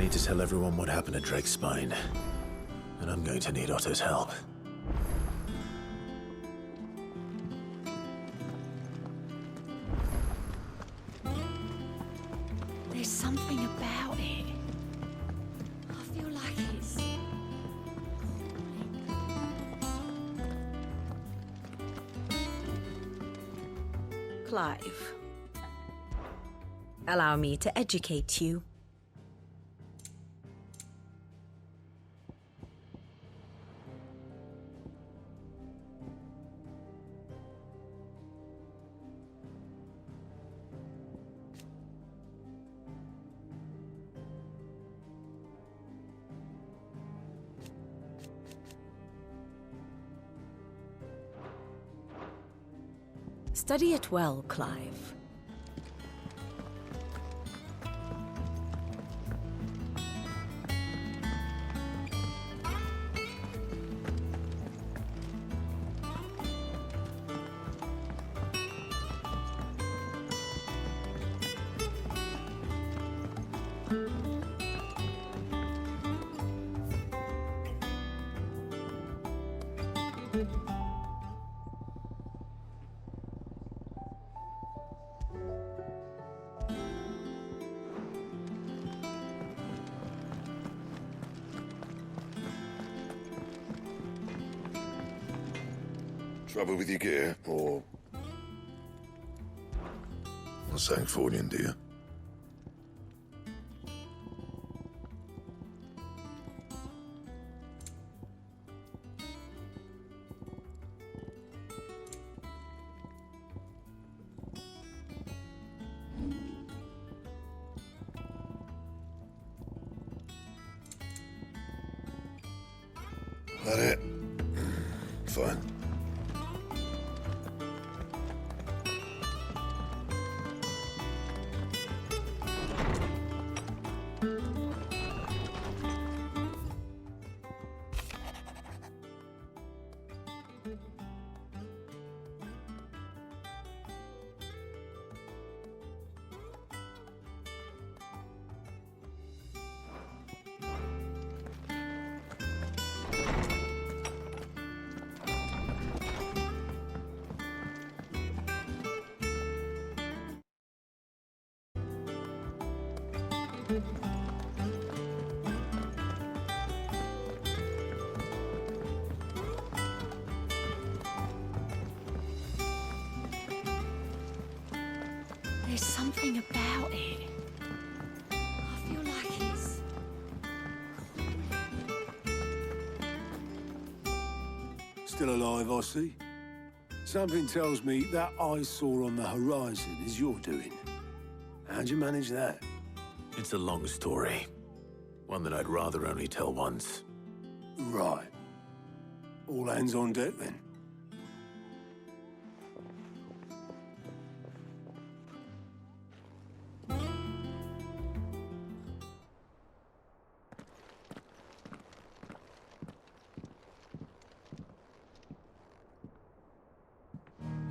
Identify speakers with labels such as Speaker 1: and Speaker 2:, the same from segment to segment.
Speaker 1: need to tell everyone what happened at Drake's Spine. And I'm going to need Otto's help.
Speaker 2: There's something about it. I feel like it's...
Speaker 3: Clive, allow me to educate you. Study it well, Clive.
Speaker 4: Trouble with your gear, or... Not saying Fordian, do you? That it? Fine.
Speaker 2: There's something about it. I feel like it's...
Speaker 5: Still alive, I see. Something tells me that I saw on the horizon is your doing. How'd you manage that?
Speaker 1: It's a long story. One that I'd rather only tell once.
Speaker 5: Right. All hands on deck, then.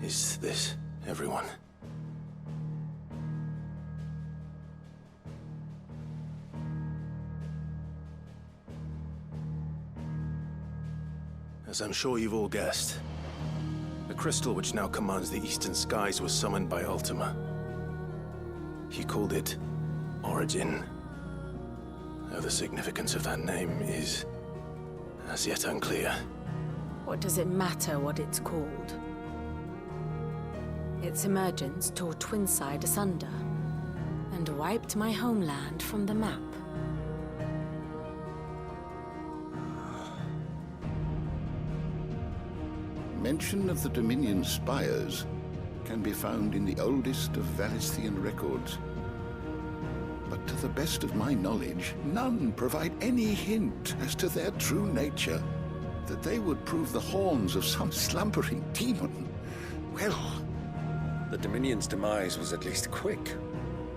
Speaker 1: Is this everyone? As I'm sure you've all guessed, the crystal which now commands the eastern skies was summoned by Ultima. He called it Origin. Though the significance of that name is as yet unclear.
Speaker 3: What does it matter what it's called? Its emergence tore Twinside asunder and wiped my homeland from the map.
Speaker 6: Mention of the Dominion spires can be found in the oldest of Valisthean records. But to the best of my knowledge, none provide any hint as to their true nature. That they would prove the horns of some slumbering demon. Well...
Speaker 7: The Dominion's demise was at least quick.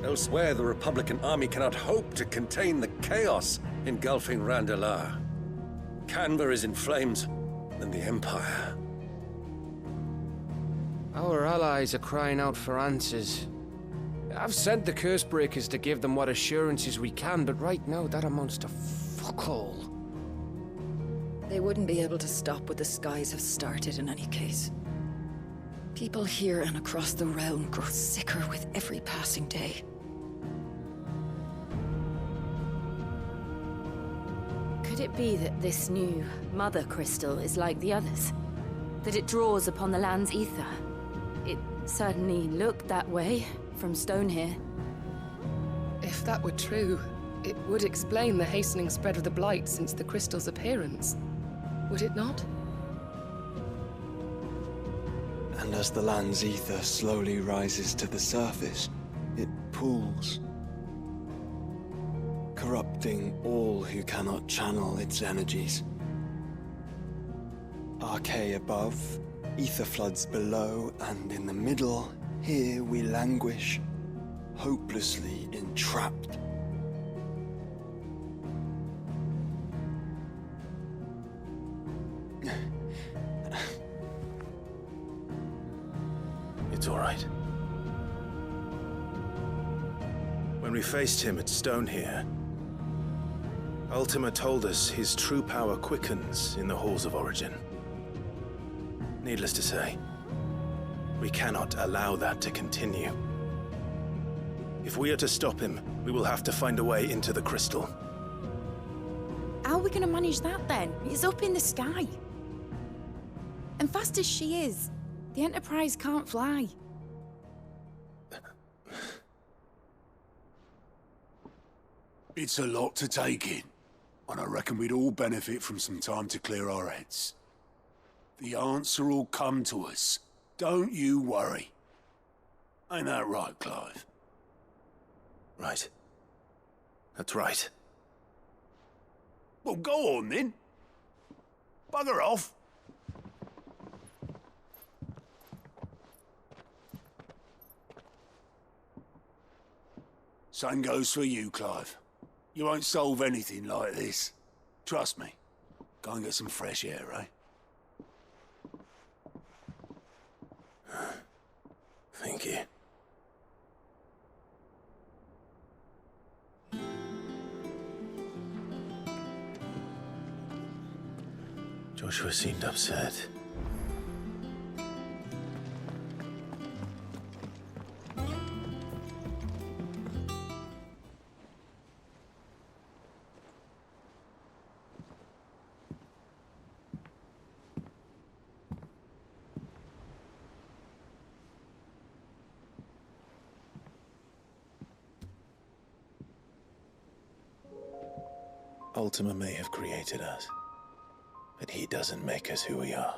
Speaker 7: Elsewhere, the Republican army cannot hope to contain the chaos engulfing Randalar. Canberra is in flames, and the Empire.
Speaker 8: Our allies are crying out for answers. I've sent the curse breakers to give them what assurances we can, but right now that amounts to fuck all.
Speaker 9: They wouldn't be able to stop what the skies have started in any case. People here and across the realm grow sicker with every passing day.
Speaker 3: Could it be that this new mother crystal is like the others? That it draws upon the land's ether? It certainly looked that way from stone here.
Speaker 10: If that were true, it would explain the hastening spread of the blight since the crystal's appearance. Would it not?
Speaker 11: And as the land's ether slowly rises to the surface, it pools, corrupting all who cannot channel its energies. Archay above, ether floods below, and in the middle, here we languish, hopelessly entrapped.
Speaker 1: It's all right. When we faced him at Stone here, Ultima told us his true power quickens in the halls of Origin. Needless to say, we cannot allow that to continue. If we are to stop him, we will have to find a way into the crystal.
Speaker 2: How are we going to manage that then? It's up in the sky. And fast as she is, the Enterprise can't fly.
Speaker 5: It's a lot to take in, and I reckon we'd all benefit from some time to clear our heads. The answer will come to us. Don't you worry. Ain't that right, Clive?
Speaker 1: Right. That's right.
Speaker 5: Well, go on then. Bugger off. Same goes for you, Clive. You won't solve anything like this. Trust me. Go and get some fresh air, eh?
Speaker 1: Thank you. Joshua seemed upset. Ultima may have created us, but he doesn't make us who we are.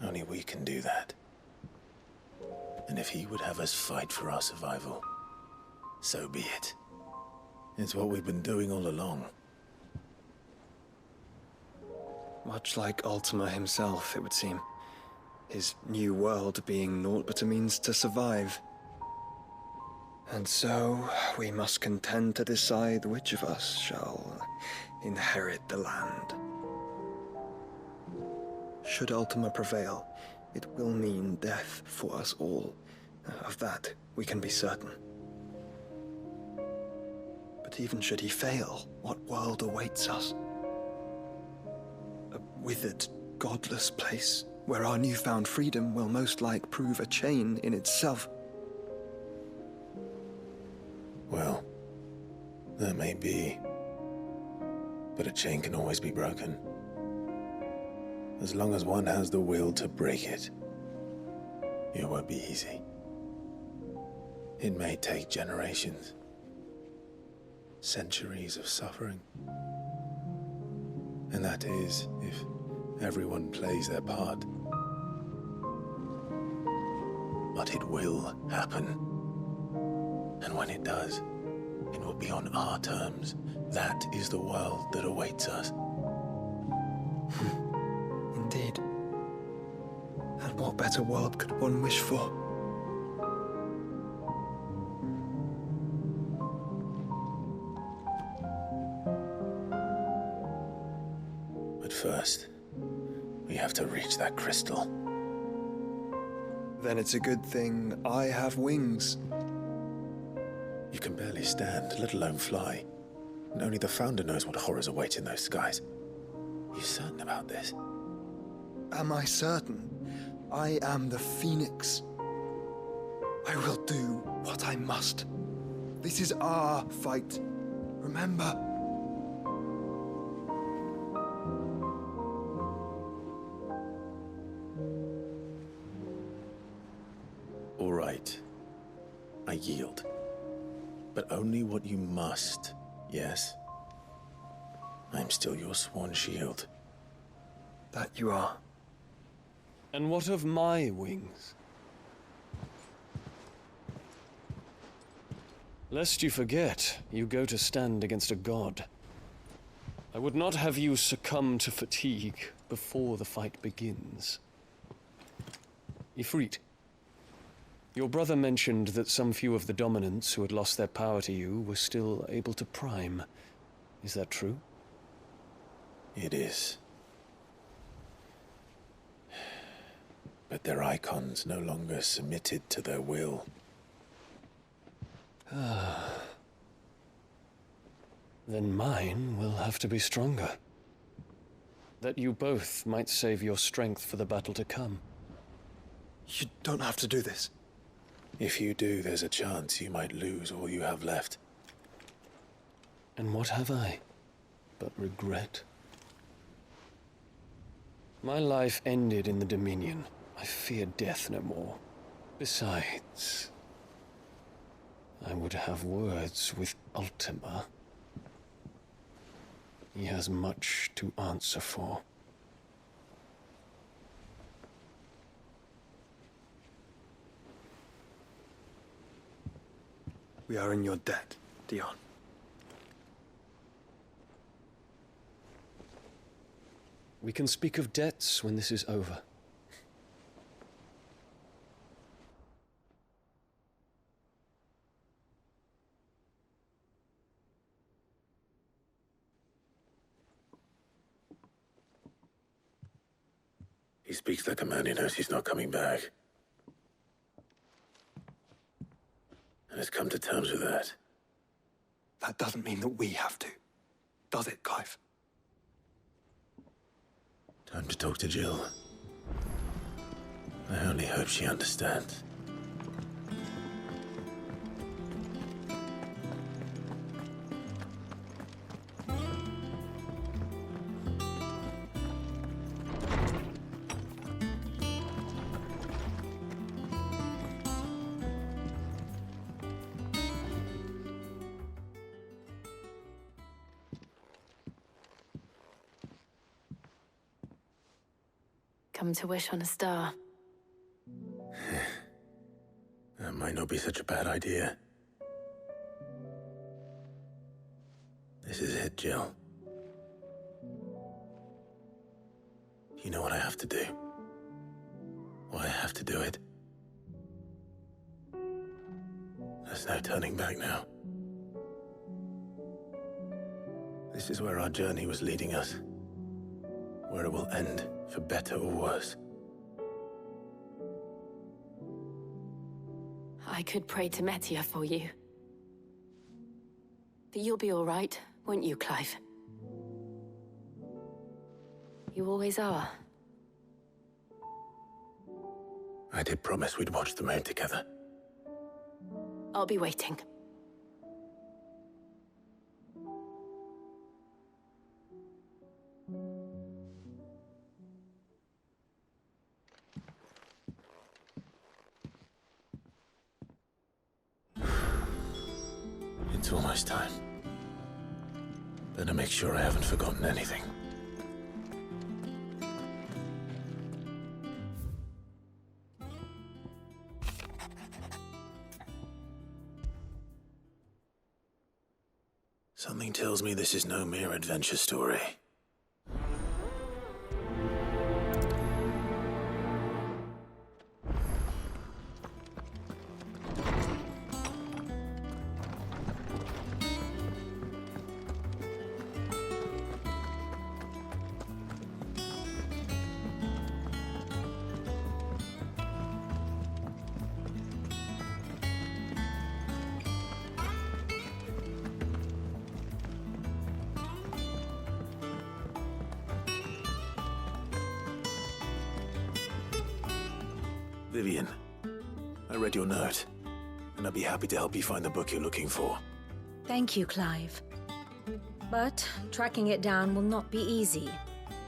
Speaker 1: Only we can do that. And if he would have us fight for our survival, so be it. It's what we've been doing all along.
Speaker 11: Much like Ultima himself, it would seem. His new world being naught but a means to survive. And so, we must contend to decide which of us shall inherit the land. Should Ultima prevail, it will mean death for us all. Of that, we can be certain. But even should he fail, what world awaits us? A withered, godless place, where our newfound freedom will most like prove a chain in itself.
Speaker 1: Well, that may be, but a chain can always be broken. As long as one has the will to break it, it won't be easy. It may take generations, centuries of suffering. And that is if everyone plays their part. But it will happen. And when it does, it will be on our terms. That is the world that awaits us.
Speaker 11: Indeed. And what better world could one wish for?
Speaker 1: But first, we have to reach that crystal.
Speaker 11: Then it's a good thing I have wings.
Speaker 1: You can barely stand, let alone fly. And only the Founder knows what horrors await in those skies. You certain about this?
Speaker 11: Am I certain? I am the Phoenix. I will do what I must. This is our fight. Remember?
Speaker 1: All right. I yield. But only what you must, yes? I'm still your sworn shield.
Speaker 11: That you are.
Speaker 12: And what of my wings? Lest you forget, you go to stand against a god. I would not have you succumb to fatigue before the fight begins. Ifrit, your brother mentioned that some few of the dominants who had lost their power to you were still able to prime. Is that true?
Speaker 1: It is. But their icons no longer submitted to their will.
Speaker 12: Then mine will have to be stronger. That you both might save your strength for the battle to come.
Speaker 11: You don't have to do this.
Speaker 1: If you do, there's a chance you might lose all you have left.
Speaker 12: And what have I but regret? My life ended in the Dominion. I fear death no more. Besides, I would have words with Ultima. He has much to answer for.
Speaker 11: We are in your debt, Dion.
Speaker 12: We can speak of debts when this is over.
Speaker 1: He speaks like a man who knows he's not coming back. And has come to terms with that.
Speaker 11: That doesn't mean that we have to, does it, Clive?
Speaker 1: Time to talk to Jill. I only hope she understands.
Speaker 3: Come to wish on a star.
Speaker 1: That might not be such a bad idea. This is it, Jill. You know what I have to do? Why I have to do it? There's no turning back now. This is where our journey was leading us. Where it will end, for better or worse.
Speaker 3: I could pray to Metia for you. But you'll be all right, won't you, Clive? You always are.
Speaker 1: I did promise we'd watch the moon together.
Speaker 3: I'll be waiting.
Speaker 1: It's almost time. Better make sure I haven't forgotten anything. Something tells me this is no mere adventure story. Vivian, I read your note, and I'd be happy to help you find the book you're looking for.
Speaker 13: Thank you, Clive. But tracking it down will not be easy.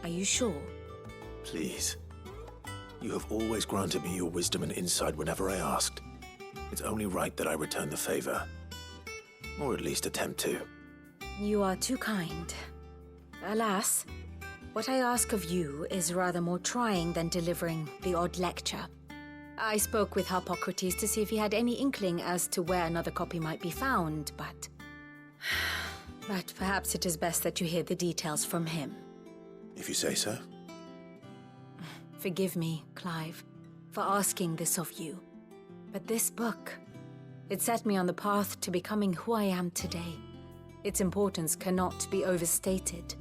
Speaker 13: Are you sure?
Speaker 1: Please. You have always granted me your wisdom and insight whenever I asked. It's only right that I return the favor. Or at least attempt to.
Speaker 13: You are too kind. Alas, what I ask of you is rather more trying than delivering the odd lecture. I spoke with Harpocrates to see if he had any inkling as to where another copy might be found, but perhaps it is best that you hear the details from him.
Speaker 1: If you say so.
Speaker 13: Forgive me, Clive, for asking this of you. But this book, it set me on the path to becoming who I am today. Its importance cannot be overstated.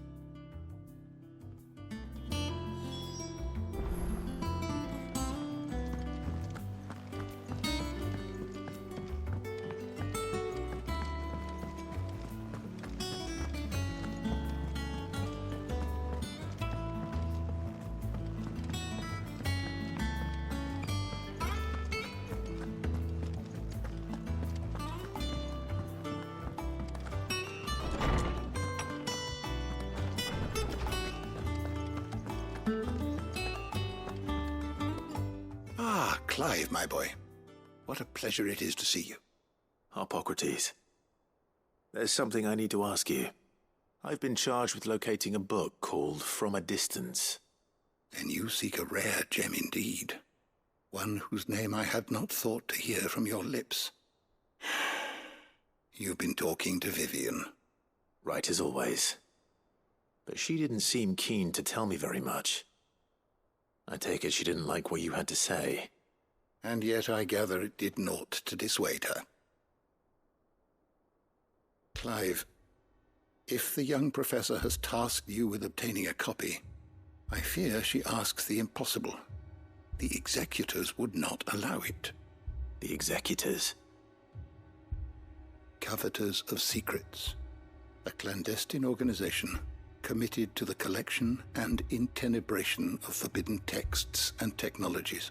Speaker 6: Clive, my boy. What a pleasure it is to see you.
Speaker 1: Harpocrates. There's something I need to ask you. I've been charged with locating a book called From a Distance.
Speaker 6: Then you seek a rare gem indeed. One whose name I had not thought to hear from your lips. You've been talking to Vivian.
Speaker 1: Right as always. But she didn't seem keen to tell me very much. I take it she didn't like what you had to say.
Speaker 6: And yet I gather it did naught to dissuade her. Clive, if the young professor has tasked you with obtaining a copy, I fear she asks the impossible. The executors would not allow it.
Speaker 1: The executors?
Speaker 6: Coveters of Secrets. A clandestine organization committed to the collection and intenebration of forbidden texts and technologies.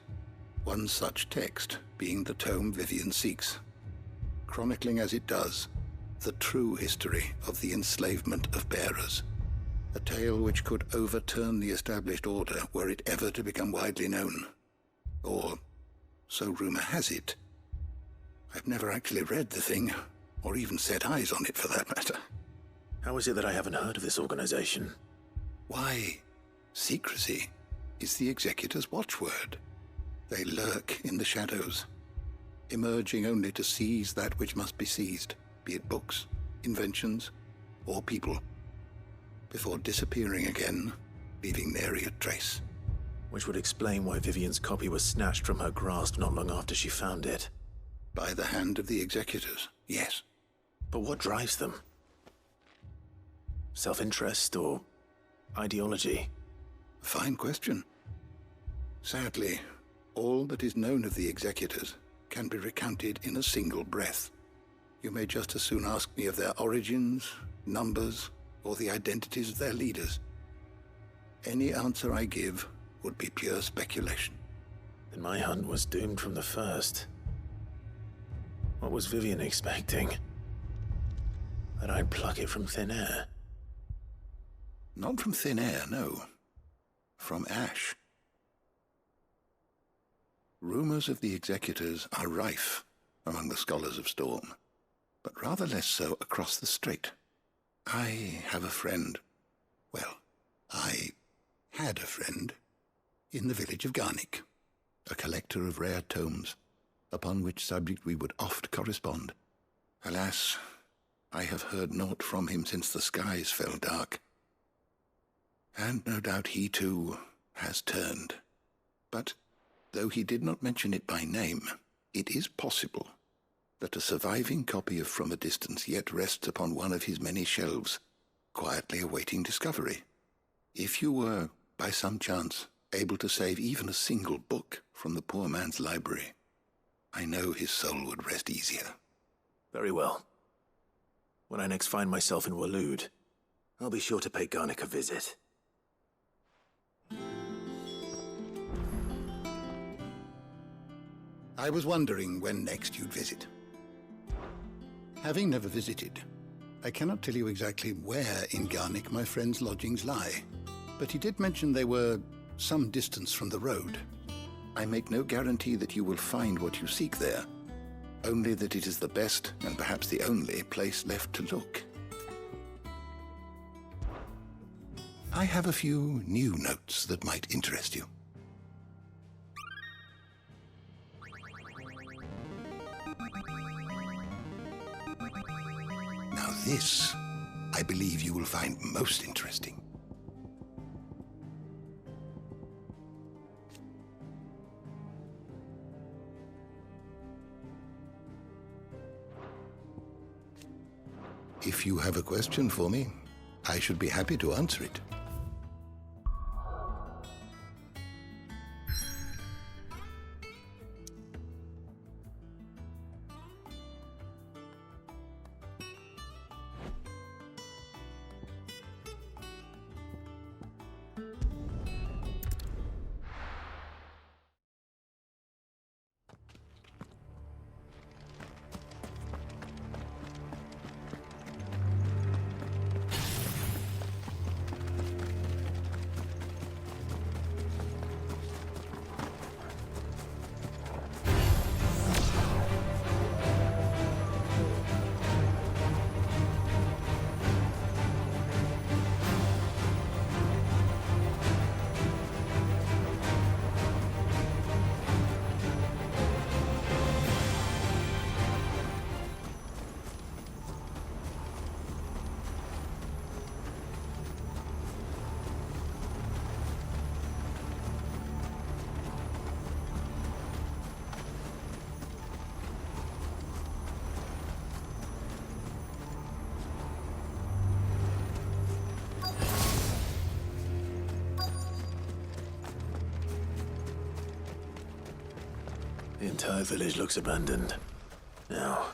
Speaker 6: One such text being the tome Vivian seeks, chronicling as it does the true history of the enslavement of bearers, a tale which could overturn the established order were it ever to become widely known. Or, so rumor has it. I've never actually read the thing, or even set eyes on it for that matter.
Speaker 1: How is it that I haven't heard of this organization?
Speaker 6: Why, secrecy is the executor's watchword. They lurk in the shadows, emerging only to seize that which must be seized, be it books, inventions, or people, before disappearing again, leaving nary a trace.
Speaker 1: Which would explain why Vivian's copy was snatched from her grasp not long after she found it.
Speaker 6: By the hand of the executors, yes.
Speaker 1: But what drives them? Self-interest or ideology?
Speaker 6: A fine question. Sadly, all that is known of the executors can be recounted in a single breath. You may just as soon ask me of their origins, numbers, or the identities of their leaders. Any answer I give would be pure speculation.
Speaker 1: Then my hunt was doomed from the first. What was Vivian expecting? That I'd pluck it from thin air?
Speaker 6: Not from thin air, no. From ash. Rumors of the executors are rife among the scholars of Storm, but rather less so across the strait. I have a friend. Well, I had a friend in the village of Garnick, a collector of rare tomes, upon which subject we would oft correspond. Alas, I have heard naught from him since the skies fell dark. And no doubt he, too, has turned. But, though he did not mention it by name, it is possible that a surviving copy of From a Distance yet rests upon one of his many shelves, quietly awaiting discovery. If you were, by some chance, able to save even a single book from the poor man's library, I know his soul would rest easier.
Speaker 1: Very well. When I next find myself in Waloed, I'll be sure to pay Garnick a visit.
Speaker 6: I was wondering when next you'd visit. Having never visited, I cannot tell you exactly where in Garnick my friend's lodgings lie, but he did mention they were some distance from the road. I make no guarantee that you will find what you seek there, only that it is the best and perhaps the only place left to look. I have a few new notes that might interest you. Now this, I believe you will find most interesting. If you have a question for me, I should be happy to answer it.
Speaker 1: The entire village looks abandoned. Now,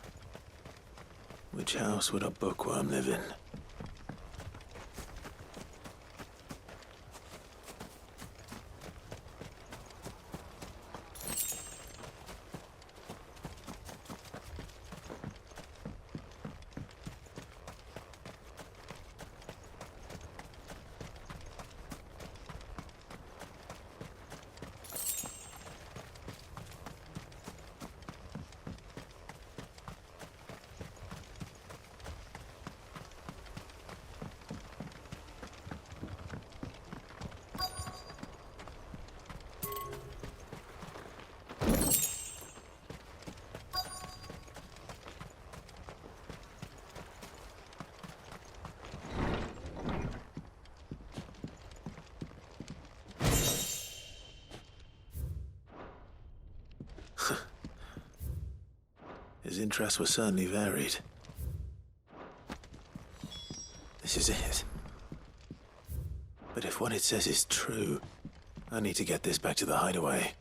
Speaker 1: which house would a bookworm live in? His interests were certainly varied. This is it. But if what it says is true, I need to get this back to the hideaway.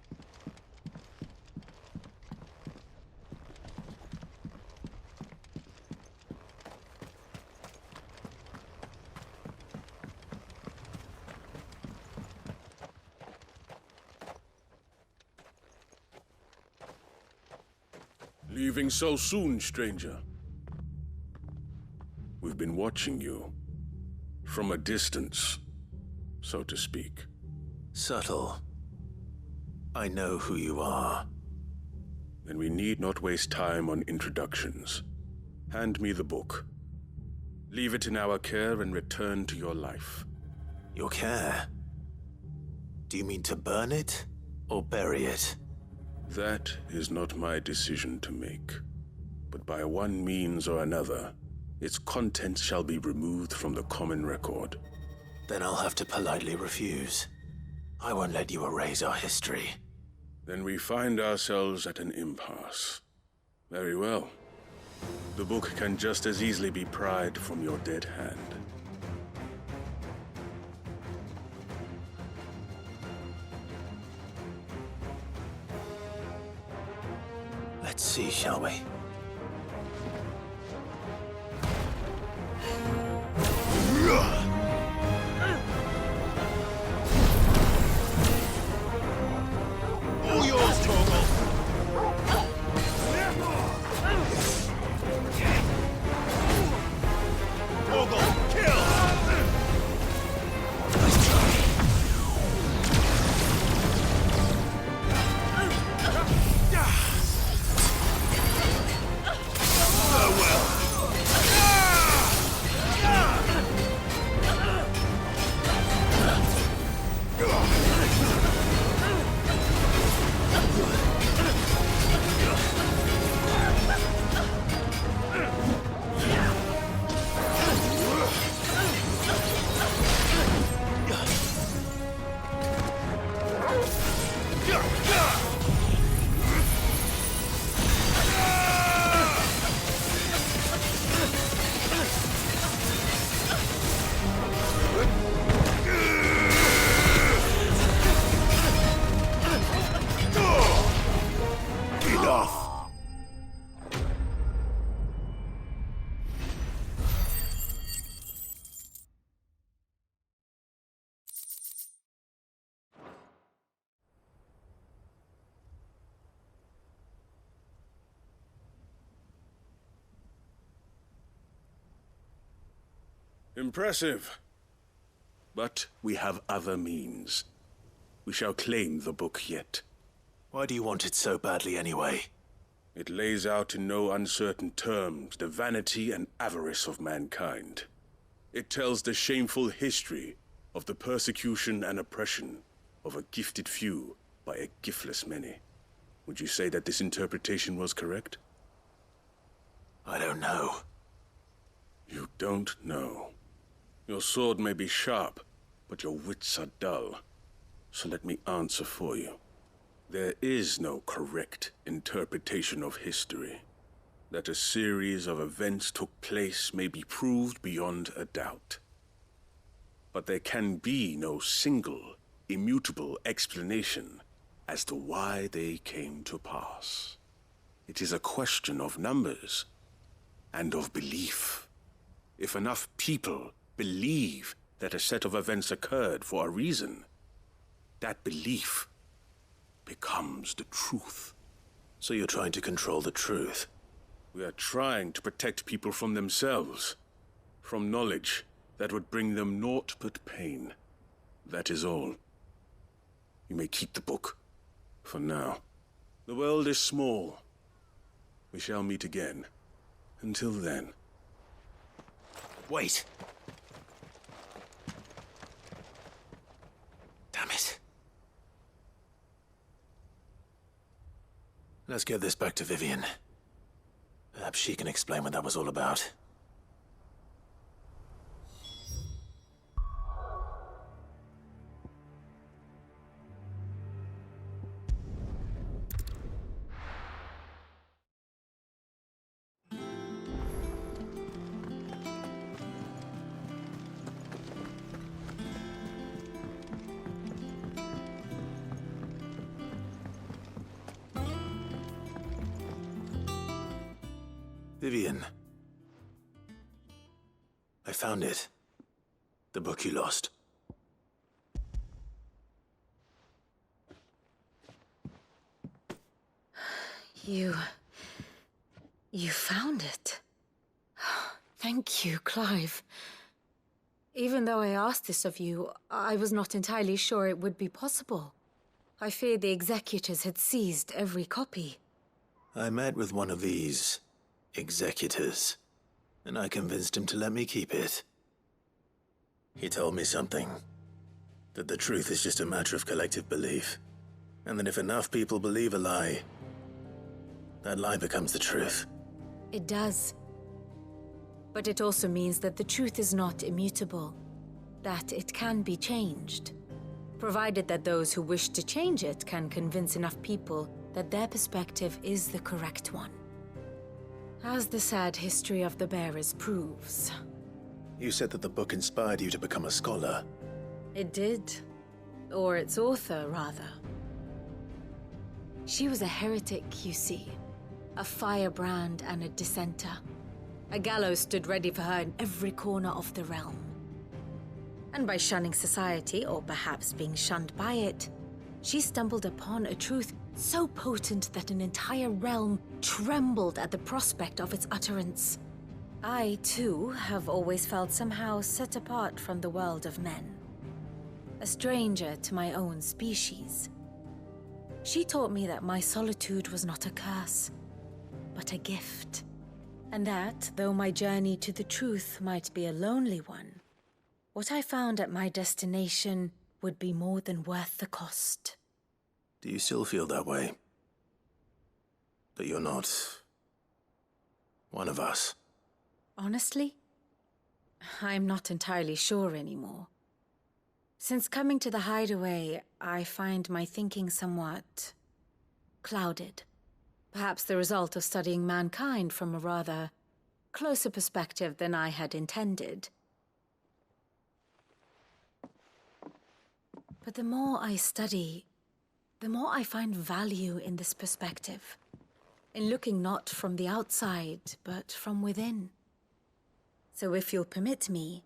Speaker 5: Leaving so soon, stranger? We've been watching you. From a distance, so to speak.
Speaker 1: Subtle. I know who you are.
Speaker 5: Then we need not waste time on introductions. Hand me the book. Leave it in our care and return to your life.
Speaker 1: Your care? Do you mean to burn it or bury it?
Speaker 5: That is not my decision to make. But by one means or another, its contents shall be removed from the common record.
Speaker 1: Then I'll have to politely refuse. I won't let you erase our history.
Speaker 5: Then we find ourselves at an impasse. Very well. The book can just as easily be pried from your dead hand.
Speaker 1: Let's see, shall we?
Speaker 4: All yours, Torgal!
Speaker 1: Impressive. But we have other means. We shall claim the book yet.
Speaker 14: Why do you want it so badly anyway?
Speaker 1: It lays out in no uncertain terms the vanity and avarice of mankind. It tells the shameful history of the persecution and oppression of a gifted few by a giftless many. Would you say that this interpretation was correct?
Speaker 14: I don't know.
Speaker 1: You don't know. Your sword may be sharp, but your wits are dull. So let me answer for you. There is no correct interpretation of history. That a series of events took place may be proved beyond a doubt. But there can be no single, immutable explanation as to why they came to pass. It is a question of numbers and of belief. If enough people believe that a set of events occurred for a reason, that belief becomes the truth.
Speaker 14: So you're trying to control the truth?
Speaker 1: We are trying to protect people from themselves, from knowledge that would bring them naught but pain. That is all. You may keep the book, for now. The world is small. We shall meet again. Until then.
Speaker 14: Wait! Damn it. Let's get this back to Vivian. Perhaps she can explain what that was all about. Vivian. I found it. The book you lost.
Speaker 13: You found it. Thank you, Clive. Even though I asked this of you, I was not entirely sure it would be possible. I feared the executors had seized every copy.
Speaker 14: I met with one of these executors, and I convinced him to let me keep it. He told me something. That the truth is just a matter of collective belief. And that if enough people believe a lie, that lie becomes the truth.
Speaker 13: It does. But it also means that the truth is not immutable. That it can be changed. Provided that those who wish to change it can convince enough people that their perspective is the correct one. As the sad history of the bearers proves.
Speaker 14: You said that the book inspired you to become a scholar.
Speaker 13: It did. Or its author, rather. She was a heretic, you see. A firebrand and a dissenter. A gallows stood ready for her in every corner of the realm. And by shunning society, or perhaps being shunned by it, she stumbled upon a truth so potent that an entire realm trembled at the prospect of its utterance. I, too, have always felt somehow set apart from the world of men. A stranger to my own species. She taught me that my solitude was not a curse, but a gift. And that, though my journey to the truth might be a lonely one, what I found at my destination would be more than worth the cost.
Speaker 14: Do you still feel that way? That you're not one of us?
Speaker 13: Honestly, I'm not entirely sure anymore. Since coming to the hideaway, I find my thinking somewhat clouded. Perhaps the result of studying mankind from a rather closer perspective than I had intended. But the more I study, the more I find value in this perspective. In looking not from the outside, but from within. So if you'll permit me,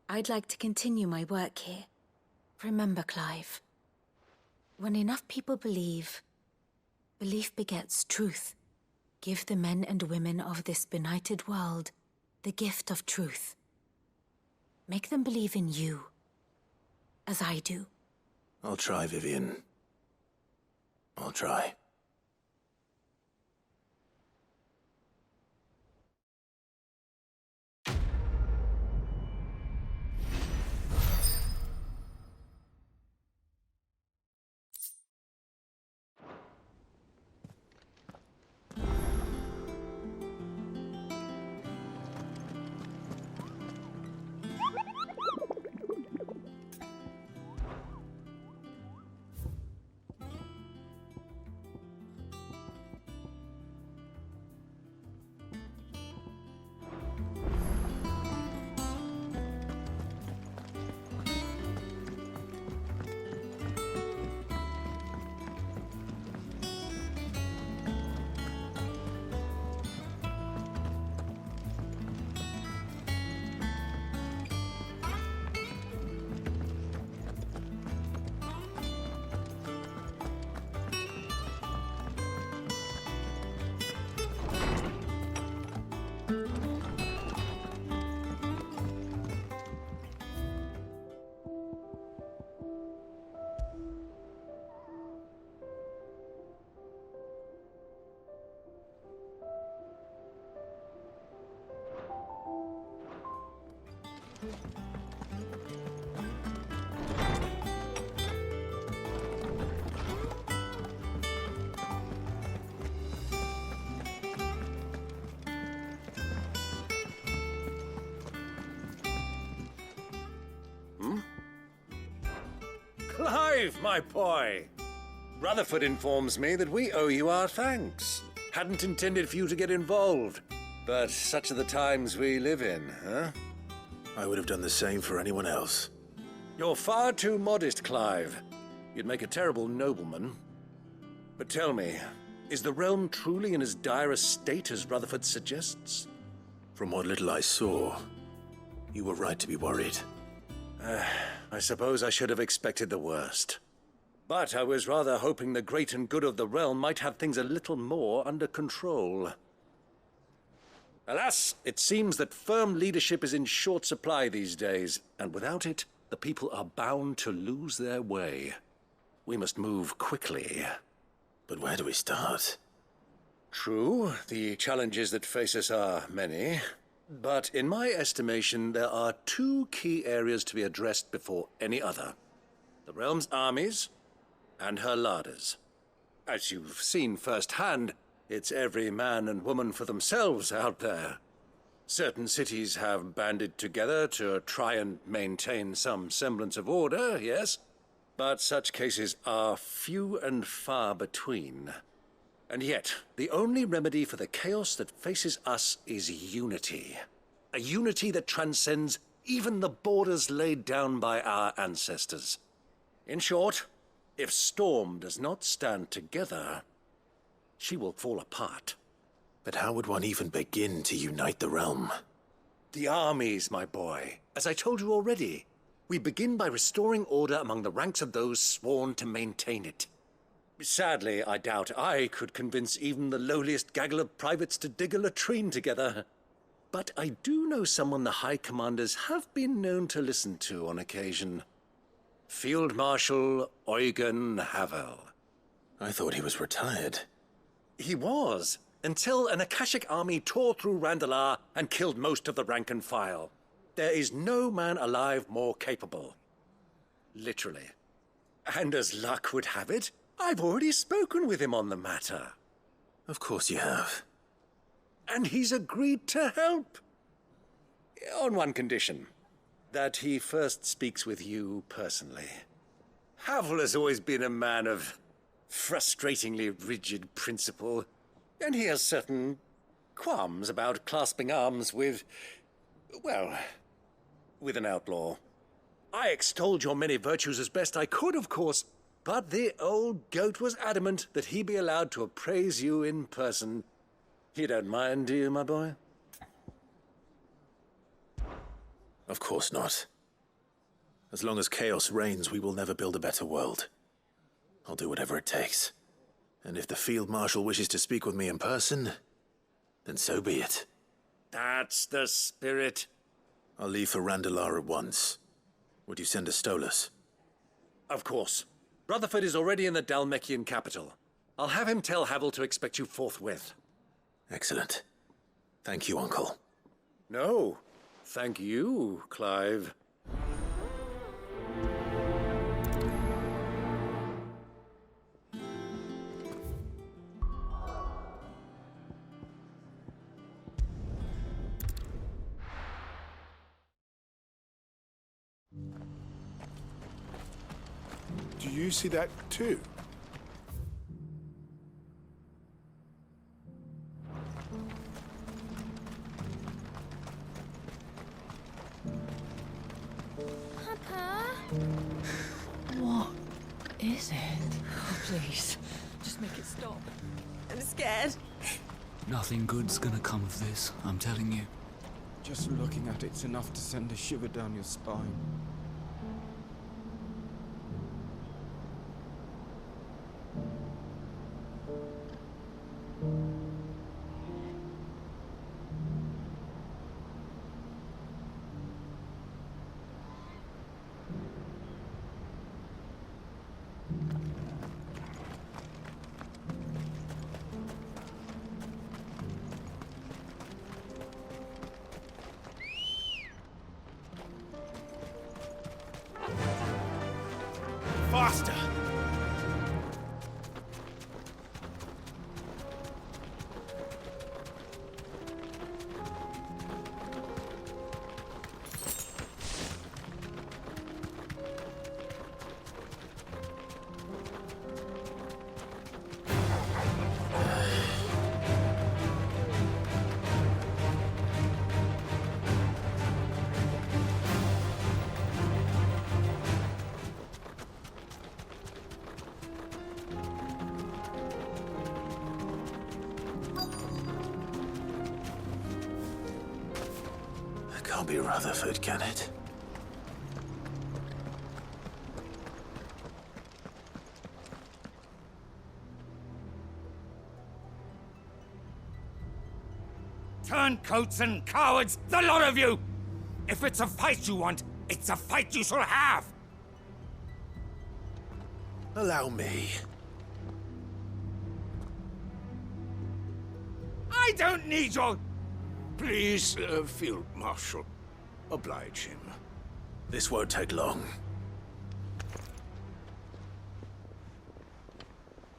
Speaker 13: I'd like to continue my work here. Remember, Clive, when enough people believe, belief begets truth. Give the men and women of this benighted world the gift of truth. Make them believe in you. As I do.
Speaker 14: I'll try, Vivian. I'll try.
Speaker 7: Clive, my boy! Rutherford informs me that we owe you our thanks. Hadn't intended for you to get involved, but such are the times we live in, huh?
Speaker 14: I would have done the same for anyone else.
Speaker 7: You're far too modest, Clive. You'd make a terrible nobleman. But tell me, is the realm truly in as dire a state as Rutherford suggests?
Speaker 14: From what little I saw, you were right to be worried.
Speaker 7: I suppose I should have expected the worst. But I was rather hoping the great and good of the realm might have things a little more under control. Alas, it seems that firm leadership is in short supply these days, and without it, the people are bound to lose their way. We must move quickly.
Speaker 14: But where do we start?
Speaker 7: True, the challenges that face us are many. But in my estimation, there are two key areas to be addressed before any other. The realm's armies and her larders. As you've seen firsthand, it's every man and woman for themselves out there. Certain cities have banded together to try and maintain some semblance of order, yes, but such cases are few and far between. And yet, the only remedy for the chaos that faces us is unity. A unity that transcends even the borders laid down by our ancestors. In short, if Storm does not stand together, she will fall apart.
Speaker 14: But how would one even begin to unite the realm?
Speaker 7: The armies, my boy. As I told you already, we begin by restoring order among the ranks of those sworn to maintain it. Sadly, I doubt I could convince even the lowliest gaggle of privates to dig a latrine together. But I do know someone the High Commanders have been known to listen to on occasion. Field Marshal Eugen Havel.
Speaker 14: I thought he was retired.
Speaker 7: He was, until an Akashic army tore through Randalar and killed most of the rank and file. There is no man alive more capable. Literally. And as luck would have it, I've already spoken with him on the matter.
Speaker 14: Of course you have.
Speaker 7: And he's agreed to help. On one condition. That he first speaks with you personally. Havel has always been a man of frustratingly rigid principle, and he has certain qualms about clasping arms with, well, with an outlaw. I extolled your many virtues as best I could, of course, but the old goat was adamant that he be allowed to appraise you in person. You don't mind, do you, my boy?
Speaker 14: Of course not. As long as chaos reigns, we will never build a better world. I'll do whatever it takes. And if the Field Marshal wishes to speak with me in person, then so be it.
Speaker 7: That's the spirit.
Speaker 1: I'll leave for Randalar at once. Would you send a Stolas?
Speaker 7: Of course. Rutherford is already in the Dalmekian capital. I'll have him tell Havel to expect you forthwith.
Speaker 1: Excellent. Thank you, Uncle.
Speaker 7: No. Thank you, Clive.
Speaker 5: Do you see that too?
Speaker 15: Papa?
Speaker 16: What is it? Oh, please, just make it stop. I'm scared.
Speaker 17: Nothing good's gonna come of this, I'm telling you.
Speaker 8: Just looking at it's enough to send a shiver down your spine.
Speaker 5: Faster!
Speaker 1: Can't be Rutherford, can it?
Speaker 18: Turncoats and cowards, the lot of you! If it's a fight you want, it's a fight you shall have!
Speaker 1: Allow me.
Speaker 18: I don't need your...
Speaker 5: Please, Field Marshal, oblige him.
Speaker 1: This won't take long.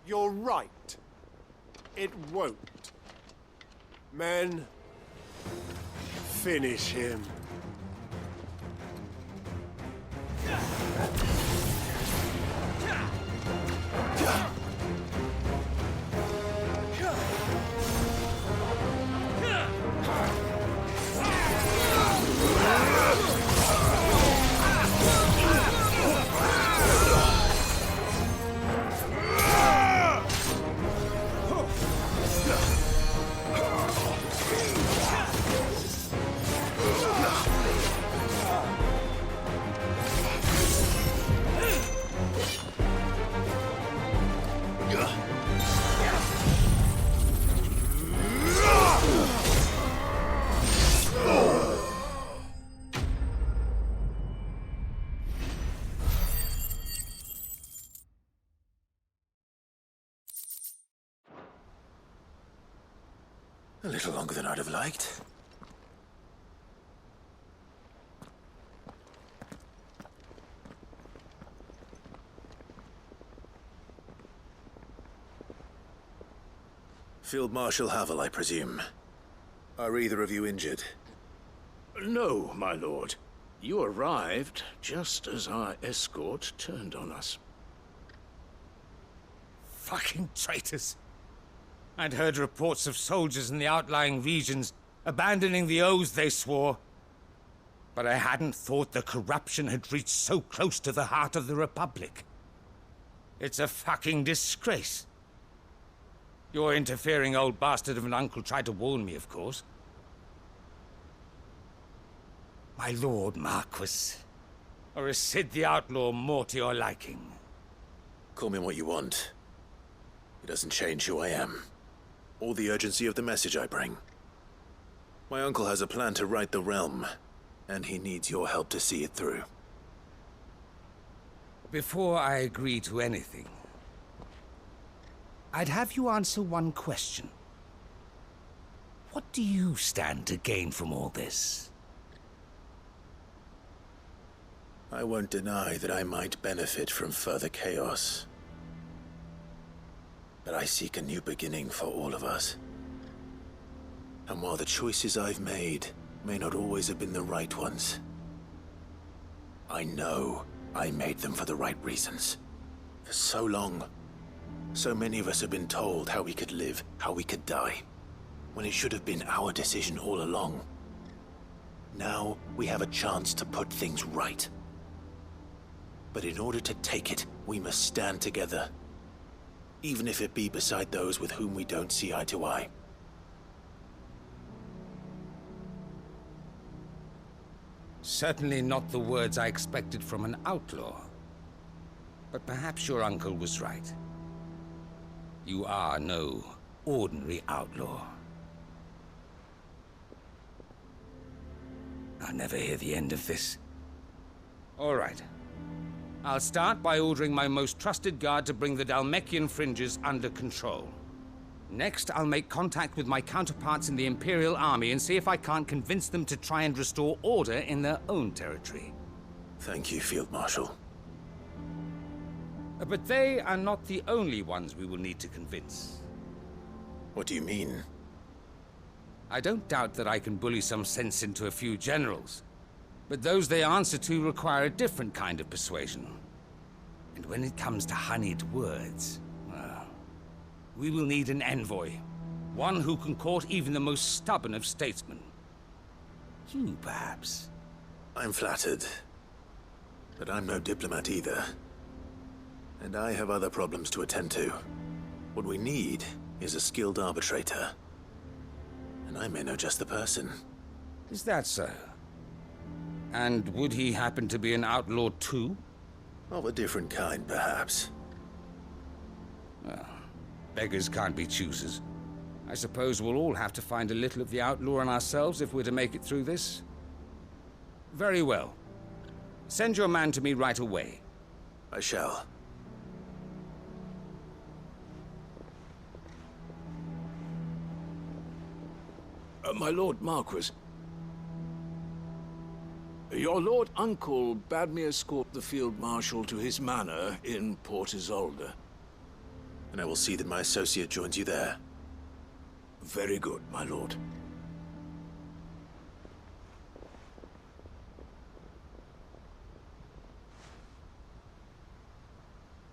Speaker 5: You're right. It won't. Men, finish him.
Speaker 1: A little longer than I'd have liked. Field Marshal Havel, I presume. Are either of you injured?
Speaker 19: No, my lord. You arrived just as our escort turned on us.
Speaker 18: Fucking traitors! I'd heard reports of soldiers in the outlying regions abandoning the oaths they swore. But I hadn't thought the corruption had reached so close to the heart of the Republic. It's a fucking disgrace. Your interfering old bastard of an uncle tried to warn me, of course. My lord Marquis. Or is Sid the Outlaw more to your liking?
Speaker 1: Call me what you want. It doesn't change who I am, or the urgency of the message I bring. My uncle has a plan to right the realm, And he needs your help to see it through.
Speaker 18: Before I agree to anything, I'd have you answer one question. What do you stand to gain from all this?
Speaker 1: I won't deny that I might benefit from further chaos. But I seek a new beginning for all of us. And while the choices I've made may not always have been the right ones, I know I made them for the right reasons. For so long, so many of us have been told how we could live, how we could die, when it should have been our decision all along. Now we have a chance to put things right. But in order to take it, we must stand together, even if it be beside those with whom we don't see eye to eye.
Speaker 18: Certainly not the words I expected from an outlaw. But perhaps your uncle was right. You are no ordinary outlaw. I'll never hear the end of this. All right. I'll start by ordering my most trusted guard to bring the Dhalmekian fringes under control. Next, I'll make contact with my counterparts in the Imperial Army and see if I can't convince them to try and restore order in their own territory.
Speaker 1: Thank you, Field Marshal.
Speaker 18: But they are not the only ones we will need to convince.
Speaker 1: What do you mean?
Speaker 18: I don't doubt that I can bully some sense into a few generals, but those they answer to require a different kind of persuasion. And when it comes to honeyed words, well, we will need an envoy. One who can court even the most stubborn of statesmen. You, perhaps?
Speaker 1: I'm flattered. But I'm no diplomat either. And I have other problems to attend to. What we need is a skilled arbitrator. And I may know just the person.
Speaker 18: Is that so? And would he happen to be an outlaw too?
Speaker 1: Of a different kind, perhaps.
Speaker 18: Well, beggars can't be choosers. I suppose we'll all have to find a little of the outlaw in ourselves if we're to make it through this. Very well. Send your man to me right away.
Speaker 1: I shall.
Speaker 19: My Lord Marquis, your Lord Uncle bade me escort the Field Marshal to his manor in Port Isolde.
Speaker 1: And I will see that my associate joins you there.
Speaker 19: Very good, my lord.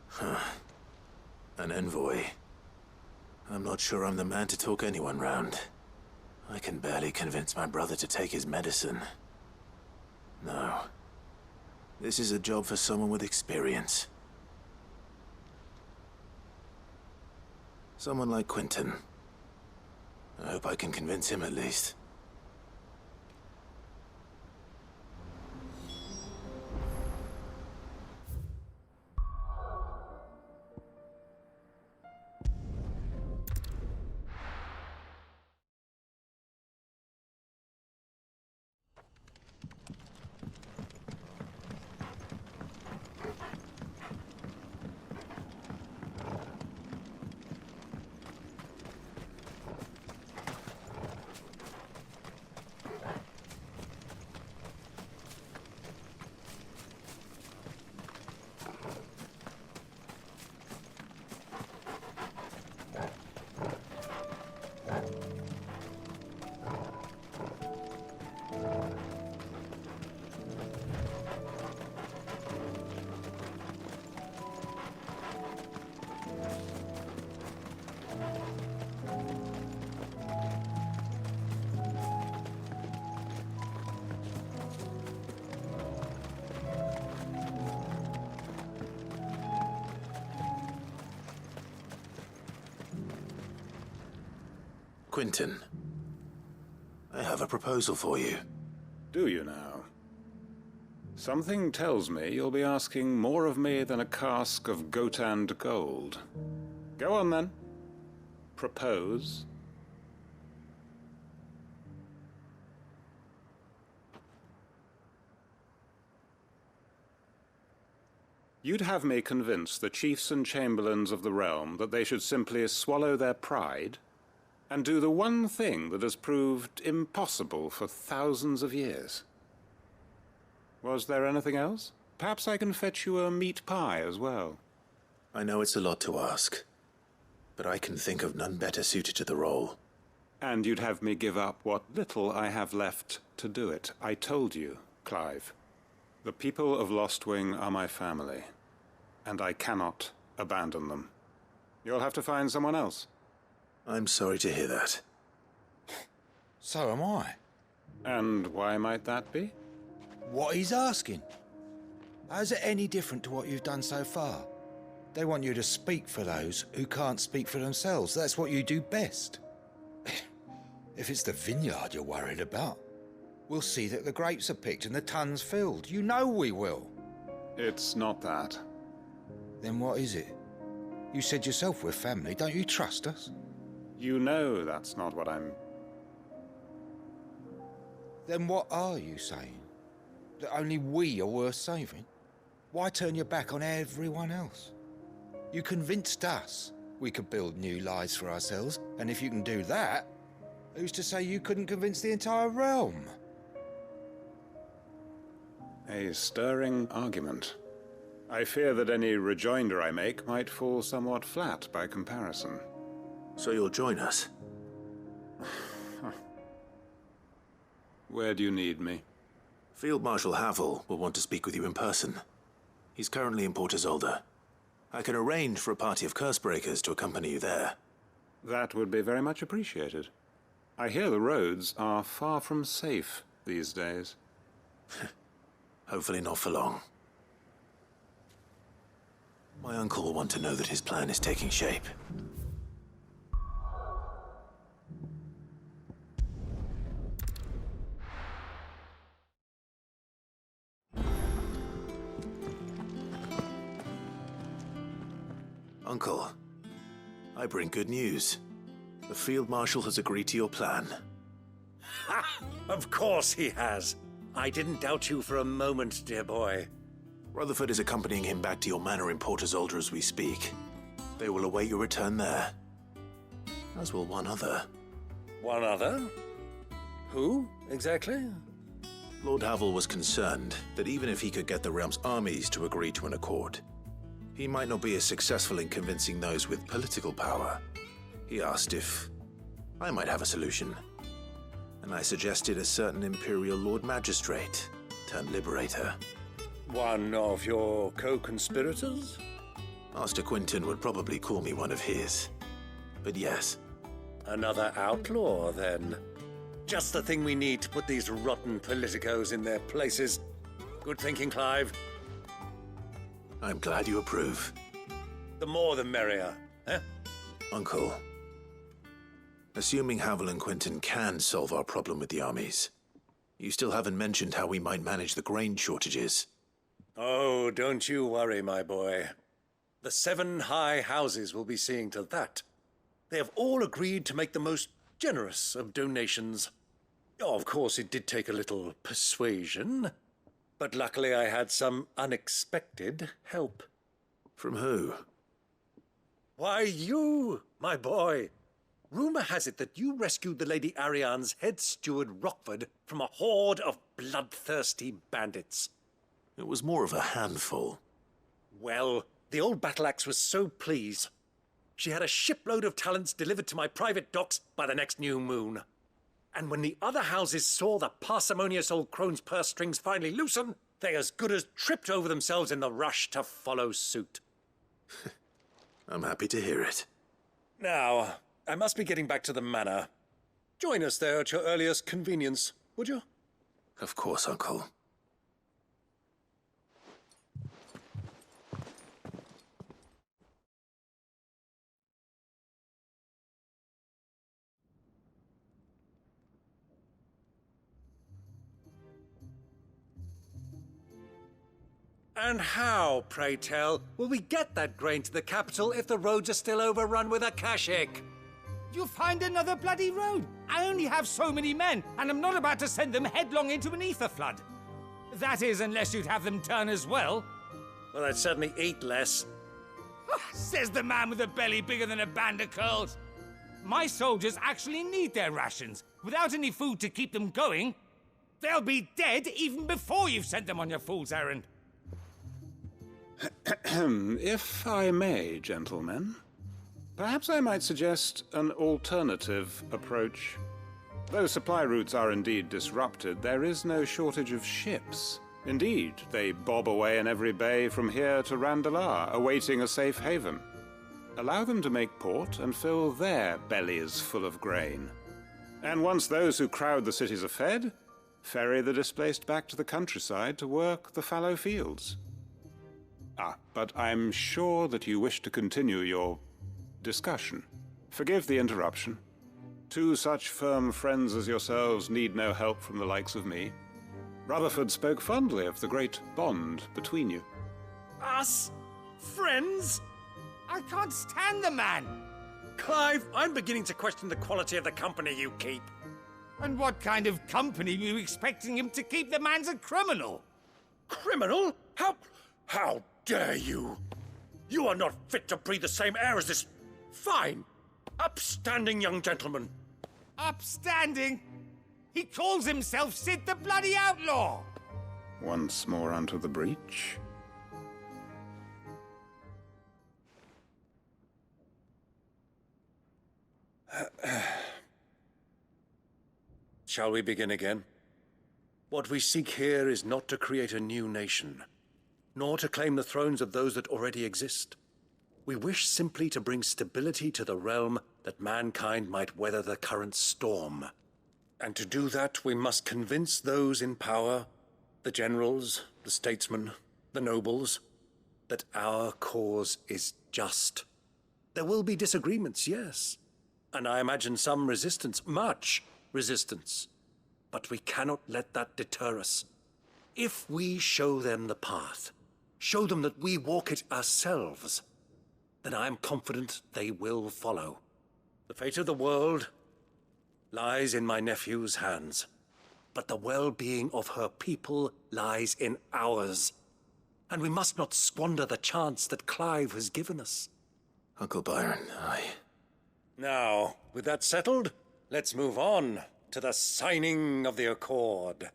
Speaker 1: Huh. An envoy. I'm not sure I'm the man to talk anyone round. I can barely convince my brother to take his medicine. No. This is a job for someone with experience. Someone like Quentin. I hope I can convince him at least. Quentin, I have a proposal for you.
Speaker 20: Do you now? Something tells me you'll be asking more of me than a cask of Gotand gold. Go on then. Propose. You'd have me convince the chiefs and chamberlains of the realm that they should simply swallow their pride and do the one thing that has proved impossible for thousands of years. Was there anything else? Perhaps I can fetch you a meat pie as well.
Speaker 14: I know it's a lot to ask, but I can think of none better suited to the role.
Speaker 20: And you'd have me give up what little I have left to do it. I told you, Clive. The people of Lostwing are my family, and I cannot abandon them. You'll have to find someone else.
Speaker 14: I'm sorry to hear that.
Speaker 2: So am I.
Speaker 20: And why might that be?
Speaker 2: What he's asking. How's it any different to what you've done so far? They want you to speak for those who can't speak for themselves. That's what you do best. If it's the vineyard you're worried about, we'll see that the grapes are picked and the tons filled. You know we will.
Speaker 20: It's not that.
Speaker 2: Then what is it? You said yourself we're family. Don't you trust us?
Speaker 20: You know that's not what I'm...
Speaker 2: Then what are you saying? That only we are worth saving? Why turn your back on everyone else? You convinced us we could build new lives for ourselves, and if you can do that, who's to say you couldn't convince the entire realm?
Speaker 20: A stirring argument. I fear that any rejoinder I make might fall somewhat flat by comparison.
Speaker 14: So you'll join us?
Speaker 20: Where do you need me?
Speaker 14: Field Marshal Havel will want to speak with you in person. He's currently in Port Isolde. I can arrange for a party of Cursebreakers to accompany you there.
Speaker 20: That would be very much appreciated. I hear the roads are far from safe these days.
Speaker 14: Hopefully not for long. My uncle will want to know that his plan is taking shape. Uncle, I bring good news. The Field Marshal has agreed to your plan.
Speaker 7: Ha! Of course he has. I didn't doubt you for a moment, dear boy.
Speaker 14: Rutherford is accompanying him back to your manor in Port Isolde as we speak. They will await your return there. As will one other.
Speaker 7: One other? Who, exactly?
Speaker 14: Lord Havel was concerned that even if he could get the realm's armies to agree to an accord, he might not be as successful in convincing those with political power. He asked if I might have a solution, and I suggested a certain Imperial Lord Magistrate turned Liberator.
Speaker 7: One of your co-conspirators?
Speaker 14: Master Quinton would probably call me one of his, but yes.
Speaker 7: Another outlaw, then. Just the thing we need to put these rotten politicos in their places. Good thinking, Clive.
Speaker 14: I'm glad you approve.
Speaker 7: The more the merrier, eh?
Speaker 14: Uncle, assuming Havel and Quinton can solve our problem with the armies, you still haven't mentioned how we might manage the grain shortages.
Speaker 7: Oh, don't you worry, my boy. The 7 high houses will be seeing to that. They have all agreed to make the most generous of donations. Oh, of course, it did take a little persuasion, but luckily I had some unexpected help.
Speaker 14: From who?
Speaker 7: Why, you, my boy. Rumor has it that you rescued the Lady Ariane's head steward Rockford from a horde of bloodthirsty bandits.
Speaker 14: It was more of a handful.
Speaker 7: Well, the old battle-axe was so pleased. She had a shipload of talents delivered to my private docks by the next new moon. And when the other houses saw the parsimonious old crone's purse strings finally loosen, they as good as tripped over themselves in the rush to follow suit.
Speaker 14: I'm happy to hear it.
Speaker 7: Now, I must be getting back to the manor. Join us there at your earliest convenience, would you?
Speaker 14: Of course, Uncle.
Speaker 7: And how, pray tell, will we get that grain to the capital if the roads are still overrun with Akashic?
Speaker 18: You'll find another bloody road. I only have so many men, and I'm not about to send them headlong into an ether flood. That is, unless you'd have them turn as well.
Speaker 7: Well, I'd certainly eat less.
Speaker 18: Says the man with a belly bigger than a band of curls. My soldiers actually need their rations. Without any food to keep them going, they'll be dead even before you've sent them on your fool's errand.
Speaker 20: If I may, gentlemen, perhaps I might suggest an alternative approach. Though supply routes are indeed disrupted, there is no shortage of ships. Indeed, they bob away in every bay from here to Randalar, awaiting a safe haven. Allow them to make port and fill their bellies full of grain. And once those who crowd the cities are fed, ferry the displaced back to the countryside to work the fallow fields. But I'm sure that you wish to continue your discussion. Forgive the interruption. Two such firm friends as yourselves need no help from the likes of me. Rutherford spoke fondly of the great bond between you.
Speaker 7: Us? Friends?
Speaker 18: I can't stand the man!
Speaker 7: Clive, I'm beginning to question the quality of the company you keep.
Speaker 18: And what kind of company were you expecting him to keep? The man's a criminal!
Speaker 7: Criminal? How dare you? You are not fit to breathe the same air as this fine, upstanding young gentleman.
Speaker 18: Upstanding? He calls himself Sid the Bloody Outlaw!
Speaker 20: Once more onto the breach.
Speaker 7: Shall we begin again? What we seek here is not to create a new nation, nor to claim the thrones of those that already exist. We wish simply to bring stability to the realm that mankind might weather the current storm. And to do that, we must convince those in power, the generals, the statesmen, the nobles, that our cause is just. There will be disagreements, yes, and I imagine some resistance, much resistance. But we cannot let that deter us. If we show them the path, show them that we walk it ourselves, then I am confident they will follow. The fate of the world lies in my nephew's hands, but the well-being of her people lies in ours. And we must not squander the chance that Clive has given us.
Speaker 14: Uncle Byron,
Speaker 7: Now, with that settled, let's move on to the signing of the Accord.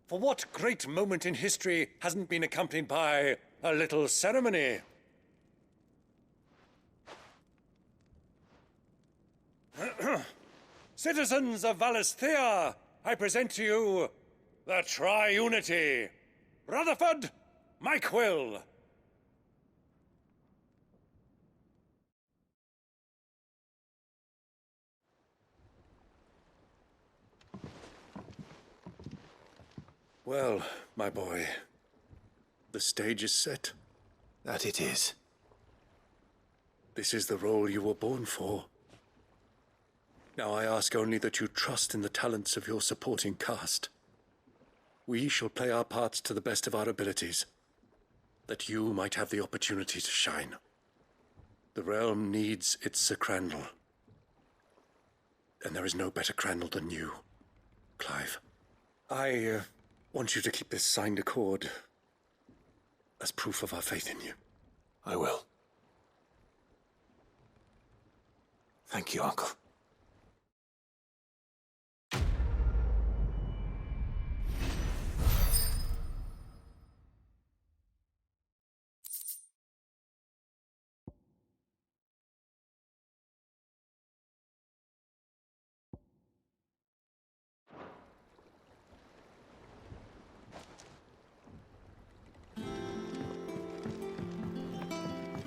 Speaker 7: For what great moment in history hasn't been accompanied by a little ceremony? Citizens of Valisthea, I present to you the Tri-Unity. Rutherford, Mike Will. Well, my boy, the stage is set.
Speaker 14: That it is.
Speaker 7: This is the role you were born for. Now I ask only that you trust in the talents of your supporting cast. We shall play our parts to the best of our abilities, that you might have the opportunity to shine. The realm needs its Sir Crandall. And there is no better Crandall than you, Clive. I want you to keep this signed accord as proof of our faith in you.
Speaker 14: I will. Thank you, Uncle.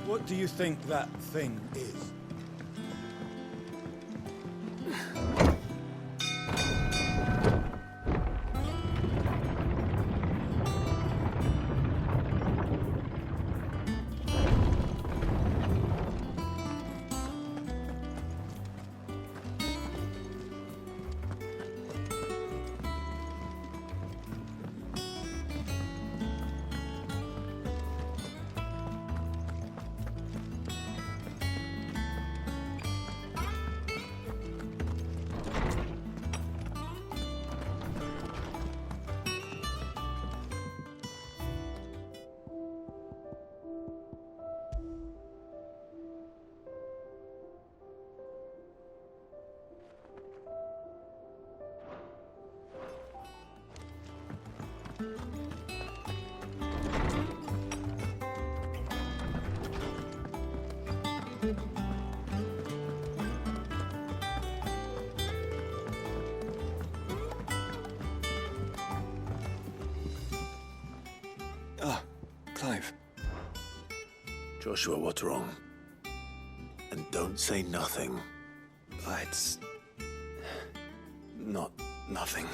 Speaker 2: What do you think that thing is?
Speaker 14: Joshua, what's wrong? And don't say nothing.
Speaker 11: It's... nothing.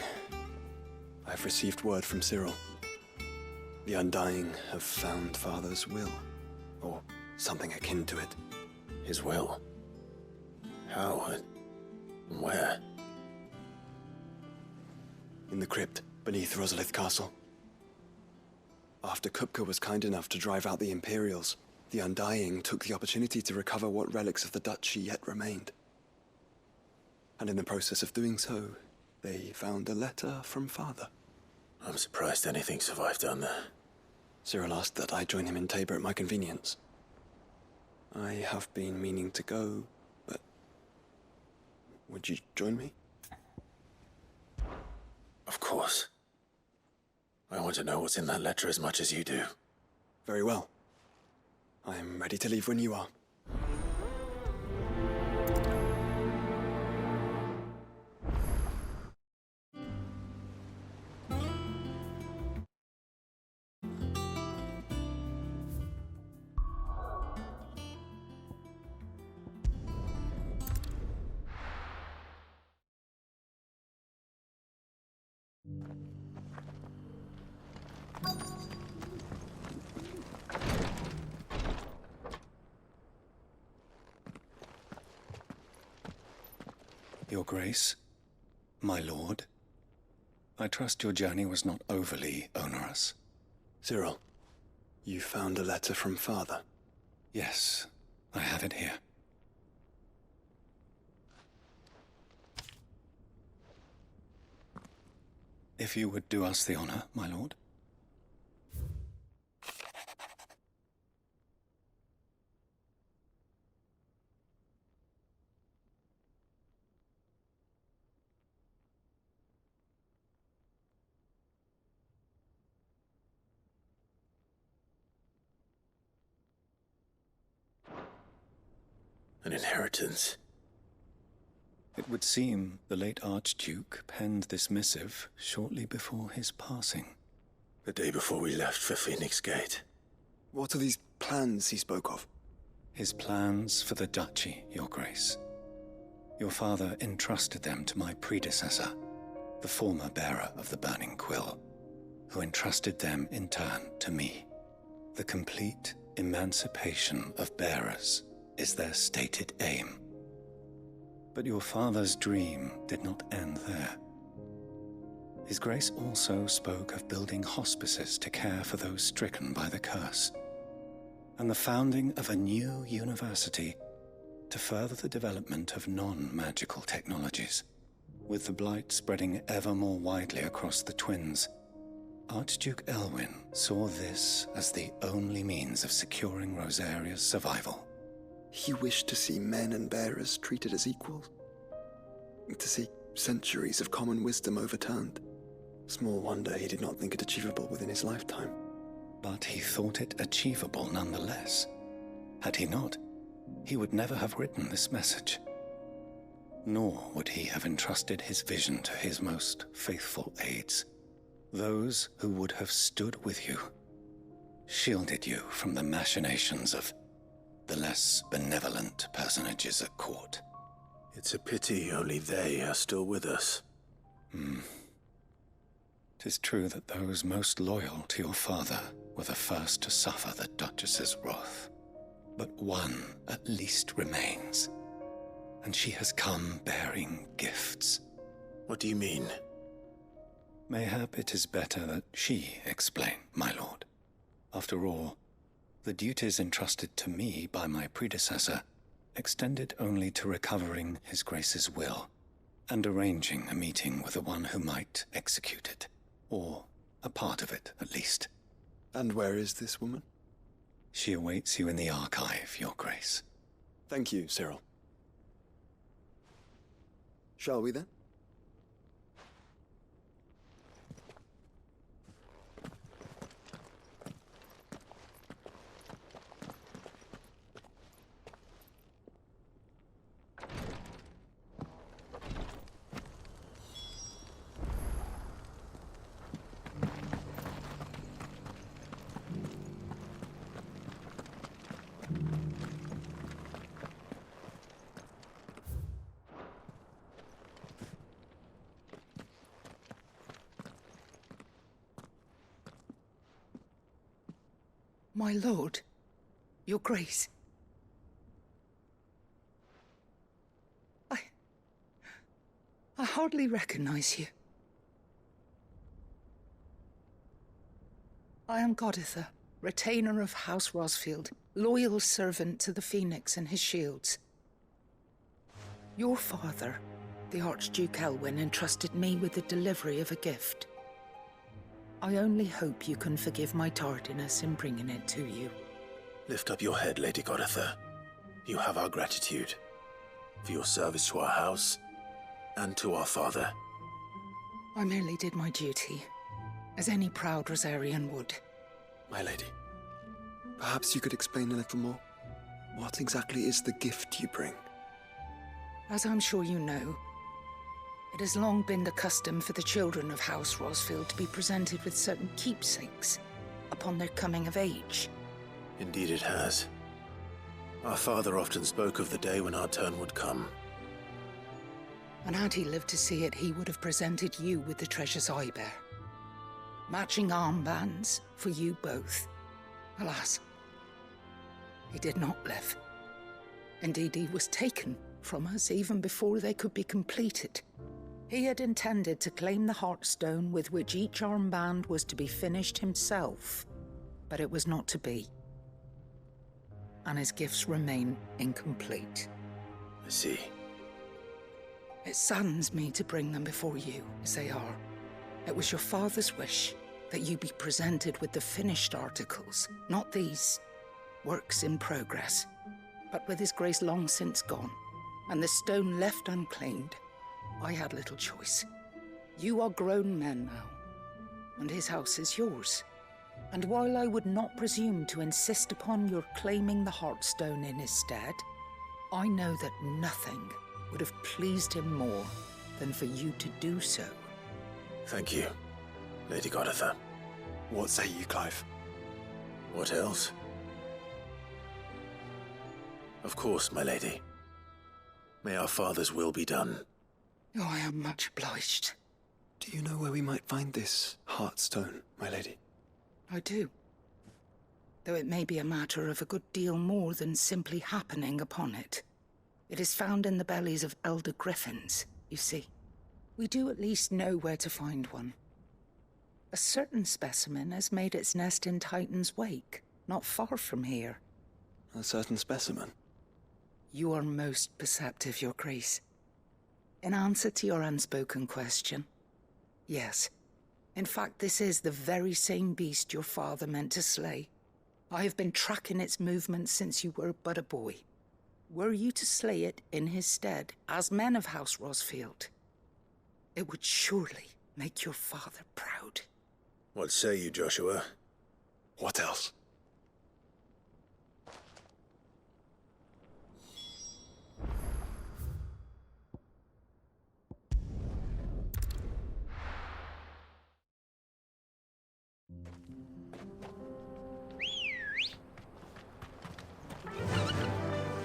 Speaker 11: I've received word from Cyril. The Undying have found Father's will, or something akin to it.
Speaker 14: His will? How and where?
Speaker 11: In the crypt beneath Rosalith Castle. After Kupka was kind enough to drive out the Imperials, the Undying took the opportunity to recover what relics of the Duchy yet remained. And in the process of doing so, they found a letter from Father.
Speaker 14: I'm surprised anything survived down there.
Speaker 11: Cyril asked that I join him in Tabor at my convenience. I have been meaning to go, but... would you join me?
Speaker 14: Of course. I want to know what's in that letter as much as you do.
Speaker 11: Very well. I am ready to leave when you are.
Speaker 17: Your Grace, my lord, I trust your journey was not overly onerous.
Speaker 11: Cyril, you found a letter from Father?
Speaker 17: Yes, I have it here. If you would do us the honor, my lord.
Speaker 14: An inheritance.
Speaker 17: It would seem the late Archduke penned this missive shortly before his passing.
Speaker 14: The day before we left for Phoenix Gate.
Speaker 11: What are these plans he spoke of?
Speaker 17: His plans for the Duchy, Your Grace. Your father entrusted them to my predecessor, the former bearer of the Burning Quill, who entrusted them in turn to me. The complete emancipation of bearers is their stated aim. But your father's dream did not end there. His Grace also spoke of building hospices to care for those stricken by the curse, and the founding of a new university to further the development of non-magical technologies. With the blight spreading ever more widely across the twins, Archduke Elwyn saw this as the only means of securing Rosaria's survival.
Speaker 11: He wished to see men and bearers treated as equals. To see centuries of common wisdom overturned. Small wonder he did not think it achievable within his lifetime.
Speaker 17: But he thought it achievable nonetheless. Had he not, he would never have written this message. Nor would he have entrusted his vision to his most faithful aides. Those who would have stood with you, shielded you from the machinations of the less benevolent personages at court.
Speaker 14: It's a pity only they are still with us.
Speaker 17: 'Tis true that those most loyal to your father were the first to suffer the Duchess's wrath. But one at least remains, and she has come bearing gifts.
Speaker 14: What do you mean?
Speaker 17: Mayhap it is better that she explain, my lord. After all, the duties entrusted to me by my predecessor extended only to recovering His Grace's will and arranging a meeting with the one who might execute it, or a part of it at least.
Speaker 11: And where is this woman?
Speaker 17: She awaits you in the archive, Your Grace.
Speaker 11: Thank you, Cyril. Shall we then?
Speaker 21: My lord, your grace. I hardly recognize you. I am Goditha, retainer of House Rosfield, loyal servant to the Phoenix and his shields. Your father, the Archduke Elwyn, entrusted me with the delivery of a gift. I only hope you can forgive my tardiness in bringing it to you.
Speaker 1: Lift up your head, Lady Goditha. You have our gratitude for your service to our house and to our father.
Speaker 21: I merely did my duty, as any proud Rosarian would.
Speaker 11: My lady, perhaps you could explain a little more? What exactly is the gift you bring?
Speaker 21: As I'm sure you know, it has long been the custom for the children of House Rosfield to be presented with certain keepsakes upon their coming of age.
Speaker 1: Indeed it has. Our father often spoke of the day when our turn would come.
Speaker 21: And had he lived to see it, he would have presented you with the treasures I bear. Matching armbands for you both. Alas, he did not live. Indeed, he was taken from us even before they could be completed. He had intended to claim the Heartstone with which each armband was to be finished himself, but it was not to be. And his gifts remain incomplete.
Speaker 1: I see.
Speaker 21: It saddens me to bring them before you, as they are. It was your father's wish that you be presented with the finished articles, not these works in progress. But with his grace long since gone, and the stone left unclaimed, I had little choice. You are grown men now, and his house is yours. And while I would not presume to insist upon your claiming the Heartstone in his stead, I know that nothing would have pleased him more than for you to do so.
Speaker 1: Thank you, Lady Goditha.
Speaker 11: What say you, Clive?
Speaker 1: What else? Of course, my lady. May our father's will be done.
Speaker 21: Oh, I am much obliged.
Speaker 11: Do you know where we might find this Heartstone, my lady?
Speaker 21: I do. Though it may be a matter of a good deal more than simply happening upon it. It is found in the bellies of elder griffins, you see. We do at least know where to find one. A certain specimen has made its nest in Titan's Wake, not far from here.
Speaker 11: A certain specimen?
Speaker 21: You are most perceptive, Your Grace. In answer to your unspoken question, yes. In fact, this is the very same beast your father meant to slay. I have been tracking its movements since you were but a boy. Were you to slay it in his stead, as men of House Rosfield, it would surely make your father proud.
Speaker 1: What say you, Joshua?
Speaker 11: What else?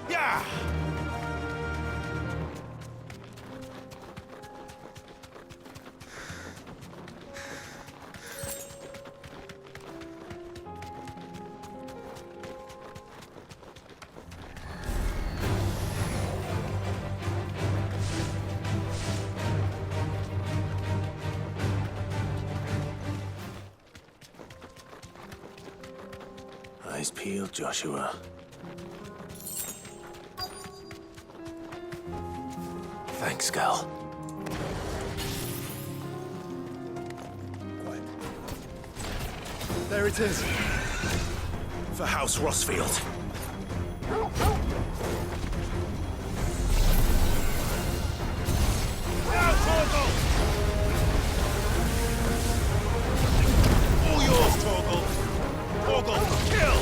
Speaker 1: Yeah! Eyes peeled, Joshua. Thanks, Gal.
Speaker 11: There it is.
Speaker 1: For House Rosfield.
Speaker 22: All yours, Torgal! Torgal, kill!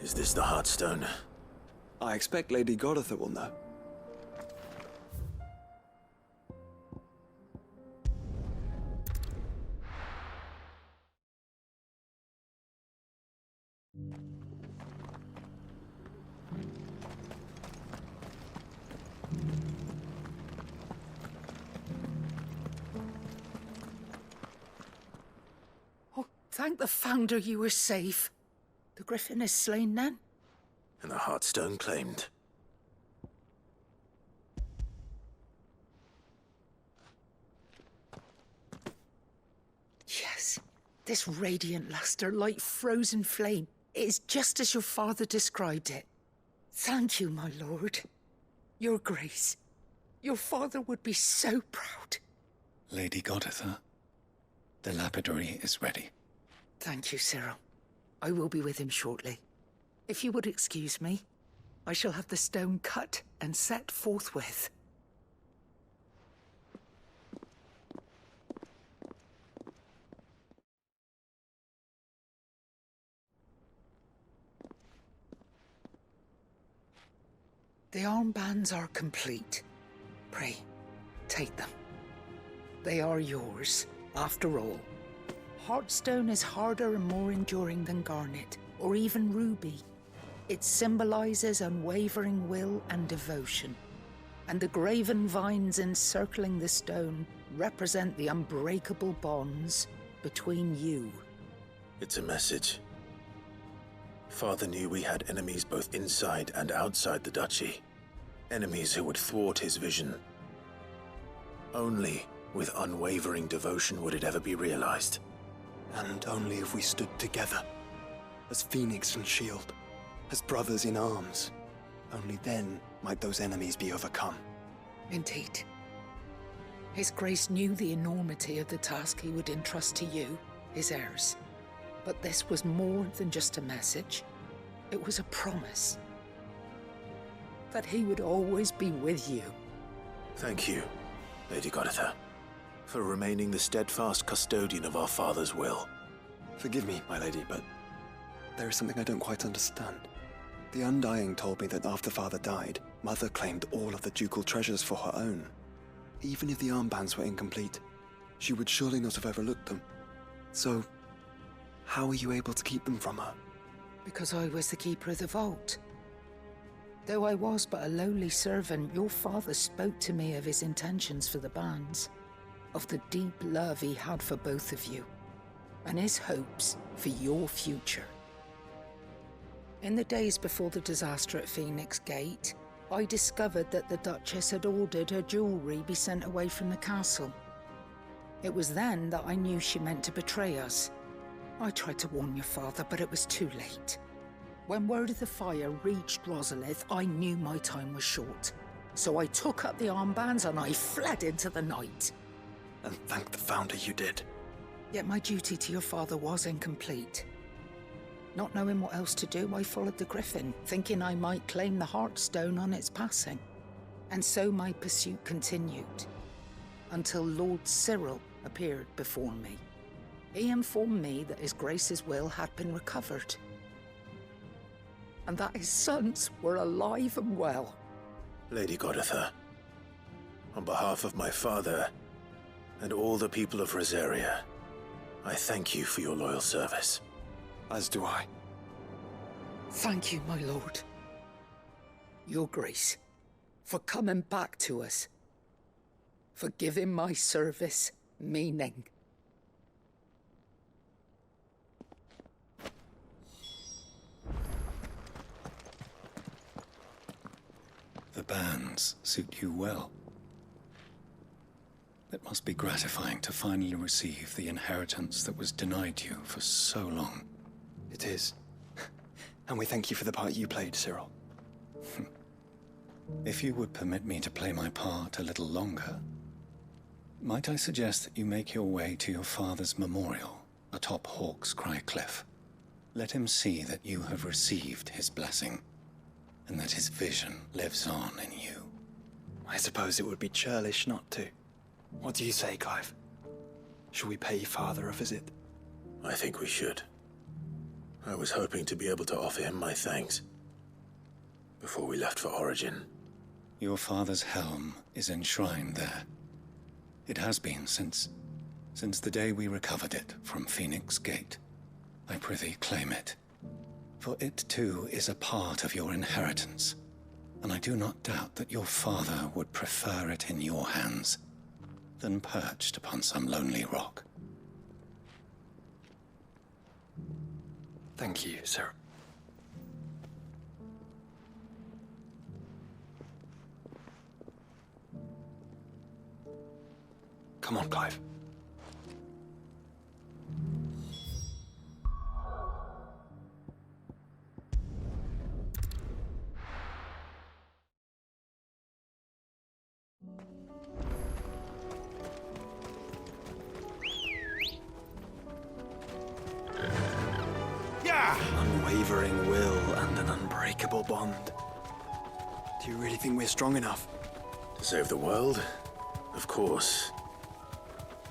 Speaker 14: Is this the Heartstone?
Speaker 11: I expect Lady Goditha will know.
Speaker 21: Oh, thank the Founder you were safe. The Griffin is slain then?
Speaker 14: And the Heartstone claimed.
Speaker 21: Yes, this radiant luster like frozen flame. It is just as your father described it. Thank you, my lord. Your grace. Your father would be so proud.
Speaker 17: Lady Goditha, the lapidary is ready.
Speaker 21: Thank you, Cyril. I will be with him shortly. If you would excuse me, I shall have the stone cut and set forthwith. The armbands are complete. Pray, take them. They are yours, after all. Heartstone is harder and more enduring than garnet, or even ruby. It symbolizes unwavering will and devotion. And the graven vines encircling the stone represent the unbreakable bonds between you.
Speaker 14: It's a message. Father knew we had enemies both inside and outside the duchy. Enemies who would thwart his vision. Only with unwavering devotion would it ever be realized.
Speaker 11: And only if we stood together, as Phoenix and Shield, as brothers in arms. Only then might those enemies be overcome.
Speaker 21: Indeed. His Grace knew the enormity of the task he would entrust to you, his heirs. But this was more than just a message. It was a promise. That he would always be with you.
Speaker 14: Thank you, Lady Goditha, for remaining the steadfast custodian of our father's will.
Speaker 11: Forgive me, my lady, but there is something I don't quite understand. The Undying told me that after Father died, Mother claimed all of the ducal treasures for her own. Even if the armbands were incomplete, she would surely not have overlooked them. So, how were you able to keep them from her?
Speaker 21: Because I was the keeper of the vault. Though I was but a lowly servant, your father spoke to me of his intentions for the bands, of the deep love he had for both of you, and his hopes for your future. In the days before the disaster at Phoenix Gate, I discovered that the Duchess had ordered her jewelry be sent away from the castle. It was then that I knew she meant to betray us. I tried to warn your father, but it was too late. When word of the fire reached Rosalith, I knew my time was short. So I took up the armbands and I fled into the night.
Speaker 11: And thank the Founder you did.
Speaker 21: Yet my duty to your father was incomplete. Not knowing what else to do, I followed the Griffin, thinking I might claim the Heartstone on its passing. And so my pursuit continued, until Lord Cyril appeared before me. He informed me that His Grace's will had been recovered, and that his sons were alive and well.
Speaker 14: Lady Goditha, on behalf of my father and all the people of Rosaria, I thank you for your loyal service.
Speaker 11: As do I.
Speaker 21: Thank you, my lord. Your Grace, for coming back to us, for giving my service meaning.
Speaker 17: The bands suit you well. It must be gratifying to finally receive the inheritance that was denied you for so long.
Speaker 11: It is. And we thank you for the part you played, Cyril.
Speaker 17: If you would permit me to play my part a little longer, might I suggest that you make your way to your father's memorial atop Hawk's Cry Cliff. Let him see that you have received his blessing, and that his vision lives on in you.
Speaker 11: I suppose it would be churlish not to. What do you say, Clive? Shall we pay Father a visit?
Speaker 14: I think we should. I was hoping to be able to offer him my thanks before we left for Origin.
Speaker 17: Your father's helm is enshrined there. It has been since the day we recovered it from Phoenix Gate. I prithee claim it, for it too is a part of your inheritance, and I do not doubt that your father would prefer it in your hands than perched upon some lonely rock.
Speaker 11: Thank you, sir. Come on, Clive. Unwavering will and an unbreakable bond. Do you really think we're strong enough?
Speaker 14: To save the world? Of course.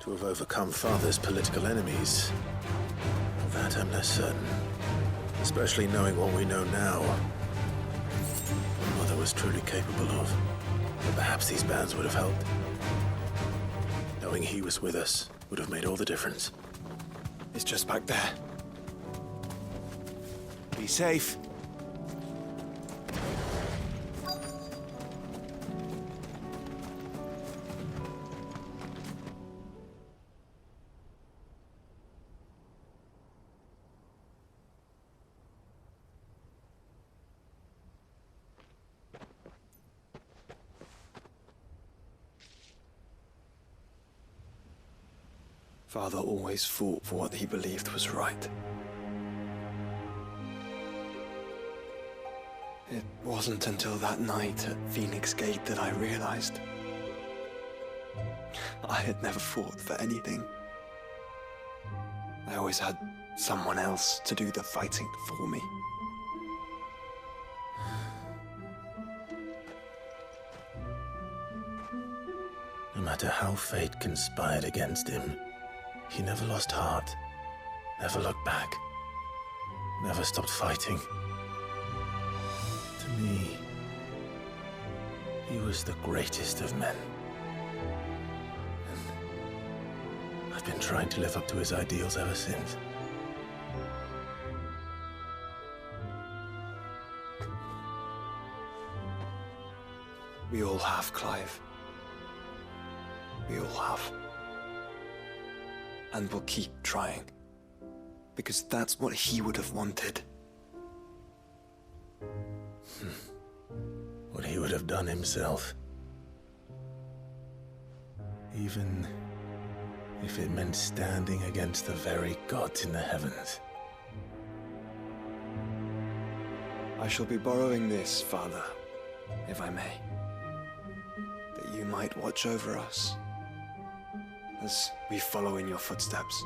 Speaker 14: To have overcome Father's political enemies? Of that I'm less certain. Especially knowing what we know now. What Mother was truly capable of. But perhaps these bands would have helped. Knowing he was with us would have made all the difference.
Speaker 11: It's just back there.
Speaker 22: Be safe.
Speaker 11: Father always fought for what he believed was right. It wasn't until that night at Phoenix Gate that I realized I had never fought for anything. I always had someone else to do the fighting for me.
Speaker 14: No matter how fate conspired against him, he never lost heart, never looked back, never stopped fighting. To me, he was the greatest of men. And I've been trying to live up to his ideals ever since.
Speaker 11: We all have, Clive. We all have. And we'll keep trying. Because that's what he would have wanted.
Speaker 14: What he would have done himself. Even if it meant standing against the very gods in the heavens.
Speaker 11: I shall be borrowing this, Father, if I may. That you might watch over us as we follow in your footsteps.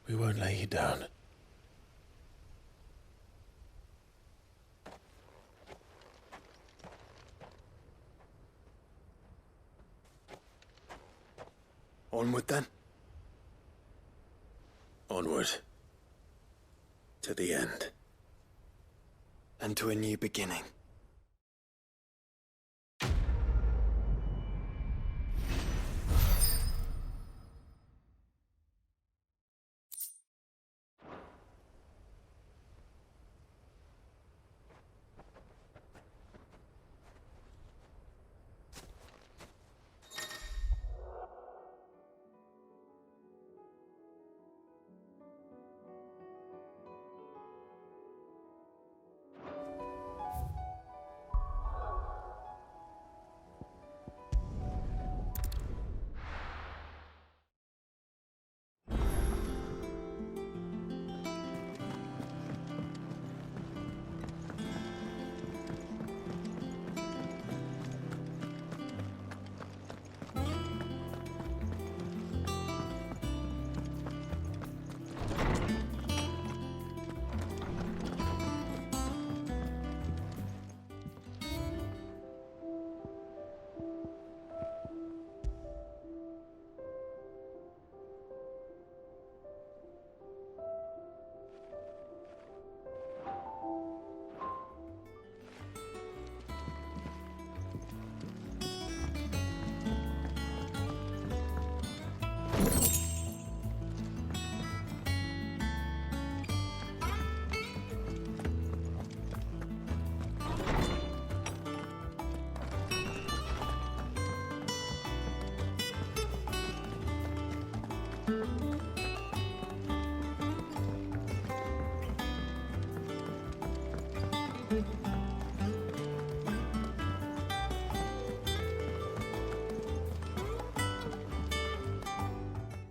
Speaker 14: We won't lay you down.
Speaker 11: Onward, then?
Speaker 14: Onward. To the end.
Speaker 11: And to a new beginning.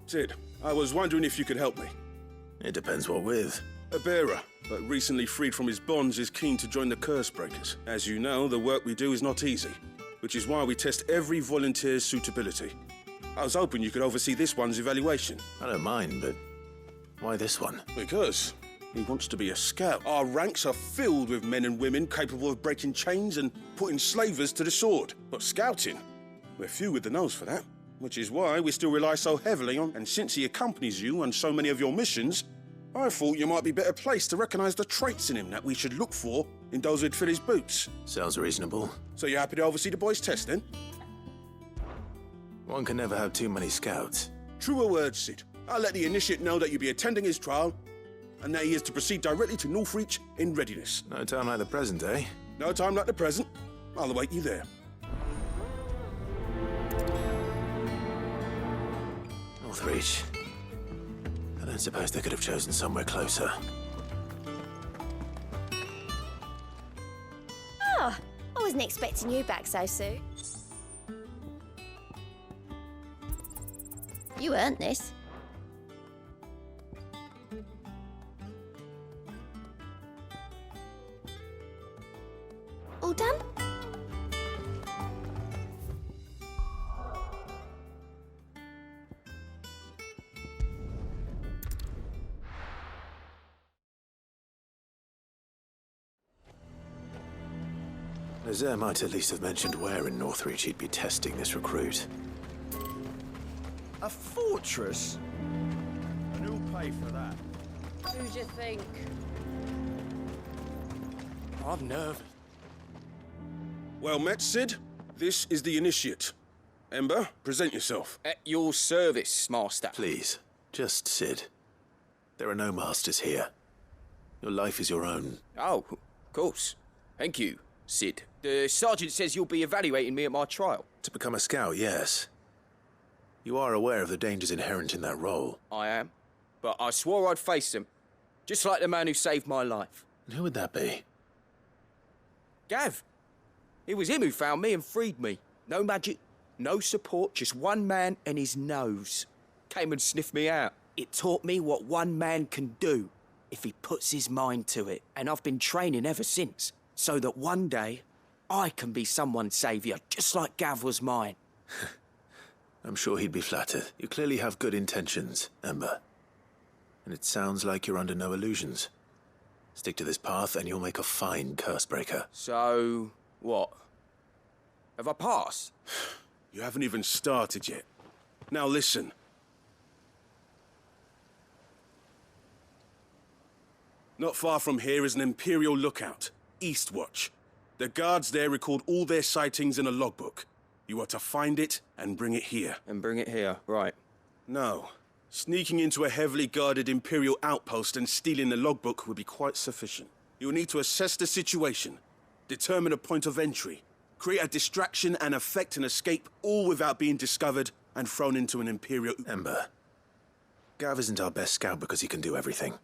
Speaker 9: Sid, I was wondering if you could help me.
Speaker 1: It depends what with.
Speaker 9: A bearer, but recently freed from his bonds, is keen to join the Curse Breakers. As you know, the work we do is not easy, which is why we test every volunteer's suitability. I was hoping you could oversee this one's evaluation.
Speaker 1: I don't mind, but why this one?
Speaker 9: Because he wants to be a scout. Our ranks are filled with men and women capable of breaking chains and putting slavers to the sword. But scouting, we're few with the nose for that. Which is why we still rely so heavily on, and since he accompanies you on so many of your missions, I thought you might be better placed to recognize the traits in him that we should look for in those who'd fill his boots.
Speaker 1: Sounds reasonable.
Speaker 9: So you're happy to oversee the boys' test, then?
Speaker 1: One can never have too many scouts.
Speaker 9: Truer words, Sid. I'll let the initiate know that you'll be attending his trial, and that he is to proceed directly to Northreach in readiness.
Speaker 1: No time like the present, eh?
Speaker 9: No time like the present. I'll await you there.
Speaker 1: Northreach. I don't suppose they could have chosen somewhere closer.
Speaker 15: Oh, I wasn't expecting you back so soon. You earned this. All done?
Speaker 1: Lazare might at least have mentioned where in Northreach he'd be testing this recruit.
Speaker 22: A fortress? And who'll pay for that?
Speaker 3: Who do you think?
Speaker 8: I'm nervous.
Speaker 9: Well met, Sid. This is the initiate. Ember, present yourself.
Speaker 8: At your service, Master.
Speaker 1: Please, just Sid. There are no masters here. Your life is your own.
Speaker 8: Oh, of course. Thank you, Sid. The sergeant says you'll be evaluating me at my trial.
Speaker 1: To become a scout, yes. You are aware of the dangers inherent in that role.
Speaker 8: I am. But I swore I'd face them. Just like the man who saved my life.
Speaker 1: And who would that be?
Speaker 8: Gav. It was him who found me and freed me. No magic, no support, just one man and his nose. Came and sniffed me out. It taught me what one man can do if he puts his mind to it. And I've been training ever since, so that one day I can be someone's saviour, just like Gav was mine.
Speaker 1: I'm sure he'd be flattered. You clearly have good intentions, Ember. And it sounds like you're under no illusions. Stick to this path and you'll make a fine curse breaker.
Speaker 8: So, what? Have I passed?
Speaker 9: You haven't even started yet. Now listen. Not far from here is an Imperial lookout, Eastwatch. The guards there record all their sightings in a logbook. You are to find it and bring it here.
Speaker 8: And bring it here, right.
Speaker 9: No. Sneaking into a heavily guarded Imperial outpost and stealing the logbook would be quite sufficient. You will need to assess the situation, determine a point of entry, create a distraction and effect an escape, all without being discovered and thrown into an Imperial...
Speaker 1: Ember, Gav isn't our best scout because he can do everything.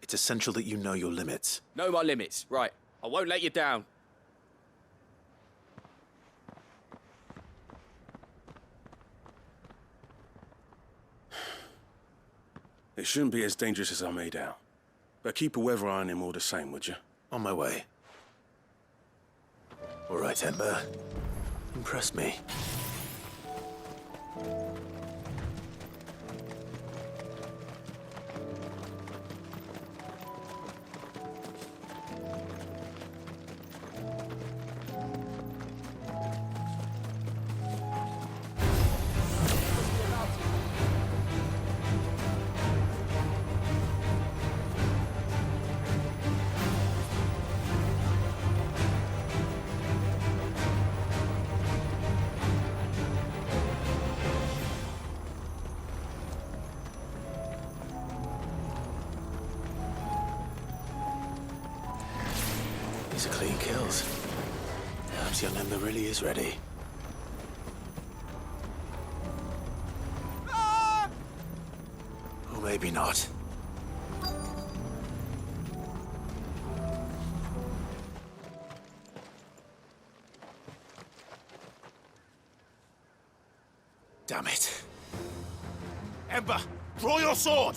Speaker 1: It's essential that you know your limits.
Speaker 8: Know my limits, right. I won't let you down.
Speaker 9: It shouldn't be as dangerous as I made out. But keep a weather eye on him all the same, would you?
Speaker 1: On my way. All right, Ember. Impress me.
Speaker 14: These are clean kills. Perhaps young Ember really is ready. Or maybe not. Damn it.
Speaker 9: Ember, draw your sword!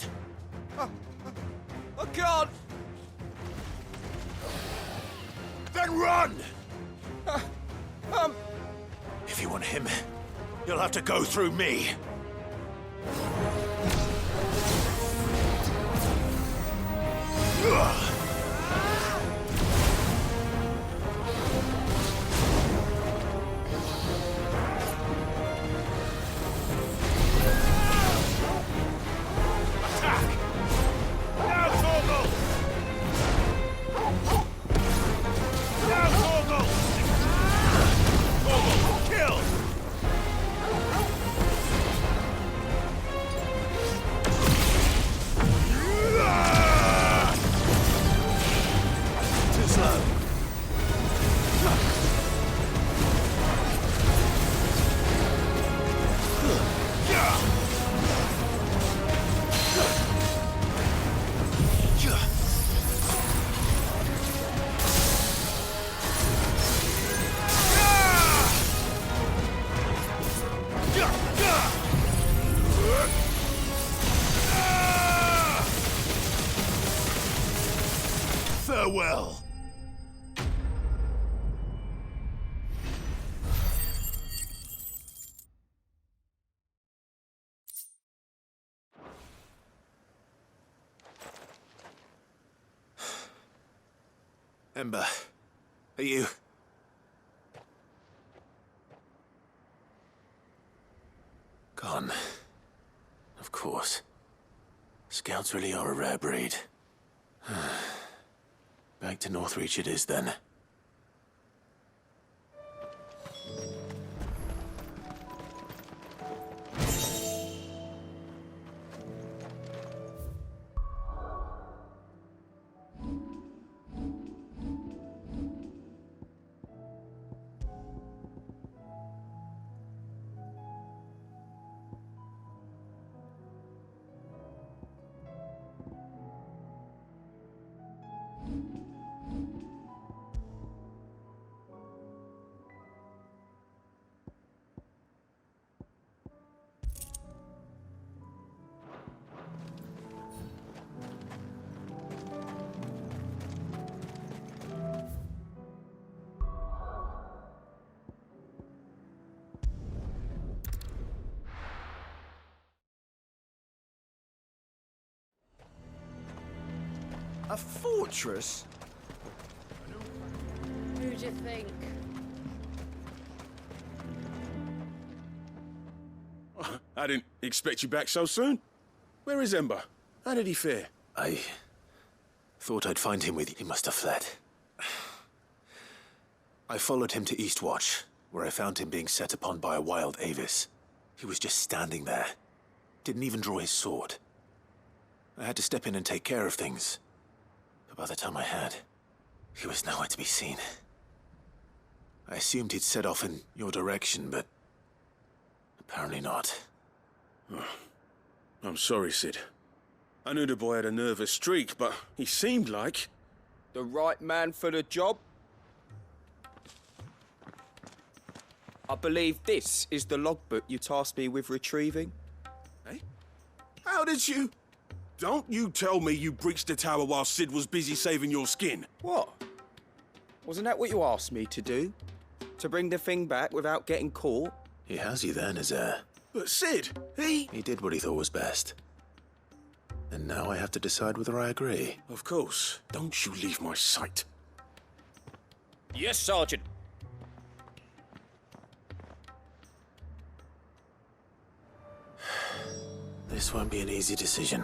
Speaker 8: I can't!
Speaker 9: Then run!
Speaker 14: If you want him, you'll have to go through me.
Speaker 9: Farewell.
Speaker 14: Ember, are you... Gone. Of course. Scouts really are a rare breed. Back to Northreach it is, then.
Speaker 22: A fortress?
Speaker 3: Who'd you think?
Speaker 9: I didn't expect you back so soon. Where is Ember? How did he fare?
Speaker 14: I thought I'd find him with you. He must have fled. I followed him to Eastwatch, where I found him being set upon by a wild Avis. He was just standing there. Didn't even draw his sword. I had to step in and take care of things. But by the time I had, he was nowhere to be seen. I assumed he'd set off in your direction, but apparently not.
Speaker 9: Oh, I'm sorry, Sid. I knew the boy had a nervous streak, but he seemed like...
Speaker 8: The right man for the job? I believe this is the logbook you tasked me with retrieving.
Speaker 9: Eh? How did you... Don't you tell me you breached the tower while Sid was busy saving your skin.
Speaker 8: What? Wasn't that what you asked me to do? To bring the thing back without getting caught?
Speaker 14: He has you there, Nazaire.
Speaker 9: But Sid, he...
Speaker 14: He did what he thought was best. And now I have to decide whether I agree.
Speaker 9: Of course. Don't you leave my sight.
Speaker 8: Yes, Sergeant.
Speaker 14: This won't be an easy decision.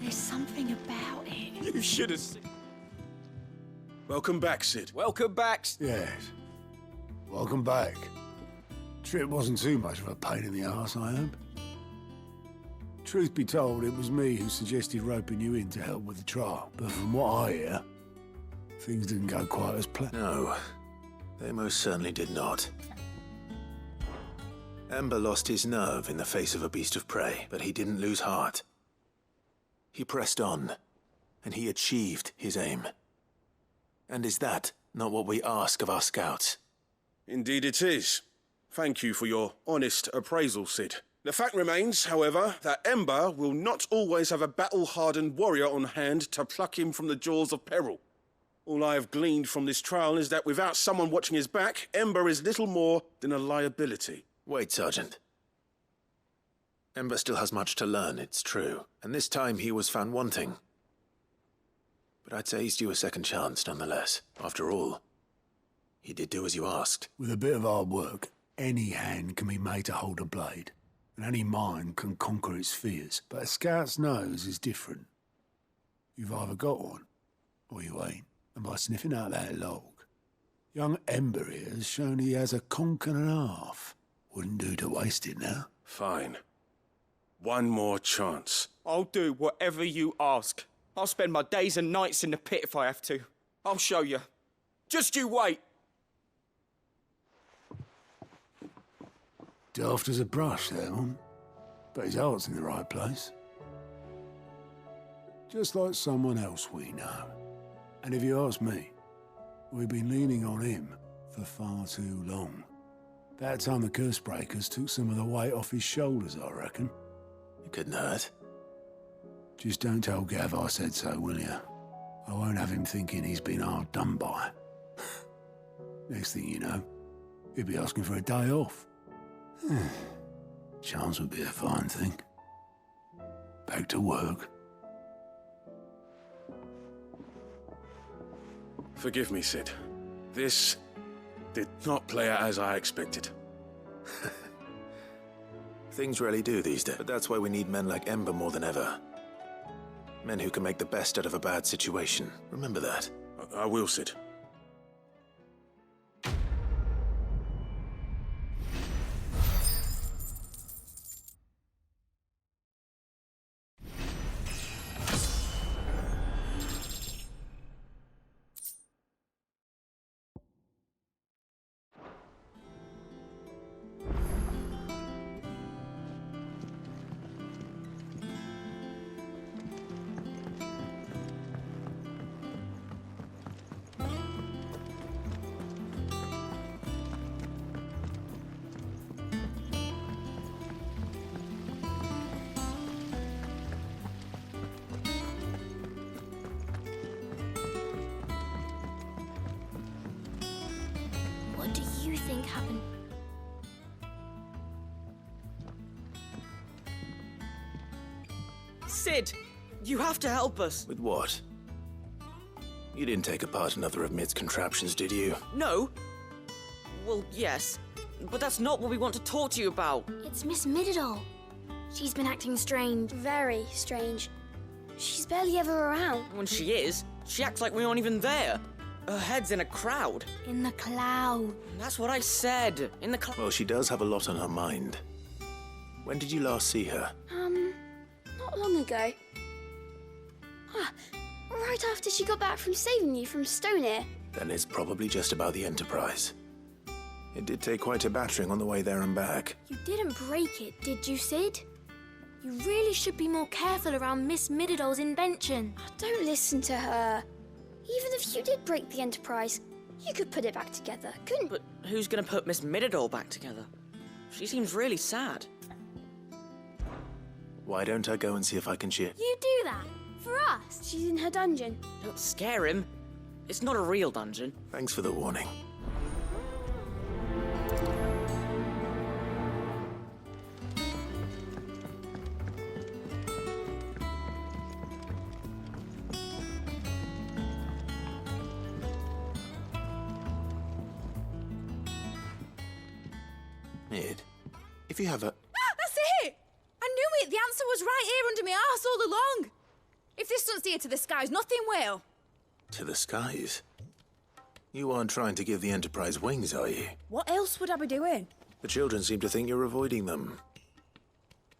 Speaker 16: There's something about it.
Speaker 8: You should have seen.
Speaker 9: Welcome back, Sid.
Speaker 8: Welcome back.
Speaker 5: Yes. Welcome back. Trip wasn't too much of a pain in the arse, I hope. Truth be told, it was me who suggested roping you in to help with the trial. But from what I hear, things didn't go quite as planned.
Speaker 1: No, they most certainly did not. Ember lost his nerve in the face of a beast of prey, but he didn't lose heart. He pressed on, and he achieved his aim. And is that not what we ask of our scouts?
Speaker 9: Indeed it is. Thank you for your honest appraisal, Sid. The fact remains, however, that Ember will not always have a battle-hardened warrior on hand to pluck him from the jaws of peril. All I have gleaned from this trial is that without someone watching his back, Ember is little more than a liability.
Speaker 1: Wait, Sergeant. Ember still has much to learn, it's true. And this time he was found wanting. But I'd say he's due a second chance, nonetheless. After all, he did do as you asked.
Speaker 5: With a bit of hard work, any hand can be made to hold a blade. And any mind can conquer its fears. But a scout's nose is different. You've either got one, or you ain't. And by sniffing out that log, young Ember here has shown he has a conk and a half. Wouldn't do to waste it now.
Speaker 9: Fine. One more chance.
Speaker 8: I'll do whatever you ask. I'll spend my days and nights in the pit if I have to. I'll show you. Just you wait.
Speaker 5: Daft as a brush, that one. But his heart's in the right place. Just like someone else we know. And if you ask me, we've been leaning on him for far too long. That time the curse breakers took some of the weight off his shoulders, I reckon.
Speaker 1: It couldn't hurt.
Speaker 5: Just don't tell Gav I said so, will you? I won't have him thinking he's been hard done by. Next thing you know, he'll be asking for a day off. Chance would be a fine thing. Back to work.
Speaker 9: Forgive me, Sid. This did not play out as I expected.
Speaker 1: Things rarely do these days, but that's why we need men like Ember more than ever. Men who can make the best out of a bad situation. Remember that.
Speaker 9: I will, Sid.
Speaker 15: What do you think happened?
Speaker 8: Sid, you have to help us.
Speaker 1: With what? You didn't take apart another of Mid's contraptions, did you?
Speaker 8: No. Well, yes. But that's not what we want to talk to you about.
Speaker 15: It's Miss Mididol. She's been acting strange. Very strange. She's barely ever around.
Speaker 8: When she is, she acts like we aren't even there. Her head's in a crowd.
Speaker 15: In the cloud.
Speaker 8: That's what I said. In the cloud.
Speaker 1: Well, she does have a lot on her mind. When did you last see her?
Speaker 15: Not long ago. Right after she got back from saving you from Stoneir.
Speaker 1: Then it's probably just about the Enterprise. It did take quite a battering on the way there and back.
Speaker 15: You didn't break it, did you, Sid? You really should be more careful around Miss Mididol's invention. Don't listen to her. Even if you did break the Enterprise, you could put it back together, couldn't you?
Speaker 8: But who's gonna put Miss Mididol back together? She seems really sad.
Speaker 1: Why don't I go and see if I can cheer?
Speaker 15: You do that? For us? She's in her dungeon.
Speaker 8: Don't scare him. It's not a real dungeon.
Speaker 1: Thanks for the warning. Mid, if you have a...
Speaker 10: That's it! I knew it! The answer was right here under my arse all along! If this doesn't steer to the skies, nothing will.
Speaker 1: To the skies? You aren't trying to give the Enterprise wings, are you?
Speaker 10: What else would I be doing?
Speaker 1: The children seem to think you're avoiding them.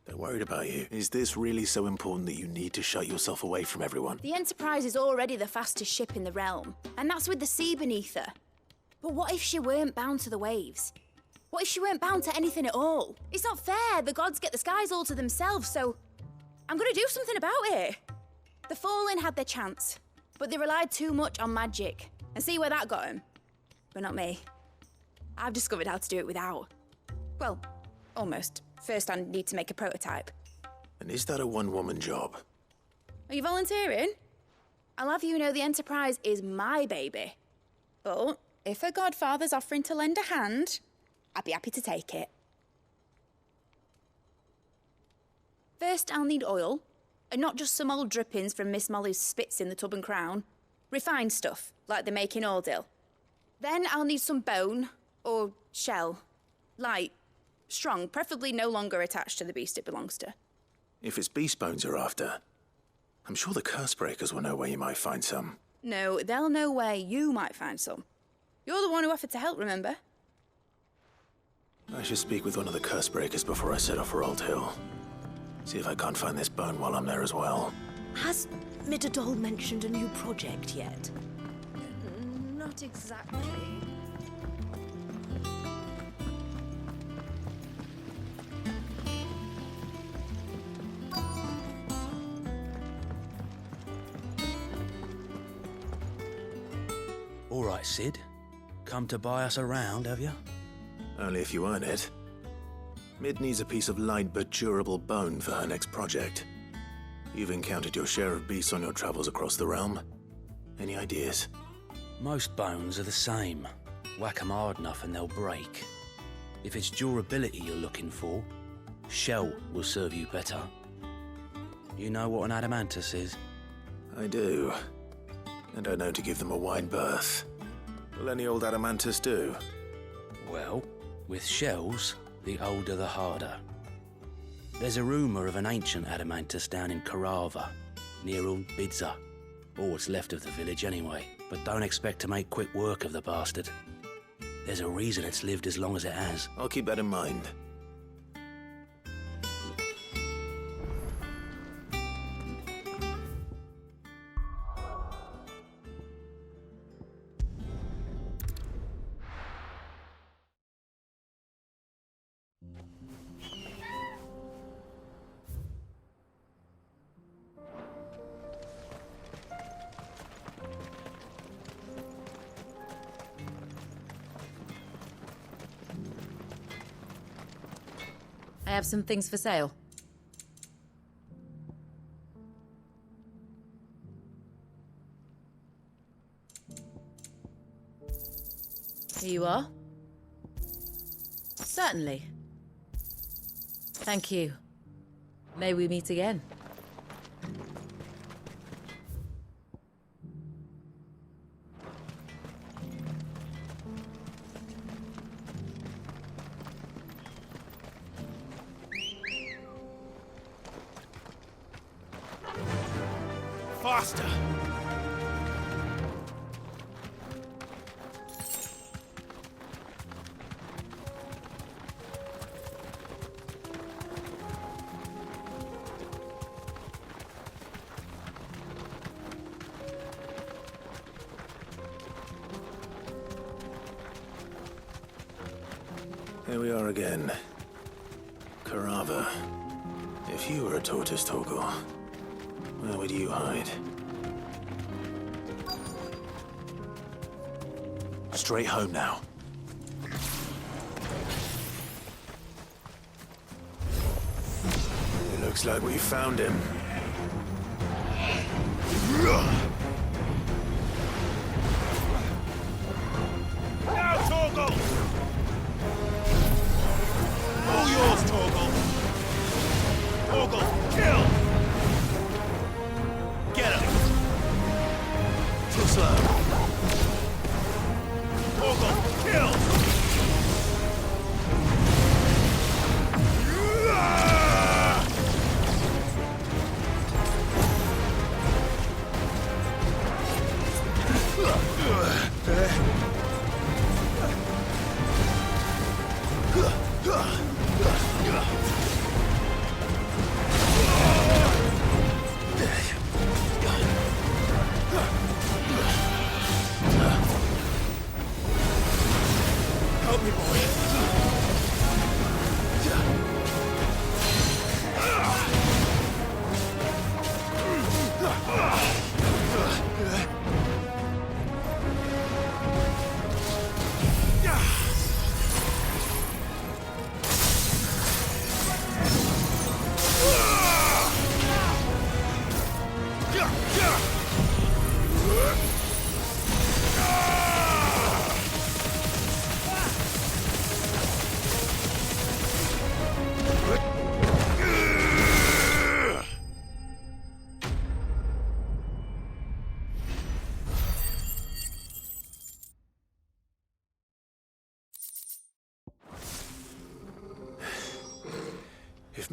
Speaker 1: They're worried about you. Is this really so important that you need to shut yourself away from everyone?
Speaker 10: The Enterprise is already the fastest ship in the realm, and that's with the sea beneath her. But what if she weren't bound to the waves? What if she weren't bound to anything at all? It's not fair. The gods get the skies all to themselves, so I'm gonna do something about it. The Fallen had their chance, but they relied too much on magic. And see where that got them? But not me. I've discovered how to do it without. Well, almost. First, I need to make a prototype.
Speaker 1: And is that a one-woman job?
Speaker 10: Are you volunteering? I'll have you know the Enterprise is my baby. But if her godfather's offering to lend a hand, I'd be happy to take it. First, I'll need oil, and not just some old drippings from Miss Molly's spits in the Tub and Crown. Refined stuff, like they make in Ordil. Then I'll need some bone, or shell. Light, strong, preferably no longer attached to the beast it belongs to.
Speaker 1: If it's beast bones you're after, I'm sure the Cursebreakers will know where you might find some.
Speaker 10: No, they'll know where you might find some. You're the one who offered to help, remember?
Speaker 1: I should speak with one of the Cursebreakers before I set off for Old Hill. See if I can't find this bone while I'm there as well.
Speaker 16: Has Midadol mentioned a new project yet?
Speaker 10: Not exactly.
Speaker 6: All right, Sid. Come to buy us around, have you?
Speaker 1: Only if you earn it. Mid needs a piece of light but durable bone for her next project. You've encountered your share of beasts on your travels across the realm. Any ideas?
Speaker 6: Most bones are the same. Whack 'em hard enough and they'll break. If it's durability you're looking for, shell will serve you better. You know what an adamantus is?
Speaker 1: I do. And I know to give them a wide berth. Will any old adamantus do?
Speaker 6: Well, with shells, the older the harder. There's a rumour of an ancient adamantus down in Karava, near Bidza. Or what's left of the village anyway. But don't expect to make quick work of the bastard. There's a reason it's lived as long as it has.
Speaker 1: I'll keep that in mind.
Speaker 3: I have some things for sale. Here you are. Certainly. Thank you. May we meet again.
Speaker 19: Faster!
Speaker 1: Here we are again. Karava. If you were a tortoise, Torgal, where would you hide? Straight home now. It looks like we found him.
Speaker 19: Now, Torgal! All yours, Torgal! Torgal, kill! Get him! Too slow. Torgal, kill!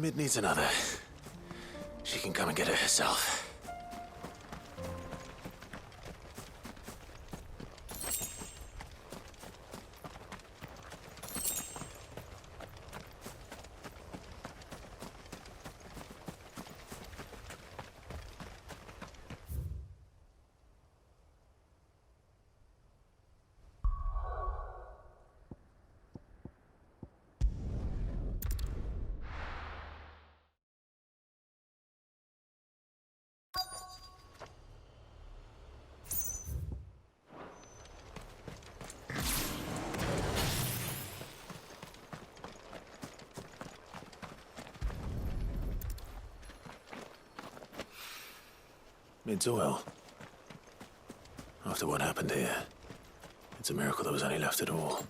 Speaker 14: Mid needs another. She can come and get it herself. Mid's oil. After what happened here, it's a miracle there was any left at all.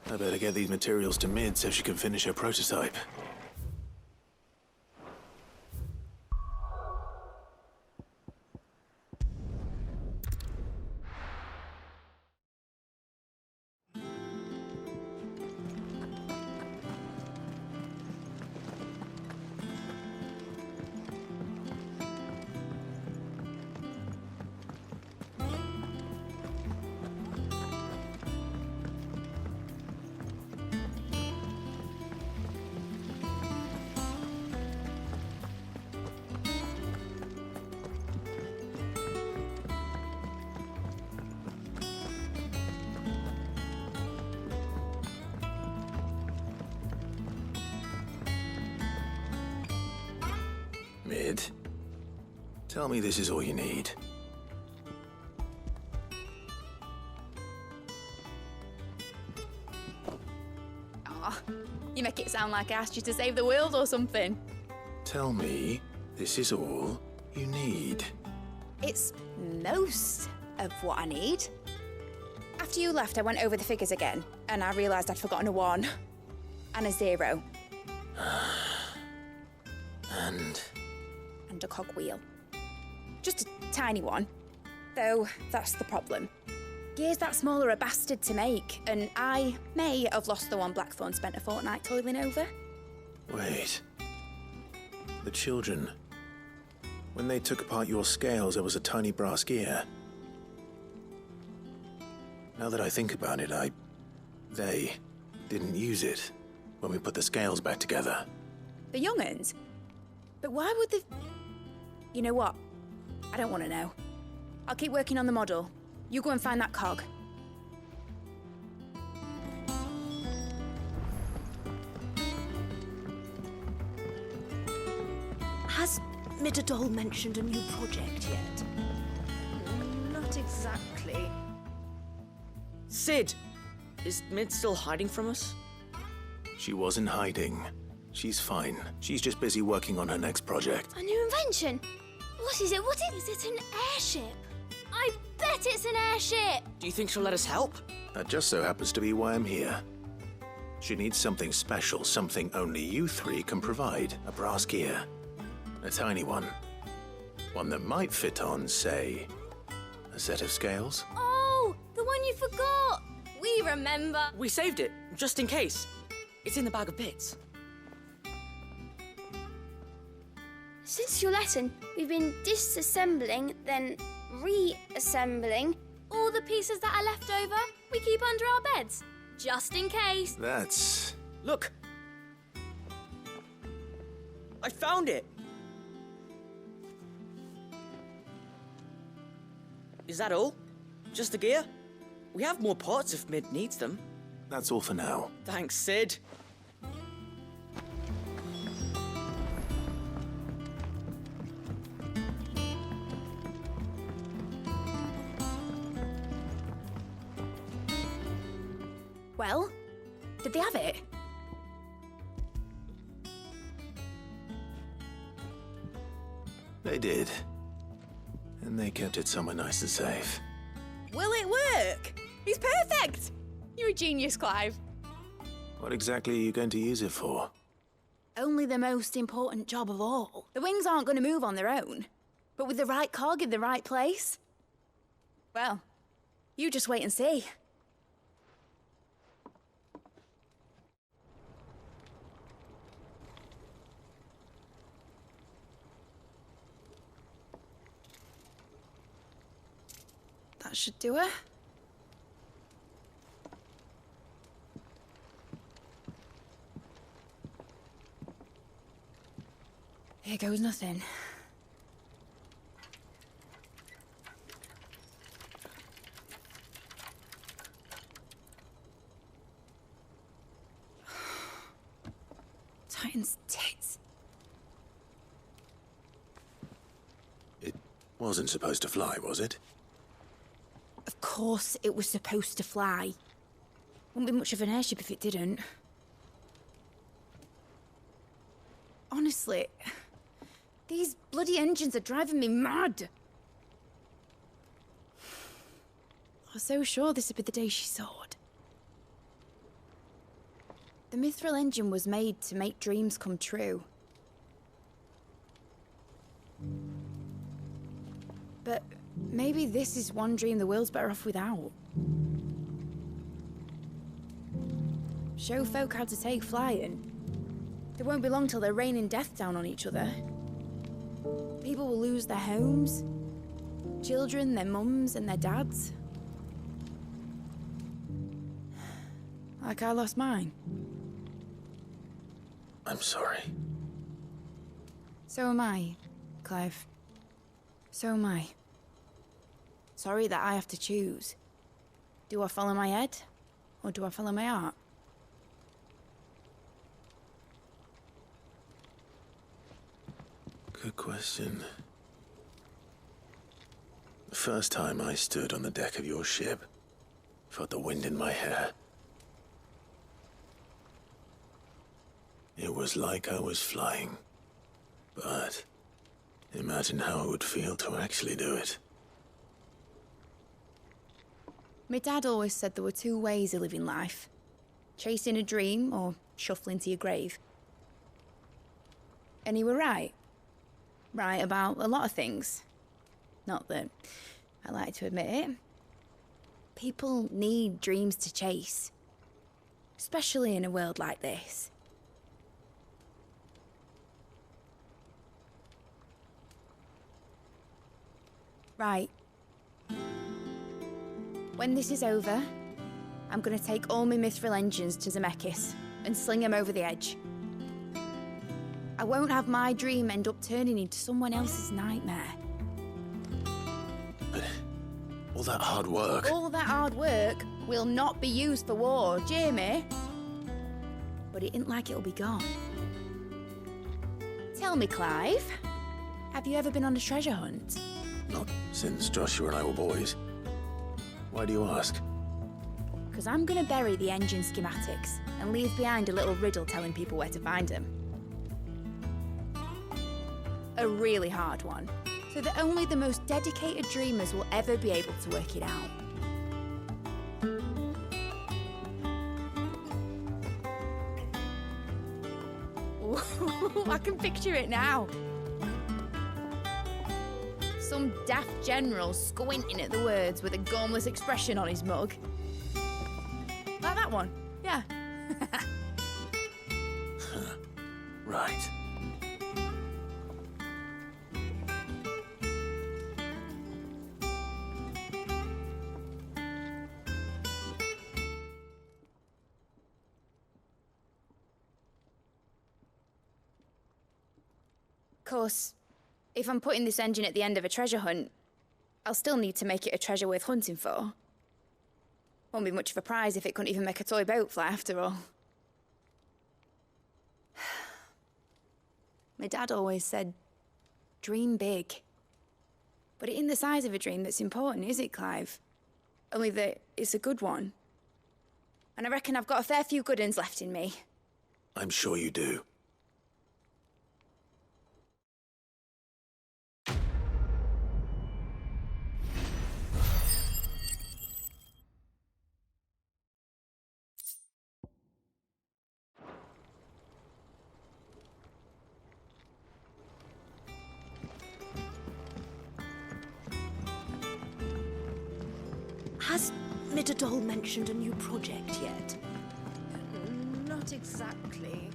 Speaker 14: I better get these materials to Mid so she can finish her prototype. Mid, tell me this is all you need.
Speaker 10: Aw, you make it sound like I asked you to save the world or something.
Speaker 14: Tell me this is all you need.
Speaker 10: It's most of what I need. After you left, I went over the figures again, and I realised I'd forgotten a 1 and a 0. And a cogwheel. Just a tiny one. Though, that's the problem. Gears that small are a bastard to make, and I may have lost the one Blackthorn spent a fortnight toiling over.
Speaker 14: Wait. The children. When they took apart your scales, there was a tiny brass gear. Now that I think about it, they didn't use it when we put the scales back together.
Speaker 10: The young'uns? But why would they... You know what? I don't want to know. I'll keep working on the model. You go and find that cog.
Speaker 4: Has Midadol mentioned a new project yet?
Speaker 16: Not exactly.
Speaker 8: Sid! Is Mid still hiding from us?
Speaker 14: She wasn't hiding. She's fine. She's just busy working on her next project.
Speaker 15: A new invention? What is it? What is it? An airship? I bet it's an airship!
Speaker 8: Do you think she'll let us help?
Speaker 14: That just so happens to be why I'm here. She needs something special, something only you three can provide. A brass gear. A tiny one. One that might fit on, say, a set of scales.
Speaker 15: Oh, the one you forgot! We remember.
Speaker 8: We saved it, just in case. It's in the bag of bits.
Speaker 15: Since your lesson, we've been disassembling, then reassembling all the pieces that are left over. We keep under our beds, just in case.
Speaker 14: That's...
Speaker 8: Look! I found it! Is that all? Just the gear? We have more parts if Mid needs them.
Speaker 14: That's all for now.
Speaker 8: Thanks, Sid.
Speaker 10: Well, did they have it?
Speaker 14: They did. And they kept it somewhere nice and safe.
Speaker 10: Will it work? He's perfect! You're a genius, Clive.
Speaker 14: What exactly are you going to use it for?
Speaker 10: Only the most important job of all. The wings aren't going to move on their own. But with the right cog in the right place... Well, you just wait and see. That should do her. Here goes nothing. Titan's tits.
Speaker 1: It wasn't supposed to fly, was it?
Speaker 10: Of course it was supposed to fly. Wouldn't be much of an airship if it didn't. Honestly, these bloody engines are driving me mad. I was so sure this would be the day she soared. The mithril engine was made to make dreams come true. But maybe this is one dream the world's better off without. Show folk how to take flying. It won't be long till they're raining death down on each other. People will lose their homes, children, their mums and their dads. Like I lost mine.
Speaker 1: I'm sorry.
Speaker 10: So am I, Clive. So am I. Sorry that I have to choose. Do I follow my head, or do I follow my heart?
Speaker 1: Good question. The first time I stood on the deck of your ship, felt the wind in my hair. It was like I was flying. But imagine how it would feel to actually do it.
Speaker 10: My dad always said there were two ways of living life. Chasing a dream or shuffling to your grave. And he were right. Right about a lot of things. Not that I like to admit it. People need dreams to chase. Especially in a world like this. Right. When this is over, I'm gonna take all my mithril engines to Zemeckis and sling them over the edge. I won't have my dream end up turning into someone else's nightmare.
Speaker 1: But all that hard work...
Speaker 10: All that hard work will not be used for war, Jamie. But it ain't like it'll be gone. Tell me, Clive, have you ever been on a treasure hunt?
Speaker 1: Not since Joshua and I were boys. Why do you ask?
Speaker 10: Because I'm gonna bury the engine schematics and leave behind a little riddle telling people where to find them. A really hard one, so that only the most dedicated dreamers will ever be able to work it out. Ooh, I can picture it now. Some daft general squinting at the words with a gormless expression on his mug. Like that one, yeah.
Speaker 1: Right.
Speaker 10: Of course, if I'm putting this engine at the end of a treasure hunt, I'll still need to make it a treasure worth hunting for. Won't be much of a prize if it couldn't even make a toy boat fly after all. My dad always said, dream big. But it ain't the size of a dream that's important, is it, Clive? Only that it's a good one. And I reckon I've got a fair few good uns left in me.
Speaker 1: I'm sure you do.
Speaker 4: Has Midadol mentioned a new project yet?
Speaker 16: Not exactly.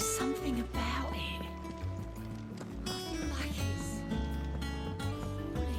Speaker 16: There's something about it. I feel like it's falling to me.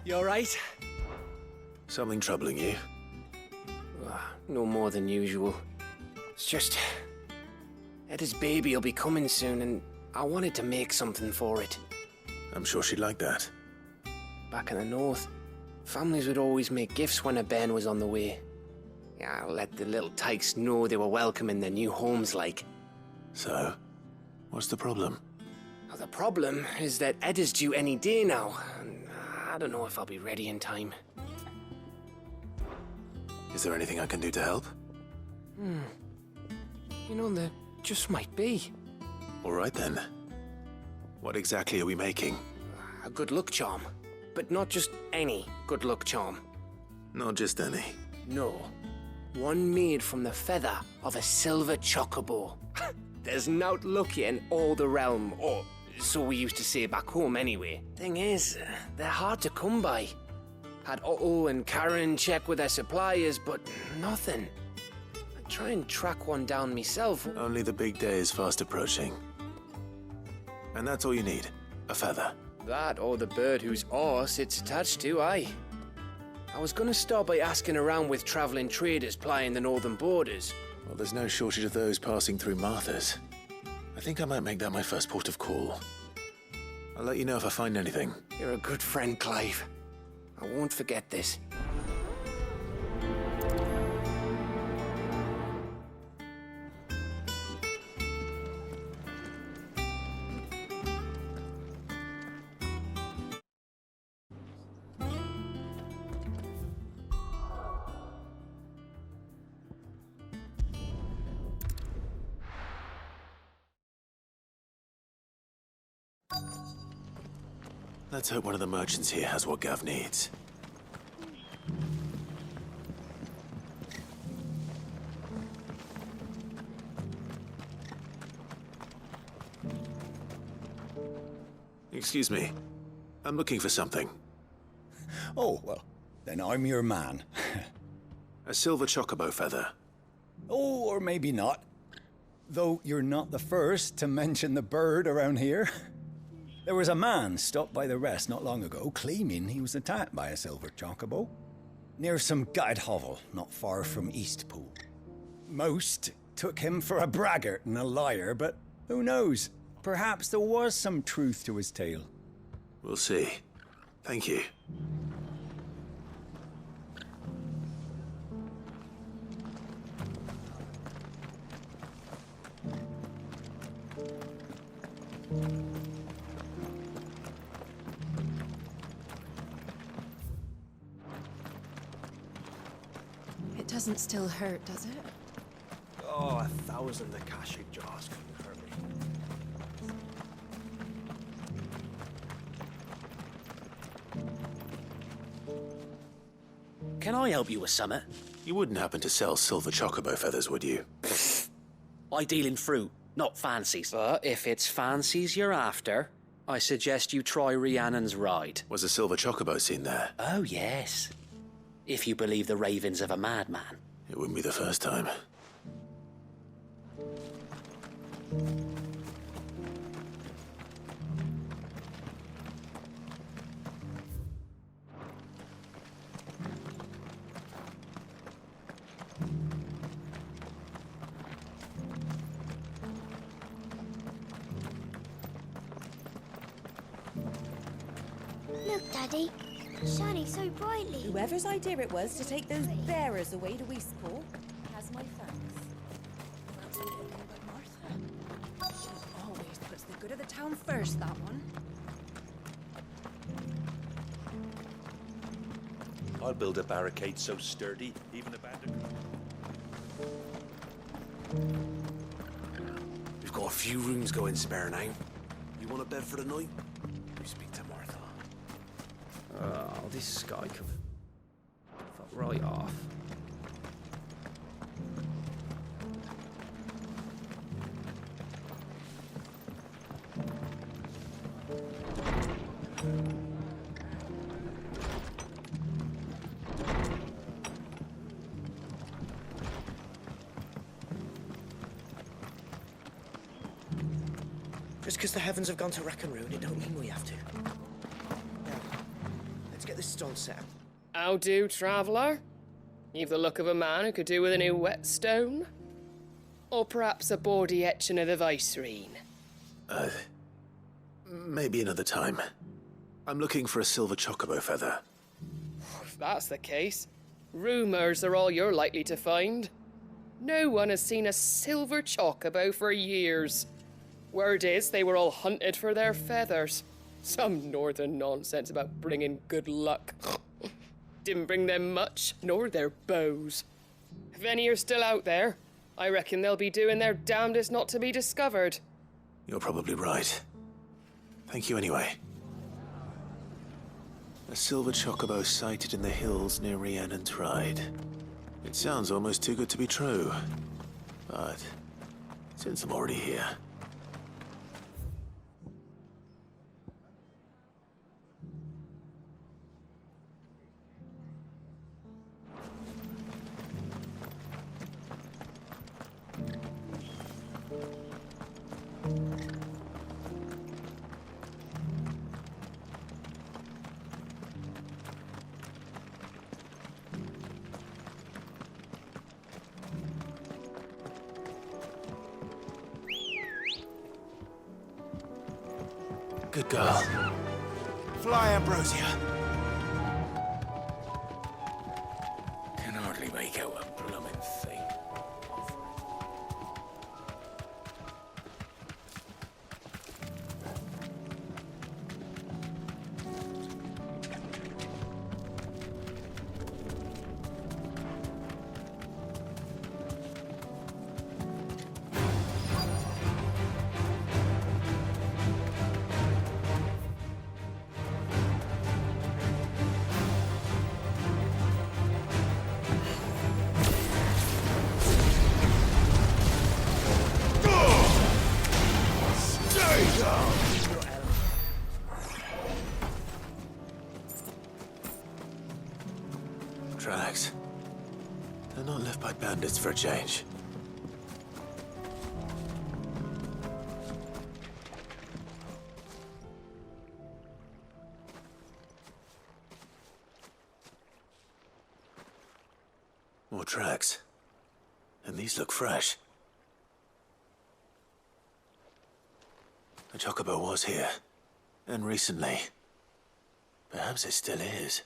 Speaker 12: You alright?
Speaker 1: Something troubling you?
Speaker 12: No more than usual. It's just... Etta's baby will be coming soon, and I wanted to make something for it.
Speaker 1: I'm sure she'd like that.
Speaker 12: Back in the north, families would always make gifts when a bairn was on the way. Yeah, let the little tykes know they were welcome in their new homes, like.
Speaker 1: So, what's the problem?
Speaker 12: Well, the problem is that Etta's due any day now, and I don't know if I'll be ready in time.
Speaker 1: Is there anything I can do to help?
Speaker 12: You know, there just might be.
Speaker 1: All right then. What exactly are we making?
Speaker 12: A good luck charm. But not just any good luck charm.
Speaker 1: Not just any.
Speaker 12: No. One made from the feather of a silver chocobo. There's nowt lucky in all the realm, or so we used to say back home anyway. Thing is, they're hard to come by. Had Otto and Karen check with their suppliers, but nothing. I'd try and track one down myself.
Speaker 1: Only the big day is fast approaching. And that's all you need, a feather.
Speaker 12: That or the bird whose horse it's attached to, aye. I was gonna start by asking around with traveling traders plying the northern borders.
Speaker 1: Well, there's no shortage of those passing through Martha's. I think I might make that my first port of call. I'll let you know if I find anything.
Speaker 12: You're a good friend, Clive. I won't forget this.
Speaker 1: Let's hope one of the merchants here has what Gav needs. Excuse me. I'm looking for something.
Speaker 13: Oh, well, then I'm your man.
Speaker 1: A silver chocobo feather.
Speaker 13: Oh, or maybe not. Though you're not the first to mention the bird around here. There was a man stopped by the rest not long ago, claiming he was attacked by a silver chocobo. Near some gutted hovel, not far from Eastpool. Most took him for a braggart and a liar, but who knows? Perhaps there was some truth to his tale.
Speaker 1: We'll see. Thank you.
Speaker 3: It doesn't still hurt, does it?
Speaker 22: Oh, 1,000 Akashic jars couldn't hurt me.
Speaker 6: Can I help you with something?
Speaker 1: You wouldn't happen to sell silver chocobo feathers, would you?
Speaker 6: I deal in fruit, not fancies.
Speaker 12: But if it's fancies you're after, I suggest you try Rhiannon's ride.
Speaker 1: Was a silver chocobo seen there?
Speaker 6: Oh, yes. If you believe the ravings of a madman.
Speaker 1: It wouldn't be the first time.
Speaker 15: Look, Daddy. Shining so brightly.
Speaker 16: Whoever's idea it was to take those bearers away to Eastpool has my thanks.
Speaker 4: She always puts the good of the town first, that one.
Speaker 7: I'll build a barricade so sturdy, even a bandit.
Speaker 22: We've got a few rooms going spare now. You want a bed for the night? You speak to Martha.
Speaker 12: Oh, this sky could fuck right off.
Speaker 8: Just because the heavens have gone to rack and ruin, it don't mean we have to. Now, let's get this stone set up.
Speaker 18: How do, traveller? You've the look of a man who could do with a new whetstone. Or perhaps a bawdy etching of the Vicerine.
Speaker 1: Maybe another time. I'm looking for a silver chocobo feather.
Speaker 18: If that's the case, rumours are all you're likely to find. No one has seen a silver chocobo for years. Word is they were all hunted for their feathers. Some northern nonsense about bringing good luck. Didn't bring them much, nor their bows. If any are still out there, I reckon they'll be doing their damnedest not to be discovered.
Speaker 1: You're probably right. Thank you anyway. A silver chocobo sighted in the hills near Rhiannon Tride. It sounds almost too good to be true. But since I'm already here... Good girl.
Speaker 22: Fly, Ambrosia.
Speaker 12: Can hardly make out a blooming thing.
Speaker 1: Tracks. They're not left by bandits for a change. More tracks. And these look fresh. The chocobo was here. And recently. Perhaps it still is.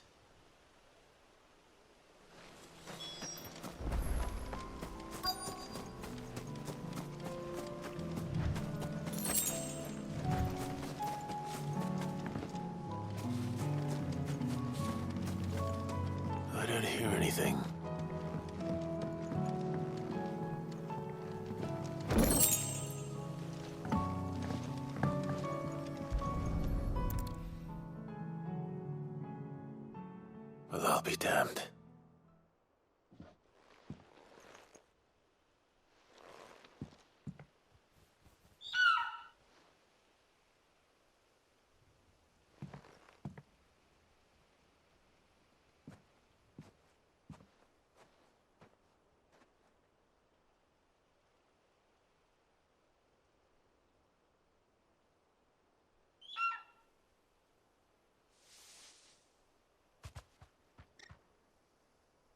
Speaker 1: I don't hear anything. Well, I'll be damned.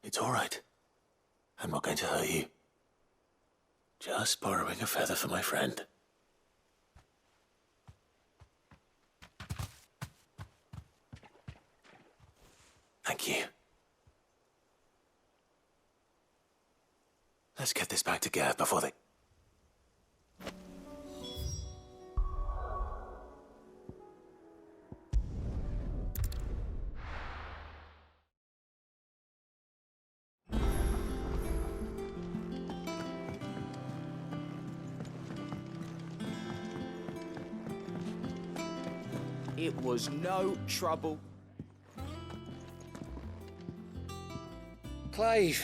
Speaker 1: It's all right. I'm not going to hurt you. Just borrowing a feather for my friend. Thank you. Let's get this back to Gav before they...
Speaker 8: It was no trouble.
Speaker 12: Clive,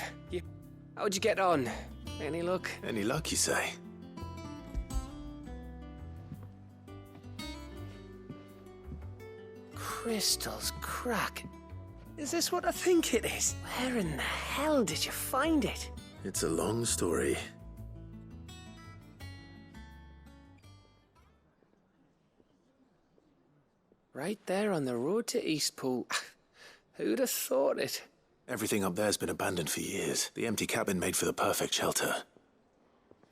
Speaker 12: how'd you get on? Any luck?
Speaker 1: Any luck, you say?
Speaker 12: Crystal's crack. Is this what I think it is? Where in the hell did you find it?
Speaker 1: It's a long story.
Speaker 12: Right there on the road to Eastpool. Who'd have thought it?
Speaker 1: Everything up there's been abandoned for years. The empty cabin made for the perfect shelter.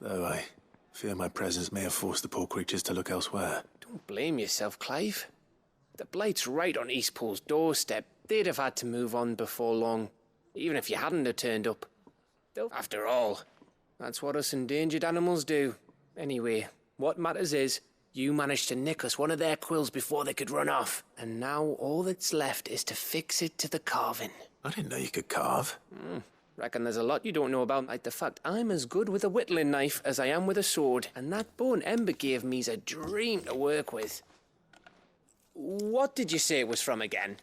Speaker 1: Though I fear my presence may have forced the poor creatures to look elsewhere.
Speaker 12: Don't blame yourself, Clive. The Blight's right on Eastpool's doorstep. They'd have had to move on before long, even if you hadn't have turned up. After all, that's what us endangered animals do. Anyway, what matters is, you managed to nick us one of their quills before they could run off. And now all that's left is to fix it to the carving.
Speaker 1: I didn't know you could carve.
Speaker 12: Reckon there's a lot you don't know about, like the fact I'm as good with a whittling knife as I am with a sword, and that bone Ember gave me's a dream to work with. What did you say it was from again?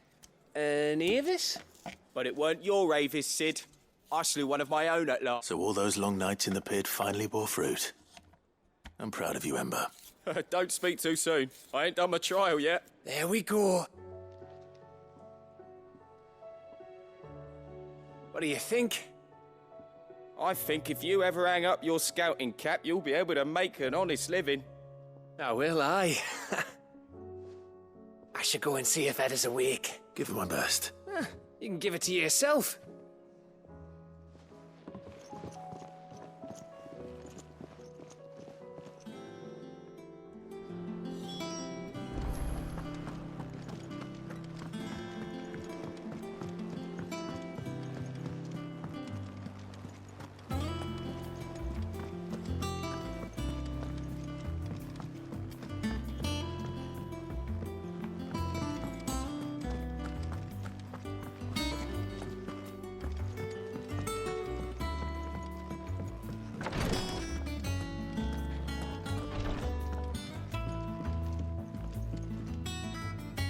Speaker 12: An Avis?
Speaker 8: But it weren't your Avis, Sid. I slew one of my own at last.
Speaker 1: So all those long nights in the pit finally bore fruit. I'm proud of you, Ember.
Speaker 8: Don't speak too soon. I ain't done my trial yet.
Speaker 12: There we go. What do you think?
Speaker 8: I think if you ever hang up your scouting cap, you'll be able to make an honest living.
Speaker 12: Now will I? I should go and see if Ed is awake.
Speaker 1: Give it my best.
Speaker 12: You can give it to yourself.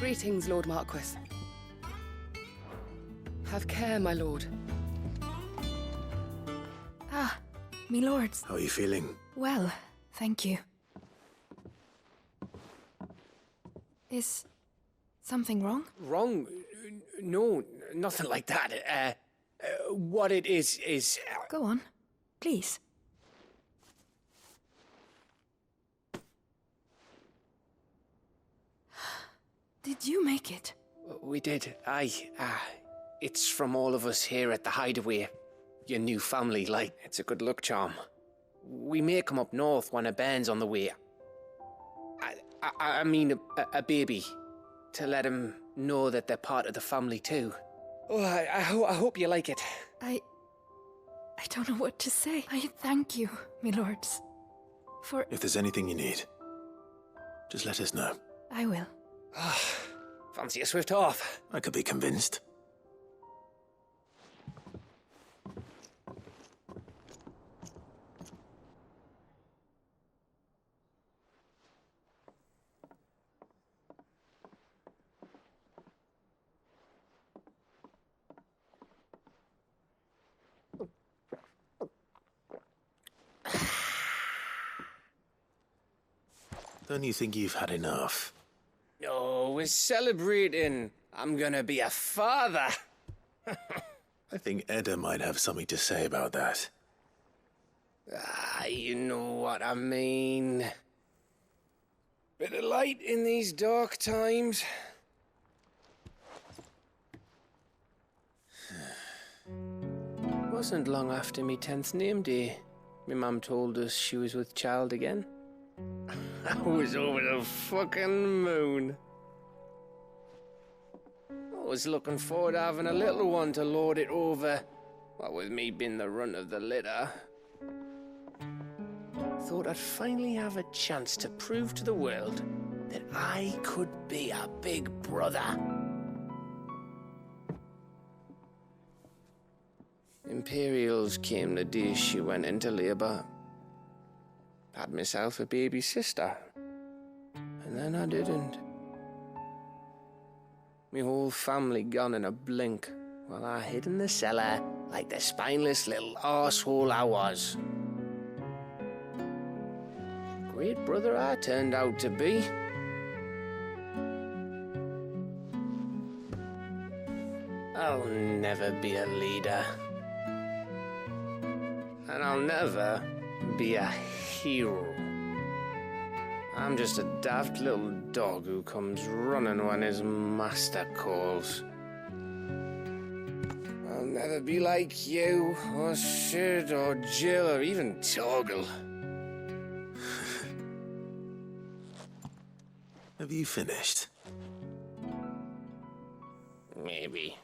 Speaker 2: Greetings, Lord Marquis. Have care, my lord.
Speaker 16: Ah, me lords.
Speaker 1: How are you feeling?
Speaker 16: Well, thank you. Is something wrong?
Speaker 12: Wrong? No, nothing like that. What it is...
Speaker 16: Go on, please. Did you make it?
Speaker 12: We did, aye. It's from all of us here at the Hideaway. Your new family, like. It's a good luck charm. We may come up north when a band's on the way. I mean a baby. To let him know that they're part of the family too. Oh, I hope you like it.
Speaker 16: I don't know what to say. I thank you, me lords. For...
Speaker 1: If there's anything you need, just let us know.
Speaker 16: I will.
Speaker 12: Fancy a swift off.
Speaker 1: I could be convinced. Don't you think you've had enough?
Speaker 12: Oh, we're celebrating. I'm gonna be a father.
Speaker 1: I think Edda might have something to say about that.
Speaker 12: You know what I mean. Bit of light in these dark times. Wasn't long after me 10th name day. My mum told us she was with child again. I was over the fucking moon. I was looking forward to having a little one to lord it over, what with me being the runt of the litter. Thought I'd finally have a chance to prove to the world that I could be a big brother. Imperials came the day she went into labour. Had myself a baby sister, and then I didn't. Me whole family gone in a blink, while I hid in the cellar like the spineless little arsehole I was. Great brother I turned out to be. I'll never be a leader. And I'll never be a hero. I'm just a daft little dog who comes running when his master calls. I'll never be like you, or Sid, or Jill, or even Torgal.
Speaker 14: Have you finished?
Speaker 12: Maybe.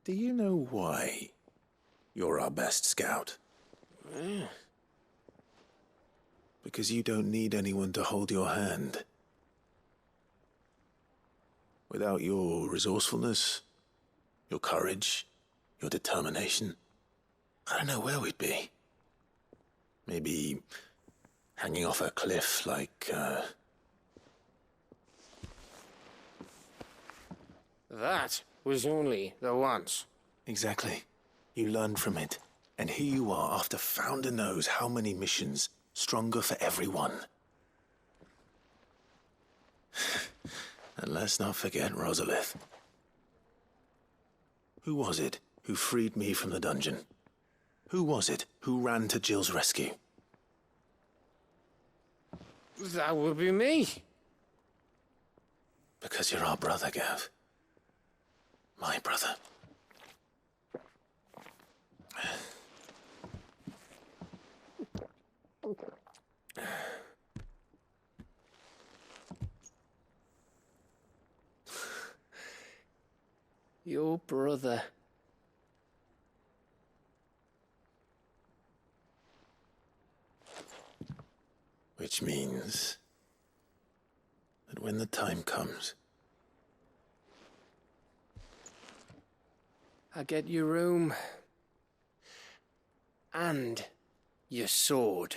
Speaker 14: Do you know why you're our best scout? Because you don't need anyone to hold your hand. Without your resourcefulness, your courage, your determination, I don't know where we'd be. Maybe hanging off a cliff like,
Speaker 12: That was only the once.
Speaker 14: Exactly. You learned from it. And here you are after Founder knows how many missions, stronger for everyone. And let's not forget Rosalith. Who was it who freed me from the dungeon? Who was it who ran to Jill's rescue?
Speaker 12: That would be me.
Speaker 14: Because you're our brother, Gav. My brother.
Speaker 12: Your brother.
Speaker 14: Which means that when the time comes,
Speaker 12: I get your room. And your sword.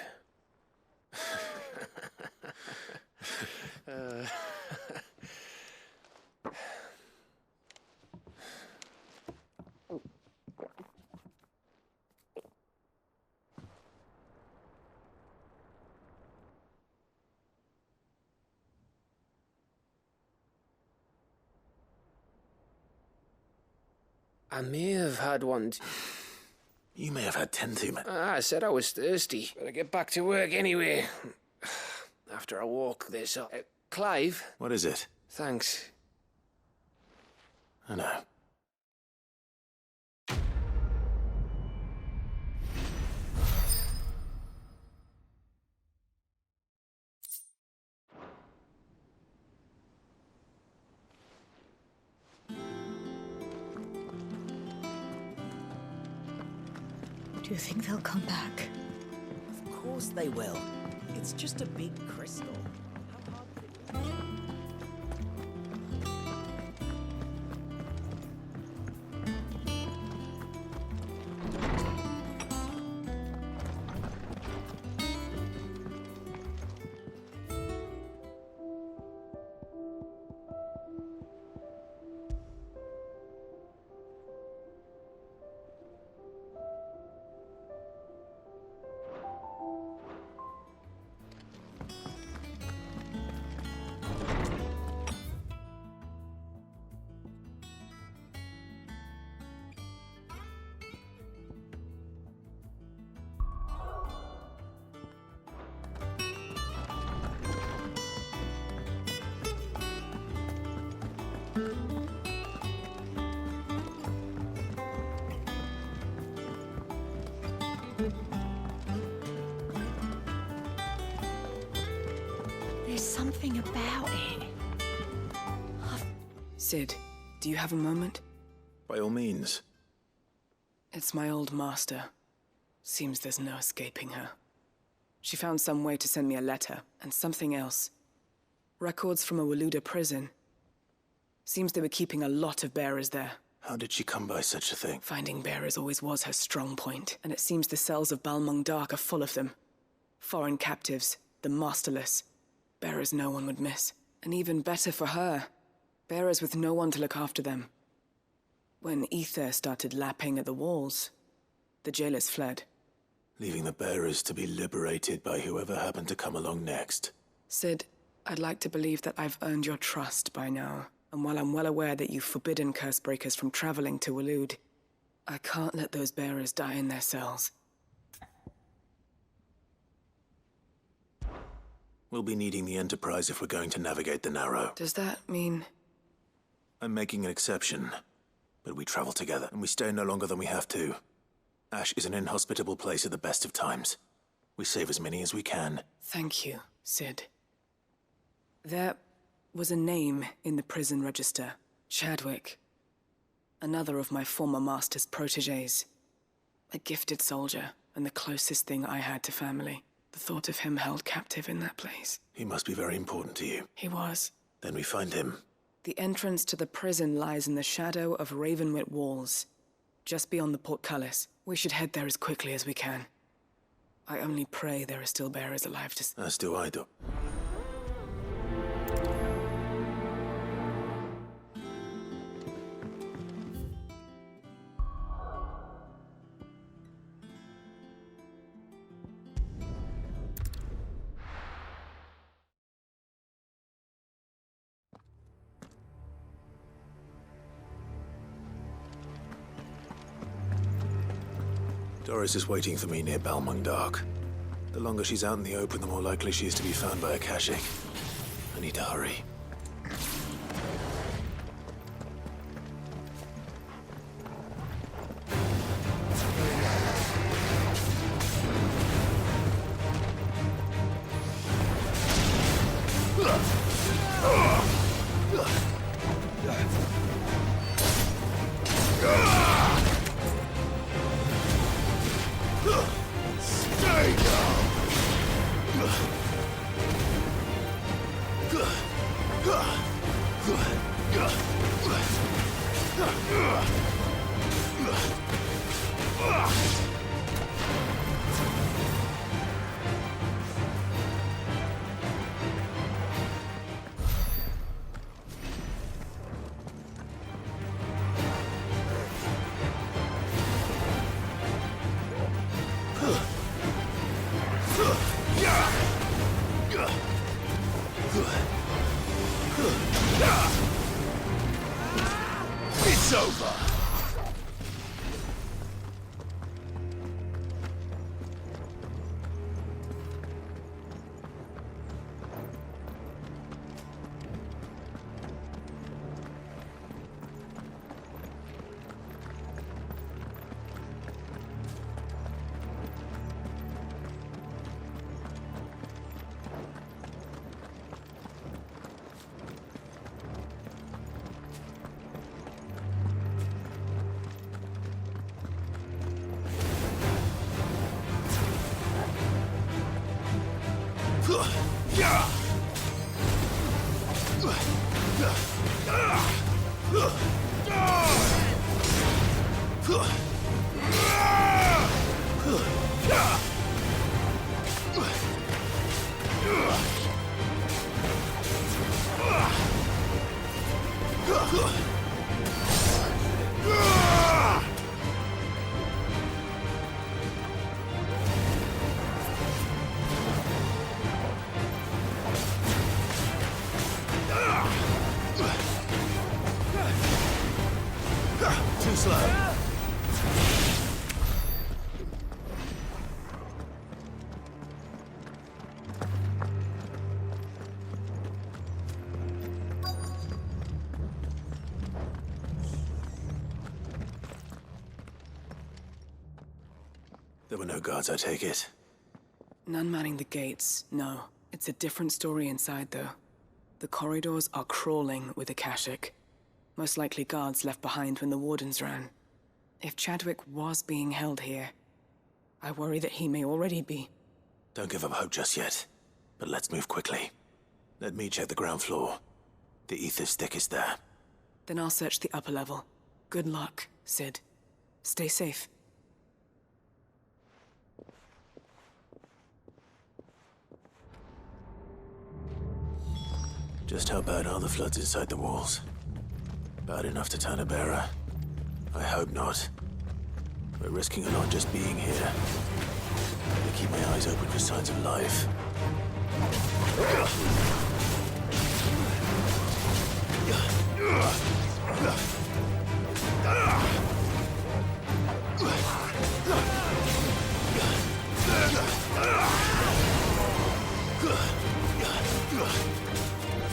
Speaker 12: I may have had one.
Speaker 14: You may have had 10 too many.
Speaker 12: I said I was thirsty. Better get back to work anyway. After I walk this up. Clive?
Speaker 14: What is it?
Speaker 12: Thanks.
Speaker 14: I know.
Speaker 4: Do you think they'll come back?
Speaker 20: Of course they will. It's just a big crystal.
Speaker 4: There's something about it.
Speaker 21: Sid, do you have a moment?
Speaker 14: By all means.
Speaker 21: It's my old master. Seems there's no escaping her. She found some way to send me a letter, and something else. Records from a Waluda prison. Seems they were keeping a lot of bearers there.
Speaker 14: How did she come by such a thing?
Speaker 21: Finding bearers always was her strong point, and it seems the cells of Balmung Dark are full of them. Foreign captives, the masterless. Bearers no one would miss. And even better for her. Bearers with no one to look after them. When ether started lapping at the walls, the jailers fled.
Speaker 14: Leaving the bearers to be liberated by whoever happened to come along next.
Speaker 21: Sid, I'd like to believe that I've earned your trust by now. And while I'm well aware that you've forbidden Cursebreakers from traveling to Waloed, I can't let those bearers die in their cells.
Speaker 14: We'll be needing the Enterprise if we're going to navigate the Narrow.
Speaker 21: Does that mean...
Speaker 14: I'm making an exception. But we travel together, and we stay no longer than we have to. Ash is an inhospitable place at the best of times. We save as many as we can.
Speaker 21: Thank you, Sid. There was a name in the prison register. Chadwick. Another of my former master's protégés. A gifted soldier, and the closest thing I had to family. The thought of him held captive in that place.
Speaker 14: He must be very important to you.
Speaker 21: He was.
Speaker 14: Then we find him.
Speaker 21: The entrance to the prison lies in the shadow of Ravenwit walls, just beyond the portcullis. We should head there as quickly as we can. I only pray there are still bearers alive to...
Speaker 14: As do I, Doc. Doris is waiting for me near Balmung Dark. The longer she's out in the open, the more likely she is to be found by a Kashyyyk. I need to hurry.
Speaker 5: It's over! Too slow.
Speaker 14: There were no guards, I take it.
Speaker 21: None manning the gates, no. It's a different story inside, though. The corridors are crawling with Akashic. Most likely guards left behind when the Wardens ran. If Chadwick was being held here, I worry that he may already be.
Speaker 14: Don't give up hope just yet. But let's move quickly. Let me check the ground floor. The ether stick is there.
Speaker 21: Then I'll search the upper level. Good luck, Sid. Stay safe.
Speaker 14: Just how bad are the floods inside the walls? Bad enough to turn a bearer? I hope not. We're risking a lot just being here. I keep my eyes open for signs of life.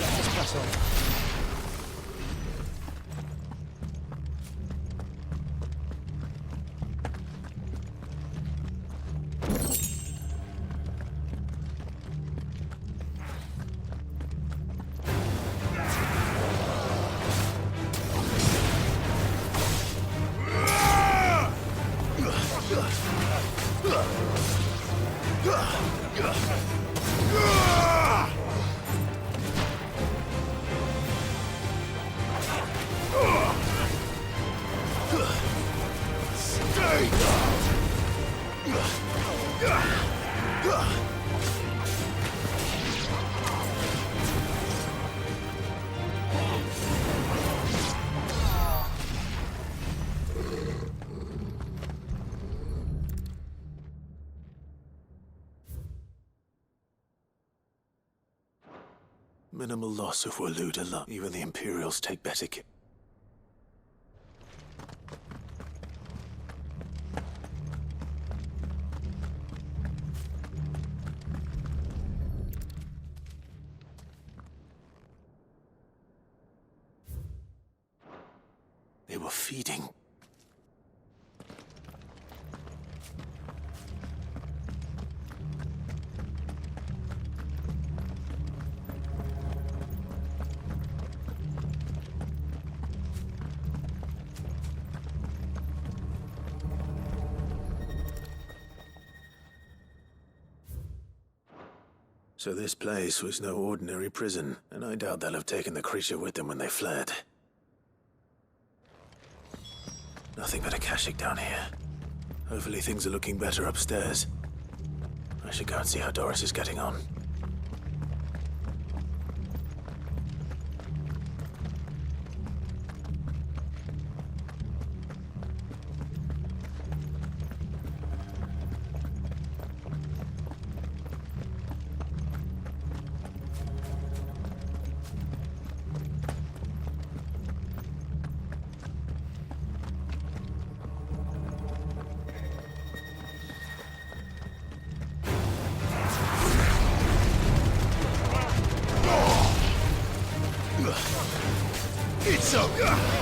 Speaker 11: Let's press on.
Speaker 14: Minimal loss of Waluda. Even the Imperials take better care. They were feeding. So this place was no ordinary prison, and I doubt they'll have taken the creature with them when they fled. Nothing but a Kashyyyk down here. Hopefully things are looking better upstairs. I should go and see how Doris is getting on.
Speaker 5: It's over!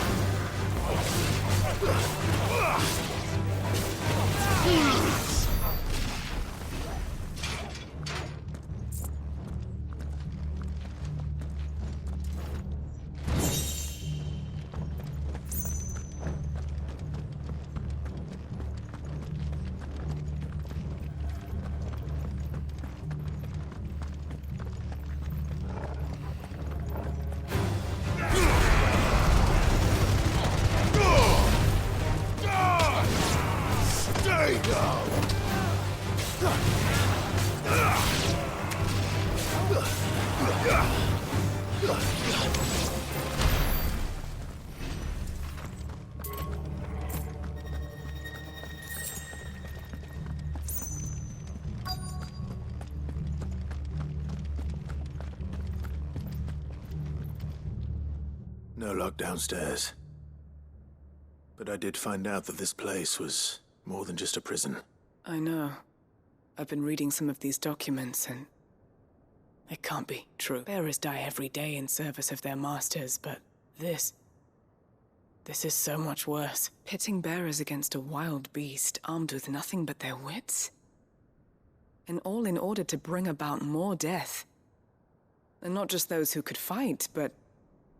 Speaker 14: No lock downstairs. But I did find out that this place was more than just a prison.
Speaker 21: I know. I've been reading some of these documents, and it can't be true. Bearers die every day in service of their masters, but this is so much worse. Pitting bearers against a wild beast armed with nothing but their wits? And all in order to bring about more death. And not just those who could fight, but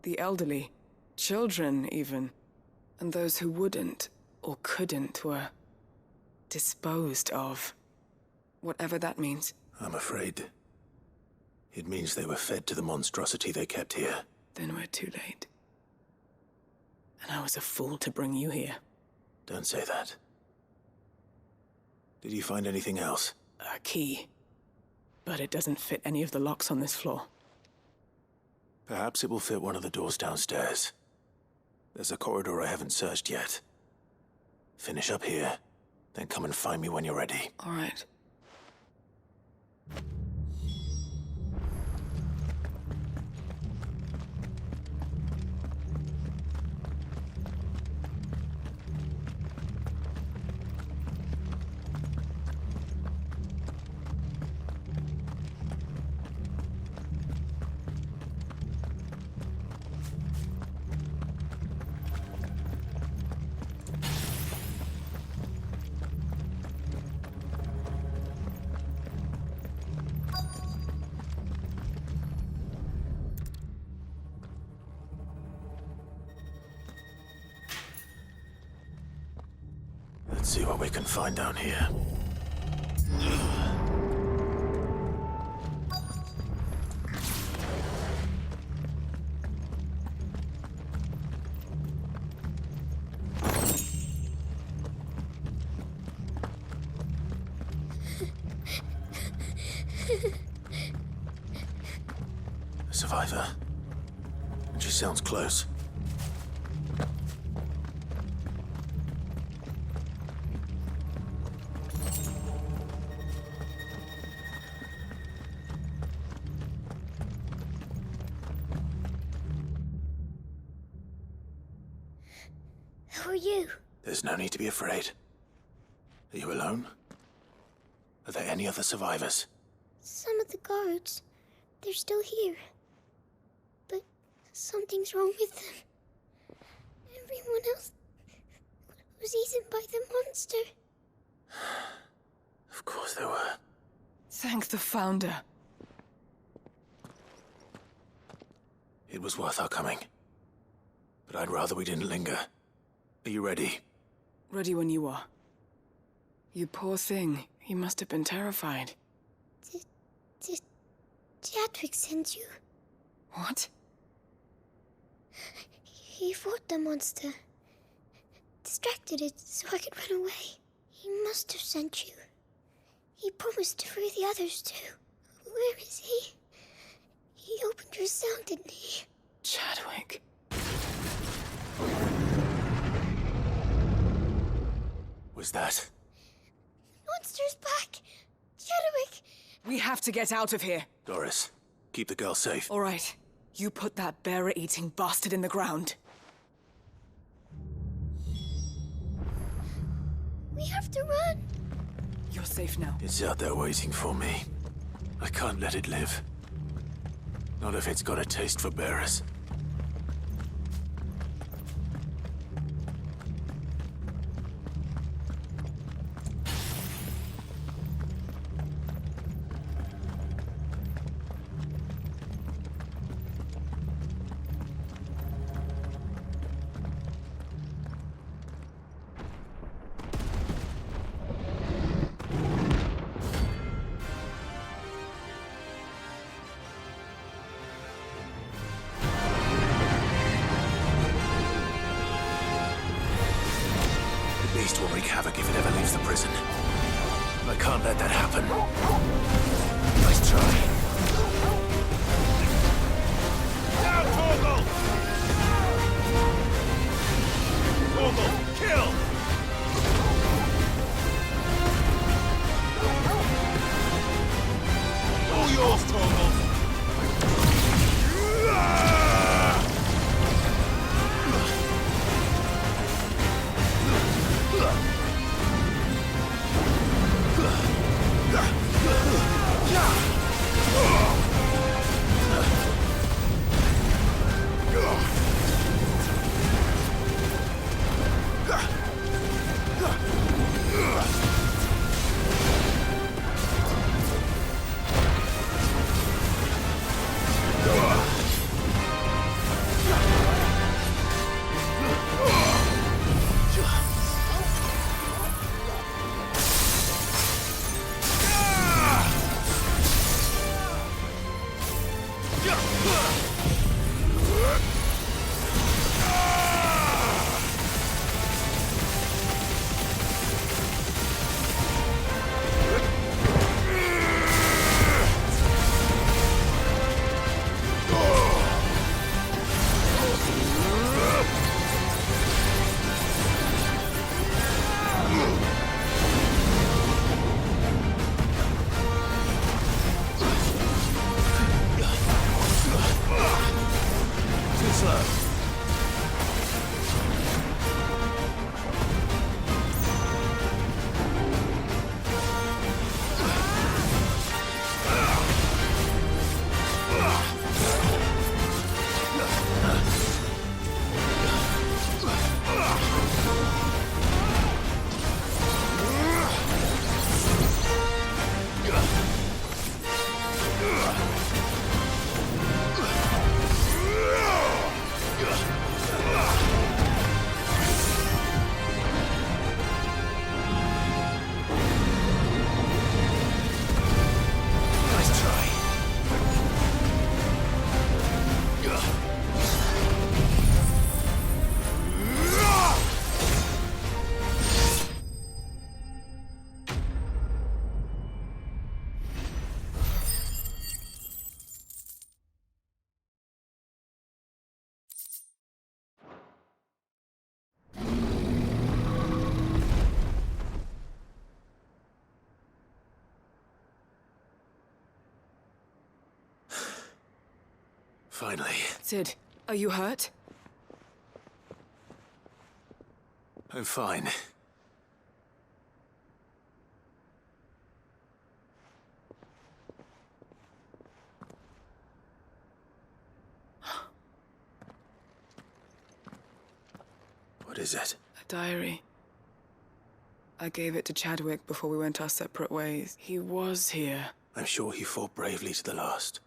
Speaker 21: the elderly, children even. And those who wouldn't or couldn't were disposed of. Whatever that means.
Speaker 14: I'm afraid it means they were fed to the monstrosity they kept here.
Speaker 21: Then we're too late. And I was a fool to bring you here.
Speaker 14: Don't say that. Did you find anything else?
Speaker 21: A key. But it doesn't fit any of the locks on this floor.
Speaker 1: Perhaps it will fit one of the doors downstairs. There's a corridor I haven't searched yet. Finish up here, then come and find me when you're ready.
Speaker 21: All right.
Speaker 1: Let's see what we can find down here. A survivor. And she sounds close.
Speaker 15: Who are you?
Speaker 1: There's no need to be afraid. Are you alone? Are there any other survivors?
Speaker 15: Some of the guards. They're still here. But something's wrong with them. Everyone else was eaten by the monster.
Speaker 1: Of course there were.
Speaker 21: Thank the Founder.
Speaker 1: It was worth our coming. But I'd rather we didn't linger. Are you ready?
Speaker 21: Ready when you are. You poor thing. You must have been terrified.
Speaker 15: Did Chadwick send you?
Speaker 21: What?
Speaker 15: He fought the monster. Distracted it so I could run away. He must have sent you. He promised to free the others too. Where is he? He opened your cell, didn't he?
Speaker 21: Chadwick.
Speaker 1: Was that?
Speaker 15: Monster's back! Chadwick!
Speaker 21: We have to get out of here.
Speaker 1: Doris, keep the girl safe.
Speaker 21: All right. You put that bearer-eating bastard in the ground.
Speaker 15: We have to run!
Speaker 21: You're safe now.
Speaker 1: It's out there waiting for me. I can't let it live. Not if it's got a taste for bearers. Will wreak havoc if it ever leaves the prison. I can't let that happen. Nice try.
Speaker 11: Now, Torgal! Torgal, kill! All yours, Torgal!
Speaker 1: Finally.
Speaker 21: Sid, are you hurt?
Speaker 1: I'm fine. What is it?
Speaker 21: A diary. I gave it to Chadwick before we went our separate ways. He was here.
Speaker 1: I'm sure he fought bravely to the last.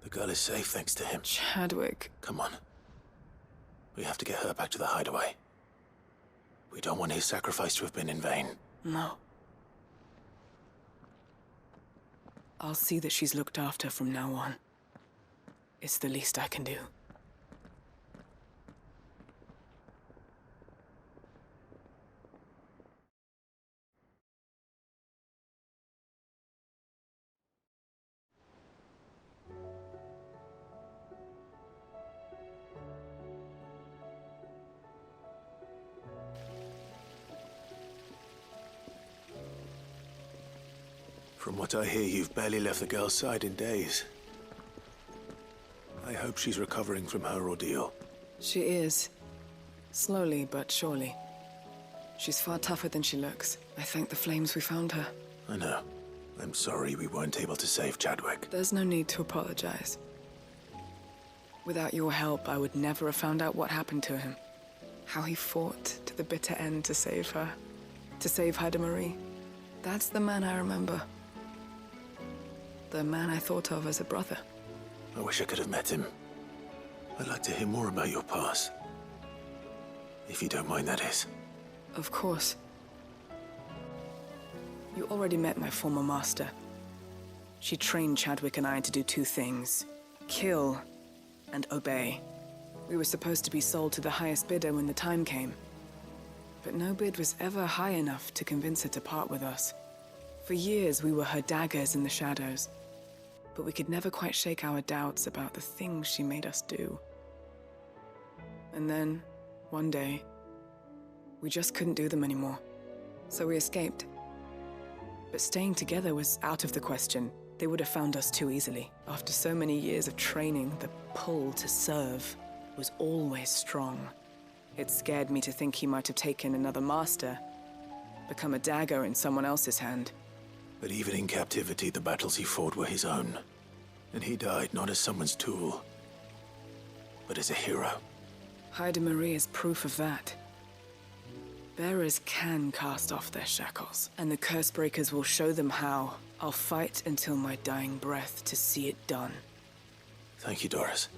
Speaker 1: The girl is safe thanks to him.
Speaker 21: Chadwick.
Speaker 1: Come on. We have to get her back to the hideaway. We don't want his sacrifice to have been in vain.
Speaker 21: No. I'll see that she's looked after from now on. It's the least I can do.
Speaker 1: From what I hear, you've barely left the girl's side in days. I hope she's recovering from her ordeal.
Speaker 21: She is. Slowly but surely. She's far tougher than she looks. I thank the flames we found her.
Speaker 1: I know. I'm sorry we weren't able to save Chadwick.
Speaker 21: There's no need to apologize. Without your help, I would never have found out what happened to him. How he fought to the bitter end to save her. To save Haida Marie. That's the man I remember. The man I thought of as a brother.
Speaker 1: I wish I could have met him. I'd like to hear more about your past. If you don't mind, that is.
Speaker 21: Of course. You already met my former master. She trained Chadwick and I to do two things. Kill and obey. We were supposed to be sold to the highest bidder when the time came. But no bid was ever high enough to convince her to part with us. For years, we were her daggers in the shadows. But we could never quite shake our doubts about the things she made us do. And then, one day, we just couldn't do them anymore. So we escaped. But staying together was out of the question. They would have found us too easily. After so many years of training, the pull to serve was always strong. It scared me to think he might have taken another master, become a dagger in someone else's hand.
Speaker 1: But even in captivity, the battles he fought were his own. And he died not as someone's tool, but as a hero.
Speaker 21: Haida Marie is proof of that. Bearers can cast off their shackles, and the curse breakers will show them how. I'll fight until my dying breath to see it done.
Speaker 1: Thank you, Doris.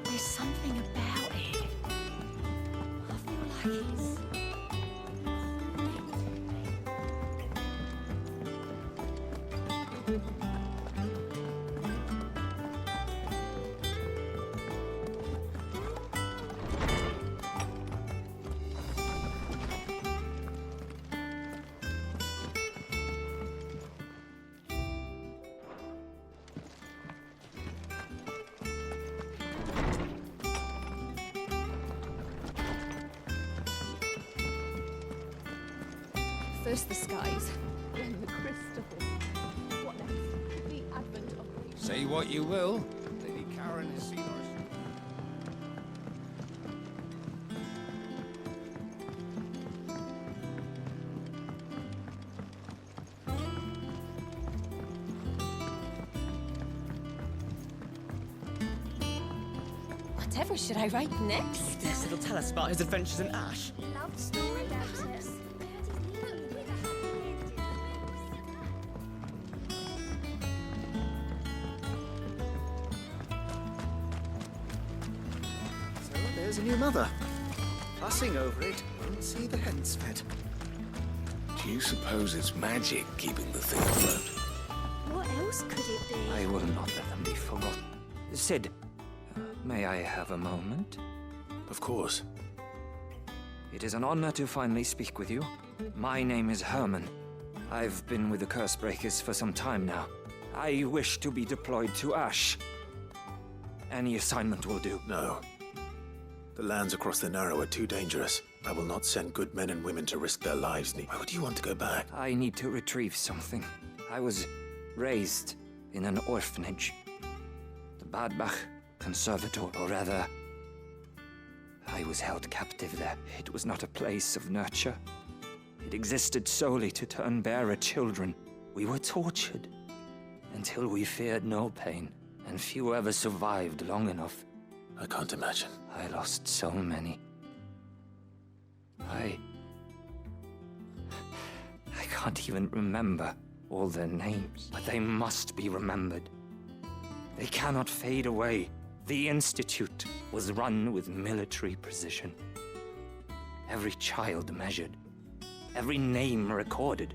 Speaker 4: There's something about it. I feel like it's...
Speaker 9: First the skies, then the crystal. What next? The advent of...
Speaker 17: Say what you will, Lady Karen has seen us.
Speaker 16: Whatever should I write next?
Speaker 20: Yes, it'll tell us about his adventures in Ash.
Speaker 15: Love story about us.
Speaker 8: So there's a new mother. Fussing over it won't see the hens fed.
Speaker 10: Do you suppose it's magic keeping the thing afloat?
Speaker 15: What else could it be?
Speaker 19: I will not let them be forgotten. Sid, may I have a moment?
Speaker 1: Of course.
Speaker 19: It is an honor to finally speak with you. My name is Herman. I've been with the Cursebreakers for some time now. I wish to be deployed to Ash. Any assignment will do.
Speaker 1: No. The lands across the Narrow are too dangerous. I will not send good men and women to risk their lives. Why would you want to go back?
Speaker 19: I need to retrieve something. I was raised in an orphanage. The Badbach Conservator, or rather, I was held captive there. It was not a place of nurture. It existed solely to turn bearer children. We were tortured until we feared no pain, and few ever survived long enough.
Speaker 1: I can't imagine.
Speaker 19: I lost so many. I can't even remember all their names, but they must be remembered. They cannot fade away. The Institute was run with military precision. Every child measured, every name recorded,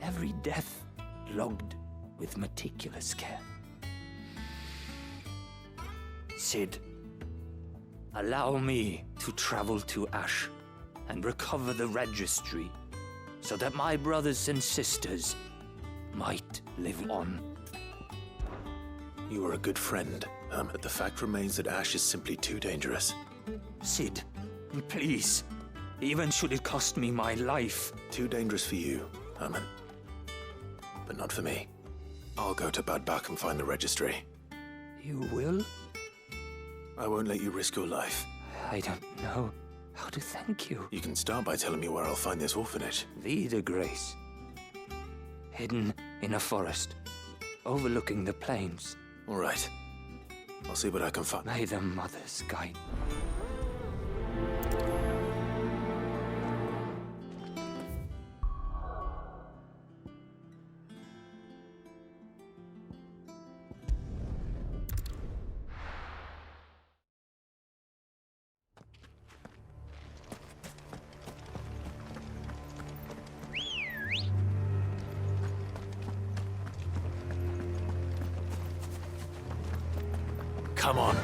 Speaker 19: every death logged with meticulous care. Sid, allow me to travel to Ash and recover the registry so that my brothers and sisters might live on.
Speaker 1: You are a good friend, but the fact remains that Ash is simply too dangerous.
Speaker 19: Sid, please, even should it cost me my life.
Speaker 1: Too dangerous for you, Herman. But not for me. I'll go to Badbach and find the registry.
Speaker 19: You will?
Speaker 1: I won't let you risk your life.
Speaker 19: I don't know how to thank you.
Speaker 1: You can start by telling me where I'll find this orphanage.
Speaker 19: Vida Grace. Hidden in a forest, overlooking the plains.
Speaker 1: All right. I'll see what I can find.
Speaker 19: May the mothers guide.
Speaker 1: Come on.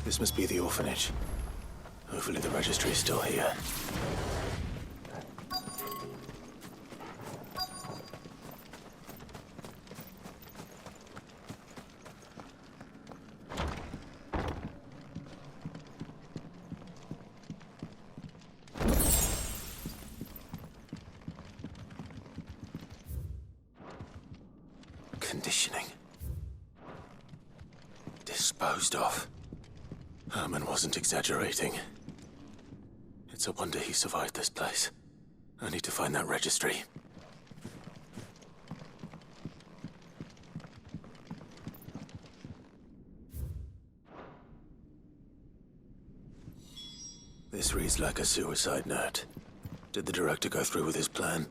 Speaker 1: This must be the orphanage. Hopefully the registry is still here. Conditioning. Disposed of. Herman wasn't exaggerating. It's a wonder he survived this place. I need to find that registry. This reads like a suicide note. Did the director go through with his plan?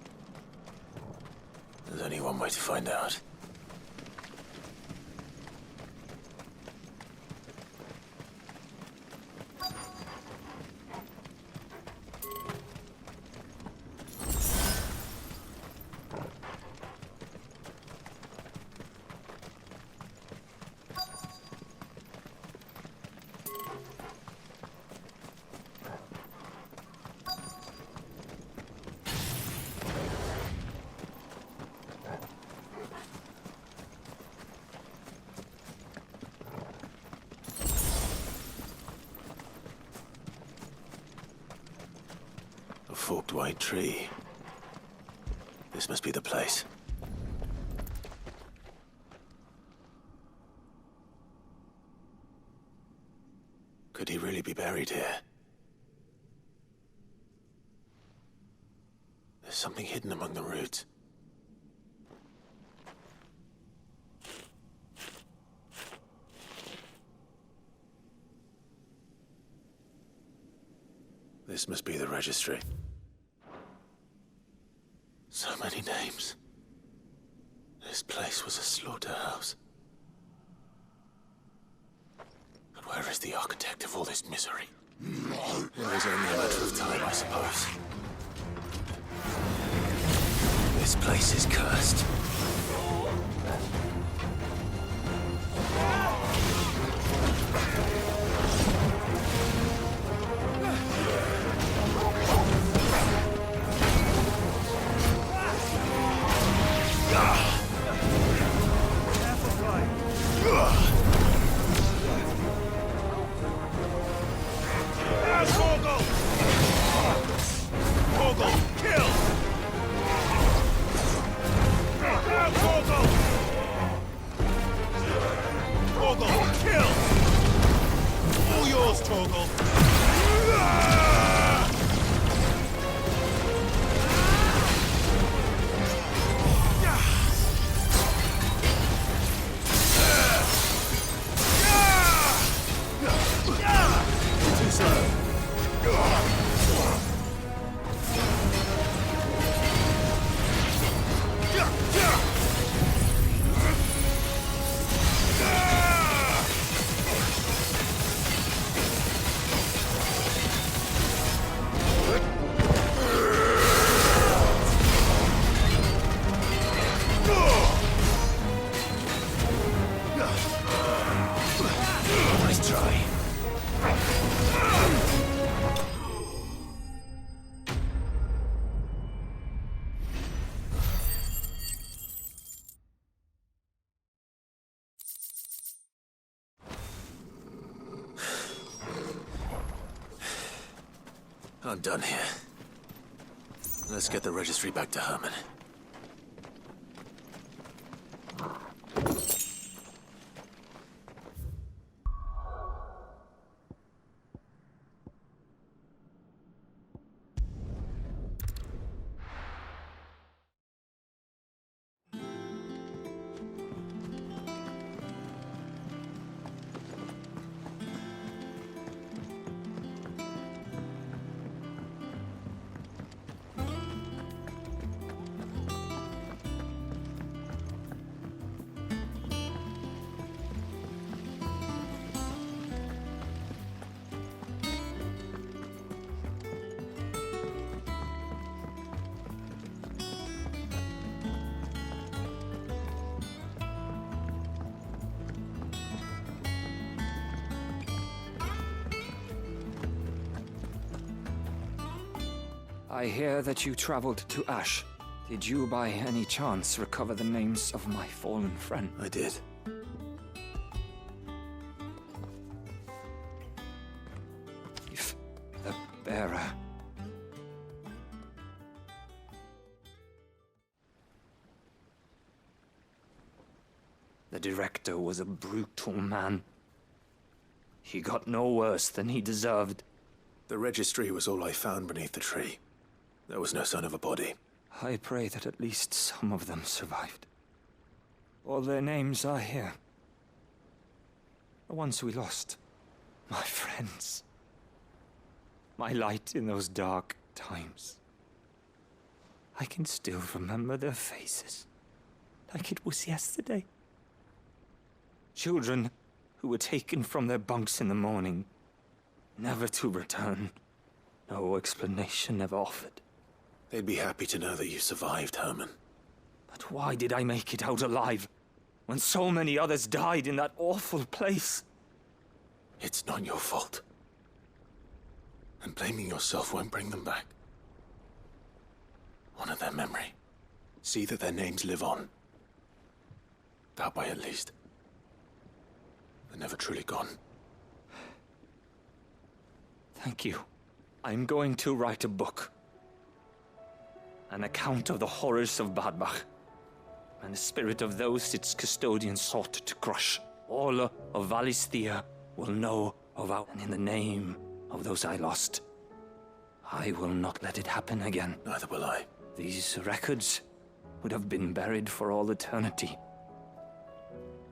Speaker 1: There's only one way to find out.
Speaker 14: forked white tree. This must be the place. Could he really be buried here? There's something hidden among the roots. This must be the registry. So many names. This place was a slaughterhouse. But where is the architect of all this misery? It was only a matter of time, I suppose. This place is cursed. I'm done here. Let's get the registry back to Herman.
Speaker 19: I hear that you traveled to Ash. Did you by any chance recover the names of my fallen friend?
Speaker 14: I did.
Speaker 19: If the bearer. The director was a brutal man. He got no worse than he deserved.
Speaker 14: The registry was all I found beneath the tree. There was no sign of a body.
Speaker 19: I pray that at least some of them survived. All their names are here. The ones we lost. My friends. My light in those dark times. I can still remember their faces. Like it was yesterday. Children who were taken from their bunks in the morning, never to return. No explanation ever offered.
Speaker 14: They'd be happy to know that you survived, Herman.
Speaker 19: But why did I make it out alive, when so many others died in that awful place?
Speaker 14: It's not your fault. And blaming yourself won't bring them back. Honor their memory. See that their names live on. That way, at least. They're never truly gone.
Speaker 19: Thank you. I'm going to write a book. an account of the horrors of Badbach, and the spirit of those its custodian sought to crush. All of Valisthea will know of our... And in the name of those I lost, I will not let it happen again.
Speaker 14: Neither will I.
Speaker 19: These records would have been buried for all eternity,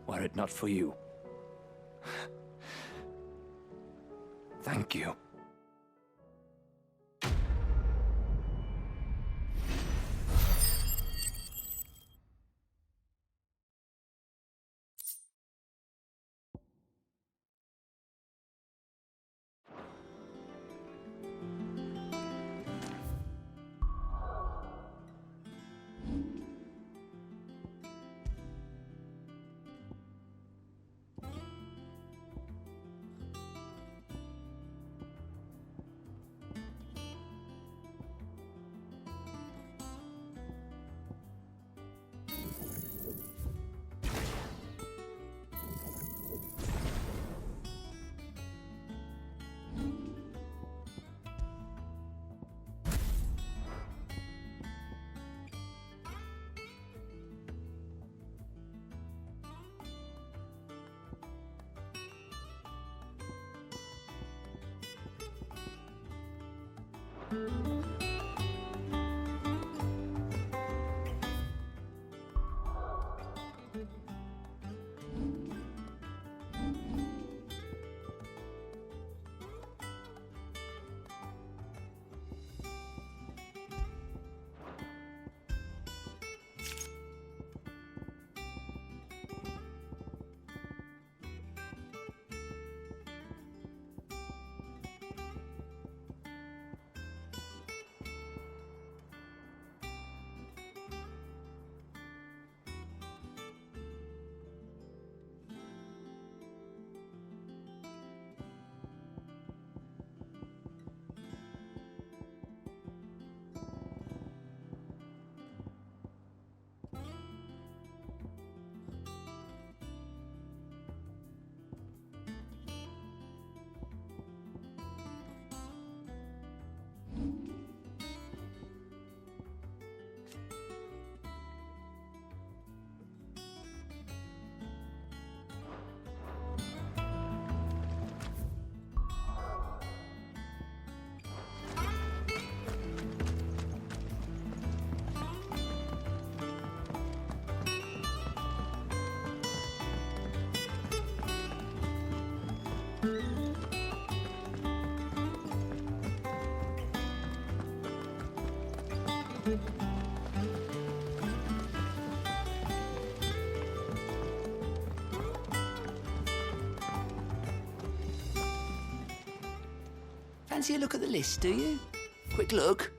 Speaker 19: were it not for you. Thank you.
Speaker 6: Fancy a look at the list, do you? Quick look.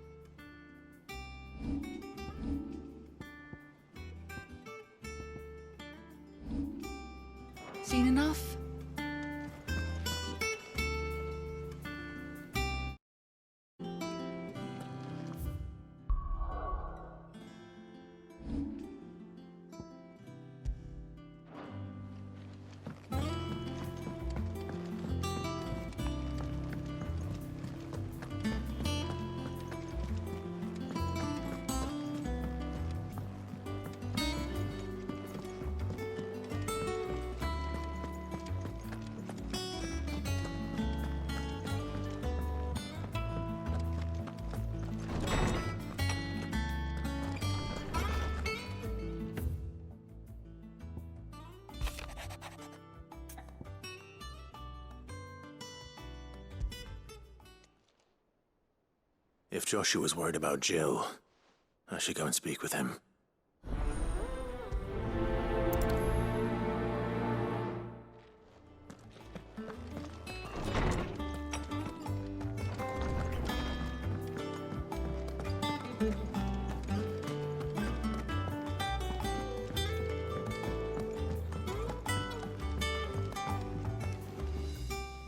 Speaker 6: Seen enough?
Speaker 14: If Joshua's worried about Jill, I should go and speak with him.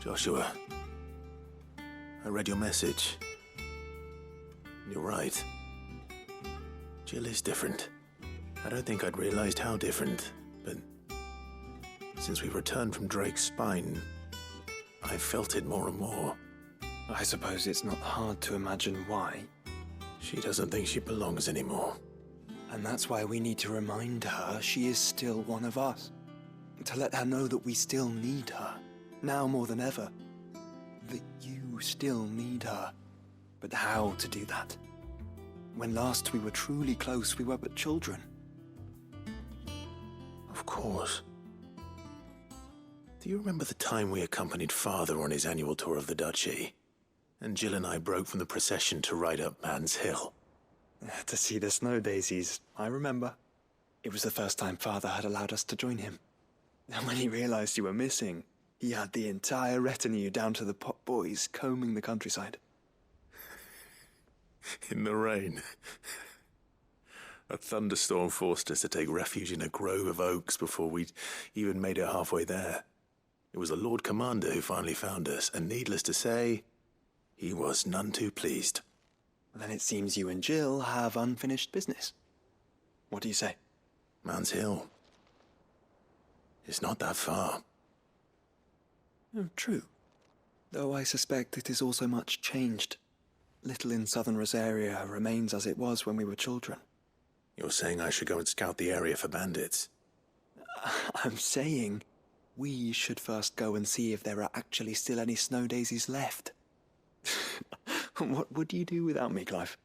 Speaker 14: Joshua, I read your message. You're right. Jill is different. I don't think I'd realized how different, but since we returned from Drake's spine, I've felt it more and more.
Speaker 3: I suppose it's not hard to imagine why.
Speaker 14: She doesn't think she belongs anymore.
Speaker 3: And that's why we need to remind her she is still one of us. To let her know that we still need her, now more than ever. That you still need her. But how to do that? When last we were truly close, we were but children.
Speaker 14: Of course. Do you remember the time we accompanied Father on his annual tour of the Duchy? And Jill and I broke from the procession to ride up Man's Hill.
Speaker 3: To see the snow daisies, I remember. It was the first time Father had allowed us to join him. And when he realized you were missing, he had the entire retinue down to the pot boys combing the countryside.
Speaker 14: In the rain. A thunderstorm forced us to take refuge in a grove of oaks before we'd even made it halfway there. It was the Lord Commander who finally found us, and needless to say, he was none too pleased.
Speaker 3: Then it seems you and Jill have unfinished business. What do you say?
Speaker 14: Man's Hill. It's not that far.
Speaker 3: Oh, true. Though I suspect it is also much changed. Little in southern Rosaria remains as it was when we were children.
Speaker 14: You're saying I should go and scout the area for bandits?
Speaker 3: I'm saying we should first go and see if there are actually still any snow daisies left. What would you do without me, Clive?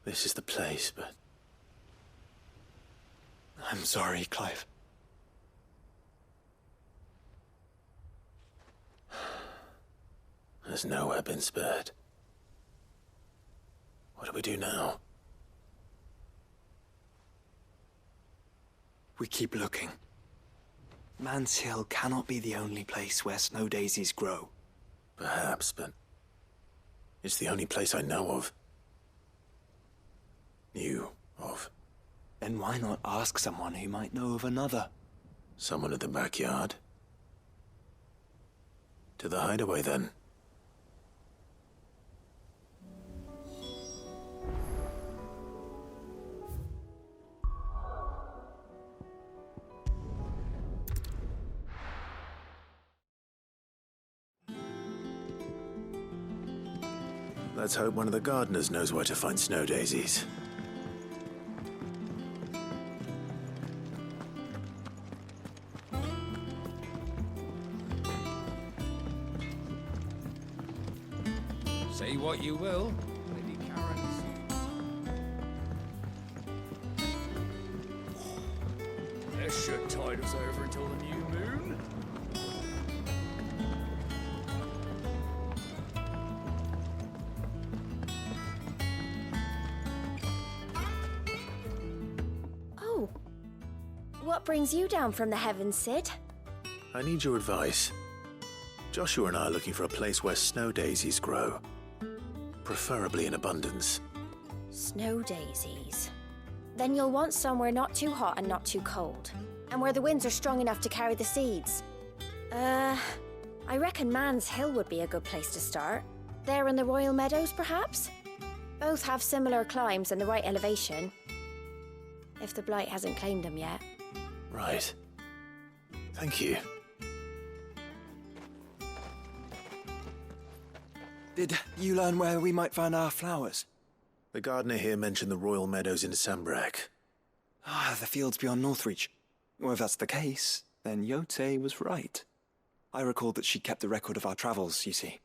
Speaker 14: This is the place, but...
Speaker 3: I'm sorry, Clive.
Speaker 14: Has nowhere been spared. What do we do now?
Speaker 3: We keep looking. Man's Hill cannot be the only place where snow daisies grow.
Speaker 14: Perhaps, but... it's the only place I know of. Knew of.
Speaker 3: Then why not ask someone who might know of another?
Speaker 14: Someone at the backyard? To the hideaway, then. Let's hope one of the gardeners knows where to find snow daisies.
Speaker 17: Say what you will, Lady Karen's...
Speaker 13: This should tide us over until the new moon.
Speaker 15: Oh. What brings you down from the heavens, Sid?
Speaker 14: I need your advice. Joshua and I are looking for a place where snow daisies grow. Preferably in abundance.
Speaker 15: Snow daisies. Then you'll want somewhere not too hot and not too cold. And where the winds are strong enough to carry the seeds. I reckon Man's Hill would be a good place to start. There in the Royal Meadows, perhaps? Both have similar climbs and the right elevation. If the Blight hasn't claimed them yet.
Speaker 14: Right. Thank you.
Speaker 3: Did you learn where we might find our flowers?
Speaker 14: The gardener here mentioned the Royal Meadows in Sambrek.
Speaker 3: Ah, the fields beyond Northreach. Well, if that's the case, then Yote was right. I recalled that she kept the record of our travels, you see.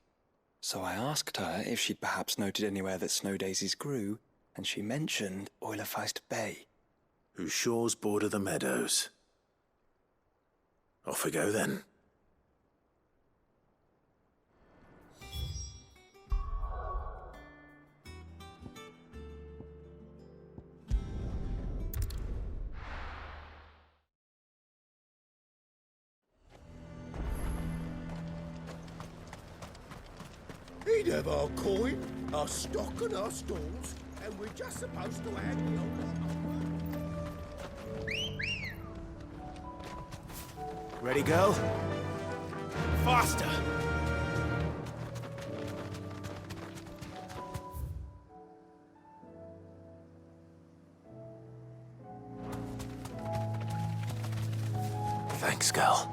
Speaker 3: So I asked her if she'd perhaps noted anywhere that snow daisies grew, and she mentioned Oilefeist Bay.
Speaker 14: Whose shores border the meadows. Off we go, then.
Speaker 11: have our coin, our stock and our stalls, and we're just supposed to hang the old...
Speaker 1: Ready, girl? Faster! Thanks, girl.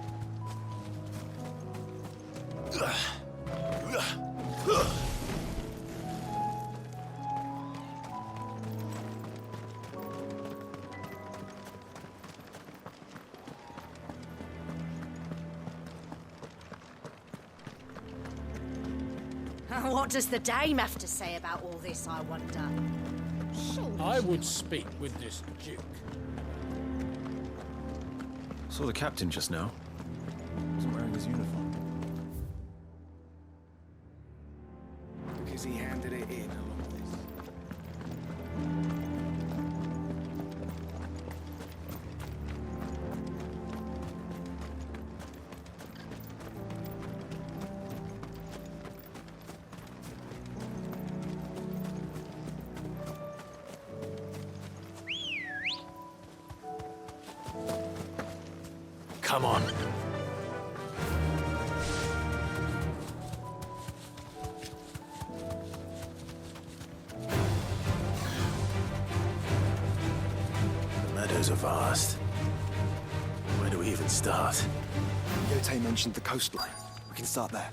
Speaker 7: What does the dame have to say about all this, I wonder?
Speaker 18: I would speak with this Duke.
Speaker 23: Saw the captain just now. Wasn't wearing his uniform.
Speaker 10: Because he handed it in along with this.
Speaker 1: Come on. The meadows are vast. Where do we even start?
Speaker 3: Yote mentioned the coastline. We can start there.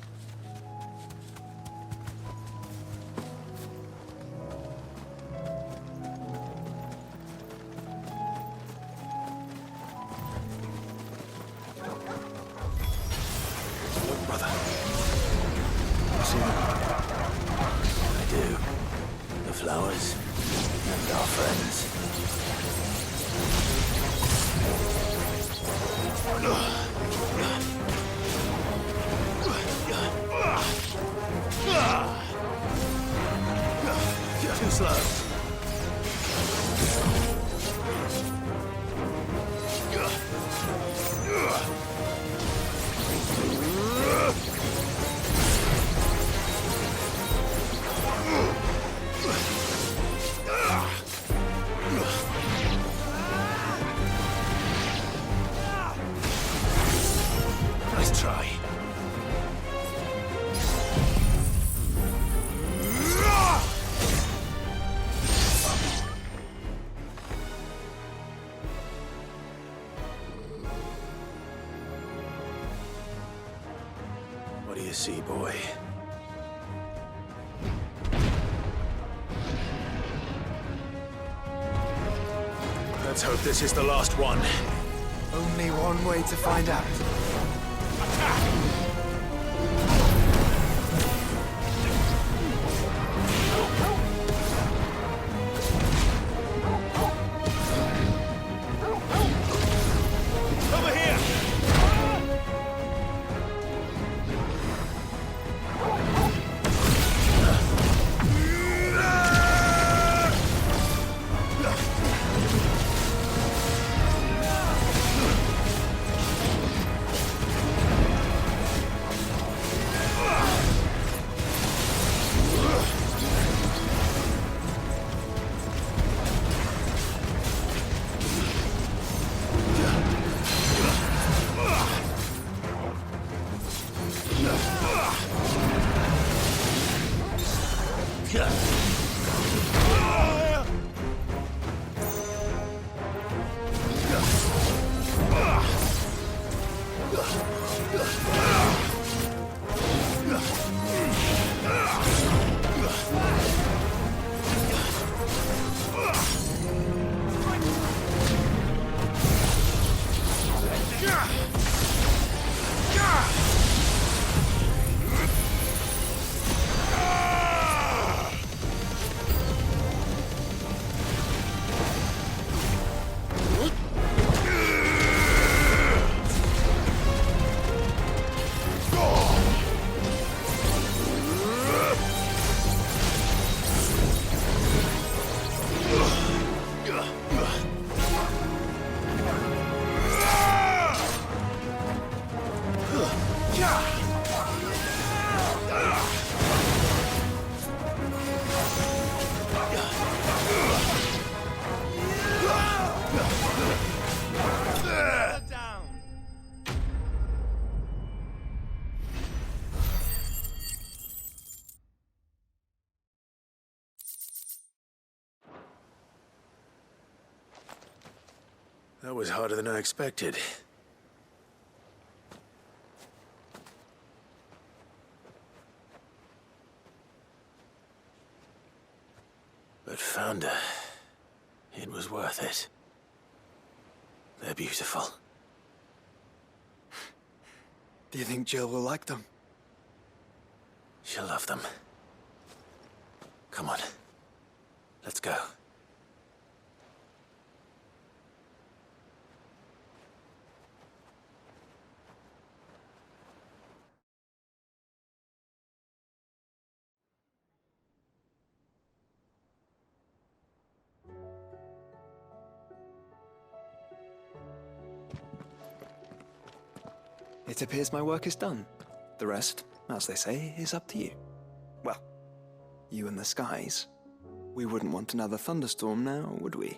Speaker 1: Flowers and our friends. Too slow. Nice try. What do you see, boy? Let's hope this is the last one.
Speaker 3: Only one way to find out.
Speaker 11: Over here!
Speaker 14: was harder than I expected. But found her. It was worth it. They're beautiful.
Speaker 3: Do you think Jill will like them?
Speaker 14: She'll love them. Come on. Let's go.
Speaker 3: It appears my work is done. The rest, as they say, is up to you. Well, you and the skies. We wouldn't want another thunderstorm now, would we?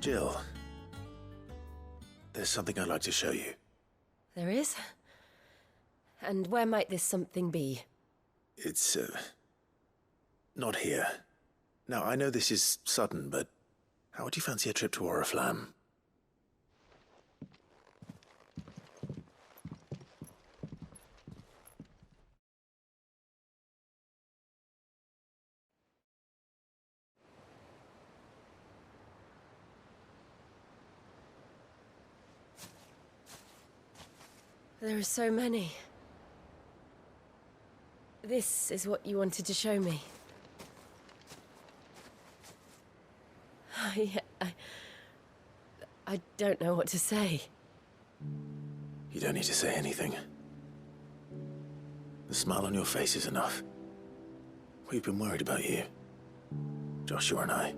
Speaker 14: Jill, there's something I'd like to show you.
Speaker 2: There is? And where might this something be?
Speaker 14: It's, not here. Now, I know this is sudden, but how would you fancy a trip to Oriflamme?
Speaker 2: There are so many. This is what you wanted to show me. I don't know what to say.
Speaker 14: You don't need to say anything. The smile on your face is enough. We've been worried about you, Joshua and I.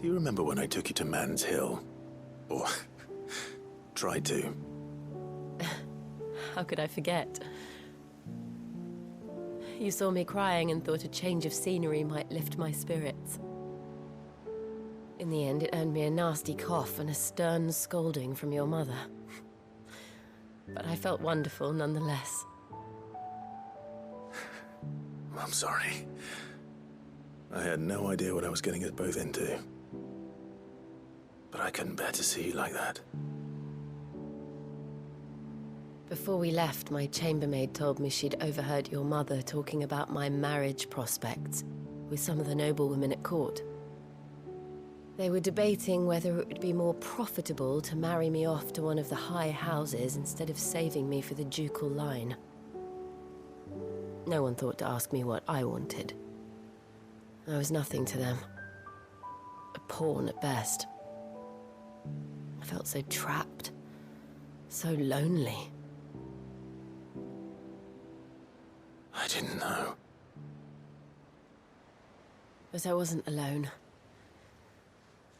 Speaker 14: Do you remember when I took you to Man's Hill? Or tried to?
Speaker 2: How could I forget? You saw me crying and thought a change of scenery might lift my spirits. In the end, it earned me a nasty cough and a stern scolding from your mother. But I felt wonderful nonetheless.
Speaker 14: I'm sorry. I had no idea what I was getting us both into. But I couldn't bear to see you like that.
Speaker 2: Before we left, my chambermaid told me she'd overheard your mother talking about my marriage prospects with some of the noblewomen at court. They were debating whether it would be more profitable to marry me off to one of the high houses instead of saving me for the ducal line. No one thought to ask me what I wanted. I was nothing to them. A pawn at best. I felt so trapped, so lonely.
Speaker 14: I didn't know.
Speaker 2: But I wasn't alone.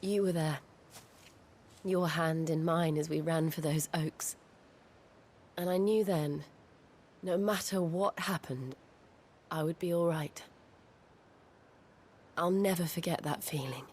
Speaker 2: You were there. Your hand in mine as we ran for those oaks. And I knew then, no matter what happened, I would be all right. I'll never forget that feeling.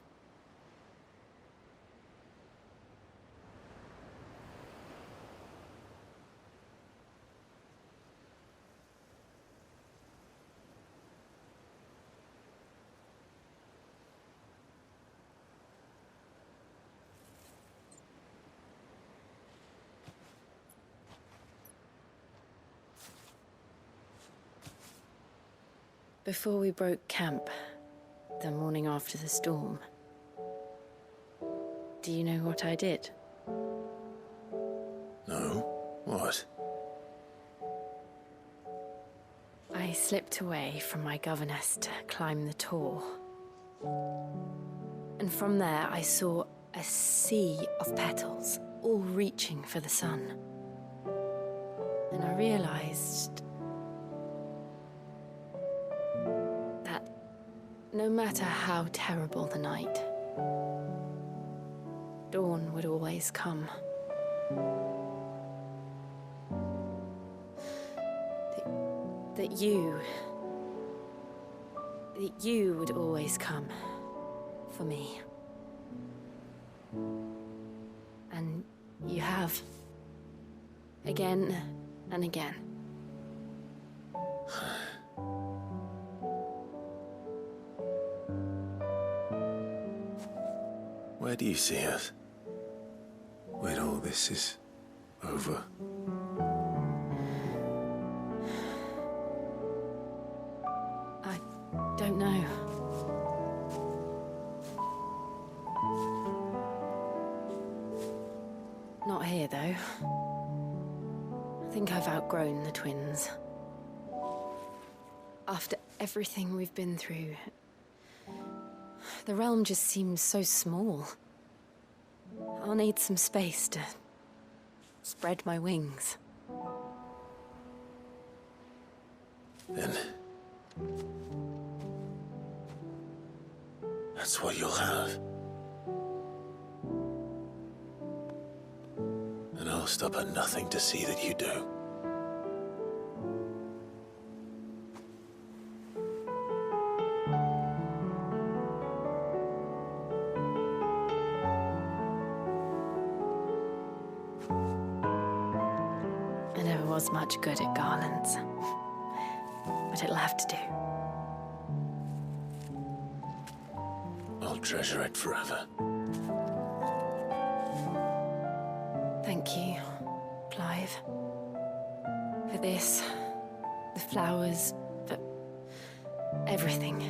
Speaker 2: Before we broke camp, the morning after the storm, do you know what I did?
Speaker 14: No? What?
Speaker 2: I slipped away from my governess to climb the tor. And from there I saw a sea of petals, all reaching for the sun. And I realized that No matter how terrible the night, dawn would always come. That you would always come for me. And you have. Again and again.
Speaker 14: Where do you see us? When all this is over?
Speaker 2: I don't know. Not here, though. I think I've outgrown the twins. After everything we've been through, the realm just seems so small. I'll need some space to spread my wings.
Speaker 14: Then that's what you'll have. And I'll stop at nothing to see that you do.
Speaker 2: I never was much good at garlands, but it'll have to do.
Speaker 14: I'll treasure it forever.
Speaker 2: Thank you, Clive. For this, the flowers, for everything.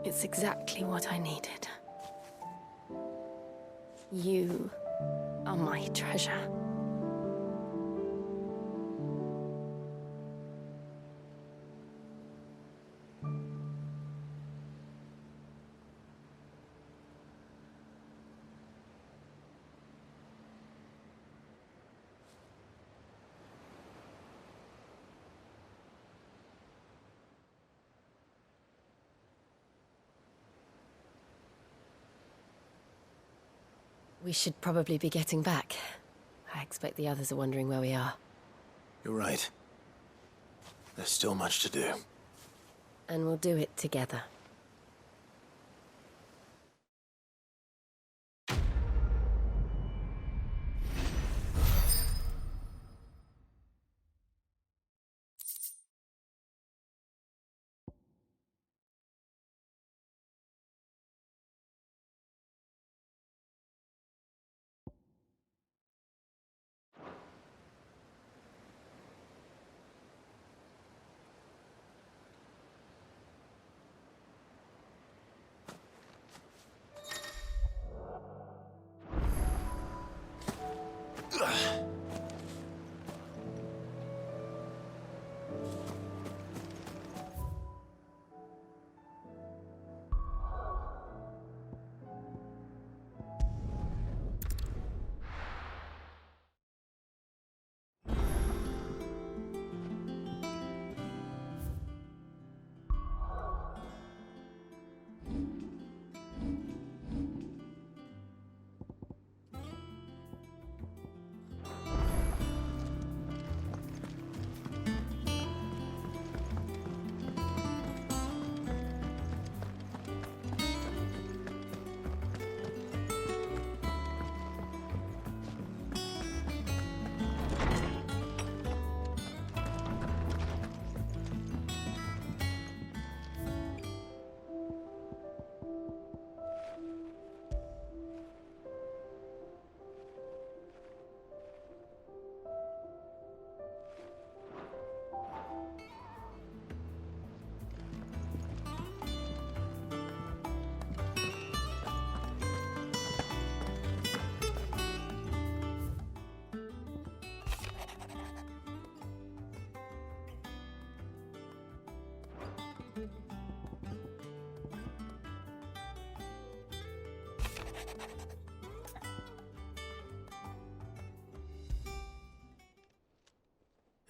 Speaker 2: It's exactly what I needed. You are my treasure. We should probably be getting back. I expect the others are wondering where we are.
Speaker 14: You're right. There's still much to do.
Speaker 2: And we'll do it together.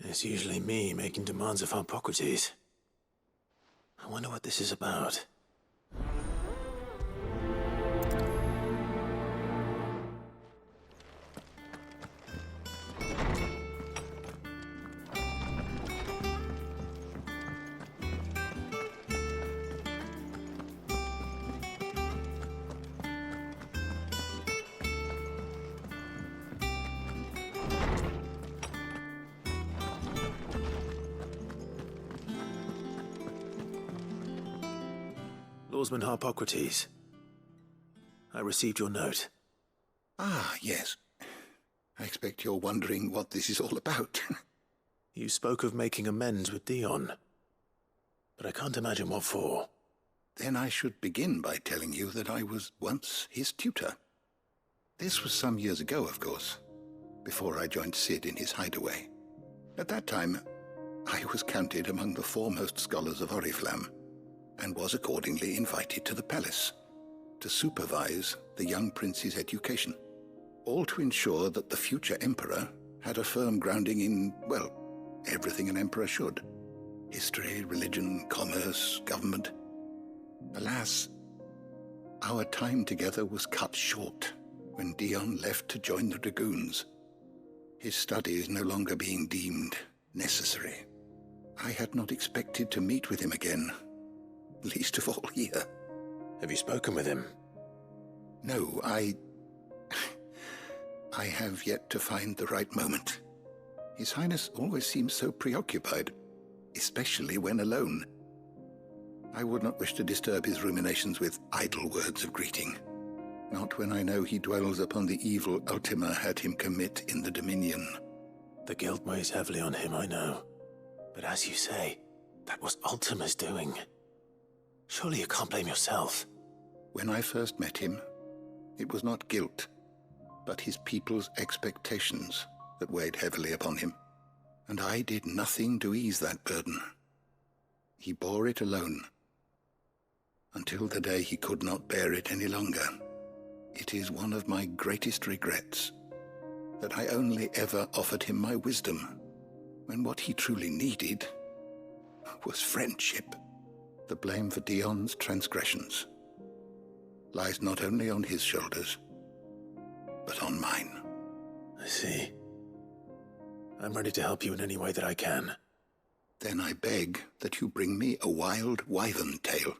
Speaker 14: It's usually me making demands of Hippocrates. I wonder what this is about. Lawsman Harpocrates, I received your note.
Speaker 11: Ah, yes. I expect you're wondering what this is all about.
Speaker 14: You spoke of making amends with Dion, but I can't imagine what for.
Speaker 11: Then I should begin by telling you that I was once his tutor. This was some years ago, of course, before I joined Sid in his hideaway. At that time, I was counted among the foremost scholars of Oriflamme, and was accordingly invited to the palace to supervise the young prince's education, all to ensure that the future emperor had a firm grounding in, well, everything an emperor should. History, religion, commerce, government. Alas, our time together was cut short when Dion left to join the Dragoons, his studies no longer being deemed necessary. I had not expected to meet with him again, least of all here.
Speaker 14: Have you spoken with him?
Speaker 11: No, I have yet to find the right moment. His Highness always seems so preoccupied, especially when alone. I would not wish to disturb his ruminations with idle words of greeting, not when I know he dwells upon the evil Ultima had him commit in the Dominion.
Speaker 14: The guilt weighs heavily on him, I know. But as you say, that was Ultima's doing. Surely you can't blame yourself.
Speaker 11: When I first met him, it was not guilt, but his people's expectations that weighed heavily upon him, and I did nothing to ease that burden. He bore it alone, until the day he could not bear it any longer. It is one of my greatest regrets that I only ever offered him my wisdom, when what he truly needed was friendship. The blame for Dion's transgressions lies not only on his shoulders, but on mine.
Speaker 14: I see. I'm ready to help you in any way that I can.
Speaker 11: Then I beg that you bring me a wild wyvern tail.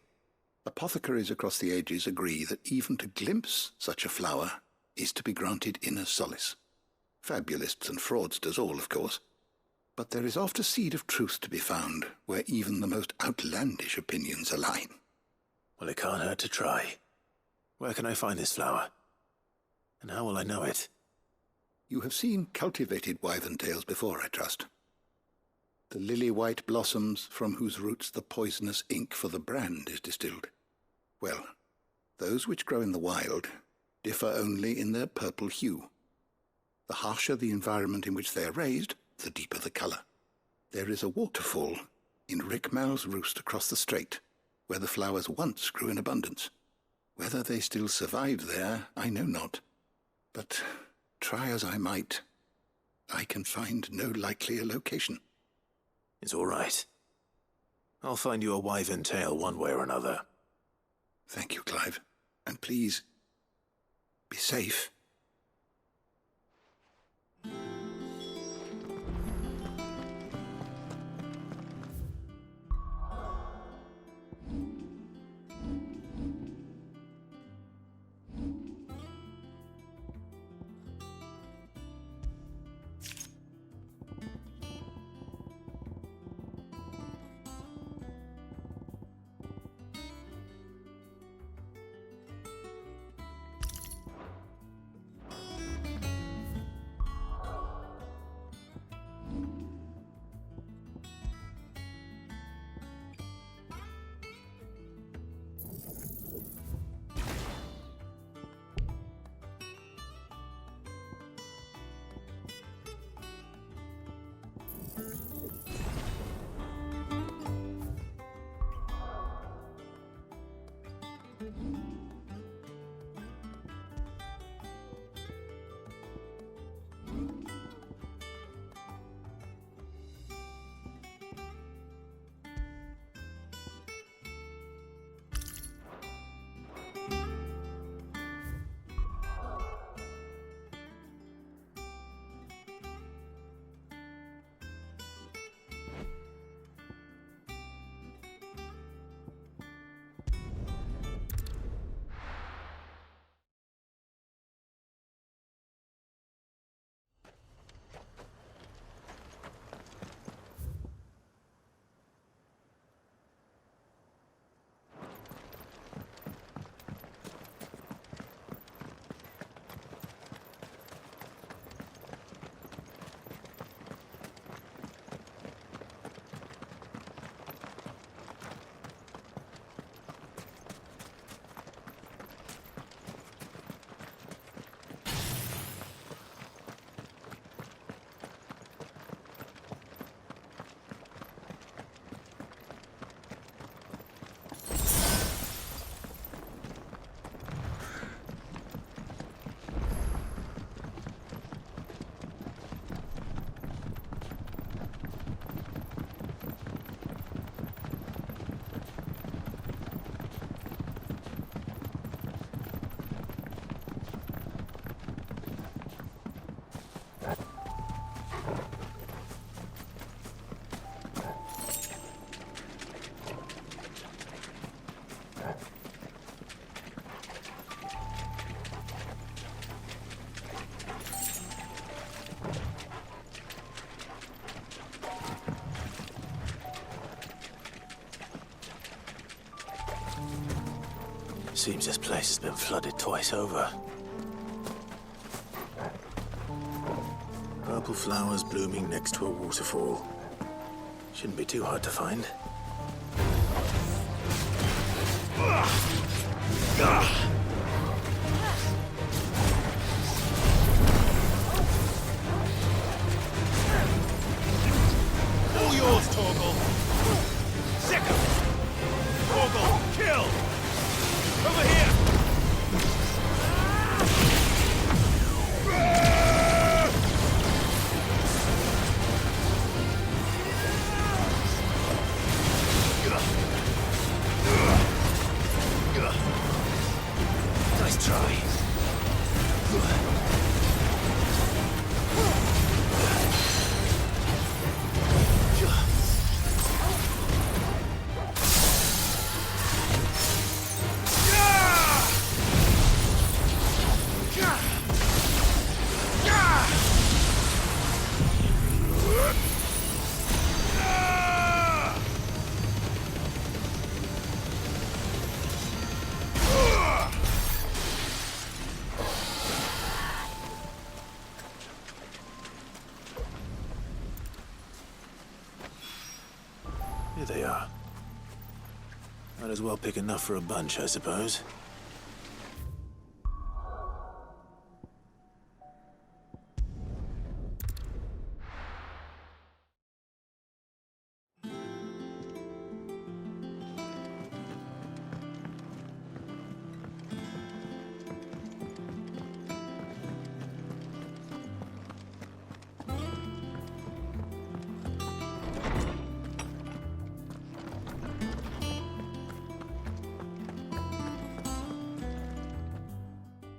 Speaker 11: Apothecaries across the ages agree that even to glimpse such a flower is to be granted inner solace. Fabulists and fraudsters all, of course. But there is oft a seed of truth to be found where even the most outlandish opinions align.
Speaker 14: Well, it can't hurt to try. Where can I find this flower? And how will I know it?
Speaker 11: You have seen cultivated wyvern tails before, I trust. The lily-white blossoms from whose roots the poisonous ink for the brand is distilled. Well, those which grow in the wild differ only in their purple hue. The harsher the environment in which they are raised, the deeper the colour. There is a waterfall in Rickmal's roost across the strait, where the flowers once grew in abundance. Whether they still survive there, I know not. But try as I might, I can find no likelier location.
Speaker 14: It's all right. I'll find you a wyvern tail one way or another.
Speaker 11: Thank you, Clive. And please, be safe.
Speaker 14: Seems this place has been flooded twice over. Purple flowers blooming next to a waterfall. Shouldn't be too hard to find.
Speaker 10: All yours, Torgal! Second! Torgal, kill! Over here!
Speaker 14: Nice try. Here they are. Might as well pick enough for a bunch, I suppose.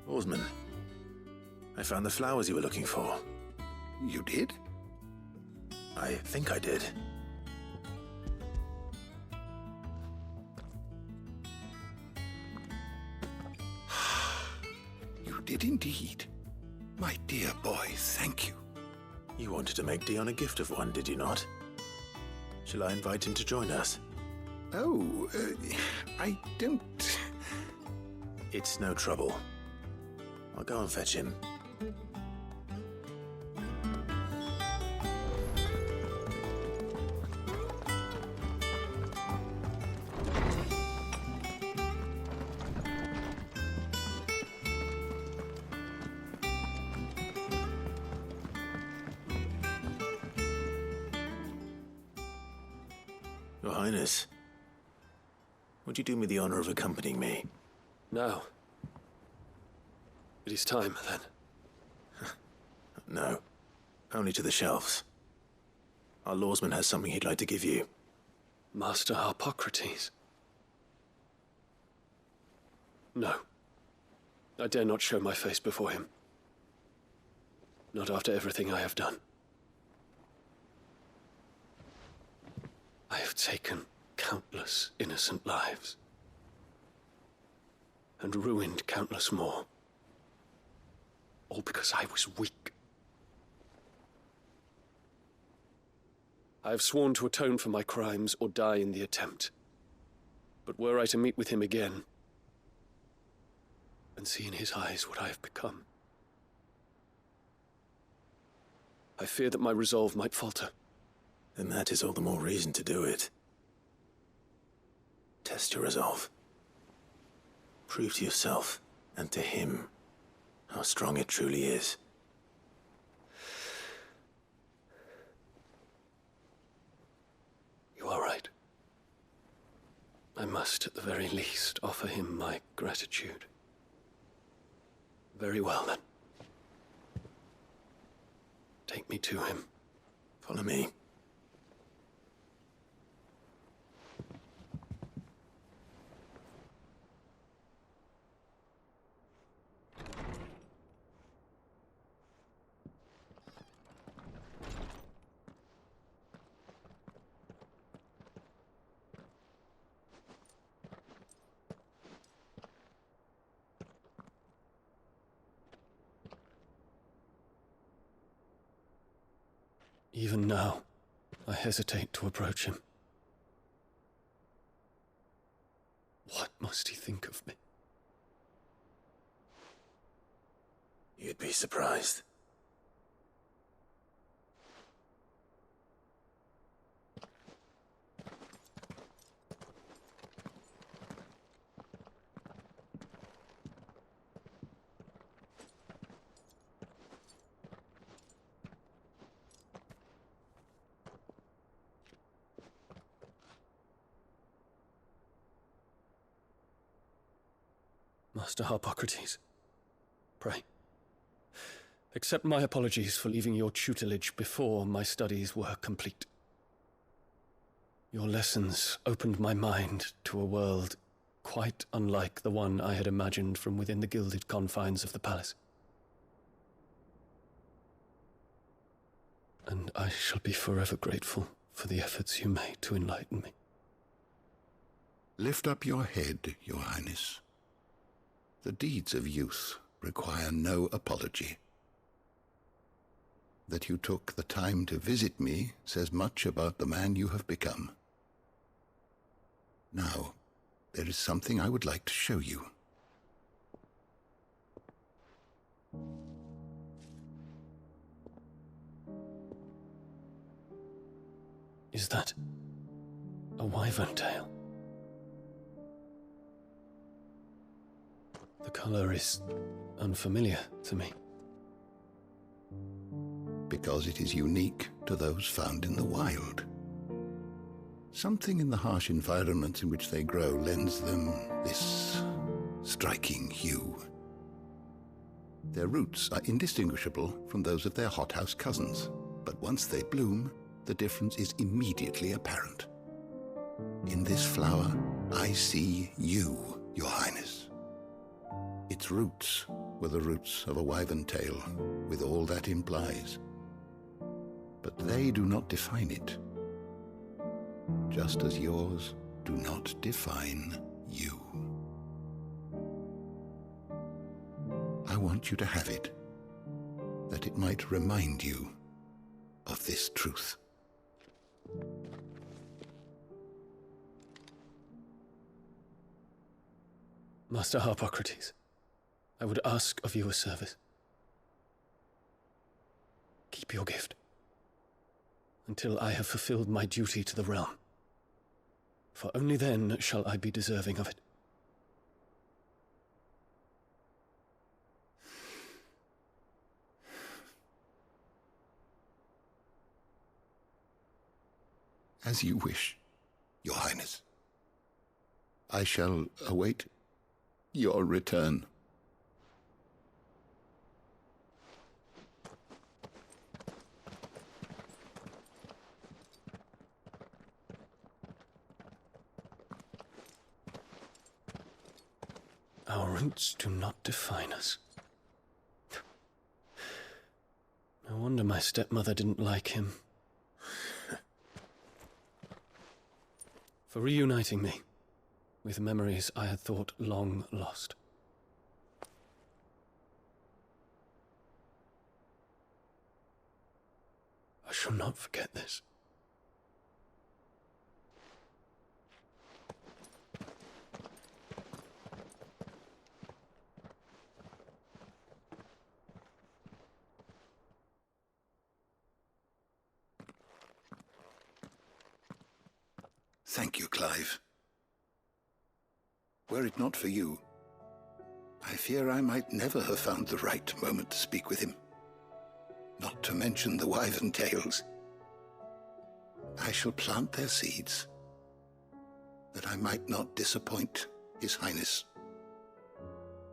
Speaker 14: Oarsman, I found the flowers you were looking for.
Speaker 11: You did?
Speaker 14: I think I did.
Speaker 11: You did indeed. My dear boy, thank you.
Speaker 14: You wanted to make Dion a gift of one, did you not? Shall I invite him to join us?
Speaker 11: Oh, I don't...
Speaker 14: It's no trouble. I'll go and fetch him. Your Highness, would you do me the honor of accompanying me?
Speaker 5: No. It is time, then.
Speaker 14: No. Only to the shelves. Our lawsman has something he'd like to give you.
Speaker 5: Master Harpocrates. No. I dare not show my face before him. Not after everything I have done. I have taken countless innocent lives. And ruined countless more. All because I was weak. I have sworn to atone for my crimes or die in the attempt. But were I to meet with him again, and see in his eyes what I have become, I fear that my resolve might falter.
Speaker 14: Then that is all the more reason to do it. Test your resolve. Prove to yourself, and to him, how strong it truly is.
Speaker 5: You are right. I must, at the very least, offer him my gratitude. Very well, then. Take me to him.
Speaker 14: Follow me.
Speaker 5: Even now, I hesitate to approach him. What must he think of me?
Speaker 14: You'd be surprised.
Speaker 5: Master Harpocrates, pray, accept my apologies for leaving your tutelage before my studies were complete. Your lessons opened my mind to a world quite unlike the one I had imagined from within the gilded confines of the palace. And I shall be forever grateful for the efforts you made to enlighten me.
Speaker 11: Lift up your head, Your Highness. The deeds of youth require no apology. That you took the time to visit me says much about the man you have become. Now, there is something I would like to show you.
Speaker 5: Is that a wyvern tail? The color is unfamiliar to me.
Speaker 11: Because it is unique to those found in the wild. Something in the harsh environments in which they grow lends them this striking hue. Their roots are indistinguishable from those of their hothouse cousins, but once they bloom, the difference is immediately apparent. In this flower, I see you, Your Highness. Its roots were the roots of a wyvern tail, with all that implies. But they do not define it, just as yours do not define you. I want you to have it, that it might remind you of this truth.
Speaker 5: Master Harpocrates, I would ask of you a service. Keep your gift until I have fulfilled my duty to the realm, for only then shall I be deserving of it.
Speaker 11: As you wish, Your Highness. I shall await your return.
Speaker 5: Our roots do not define us. No wonder my stepmother didn't like him. For reuniting me with memories I had thought long lost. I shall not forget this.
Speaker 11: Thank you, Clive. Were it not for you, I fear I might never have found the right moment to speak with him. Not to mention the wyvern tales. I shall plant their seeds, that I might not disappoint His Highness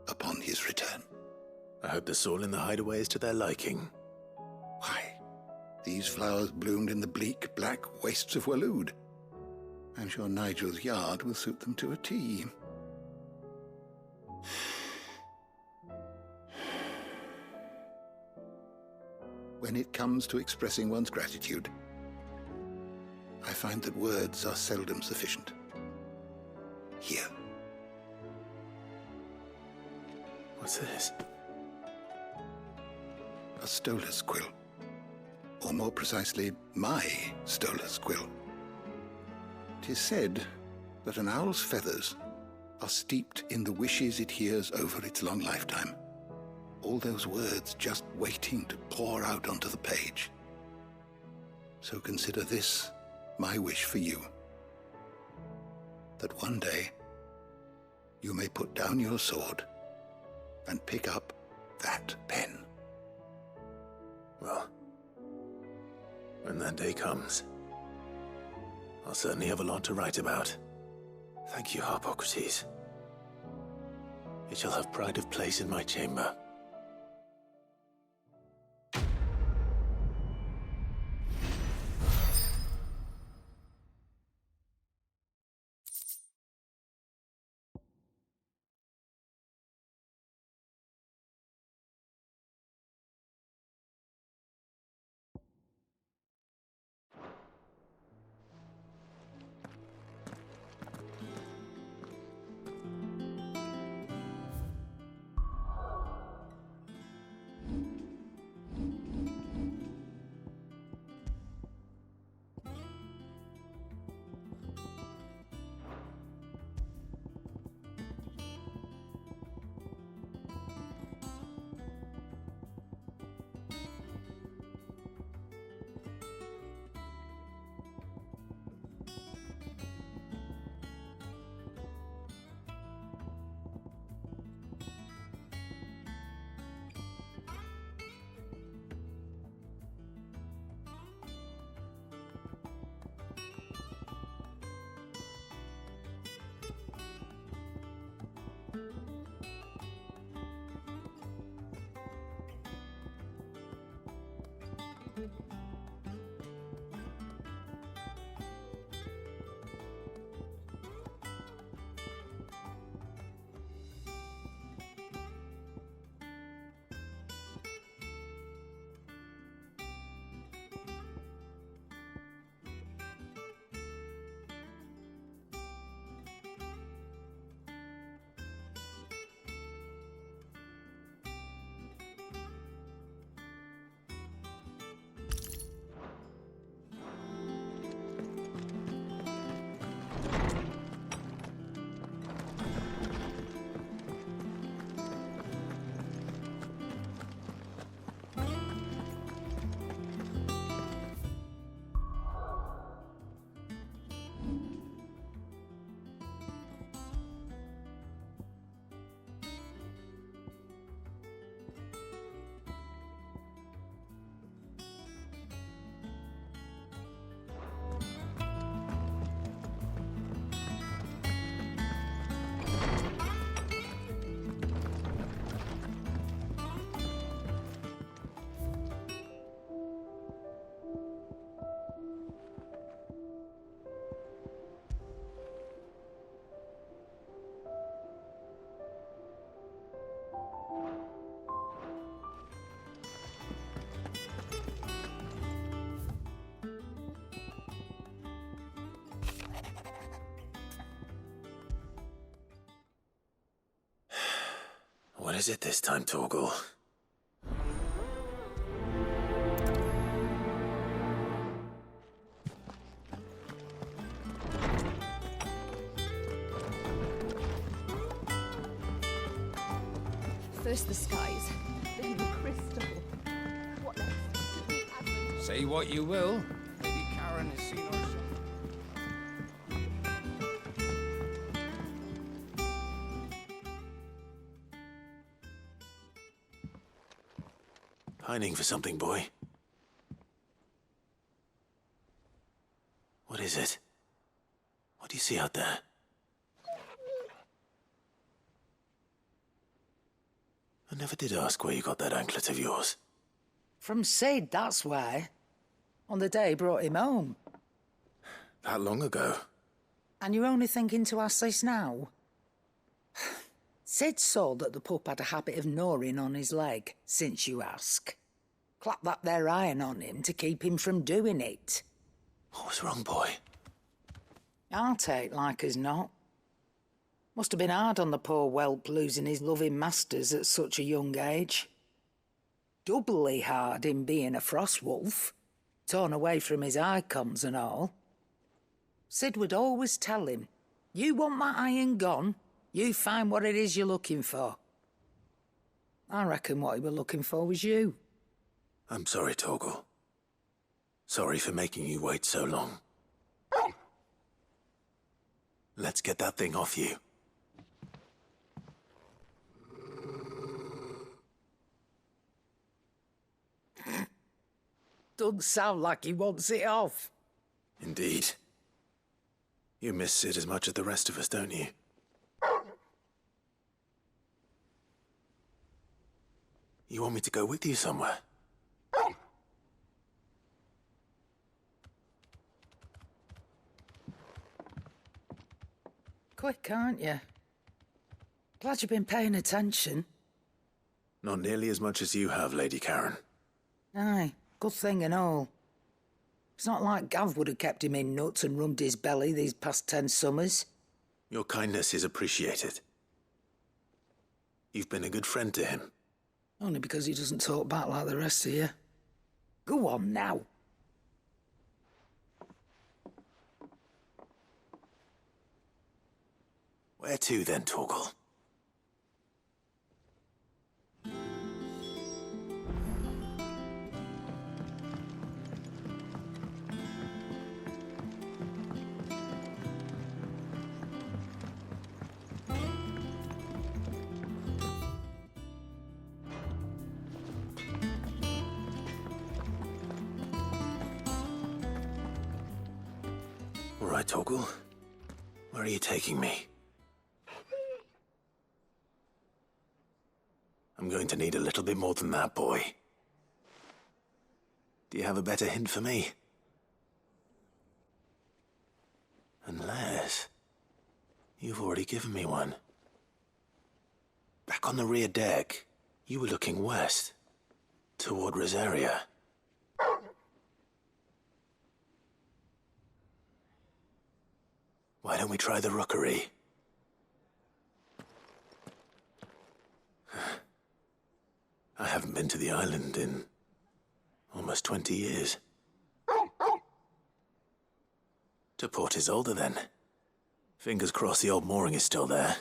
Speaker 11: upon his return.
Speaker 14: I hope the soil in the hideaway is to their liking.
Speaker 11: Why, these flowers bloomed in the bleak, black wastes of Waloed. I'm sure Nigel's yard will suit them to a T. When it comes to expressing one's gratitude, I find that words are seldom sufficient. Here.
Speaker 14: What's this?
Speaker 11: A stolas quill. Or more precisely, my stolas quill. 'Tis said that an owl's feathers are steeped in the wishes it hears over its long lifetime. All those words just waiting to pour out onto the page. So consider this my wish for you. That one day, you may put down your sword and pick up that pen.
Speaker 14: Well, when that day comes, I'll certainly have a lot to write about. Thank you, Harpocrates. It shall have pride of place in my chamber. What is it this time, Torgal?
Speaker 9: First the skies, then the crystal. What next?
Speaker 17: Say what you will. Lady Karen has seen our son.
Speaker 14: Pining for something, boy. What is it? What do you see out there? I never did ask where you got that anklet of yours.
Speaker 12: From Sid, that's why. On the day he brought him home.
Speaker 14: That long ago?
Speaker 12: And you're only thinking to ask this now? Sid saw that the pup had a habit of gnawing on his leg, since you ask. Clap that there iron on him to keep him from doing it.
Speaker 14: What was wrong, boy?
Speaker 12: Heartache, like as not. Must have been hard on the poor whelp losing his loving masters at such a young age. Doubly hard in being a frost wolf, torn away from his icons and all. Sid would always tell him, "You want my iron gone? You find what it is you're looking for." I reckon what he were looking for was you.
Speaker 14: I'm sorry, Torgal. Sorry for making you wait so long. Let's get that thing off you.
Speaker 12: Doesn't sound like he wants it off.
Speaker 14: Indeed. You miss Sid as much as the rest of us, don't you? You want me to go with you somewhere?
Speaker 12: Quick, aren't you? Glad you've been paying attention.
Speaker 14: Not nearly as much as you have, Lady Karen.
Speaker 12: Aye, good thing and all. It's not like Gav would have kept him in nuts and rubbed his belly these past 10 summers.
Speaker 14: Your kindness is appreciated. You've been a good friend to him.
Speaker 12: Only because he doesn't talk back like the rest of you. Go on now.
Speaker 14: Where to then, Torgal? All right, Torgal. Where are you taking me? I'm going to need a little bit more than that, boy. Do you have a better hint for me? Unless... you've already given me one. Back on the rear deck, you were looking west, toward Rosaria. Why don't we try the rookery? I haven't been to the island in almost 20 years. To Port Isolde, then. Fingers crossed the old mooring is still there.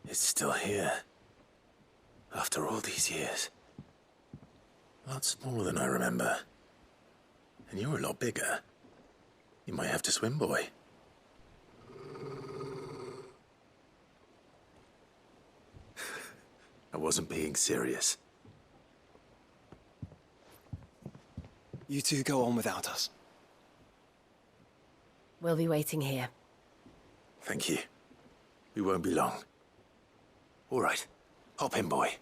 Speaker 14: It's still here. After all these years. A lot smaller than I remember. And you're a lot bigger. You might have to swim, boy. I wasn't being serious.
Speaker 3: You two go on without us.
Speaker 2: We'll be waiting here.
Speaker 14: Thank you. We won't be long. All right. Hop in, boy.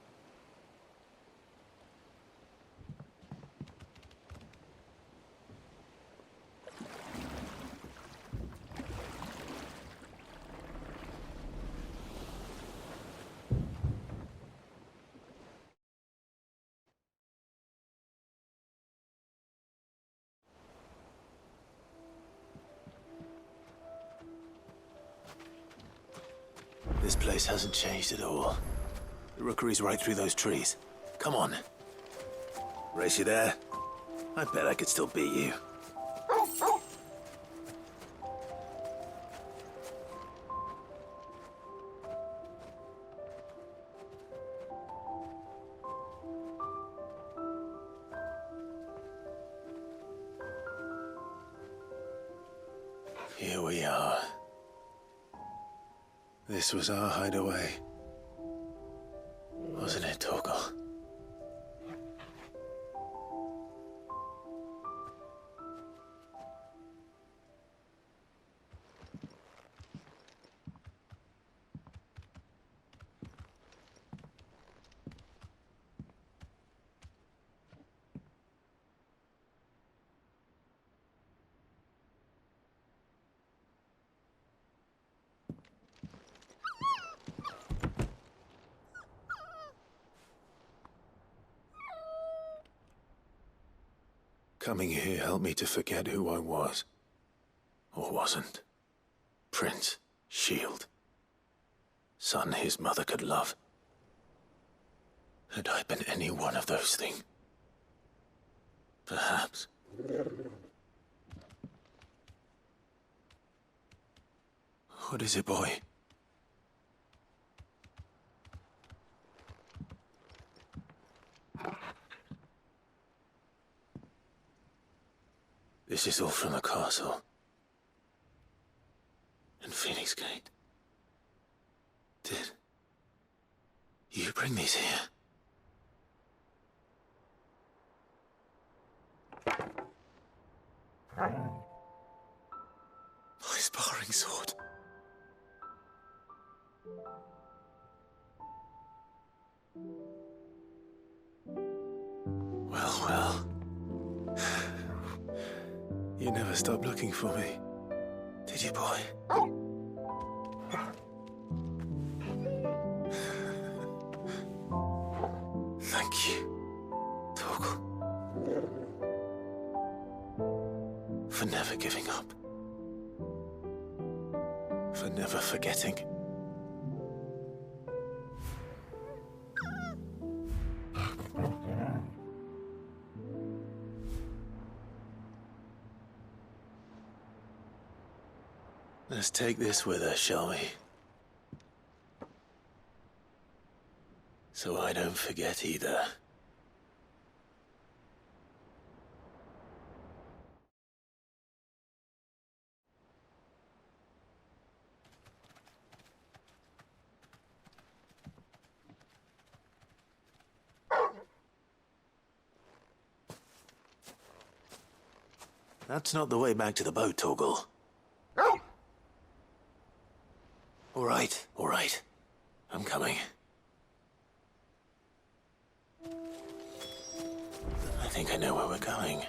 Speaker 14: This place hasn't changed at all. The rookery's right through those trees. Come on. Race you there? I bet I could still beat you. Here we are. This was our hideaway. Wasn't it, Torgal?
Speaker 1: Coming here helped me to forget who I was. Or wasn't. Prince, shield. Son his mother could love. Had I been any one of those things? Perhaps. What is it, boy? This is all from the castle. And Phoenix Gate. Did you bring these here? My sparring sword. Well. You never stopped looking for me, did you, boy? Thank you, Torgal, for never giving up, for never forgetting. Let's take this with us, shall we? So I don't forget either. That's not the way back to the boat, Torgal. All right. I'm coming. I think I know where we're going.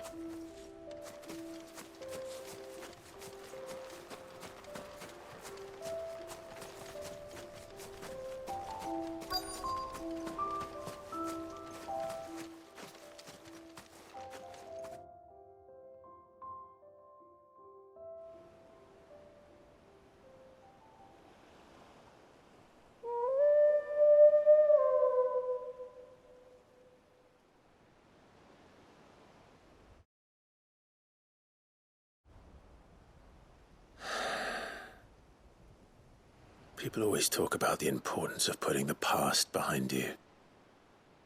Speaker 1: People always talk about the importance of putting the past behind you.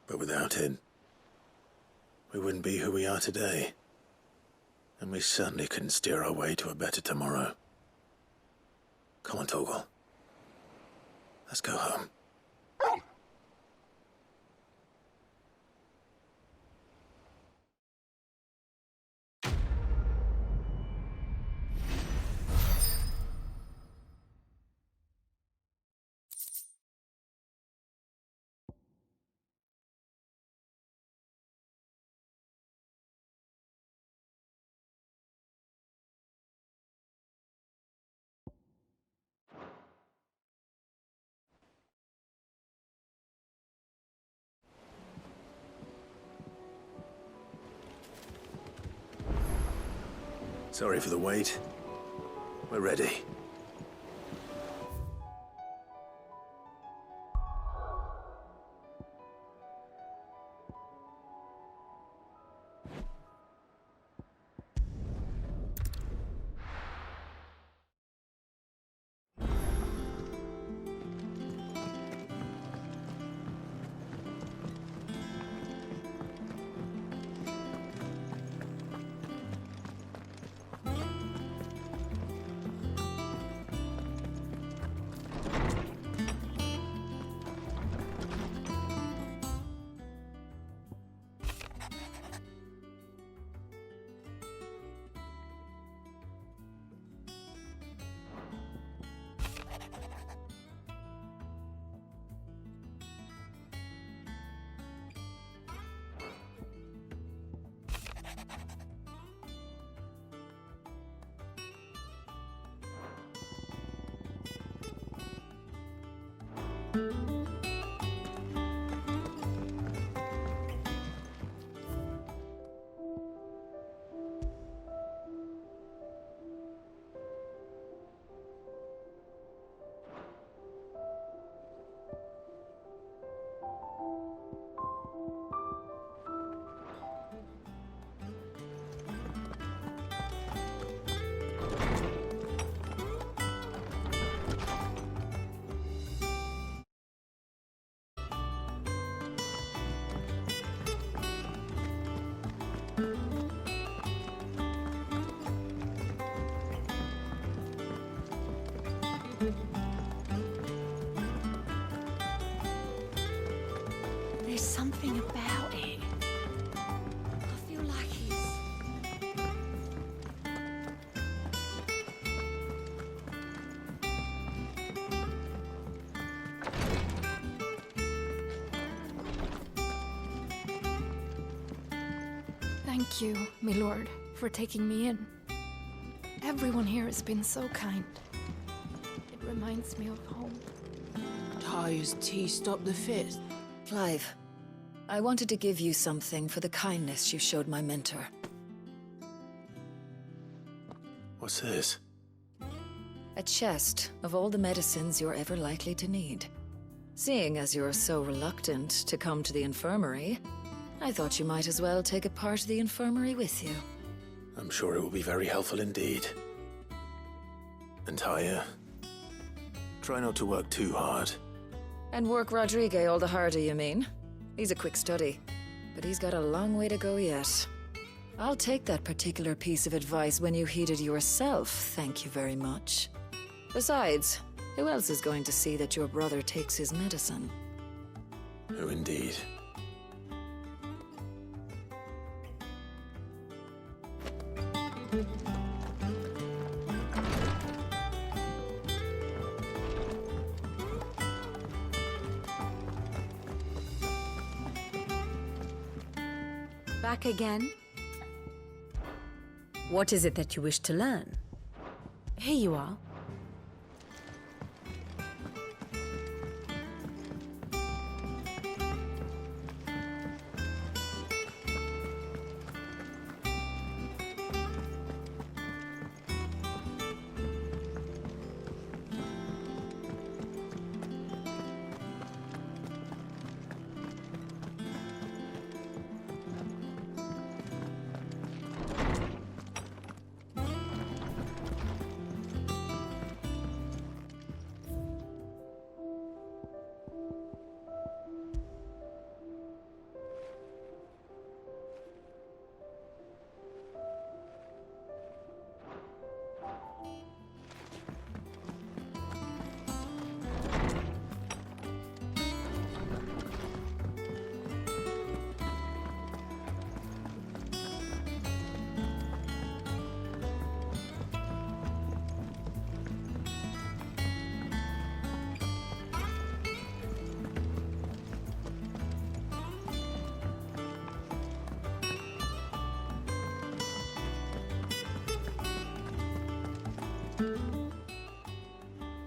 Speaker 1: But without it, we wouldn't be who we are today. And we certainly couldn't steer our way to a better tomorrow. Come on, Torgal. Let's go home. Sorry for the wait. We're ready.
Speaker 16: something about it. I feel like it's... Thank you, my lord, for taking me in. Everyone here has been so kind. It reminds me of home.
Speaker 12: Ty's tea stop the fit.
Speaker 4: Clive, I wanted to give you something for the kindness you showed my mentor.
Speaker 14: What's this?
Speaker 4: A chest of all the medicines you're ever likely to need. Seeing as you're so reluctant to come to the infirmary, I thought you might as well take a part of the infirmary with you.
Speaker 14: I'm sure it will be very helpful indeed. And Taya, try not to work too hard.
Speaker 4: And work Rodrigue all the harder, you mean? He's a quick study, but he's got a long way to go yet. I'll take that particular piece of advice when you heed it yourself, thank you very much. Besides, who else is going to see that your brother takes his medicine?
Speaker 14: Who indeed?
Speaker 21: Back again? What is it that you wish to learn? Here you are.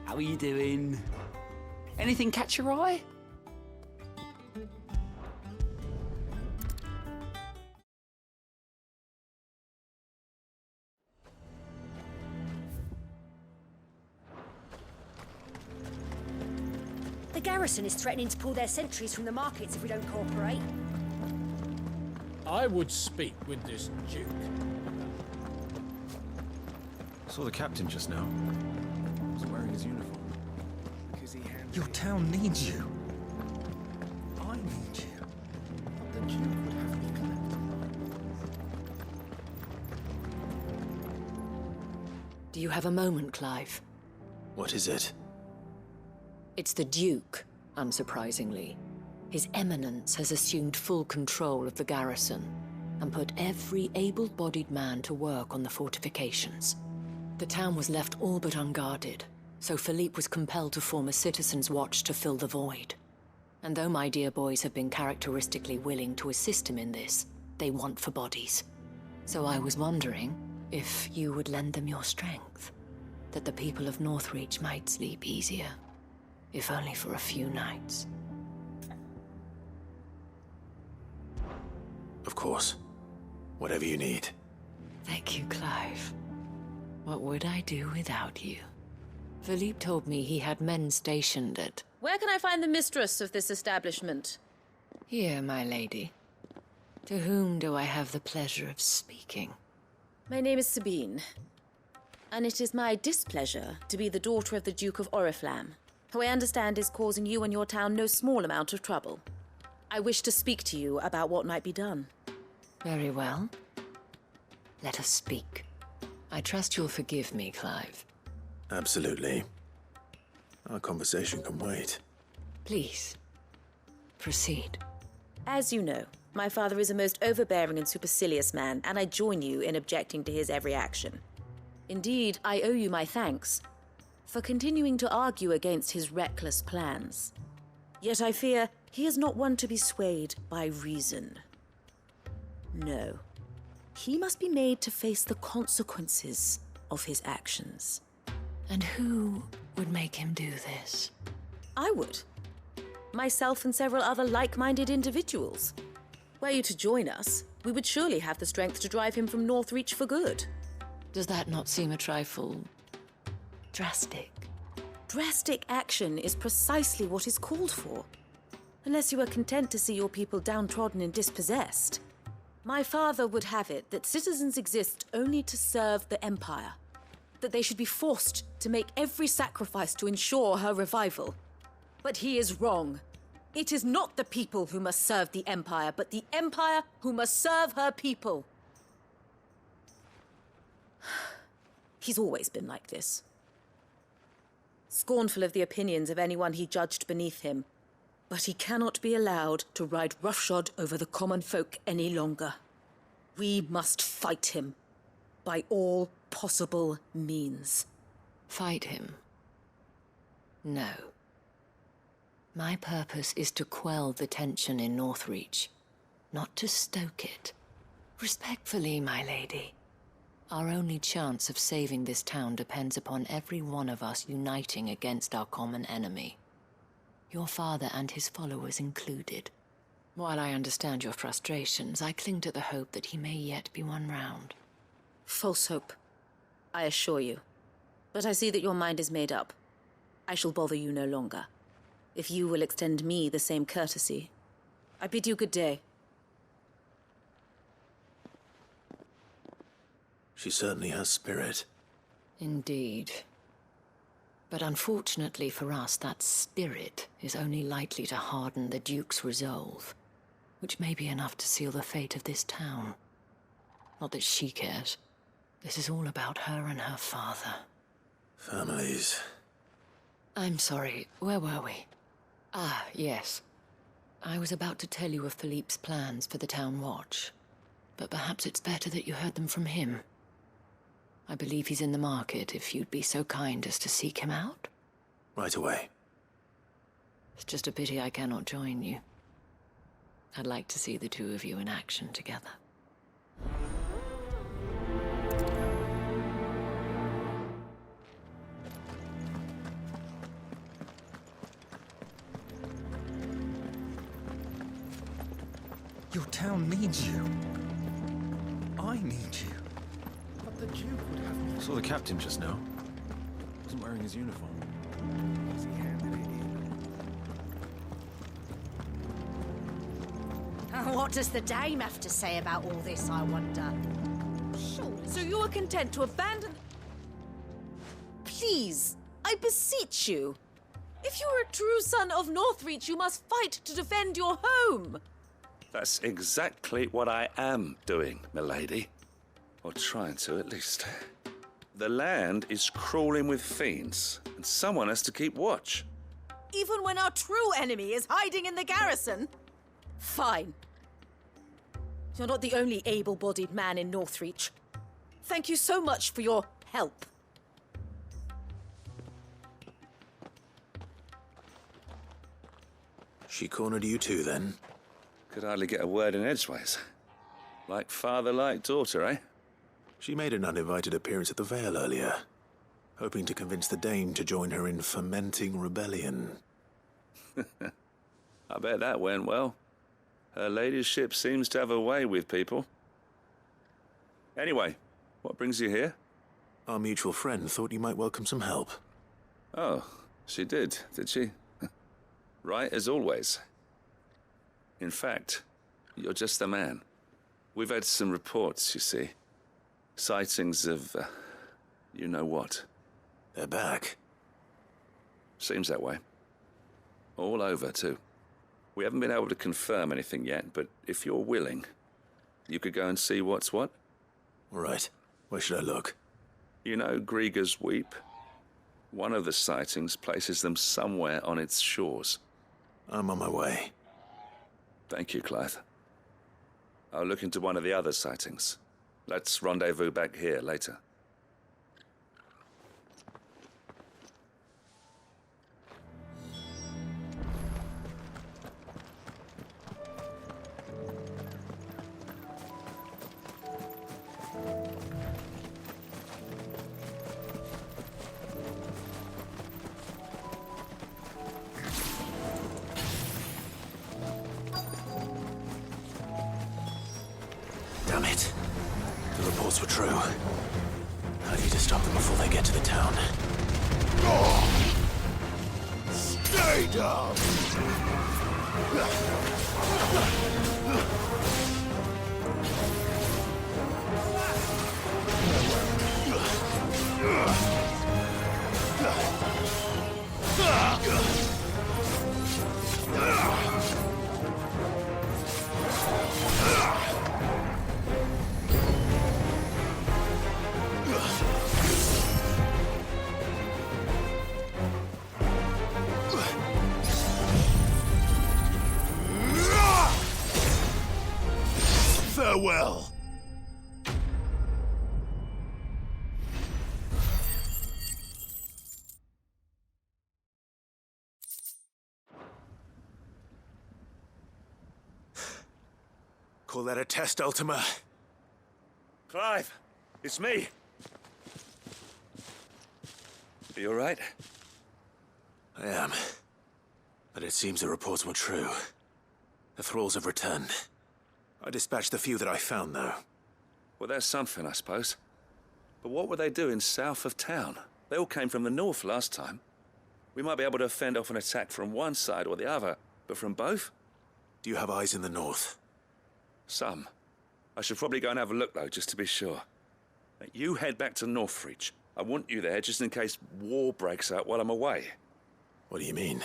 Speaker 6: How are you doing? Anything catch your eye?
Speaker 7: The garrison is threatening to pull their sentries from the markets if we don't cooperate.
Speaker 18: I would speak with this Duke.
Speaker 23: Saw the captain just now. He was wearing his uniform.
Speaker 10: Your town needs you. I need you. The Duke would have me collected.
Speaker 4: Do you have a moment, Clive?
Speaker 14: What is it?
Speaker 4: It's the Duke, unsurprisingly. His Eminence has assumed full control of the garrison and put every able-bodied man to work on the fortifications. The town was left all but unguarded, so Philippe was compelled to form a citizens' watch to fill the void. And though my dear boys have been characteristically willing to assist him in this, they want for bodies. So I was wondering if you would lend them your strength, that the people of Northreach might sleep easier, if only for a few nights.
Speaker 14: Of course. Whatever you need.
Speaker 4: Thank you, Clive. What would I do without you? Philippe told me he had men stationed at...
Speaker 22: Where can I find the mistress of this establishment?
Speaker 4: Here, my lady. To whom do I have the pleasure of speaking?
Speaker 22: My name is Sabine, and it is my displeasure to be the daughter of the Duke of Oriflamme, who I understand is causing you and your town no small amount of trouble. I wish to speak to you about what might be done.
Speaker 4: Very well. Let us speak. I trust you'll forgive me, Clive.
Speaker 14: Absolutely. Our conversation can wait.
Speaker 4: Please, proceed.
Speaker 22: As you know, my father is a most overbearing and supercilious man, and I join you in objecting to his every action. Indeed, I owe you my thanks for continuing to argue against his reckless plans. Yet I fear he is not one to be swayed by reason. No. He must be made to face the consequences of his actions.
Speaker 4: And who would make him do this?
Speaker 22: I would. Myself and several other like-minded individuals. Were you to join us, we would surely have the strength to drive him from Northreach for good.
Speaker 4: Does that not seem a trifle drastic?
Speaker 22: Drastic action is precisely what is called for. Unless you are content to see your people downtrodden and dispossessed. My father would have it that citizens exist only to serve the Empire. That they should be forced to make every sacrifice to ensure her revival. But he is wrong. It is not the people who must serve the Empire, but the Empire who must serve her people. He's always been like this. Scornful of the opinions of anyone he judged beneath him. But he cannot be allowed to ride roughshod over the common folk any longer. We must fight him by all possible means.
Speaker 4: Fight him? No. My purpose is to quell the tension in Northreach, not to stoke it. Respectfully, my lady. Our only chance of saving this town depends upon every one of us uniting against our common enemy. Your father and his followers included. While I understand your frustrations, I cling to the hope that he may yet be won round.
Speaker 22: False hope, I assure you. But I see that your mind is made up. I shall bother you no longer. If you will extend me the same courtesy, I bid you good day.
Speaker 14: She certainly has spirit.
Speaker 4: Indeed. But unfortunately for us, that spirit is only likely to harden the Duke's resolve, which may be enough to seal the fate of this town. Not that she cares. This is all about her and her father.
Speaker 14: Families.
Speaker 4: I'm sorry, where were we? Ah, yes. I was about to tell you of Philippe's plans for the town watch, but perhaps it's better that you heard them from him. I believe he's in the market, if you'd be so kind as to seek him out.
Speaker 14: Right away.
Speaker 4: It's just a pity I cannot join you. I'd like to see the two of you in action together.
Speaker 10: Your town needs you. I need you.
Speaker 23: But the Duke would have me. I saw the captain just now. Wasn't wearing his uniform.
Speaker 13: As he handed it in.
Speaker 7: What does the dame have to say about all this, I wonder?
Speaker 22: So you are content to abandon... Please, I beseech you. If you are a true son of Northreach, you must fight to defend your home.
Speaker 8: That's exactly what I am doing, milady. Or trying to, at least. The land is crawling with fiends, and someone has to keep watch.
Speaker 22: Even when our true enemy is hiding in the garrison? Fine. You're not the only able-bodied man in Northreach. Thank you so much for your help.
Speaker 14: She cornered you too, then?
Speaker 8: Could hardly get a word in edgeways. Like father, like daughter, eh?
Speaker 14: She made an uninvited appearance at the Vale earlier, hoping to convince the Dane to join her in fomenting rebellion.
Speaker 8: I bet that went well. Her ladyship seems to have a way with people. Anyway, what brings you here?
Speaker 14: Our mutual friend thought you might welcome some help.
Speaker 8: Oh, she did she? Right as always. In fact, you're just the man. We've had some reports, you see. Sightings of, you know what.
Speaker 14: They're back.
Speaker 8: Seems that way. All over, too. We haven't been able to confirm anything yet, but if you're willing, you could go and see what's what.
Speaker 14: All right. Where should I look?
Speaker 8: You know Grieger's Weep? One of the sightings places them somewhere on its shores.
Speaker 14: I'm on my way.
Speaker 8: Thank you, Clive. I'll look into one of the other sightings. Let's rendezvous back here later.
Speaker 14: Damn it. The reports were true. I need to stop them before they get to the town.
Speaker 11: Stay down! Farewell!
Speaker 14: Call that a test, Ultima?
Speaker 8: Clive, it's me. Are you all right?
Speaker 14: I am. But it seems the reports were true. The thralls have returned. I dispatched the few that I found, though.
Speaker 8: Well, that's something, I suppose. But what were they doing south of town? They all came from the north last time. We might be able to fend off an attack from one side or the other, but from both?
Speaker 14: Do you have eyes in the north?
Speaker 8: Some. I should probably go and have a look, though, just to be sure. You head back to Northreach. I want you there just in case war breaks out while I'm away.
Speaker 14: What do you mean?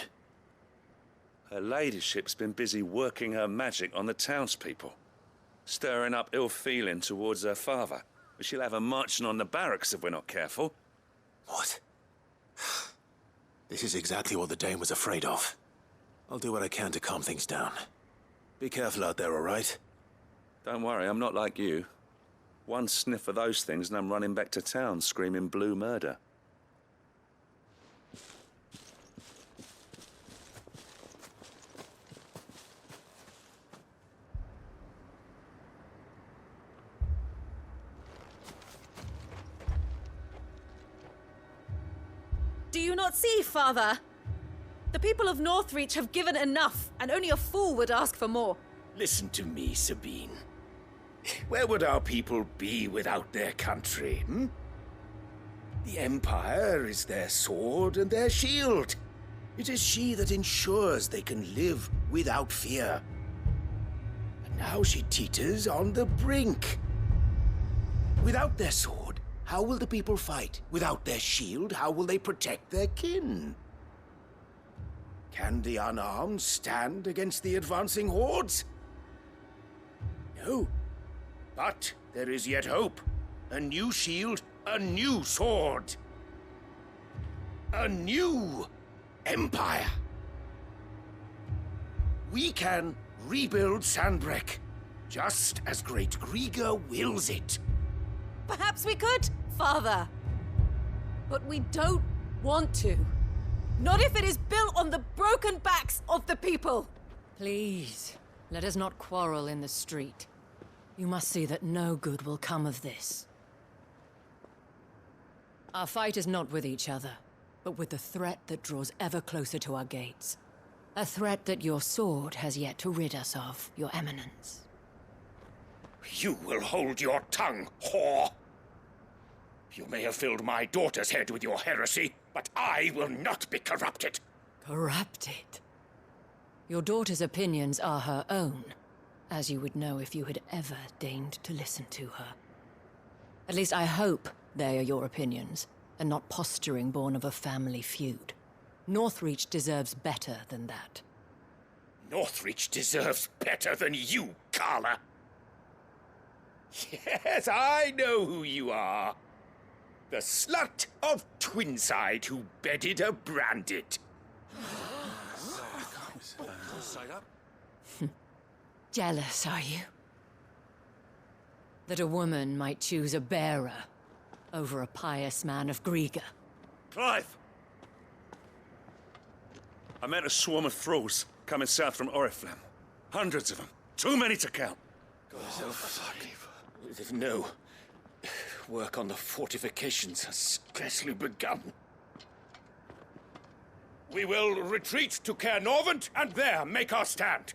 Speaker 8: Her ladyship's been busy working her magic on the townspeople, stirring up ill feeling towards her father. But she'll have her marching on the barracks if we're not careful.
Speaker 14: What? This is exactly what the Dane was afraid of. I'll do what I can to calm things down. Be careful out there, all right?
Speaker 8: Don't worry, I'm not like you. One sniff of those things and I'm running back to town screaming blue murder.
Speaker 22: Do you not see, Father? The people of Northreach have given enough, and only a fool would ask for more.
Speaker 15: Listen to me, Sabine. Where would our people be without their country, hmm? The Empire is their sword and their shield. It is she that ensures they can live without fear. And now she teeters on the brink. Without their sword, how will the people fight? Without their shield, how will they protect their kin? Can the unarmed stand against the advancing hordes? No. But there is yet hope. A new shield, a new sword. A new empire. We can rebuild Sandbreck, just as Great Griga wills it.
Speaker 22: Perhaps we could, Father. But we don't want to. Not if it is built on the broken backs of the people.
Speaker 4: Please, let us not quarrel in the street. You must see that no good will come of this. Our fight is not with each other, but with the threat that draws ever closer to our gates. A threat that your sword has yet to rid us of, Your Eminence.
Speaker 15: You will hold your tongue, whore! You may have filled my daughter's head with your heresy, but I will not be corrupted.
Speaker 4: Corrupted? Your daughter's opinions are her own, as you would know if you had ever deigned to listen to her. At least I hope they are your opinions, and not posturing born of a family feud. Northreach deserves better than that.
Speaker 15: Northreach deserves better than you, Carla. Yes, I know who you are. The slut of Twinside who bedded a branded.
Speaker 4: Jealous, are you? That a woman might choose a bearer over a pious man of Griga?
Speaker 8: Clive! I met a swarm of thralls coming south from Oriflamme. Hundreds of them. Too many to count.
Speaker 15: Oh, fuck. No. Work on the fortifications has scarcely begun. We will retreat to Caer Norvent and there make our stand.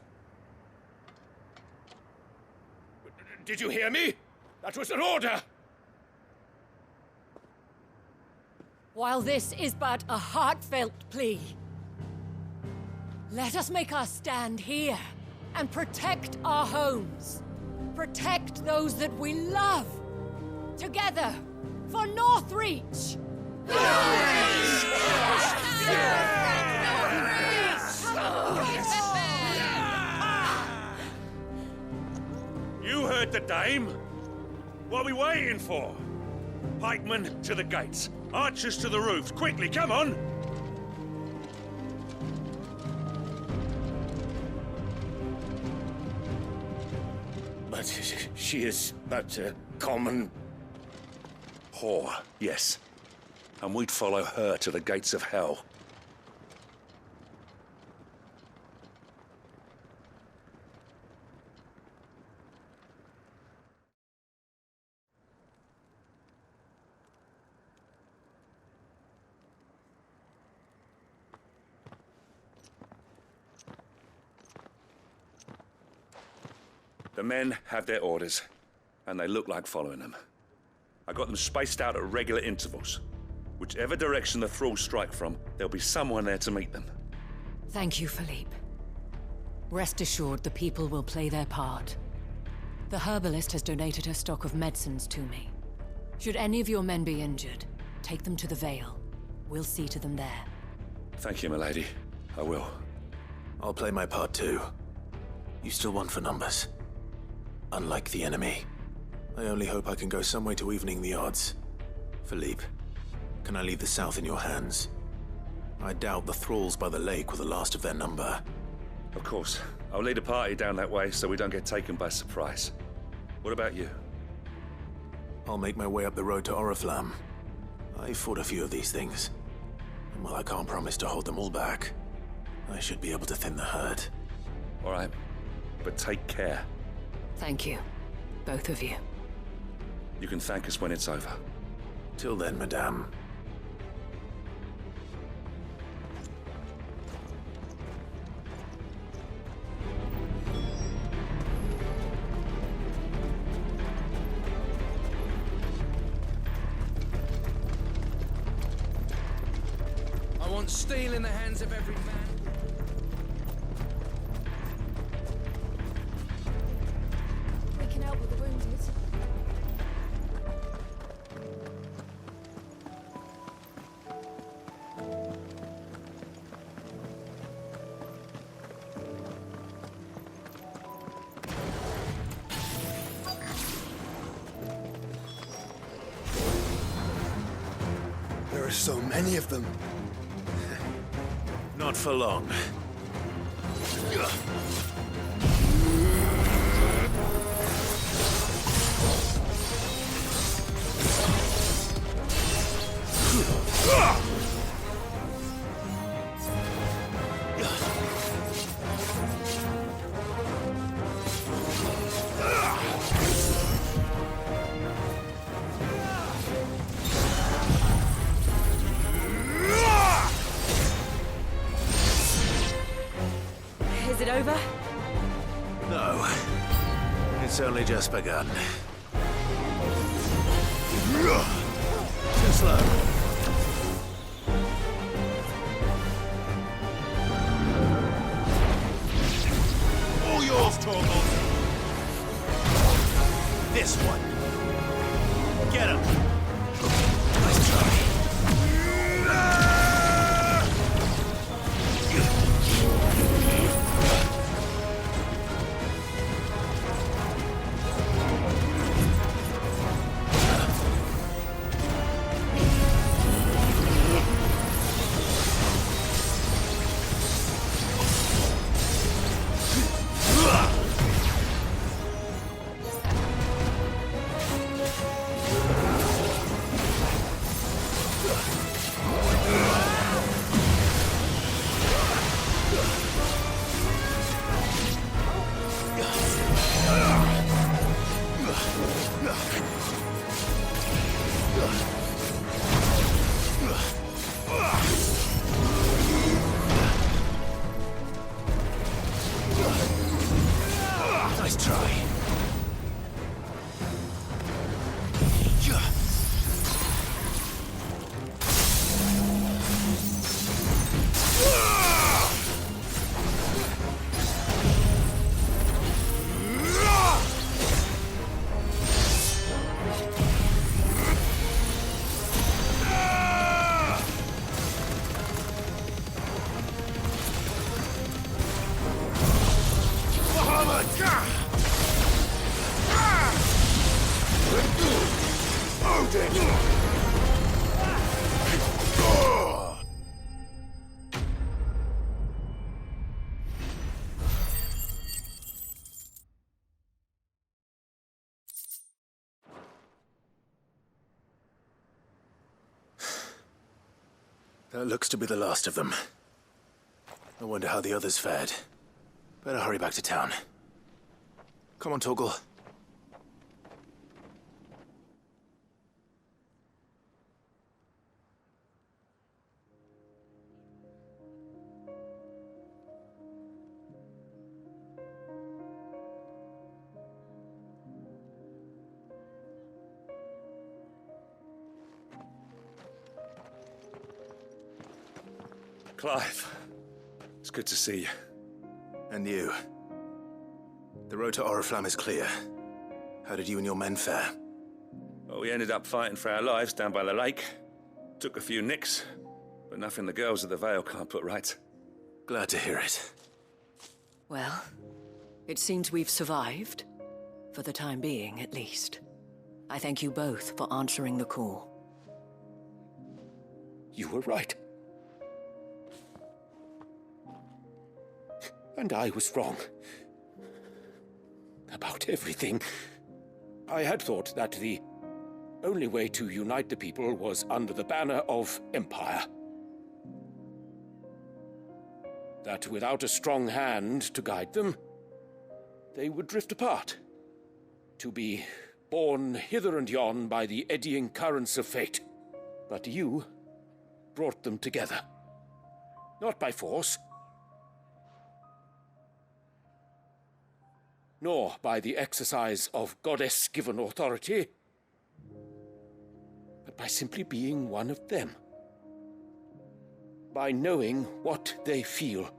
Speaker 15: Did you hear me? That was an order!
Speaker 4: While this is but a heartfelt plea, let us make our stand here and protect our homes. Protect those that we love. Together, for Northreach!
Speaker 8: You heard the dame. What are we waiting for? Pikemen to the gates. Archers to the roofs. Quickly, come on!
Speaker 15: But she is but a common...
Speaker 8: whore, yes. And we'd follow her to the gates of hell. The men have their orders, and they look like following them. I got them spaced out at regular intervals. Whichever direction the thralls strike from, there'll be someone there to meet them.
Speaker 4: Thank you, Philippe. Rest assured the people will play their part. The herbalist has donated her stock of medicines to me. Should any of your men be injured, take them to the Vale. We'll see to them there.
Speaker 8: Thank you, milady. I will.
Speaker 14: I'll play my part too. You still want for numbers. Unlike the enemy. I only hope I can go some way to evening the odds. Philippe, can I leave the south in your hands? I doubt the thralls by the lake were the last of their number.
Speaker 8: Of course. I'll lead a party down that way so we don't get taken by surprise. What about you?
Speaker 14: I'll make my way up the road to Oriflamme. I fought a few of these things. And while I can't promise to hold them all back, I should be able to thin the herd.
Speaker 8: All right. But take care.
Speaker 4: Thank you. Both of you.
Speaker 8: You can thank us when it's over.
Speaker 14: Till then, madame.
Speaker 17: I want steel in the hands of every man.
Speaker 16: We can help with the wounded.
Speaker 3: There are so many of them.
Speaker 14: Not for long.
Speaker 2: Is it over?
Speaker 14: No. It's only just begun. Too slow.
Speaker 15: All yours, Torvald!
Speaker 14: This one. Get him. Nice try.
Speaker 1: That looks to be the last of them. I wonder how the others fared. Better hurry back to town. Come on, Torgal.
Speaker 8: Clive, it's good to see you.
Speaker 1: And you. The road to Oriflamme is clear. How did you and your men fare?
Speaker 8: Well, we ended up fighting for our lives down by the lake. Took a few nicks, but nothing the girls of the Vale can't put right.
Speaker 1: Glad to hear it.
Speaker 4: Well, it seems we've survived. For the time being, at least. I thank you both for answering the call.
Speaker 15: You were right. And I was wrong. About everything. I had thought that the only way to unite the people was under the banner of Empire. That without a strong hand to guide them, they would drift apart. To be borne hither and yon by the eddying currents of fate. But you brought them together. Not by force, nor by the exercise of goddess-given authority, but by simply being one of them. By knowing what they feel,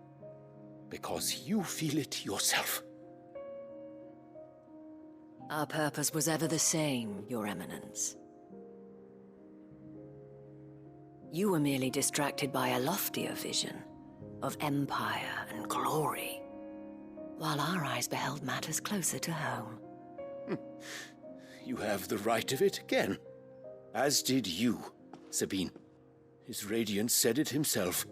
Speaker 15: because you feel it yourself.
Speaker 4: Our purpose was ever the same, Your Eminence. You were merely distracted by a loftier vision of empire and glory, while our eyes beheld matters closer to home.
Speaker 15: You have the right of it again. As did you, Sabine. His Radiance said it himself.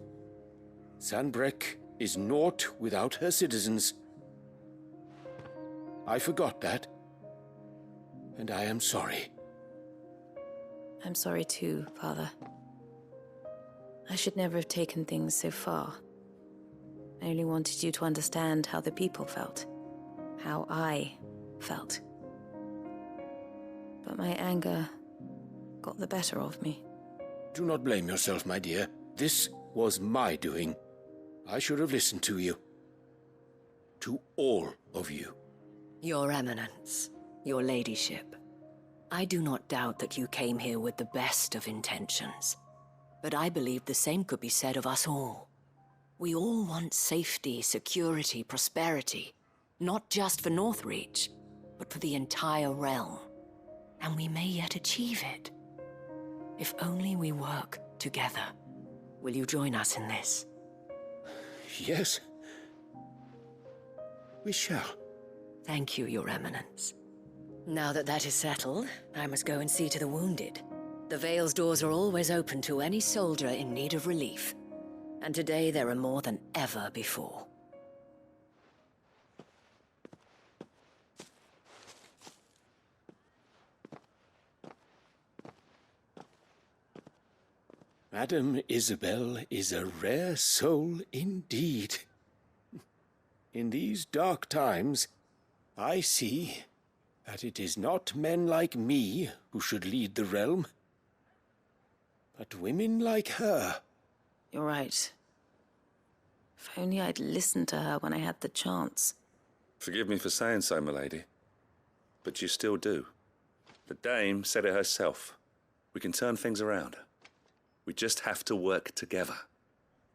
Speaker 15: Sanbreque is naught without her citizens. I forgot that, and I am sorry.
Speaker 22: I'm sorry too, Father. I should never have taken things so far. I only wanted you to understand how the people felt. How I felt. But my anger got the better of me.
Speaker 15: Do not blame yourself, my dear. This was my doing. I should have listened to you. To all of you.
Speaker 4: Your Eminence, your Ladyship. I do not doubt that you came here with the best of intentions. But I believe the same could be said of us all. We all want safety, security, prosperity. Not just for Northreach, but for the entire realm. And we may yet achieve it. If only we work together. Will you join us in this?
Speaker 15: Yes. We shall.
Speaker 4: Thank you, Your Eminence. Now that that is settled, I must go and see to the wounded. The Vale's doors are always open to any soldier in need of relief. And today there are more than ever before.
Speaker 15: Madame Isabel is a rare soul indeed. In these dark times, I see that it is not men like me who should lead the realm, but women like her.
Speaker 22: You're right. If only I'd listened to her when I had the chance.
Speaker 8: Forgive me for saying so, milady, but you still do. The Dame said it herself. We can turn things around. We just have to work together.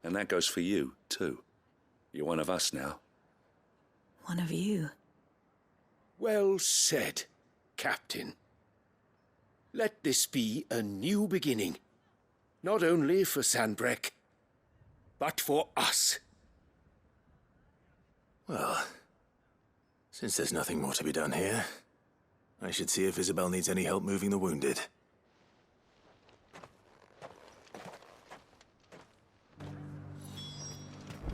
Speaker 8: And that goes for you, too. You're one of us now.
Speaker 22: One of you?
Speaker 15: Well said, Captain. Let this be a new beginning. Not only for Sanbreque, but for us.
Speaker 1: Well, since there's nothing more to be done here, I should see if Isabel needs any help moving the wounded.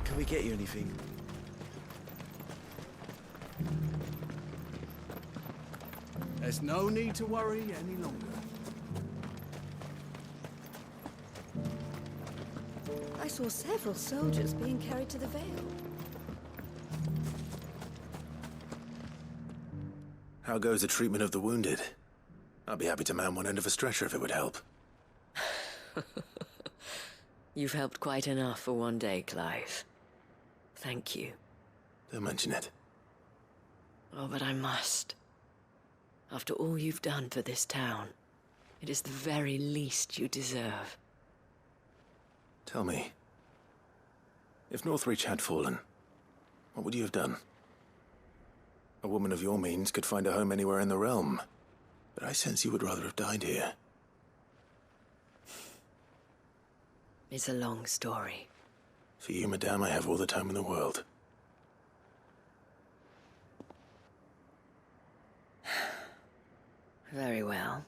Speaker 10: Can we get you anything?
Speaker 5: There's no need to worry any longer.
Speaker 7: I saw several soldiers being carried to the Vale.
Speaker 1: How goes the treatment of the wounded? I'd be happy to man one end of a stretcher if it would help.
Speaker 4: You've helped quite enough for one day, Clive. Thank you.
Speaker 1: Don't mention it.
Speaker 4: Oh, but I must. After all you've done for this town, it is the very least you deserve.
Speaker 1: Tell me, if Northreach had fallen, what would you have done? A woman of your means could find a home anywhere in the realm, but I sense you would rather have died here.
Speaker 4: It's a long story.
Speaker 1: For you, madame, I have all the time in the world.
Speaker 4: Very well.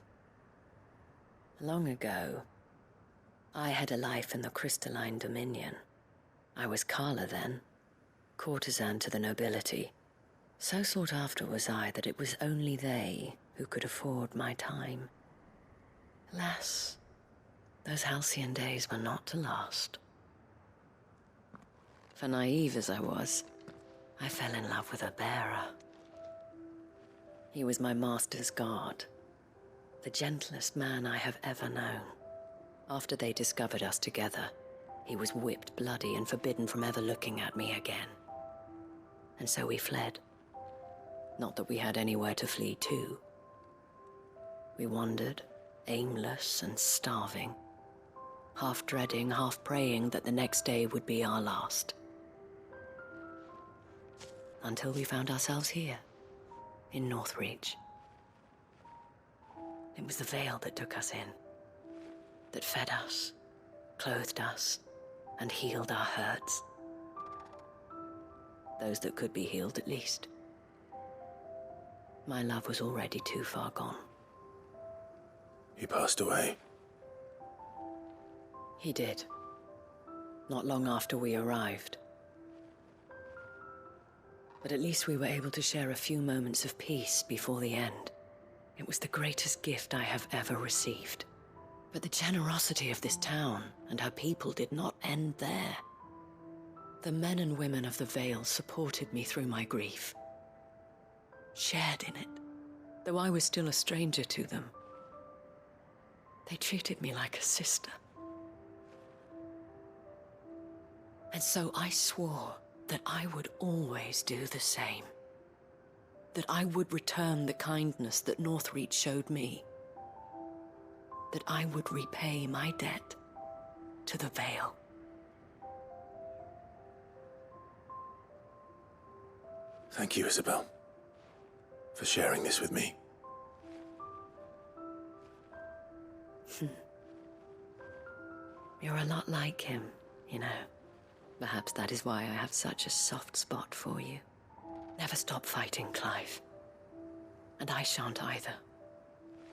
Speaker 4: Long ago, I had a life in the crystalline dominion. I was Carla then, courtesan to the nobility. So sought after was I that it was only they who could afford my time. Alas, those halcyon days were not to last. For naive as I was, I fell in love with a bearer. He was my master's guard, the gentlest man I have ever known. After they discovered us together, he was whipped bloody and forbidden from ever looking at me again. And so we fled. Not that we had anywhere to flee to. We wandered, aimless and starving, half dreading, half praying that the next day would be our last. Until we found ourselves here, in Northreach. It was the Vale that took us in, that fed us, clothed us, and healed our hurts. Those that could be healed, at least. My love was already too far gone.
Speaker 1: He passed away.
Speaker 4: He did. Not long after we arrived. But at least we were able to share a few moments of peace before the end. It was the greatest gift I have ever received. But the generosity of this town and her people did not end there. The men and women of the Vale supported me through my grief. Shared in it, though I was still a stranger to them. They treated me like a sister. And so I swore that I would always do the same. That I would return the kindness that Northreach showed me. That I would repay my debt to the Vale.
Speaker 1: Thank you, Isabel, for sharing this with me.
Speaker 4: You're a lot like him, you know. Perhaps that is why I have such a soft spot for you. Never stop fighting, Clive. And I shan't either.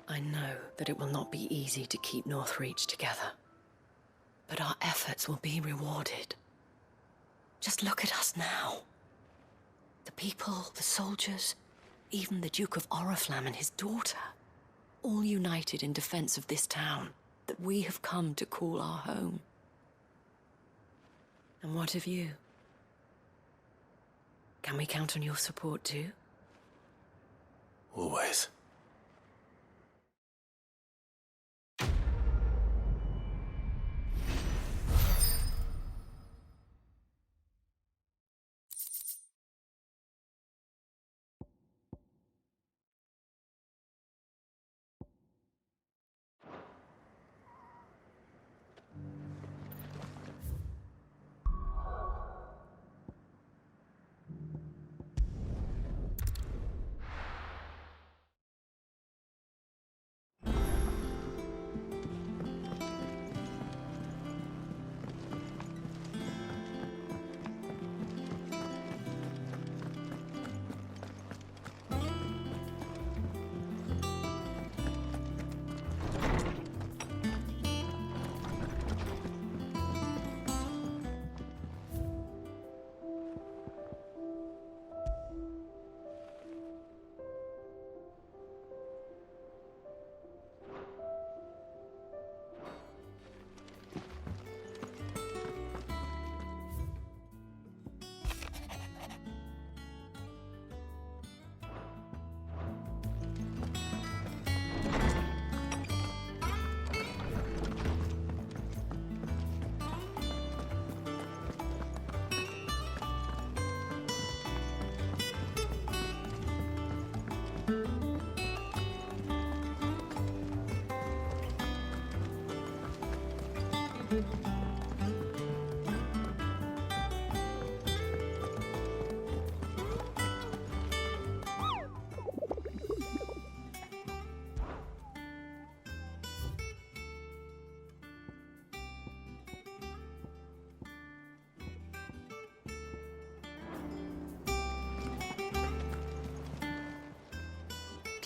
Speaker 4: I know that it will not be easy to keep Northreach together. But our efforts will be rewarded. Just look at us now. The people, the soldiers, even the Duke of Oriflamme and his daughter, all united in defense of this town that we have come to call our home. And what of you? Can we count on your support too?
Speaker 1: Always.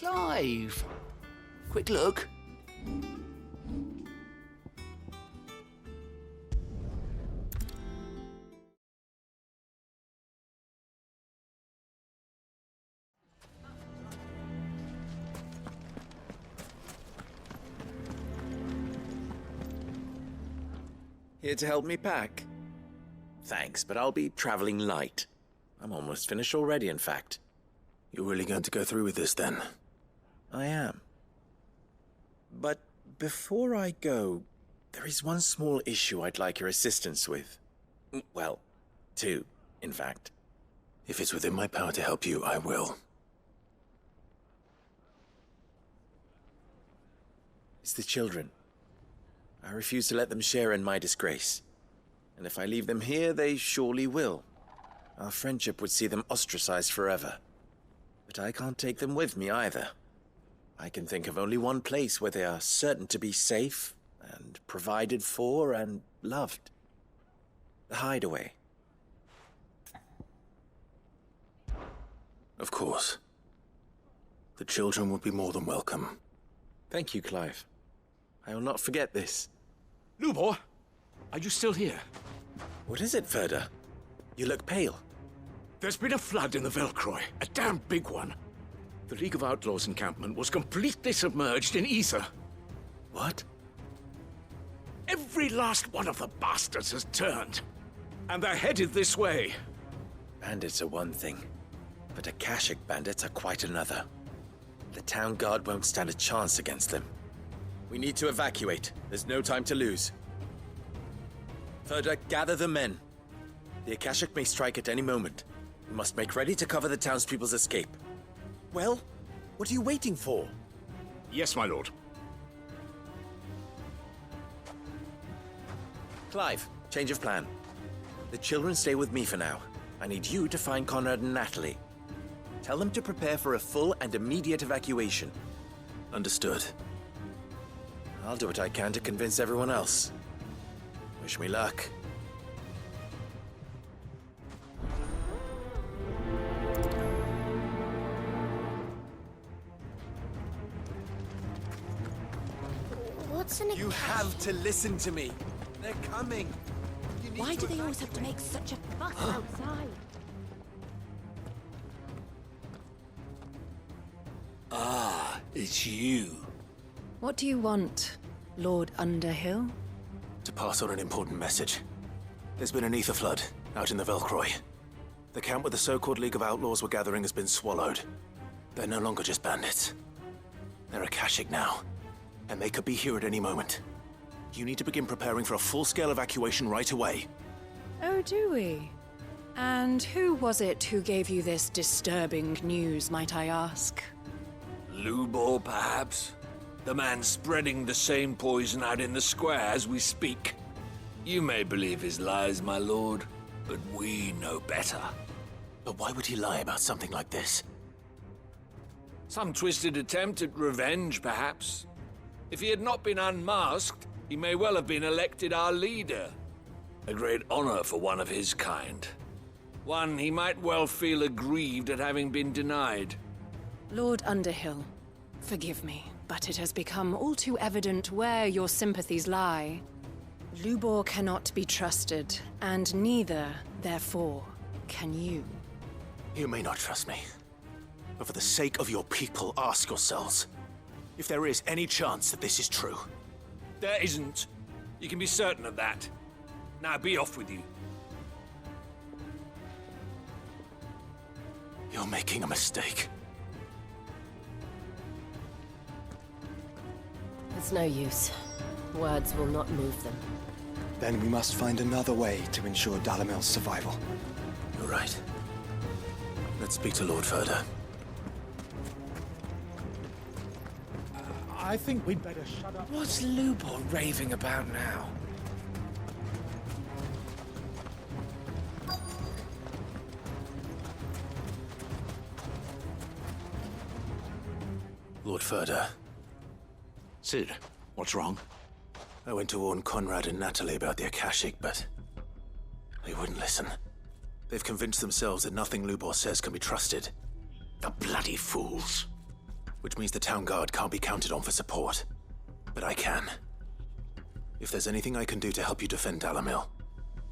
Speaker 15: Clive! Quick look.
Speaker 9: Here to help me pack? Thanks, but I'll be traveling light. I'm almost finished already, in fact.
Speaker 14: You're really going to go through with this, then?
Speaker 9: I am. But before I go, there is one small issue I'd like your assistance with. Well, two, in fact.
Speaker 14: If it's within my power to help you, I will.
Speaker 9: It's the children. I refuse to let them share in my disgrace. And if I leave them here, they surely will. Our friendship would see them ostracized forever. But I can't take them with me either. I can think of only one place where they are certain to be safe and provided for and loved. The Hideaway.
Speaker 14: Of course. The children would be more than welcome.
Speaker 9: Thank you, Clive. I will not forget this.
Speaker 15: Lubor, are you still here?
Speaker 9: What is it, Ferda? You look pale.
Speaker 15: There's been a flood in the Velcroy, a damn big one. The League of Outlaws encampment was completely submerged in ether.
Speaker 9: What?
Speaker 15: Every last one of the bastards has turned, and they're headed this way.
Speaker 9: Bandits are one thing, but Akashic bandits are quite another. The town guard won't stand a chance against them. We need to evacuate. There's no time to lose. Ferda, gather the men. The Akashic may strike at any moment. We must make ready to cover the townspeople's escape. Well, what are you waiting for?
Speaker 15: Yes, my lord.
Speaker 9: Clive, change of plan. The children stay with me for now. I need you to find Conrad and Natalie. Tell them to prepare for a full and immediate evacuation.
Speaker 14: Understood.
Speaker 9: I'll do what I can to convince everyone else. Wish me luck.
Speaker 7: What's an
Speaker 9: You have to listen to me. They're coming.
Speaker 7: Why do they always have to make such a fuss outside?
Speaker 15: Ah, it's you.
Speaker 4: What do you want, Lord Underhill?
Speaker 14: To pass on an important message. There's been an ether flood out in the Velcroy. The camp where the so-called League of Outlaws were gathering has been swallowed. They're no longer just bandits. They're Akashic now, and they could be here at any moment. You need to begin preparing for a full-scale evacuation right away.
Speaker 4: Oh, do we? And who was it who gave you this disturbing news, might I ask?
Speaker 13: Lubor, perhaps? The man spreading the same poison out in the square as we speak. You may believe his lies, my lord, but we know better.
Speaker 14: But why would he lie about something like this?
Speaker 13: Some twisted attempt at revenge, perhaps. If he had not been unmasked, he may well have been elected our leader. A great honor for one of his kind. One he might well feel aggrieved at having been denied.
Speaker 4: Lord Underhill, forgive me, but it has become all too evident where your sympathies lie. Lubor cannot be trusted, and neither, therefore, can you.
Speaker 14: You may not trust me, but for the sake of your people, ask yourselves if there is any chance that this is true.
Speaker 13: There isn't. You can be certain of that. Now be off with you.
Speaker 14: You're making a mistake.
Speaker 2: It's no use. Words will not move them.
Speaker 3: Then we must find another way to ensure Dalamel's survival.
Speaker 14: You're right. Let's speak to Lord Ferda.
Speaker 18: I think we'd better shut up.
Speaker 15: What's Lubor raving about now?
Speaker 14: Lord Ferda.
Speaker 15: Sid, what's wrong?
Speaker 14: I went to warn Conrad and Natalie about the Akashic, but they wouldn't listen. They've convinced themselves that nothing Lubor says can be trusted.
Speaker 15: The bloody fools.
Speaker 1: which means the town guard can't be counted on for support. But I can. If there's anything I can do to help you defend Dalamil,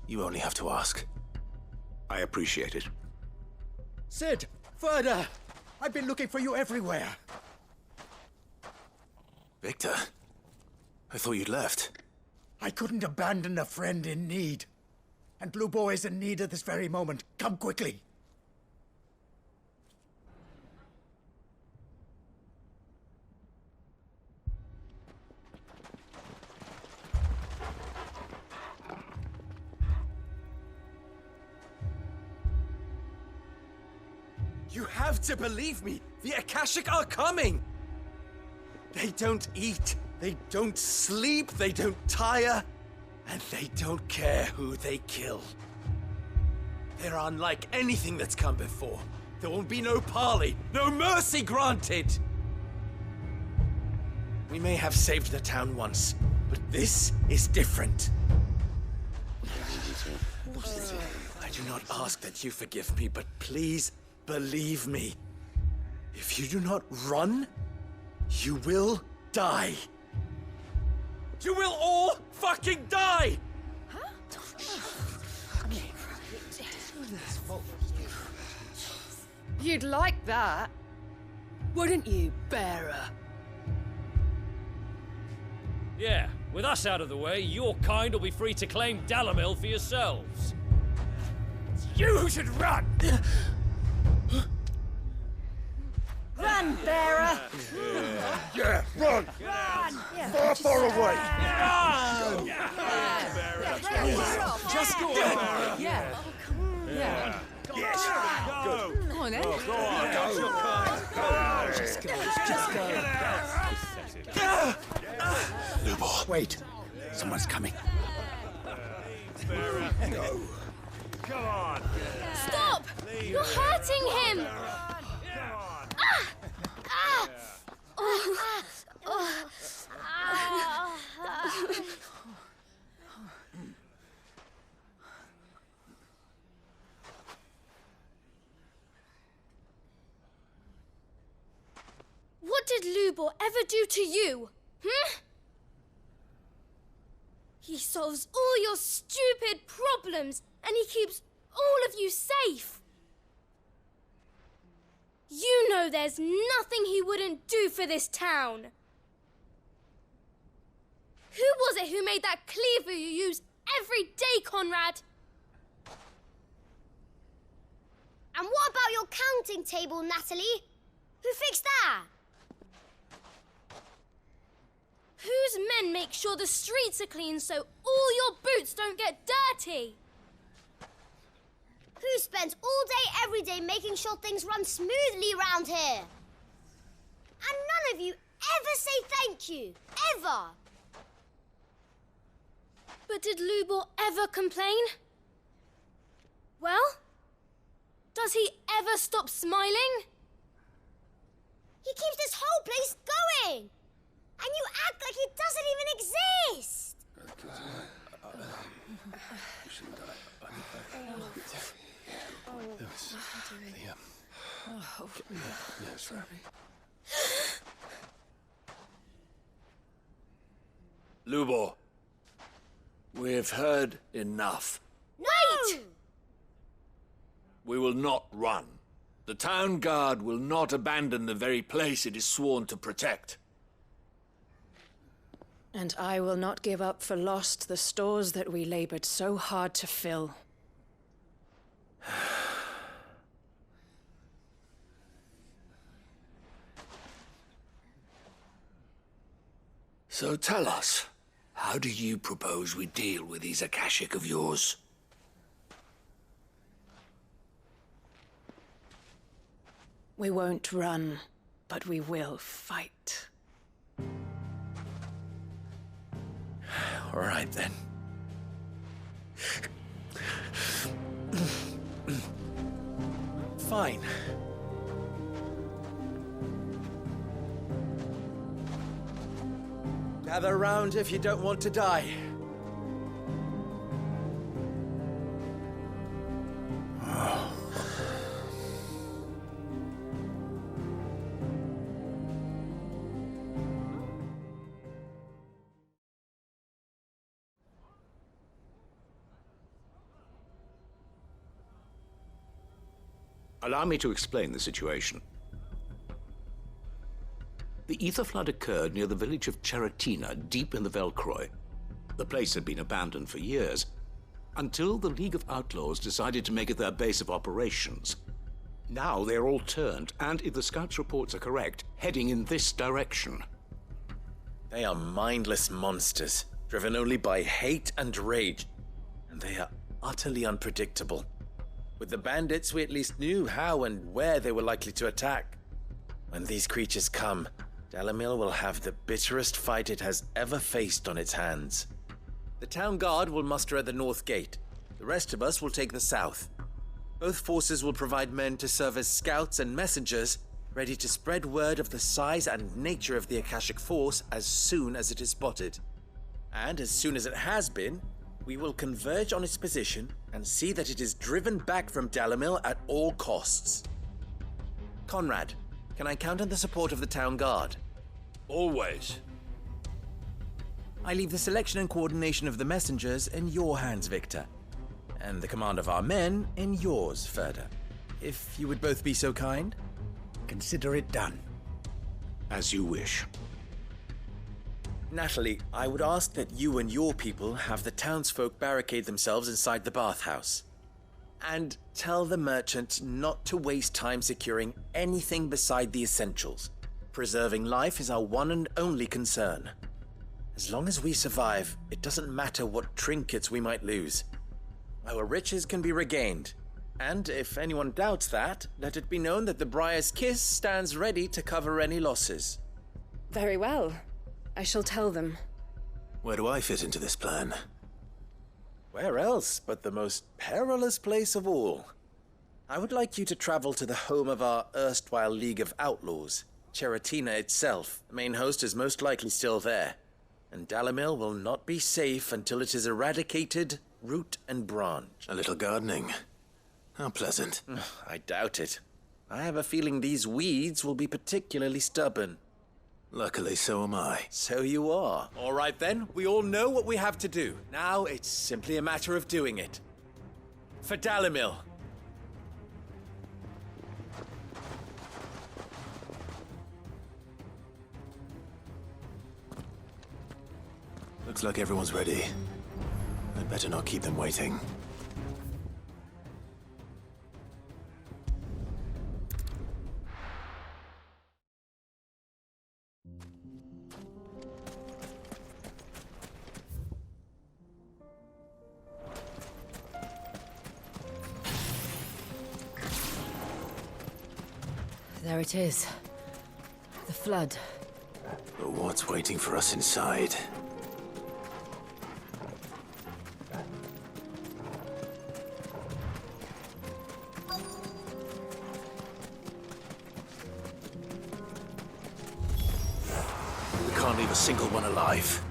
Speaker 1: you only have to ask.
Speaker 12: I appreciate it.
Speaker 10: Sid! Further! I've been looking for you everywhere.
Speaker 1: Victor? I thought you'd left.
Speaker 10: I couldn't abandon a friend in need. And Blue Boy is in need at this very moment. Come quickly.
Speaker 9: You have to believe me! The Akashic are coming! They don't eat, they don't sleep, they don't tire, and they don't care who they kill. They're unlike anything that's come before. There won't be no parley, no mercy granted! We may have saved the town once, but this is different. I do not ask that you forgive me, but please believe me. If you do not run, you will die. You will all fucking die!
Speaker 19: You'd like that, wouldn't you, bearer?
Speaker 20: Yeah, with us out of the way, your kind will be free to claim Dalamil for yourselves.
Speaker 10: It's you who should run!
Speaker 19: Run, bearer!
Speaker 10: Yeah, run!
Speaker 19: Run!
Speaker 10: Far, far away!
Speaker 19: Run!
Speaker 10: Just go on!
Speaker 19: Yeah. Yeah.
Speaker 10: Yes!
Speaker 19: Go! Come on, then.
Speaker 10: Go on! Go!
Speaker 19: Just go. Just go.
Speaker 10: Lubor. Wait. Someone's coming.
Speaker 12: Go.
Speaker 24: Come on! Stop! You're hurting him! What did Lubor ever do to you? He solves all your stupid problems, and he keeps all of you safe. You know there's nothing he wouldn't do for this town. Who was it who made that cleaver you use every day, Conrad?
Speaker 25: And what about your counting table, Natalie? Who fixed that?
Speaker 24: Whose men make sure the streets are clean so all your boots don't get dirty?
Speaker 25: Who spends all day, every day making sure things run smoothly round here? And none of you ever say thank you. Ever.
Speaker 24: But did Lubor ever complain? Well, does he ever stop smiling?
Speaker 25: He keeps this whole place going. And you act like it doesn't even exist.
Speaker 13: Lubor, we've heard enough.
Speaker 25: Wait!
Speaker 13: We will not run. The town guard will not abandon the very place it is sworn to protect.
Speaker 4: And I will not give up for lost the stores that we labored so hard to fill.
Speaker 13: So tell us, how do you propose we deal with these Akashic of yours?
Speaker 4: We won't run, but we will fight.
Speaker 9: All right, then. Fine. Gather round if you don't want to die.
Speaker 12: Allow me to explain the situation. The ether flood occurred near the village of Cheratina, deep in the Velcroy. The place had been abandoned for years, until the League of Outlaws decided to make it their base of operations. Now they're all turned, and if the scouts' reports are correct, heading in this direction.
Speaker 9: They are mindless monsters, driven only by hate and rage, and they are utterly unpredictable. With the bandits, we at least knew how and where they were likely to attack. When these creatures come, Dalamil will have the bitterest fight it has ever faced on its hands. The town guard will muster at the north gate. The rest of us will take the south. Both forces will provide men to serve as scouts and messengers, ready to spread word of the size and nature of the Akashic Force as soon as it is spotted. And as soon as it has been, we will converge on its position and see that it is driven back from Dalamil at all costs. Conrad, can I count on the support of the town guard?
Speaker 13: Always.
Speaker 9: I leave the selection and coordination of the messengers in your hands, Victor. And the command of our men in yours, Ferda. If you would both be so kind.
Speaker 12: Consider it done. As you wish.
Speaker 9: Natalie, I would ask that you and your people have the townsfolk barricade themselves inside the bathhouse. And tell the merchant not to waste time securing anything beside the essentials. Preserving life is our one and only concern. As long as we survive, it doesn't matter what trinkets we might lose. Our riches can be regained. And if anyone doubts that, let it be known that the Briar's Kiss stands ready to cover any losses.
Speaker 6: Very well. I shall tell them.
Speaker 14: Where do I fit into this plan?
Speaker 9: Where else but the most perilous place of all? I would like you to travel to the home of our erstwhile League of Outlaws, Cheratina itself. The main host is most likely still there, and Dalamil will not be safe until it is eradicated, root and branch.
Speaker 14: A little gardening. How pleasant.
Speaker 9: I doubt it. I have a feeling these weeds will be particularly stubborn.
Speaker 14: Luckily, so am I.
Speaker 9: So you are. All right then, we all know what we have to do. Now it's simply a matter of doing it. For Dalamil.
Speaker 14: Looks like everyone's ready. I'd better not keep them waiting.
Speaker 2: There it is. The flood.
Speaker 14: But what's waiting for us inside? We can't leave a single one alive.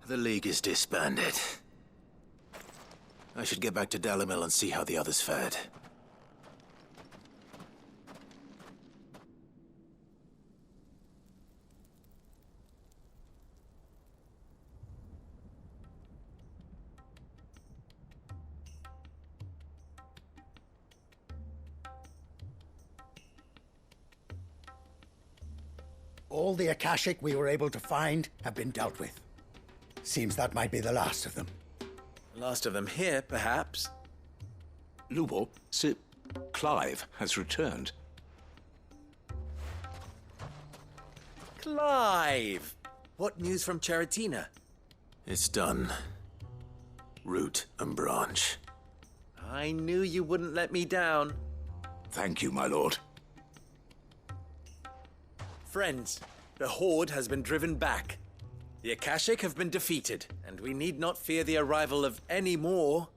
Speaker 14: The League is disbanded. I should get back to Dalimil and see how the others fared.
Speaker 11: All the Akashic we were able to find have been dealt with. Seems that might be the last of them.
Speaker 9: Last of them here, perhaps.
Speaker 12: Lubo, Sir Clive has returned.
Speaker 9: Clive! What news from Charatina?
Speaker 14: It's done. Root and branch.
Speaker 9: I knew you wouldn't let me down.
Speaker 12: Thank you, my lord.
Speaker 9: Friends, the Horde has been driven back. The Akashic have been defeated, and we need not fear the arrival of any more,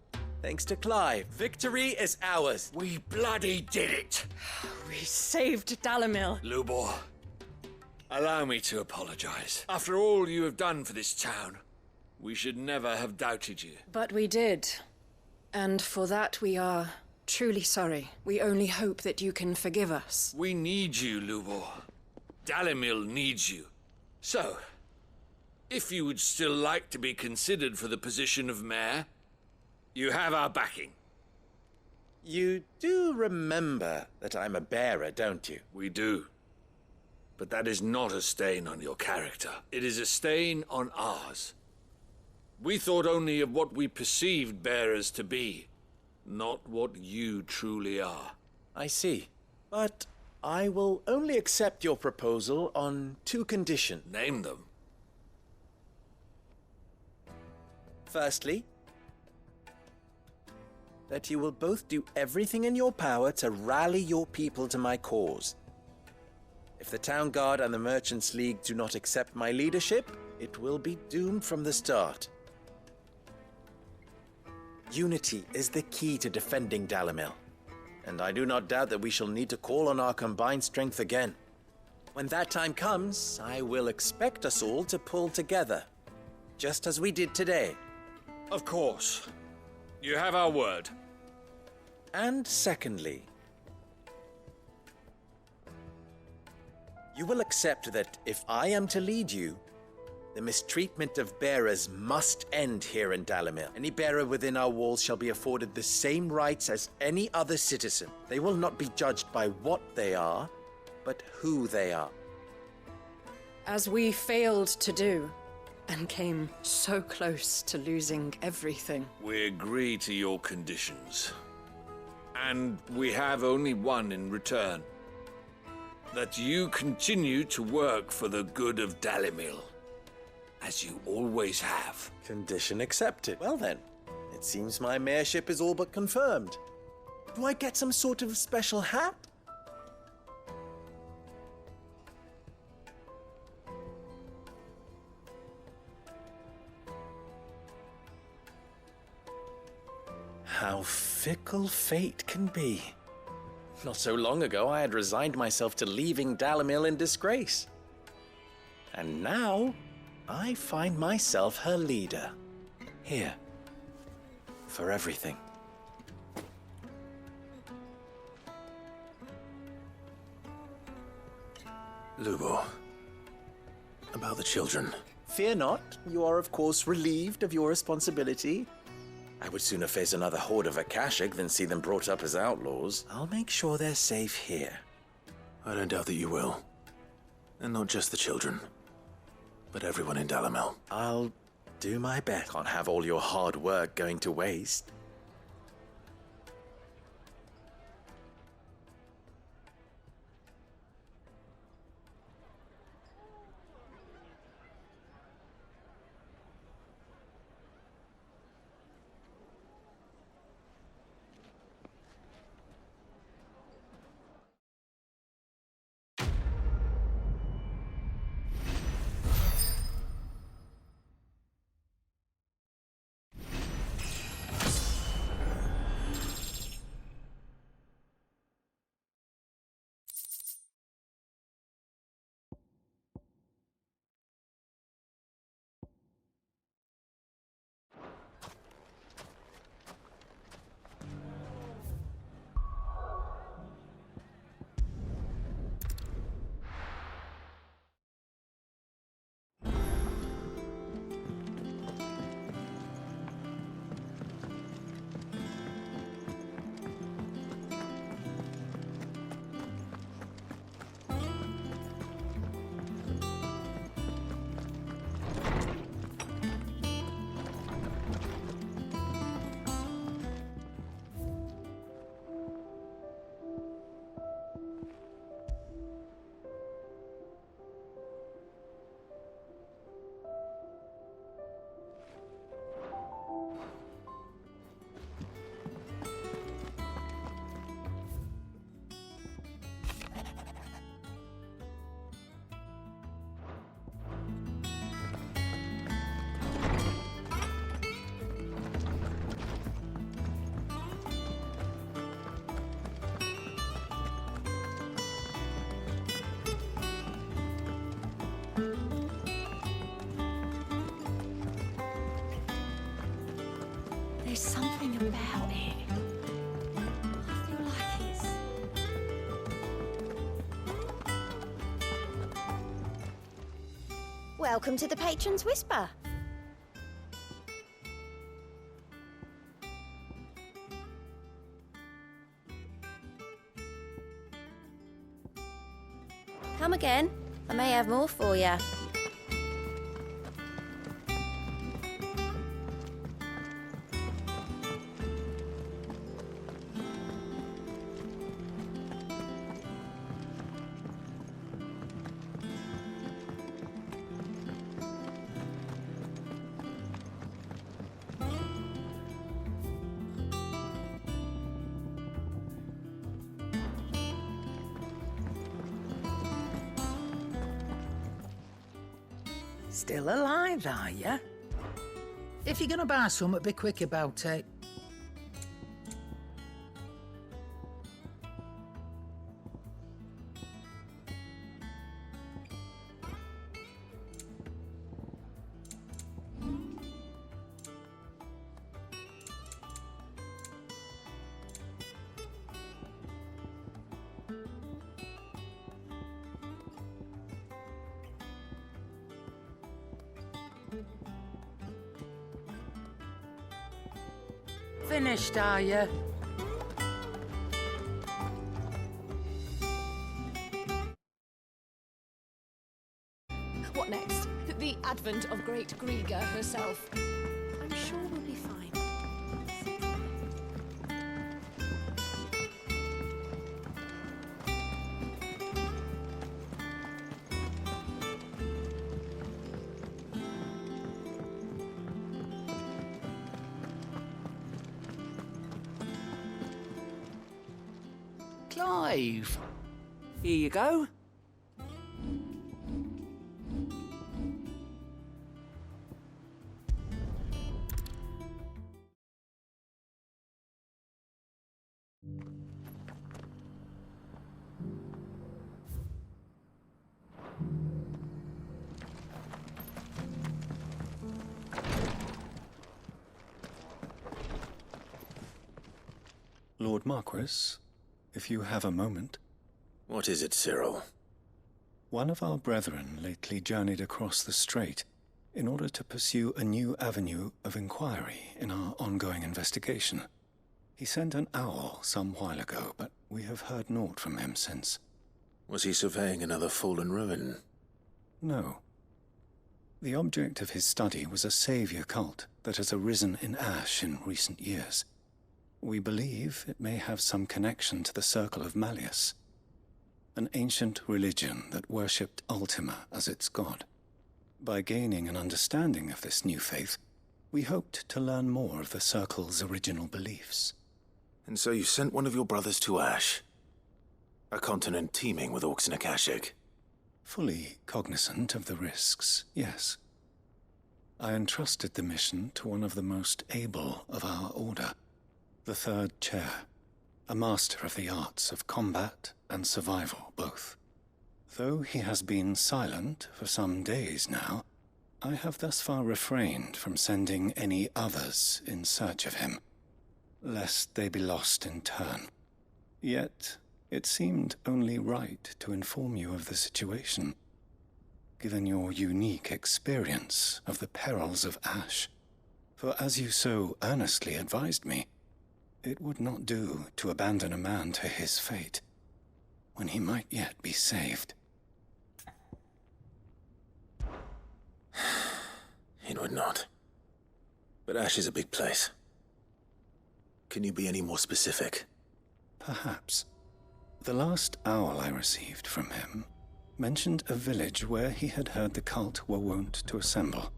Speaker 9: thanks to Clive. Victory is ours.
Speaker 13: We bloody did it!
Speaker 6: We saved Dalimil.
Speaker 13: Lubor, allow me to apologize. After all you have done for this town, we should never have doubted you.
Speaker 6: But we did. And for that we are truly sorry. We only hope that you can forgive us.
Speaker 13: We need you, Lubor. Dalimil needs you. So, if you would still like to be considered for the position of mayor, you have our backing.
Speaker 9: You do remember that I'm a bearer, don't you?
Speaker 13: We do. But that is not a stain on your character. It is a stain on ours. We thought only of what we perceived bearers to be, not what you truly are.
Speaker 9: I see. But I will only accept your proposal on 2 conditions.
Speaker 13: Name them.
Speaker 9: Firstly, that you will both do everything in your power to rally your people to my cause. If the Town Guard and the Merchants League do not accept my leadership, it will be doomed from the start. Unity is the key to defending Dalimil, and I do not doubt that we shall need to call on our combined strength again. When that time comes, I will expect us all to pull together, just as we did today.
Speaker 13: Of course. You have our word.
Speaker 9: And secondly, you will accept that if I am to lead you, the mistreatment of bearers must end here in Dalimil. Any bearer within our walls shall be afforded the same rights as any other citizen. They will not be judged by what they are, but who they are.
Speaker 6: As we failed to do, and came so close to losing everything.
Speaker 13: We agree to your conditions. And we have only one in return. That you continue to work for the good of Dalimil, as you always have.
Speaker 9: Condition accepted. Well then, it seems my mayorship is all but confirmed. Do I get some sort of special hat? How fickle fate can be. Not so long ago, I had resigned myself to leaving Dalimil in disgrace. And now, I find myself her leader. Here. For everything.
Speaker 14: Lubo. About the children.
Speaker 9: Fear not. You are, of course, relieved of your responsibility. I would sooner face another horde of Akashic than see them brought up as outlaws. I'll make sure they're safe here.
Speaker 14: I don't doubt that you will. And not just the children, but everyone in Dalimil.
Speaker 9: I'll do my best. Can't have all your hard work going to waste.
Speaker 25: Welcome to the Patron's Whisper. Come again. I may have more for you.
Speaker 10: Still alive, are ya? If you're gonna buy something, be quick about it. Finished, are you?
Speaker 4: What next? The advent of Great Griga herself. I'm sure we'll be fine.
Speaker 10: Clive! Here you go.
Speaker 3: Lord Marquis, if you have a moment.
Speaker 1: What is it, Cyril?
Speaker 3: One of our brethren lately journeyed across the strait in order to pursue a new avenue of inquiry in our ongoing investigation. He sent an owl some while ago, but we have heard naught from him since.
Speaker 1: Was he surveying another fallen ruin?
Speaker 3: No. The object of his study was a savior cult that has arisen in Ash in recent years. We believe it may have some connection to the Circle of Malleus, an ancient religion that worshipped Ultima as its god. By gaining an understanding of this new faith, we hoped to learn more of the Circle's original beliefs.
Speaker 1: And so you sent one of your brothers to Ash, a continent teeming with orcs and Akashic.
Speaker 3: Fully cognizant of the risks, yes. I entrusted the mission to one of the most able of our order, the Third Chair, a master of the arts of combat and survival both. Though he has been silent for some days now, I have thus far refrained from sending any others in search of him, lest they be lost in turn. Yet, it seemed only right to inform you of the situation, given your unique experience of the perils of Ash. For as you so earnestly advised me, it would not do to abandon a man to his fate, when he might yet be saved.
Speaker 1: It would not. But Ash is a big place. Can you be any more specific?
Speaker 3: Perhaps. The last owl I received from him mentioned a village where he had heard the cult were wont to assemble.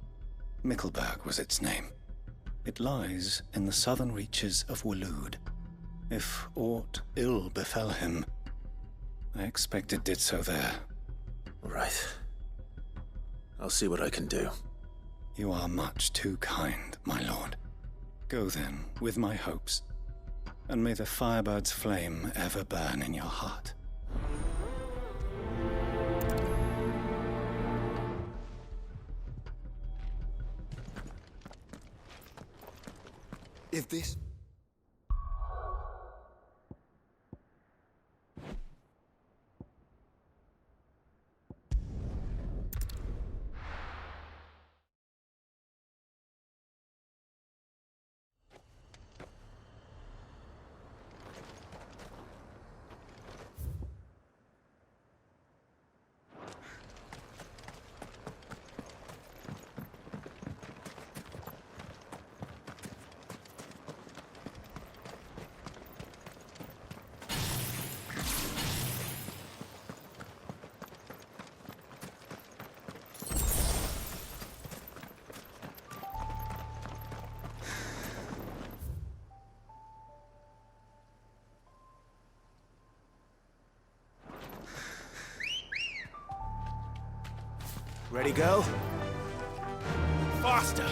Speaker 3: Mickleburg was its name. It lies in the southern reaches of Waloed. If aught ill befell him, I expect it did so there.
Speaker 1: Right. I'll see what I can do.
Speaker 3: You are much too kind, my lord. Go then, with my hopes, and may the firebird's flame ever burn in your heart. If this...
Speaker 1: Ready, girl? Faster!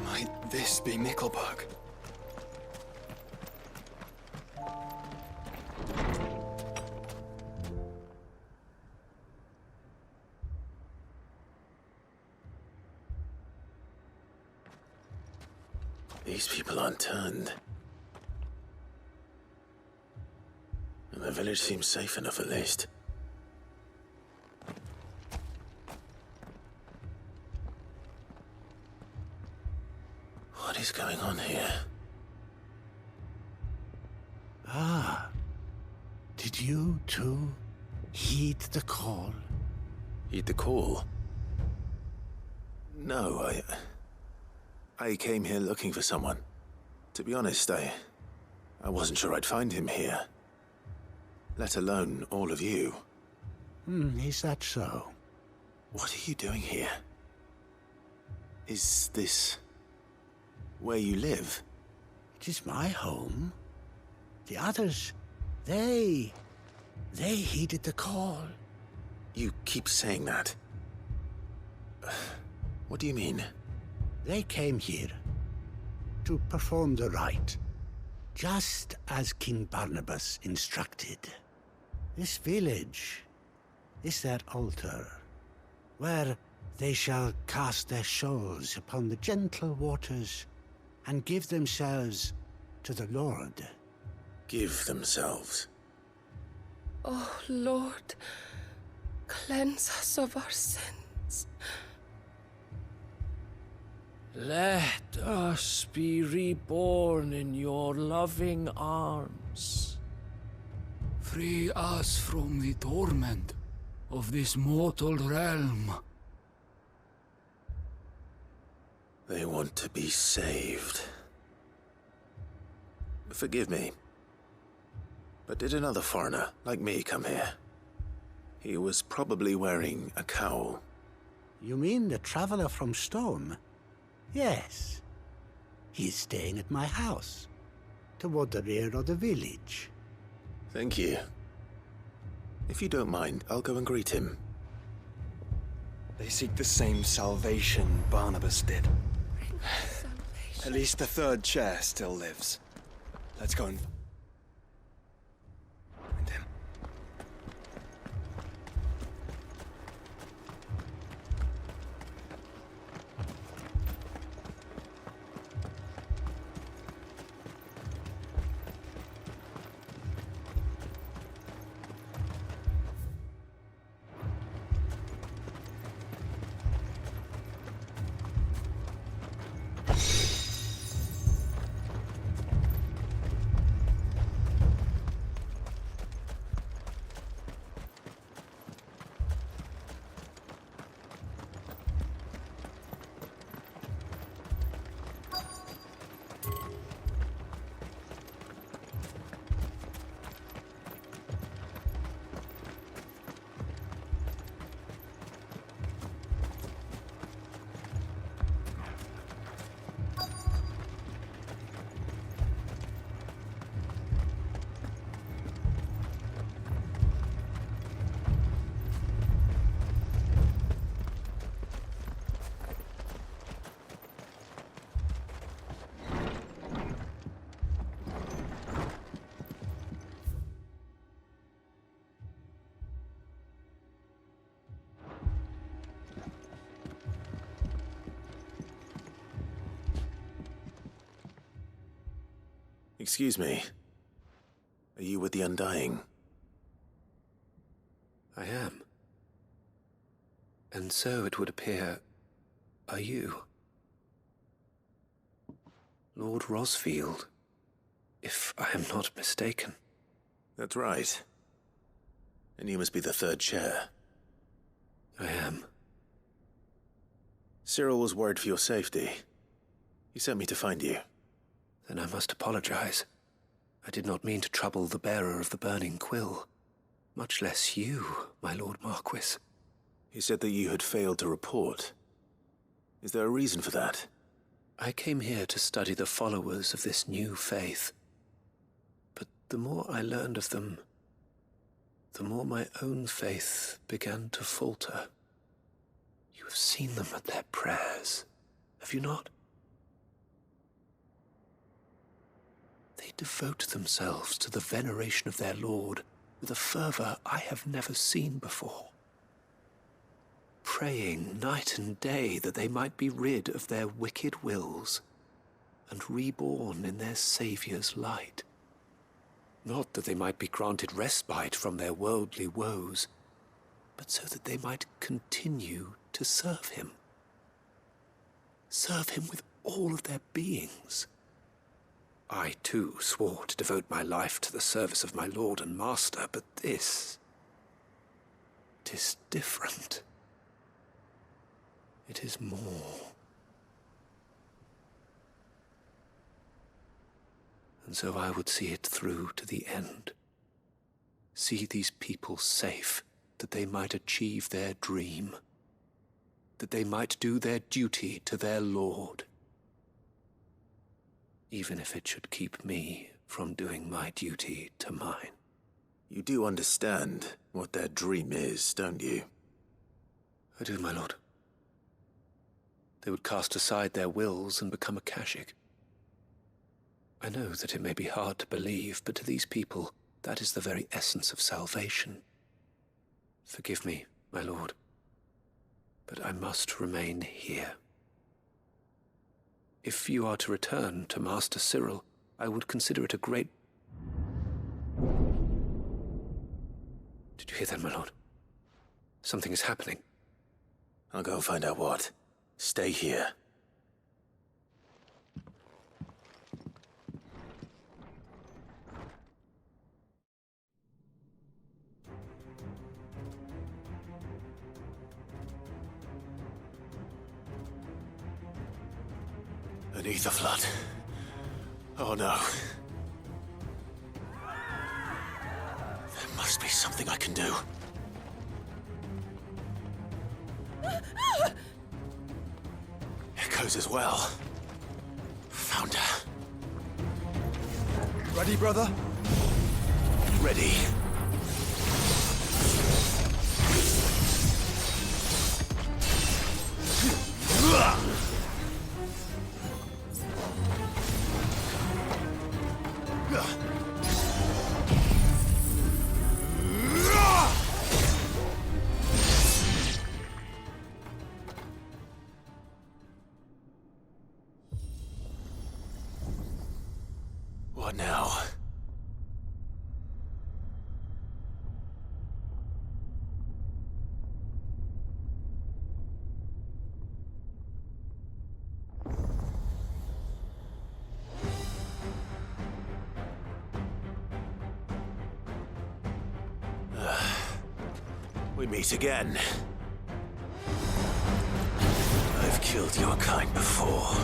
Speaker 3: Might this be Nickelberg?
Speaker 1: These people aren't turned. And the village seems safe enough, at least. What is going on here?
Speaker 8: Ah. Did you, too, heed the call?
Speaker 1: Heed the call? No, I came here looking for someone. To be honest, I wasn't sure I'd find him here. Let alone all of you.
Speaker 8: Is that so?
Speaker 1: What are you doing here? Is this where you live?
Speaker 8: It is my home. The others, they heeded the call.
Speaker 1: You keep saying that. What do you mean?
Speaker 8: They came here to perform the rite, just as King Barnabas instructed. This village is their altar, where they shall cast their shoals upon the gentle waters and give themselves to the Lord.
Speaker 1: Give themselves?
Speaker 19: Oh, Lord, cleanse us of our sins.
Speaker 13: Let us be reborn in your loving arms.
Speaker 16: Free us from the torment of this mortal realm.
Speaker 1: They want to be saved. Forgive me, but did another foreigner like me come here? He was probably wearing a cowl.
Speaker 8: You mean the traveler from Stone? Yes. He's staying at my house, toward the rear of the village.
Speaker 1: Thank you. If you don't mind, I'll go and greet him.
Speaker 3: They seek the same salvation Barnabas did. At least the third chair still lives. Let's go and find him.
Speaker 1: Excuse me. Are you with the Undying?
Speaker 17: I am. And so it would appear, are you? Lord Rosfield, if I am not mistaken.
Speaker 1: That's right. And you must be the third chair.
Speaker 17: I am.
Speaker 1: Cyril was worried for your safety. He sent me to find you.
Speaker 17: Then I must apologize. I did not mean to trouble the bearer of the burning quill. Much less you, my Lord Marquis.
Speaker 1: He said that you had failed to report. Is there a reason for that?
Speaker 17: I came here to study the followers of this new faith. But the more I learned of them, the more my own faith began to falter. You have seen them at their prayers, have you not? They devote themselves to the veneration of their Lord with a fervor I have never seen before. Praying night and day that they might be rid of their wicked wills and reborn in their Saviour's light. Not that they might be granted respite from their worldly woes, but so that they might continue to serve him. Serve him with all of their beings. I, too, swore to devote my life to the service of my Lord and Master, but this... it is different. It is more. And so I would see it through to the end. See these people safe, that they might achieve their dream. That they might do their duty to their Lord. Even if it should keep me from doing my duty to mine.
Speaker 1: You do understand what their dream is, don't you?
Speaker 17: I do, my lord. They would cast aside their wills and become Akashic. I know that it may be hard to believe, but to these people, that is the very essence of salvation. Forgive me, my lord, but I must remain here. If you are to return to Master Cyril, I would consider it a great... Did you hear that, my lord? Something is happening.
Speaker 1: I'll go and find out what. Stay here. An ether flood. Oh no. There must be something I can do. Echoes as well. Found her.
Speaker 3: Ready, brother?
Speaker 1: Ready. What now? We meet again. I've killed your kind before.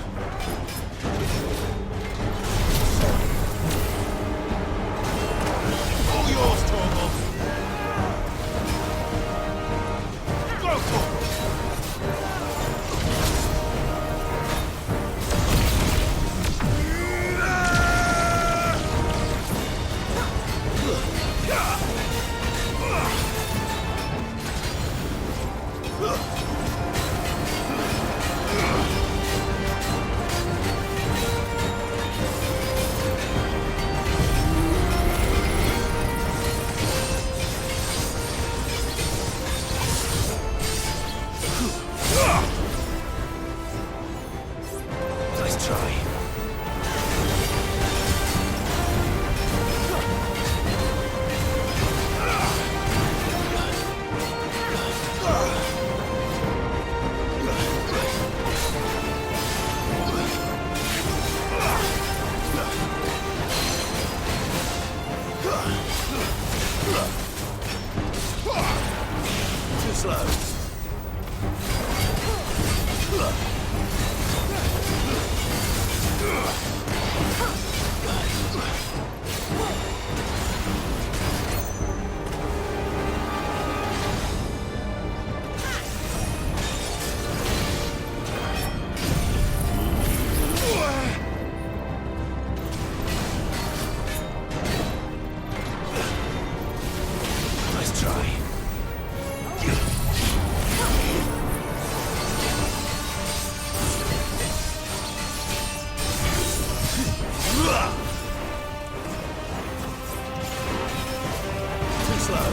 Speaker 1: All yours, Torvald! Go for it! Nice try.
Speaker 14: slow. Nice try. Too slow.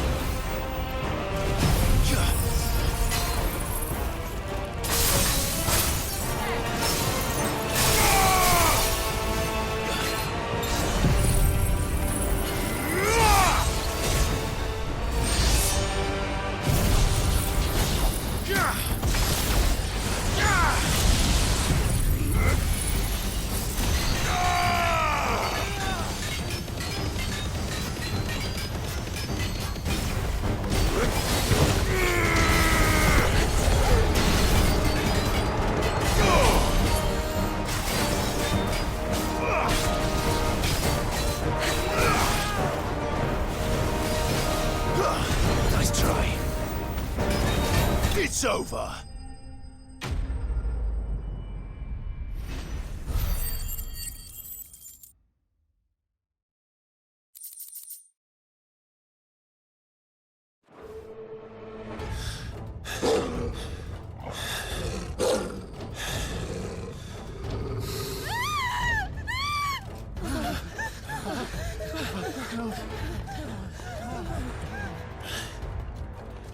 Speaker 14: Nice try. It's over.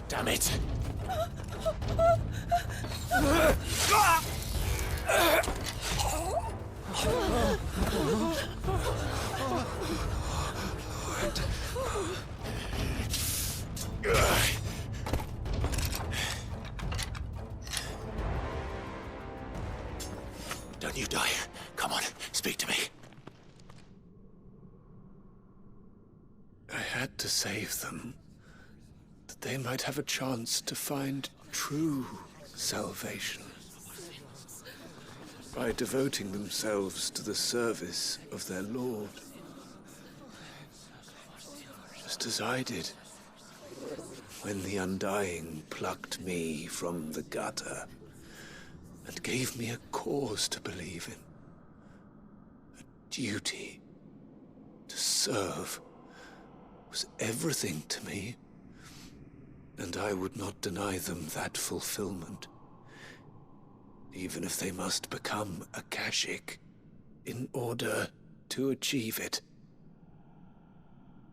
Speaker 14: Damn it. Don't you die. Come on, speak to me.
Speaker 17: I had to save them, that they might have a chance to find true salvation by devoting themselves to the service of their Lord, just as I did when the Undying plucked me from the gutter and gave me a cause to believe in. A duty to serve was everything to me, and I would not deny them that fulfillment, even if they must become a Kashik in order to achieve it.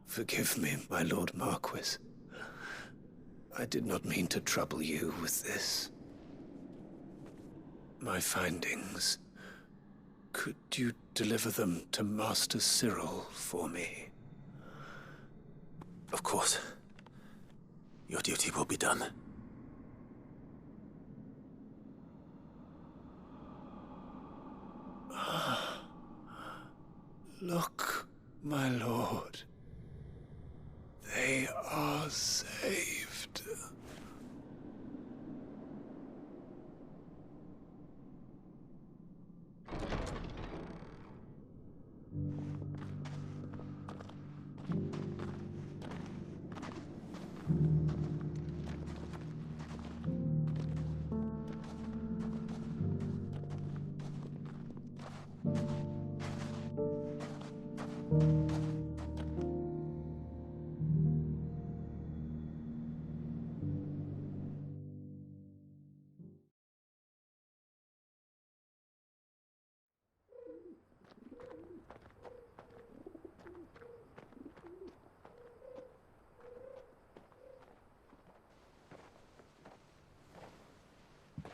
Speaker 17: Forgive me, my Lord Marquis. I did not mean to trouble you with this. My findings, could you deliver them to Master Cyril for me?
Speaker 14: Of course. Your duty will be done.
Speaker 17: Look, my lord. They are saved.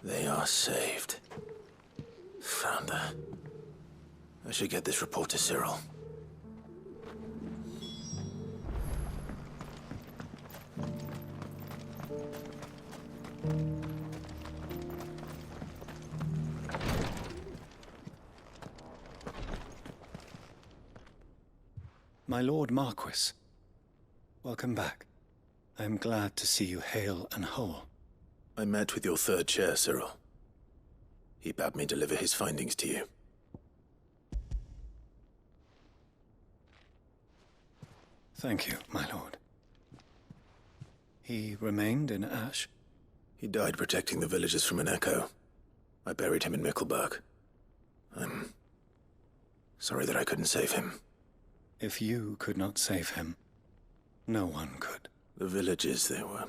Speaker 14: They are saved. Found her. I should get this report to Cyril.
Speaker 3: My Lord Marquis, welcome back. I am glad to see you hale and whole.
Speaker 1: I met with your third chair, Cyril. He bade me deliver his findings to you.
Speaker 5: Thank you, my lord. He remained in Ash?
Speaker 1: He died protecting the villagers from an echo. I buried him in Mickleburg. I'm sorry that I couldn't save him.
Speaker 5: If you could not save him, no one could.
Speaker 1: The villagers, they were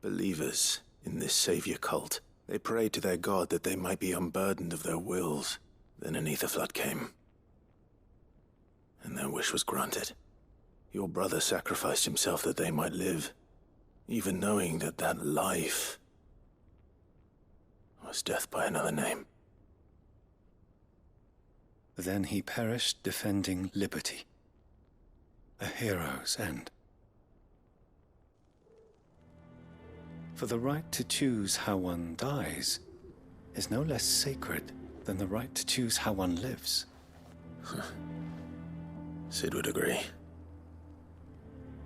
Speaker 1: believers in this savior cult. They prayed to their god that they might be unburdened of their wills. Then an ether flood came, and their wish was granted. Your brother sacrificed himself that they might live, even knowing that that life was death by another name.
Speaker 5: Then he perished defending liberty. A hero's end. For the right to choose how one dies is no less sacred than the right to choose how one lives.
Speaker 1: Sid would agree.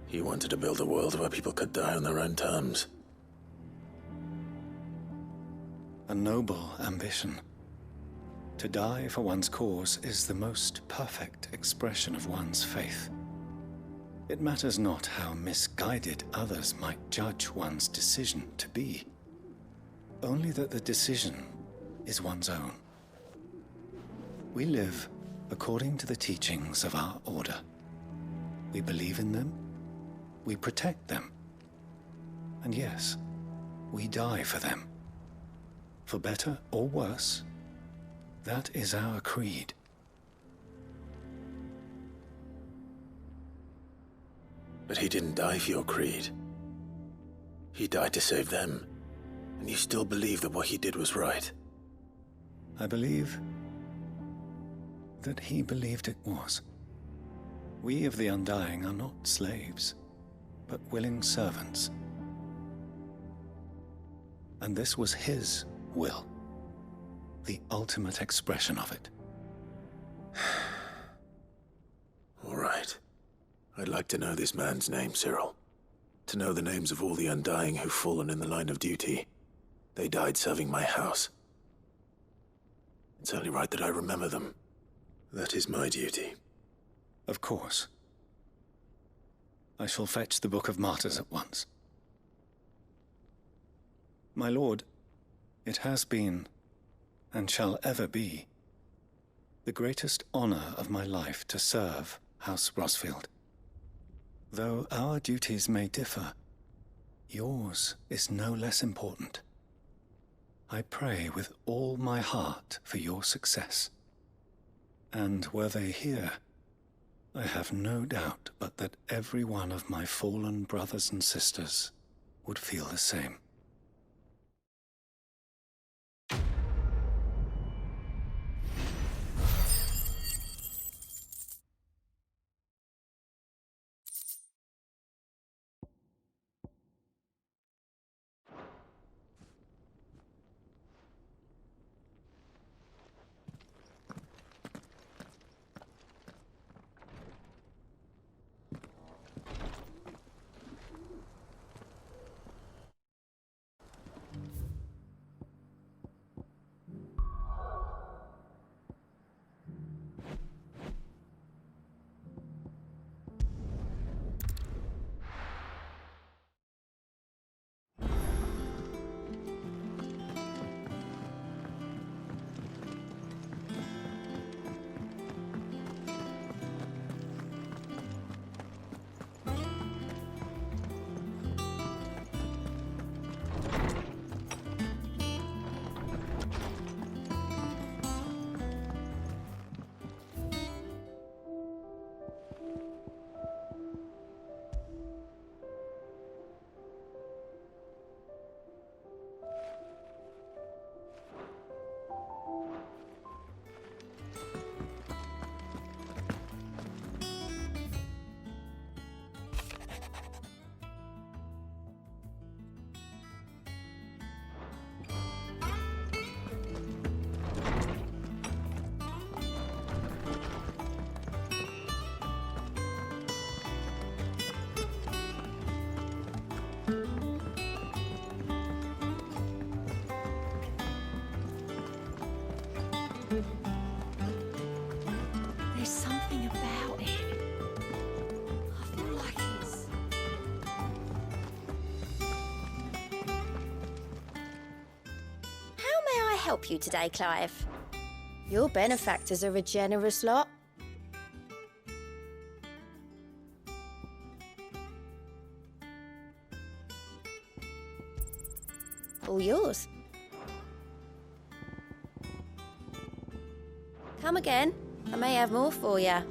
Speaker 1: He wanted to build a world where people could die on their own terms.
Speaker 5: A noble ambition. To die for one's cause is the most perfect expression of one's faith. It matters not how misguided others might judge one's decision to be, only that the decision is one's own. We live according to the teachings of our order. We believe in them, we protect them, and yes, we die for them. For better or worse, that is our creed.
Speaker 1: But he didn't die for your creed. He died to save them, and you still believe that what he did was right.
Speaker 5: I believe that he believed it was. We of the Undying are not slaves, but willing servants. And this was his will, the ultimate expression of it.
Speaker 1: All right. I'd like to know this man's name, Cyril. To know the names of all the Undying who've fallen in the line of duty. They died serving my house. It's only right that I remember them. That is my duty.
Speaker 5: Of course. I shall fetch the Book of Martyrs at once. My lord, it has been, and shall ever be, the greatest honor of my life to serve House Rosfield. Though our duties may differ, yours is no less important. I pray with all my heart for your success. And were they here, I have no doubt but that every one of my fallen brothers and sisters would feel the same.
Speaker 25: help you today, Clive? Your benefactors are a generous lot. All yours. Come again. I may have more for you.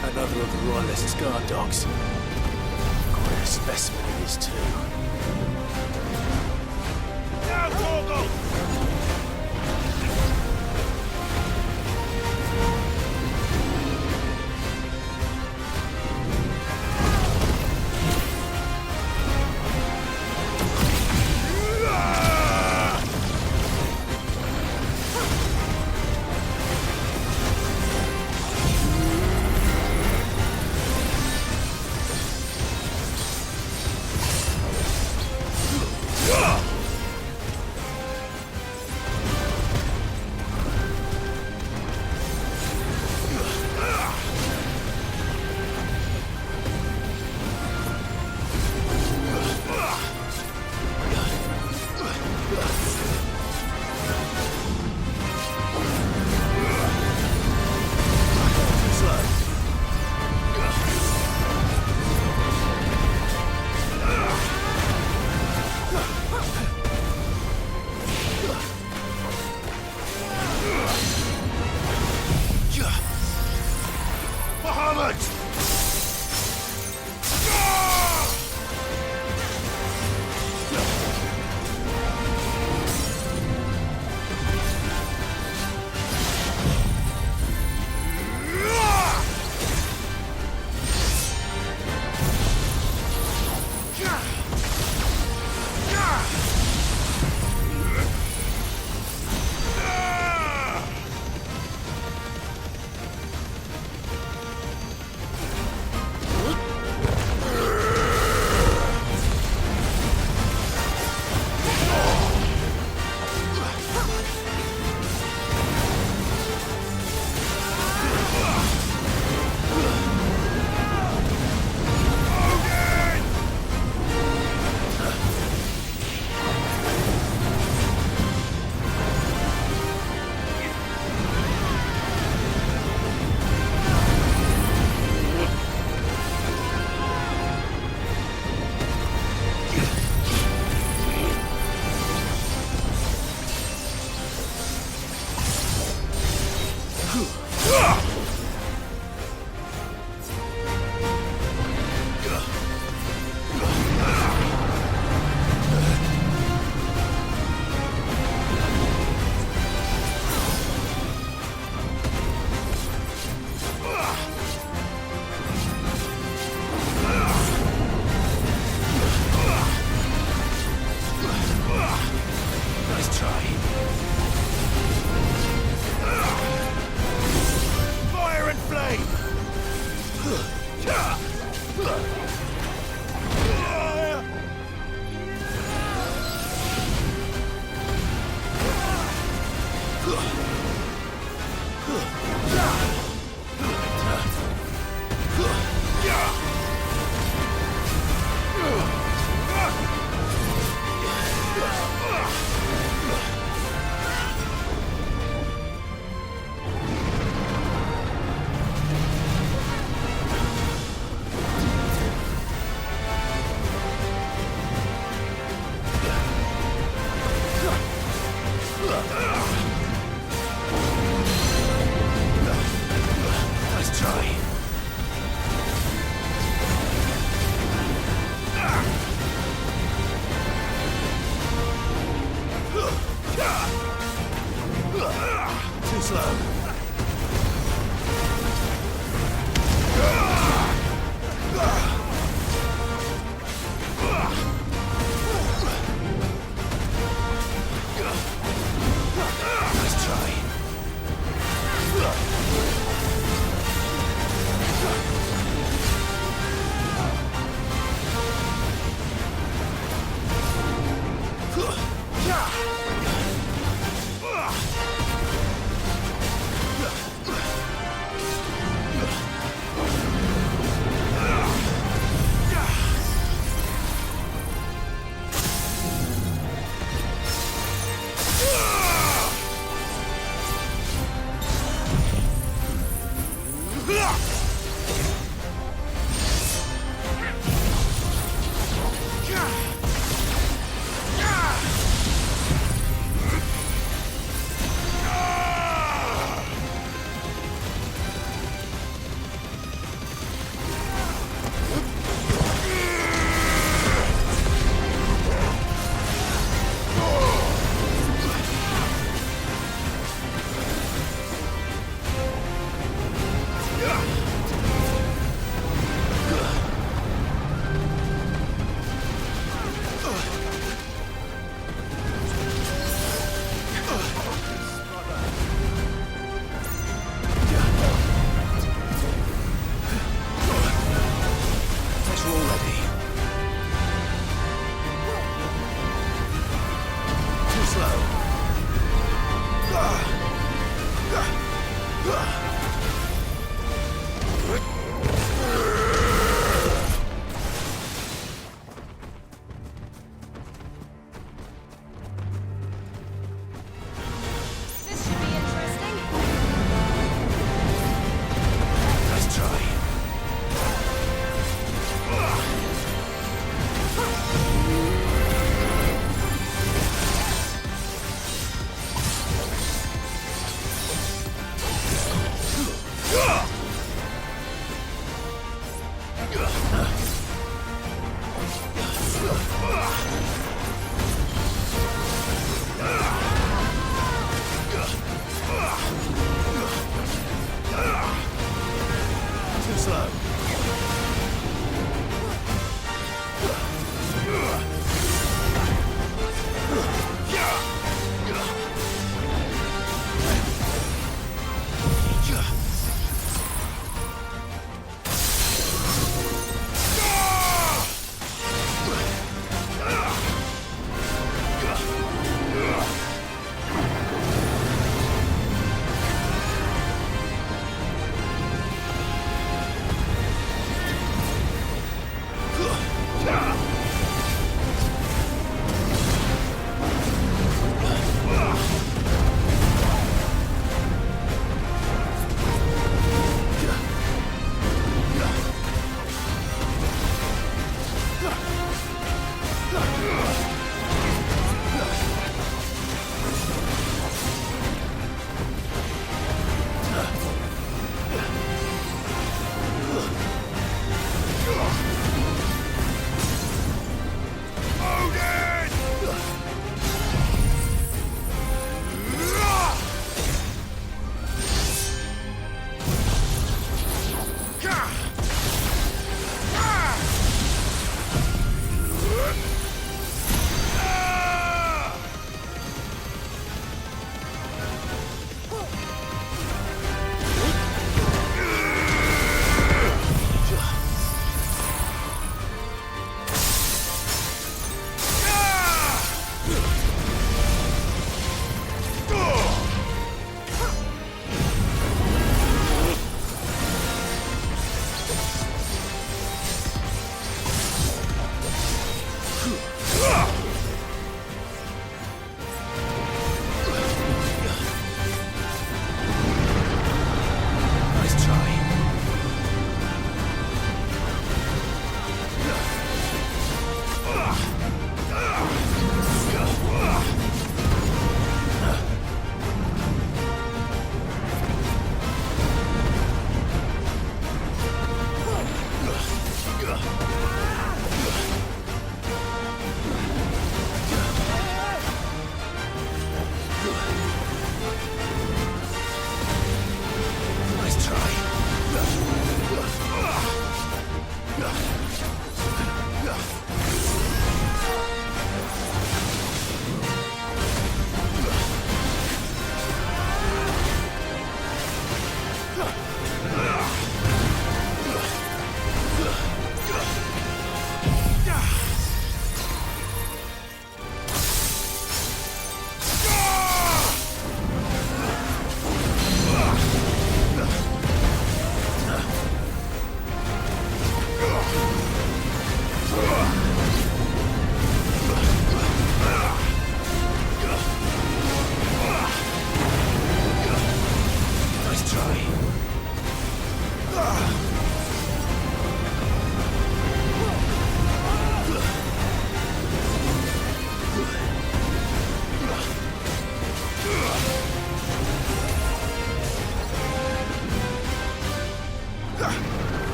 Speaker 14: Another of the Royalist guard dogs. Quite a specimen he is too.
Speaker 15: Now, Gorgo!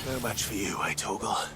Speaker 1: No match for you, eh, Torgal?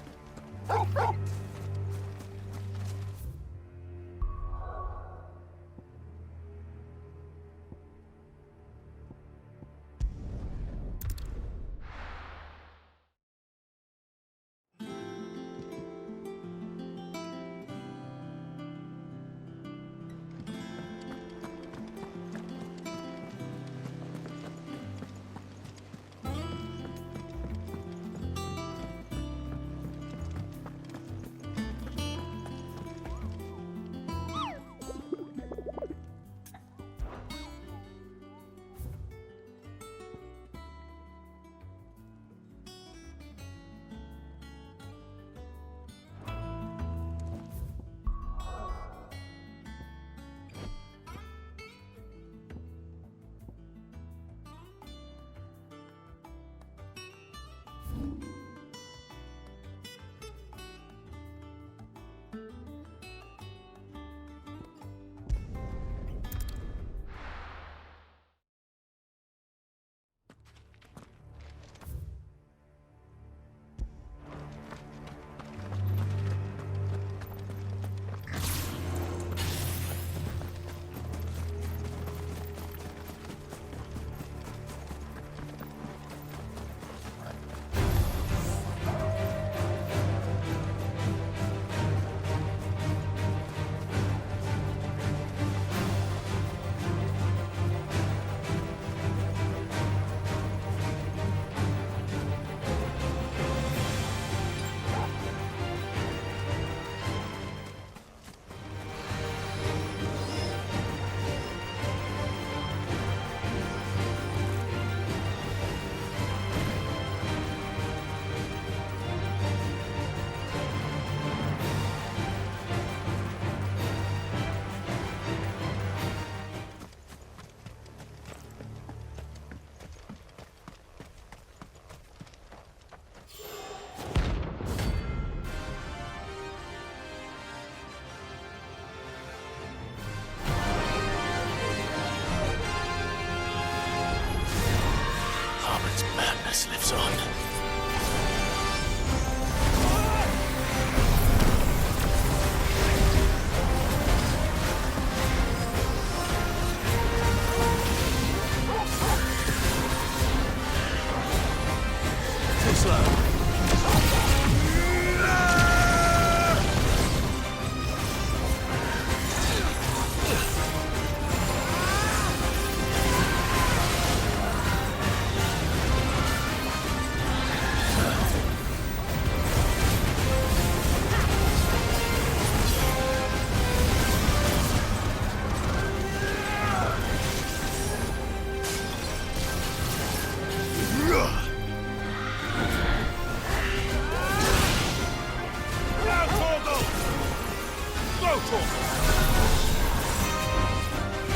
Speaker 13: Total!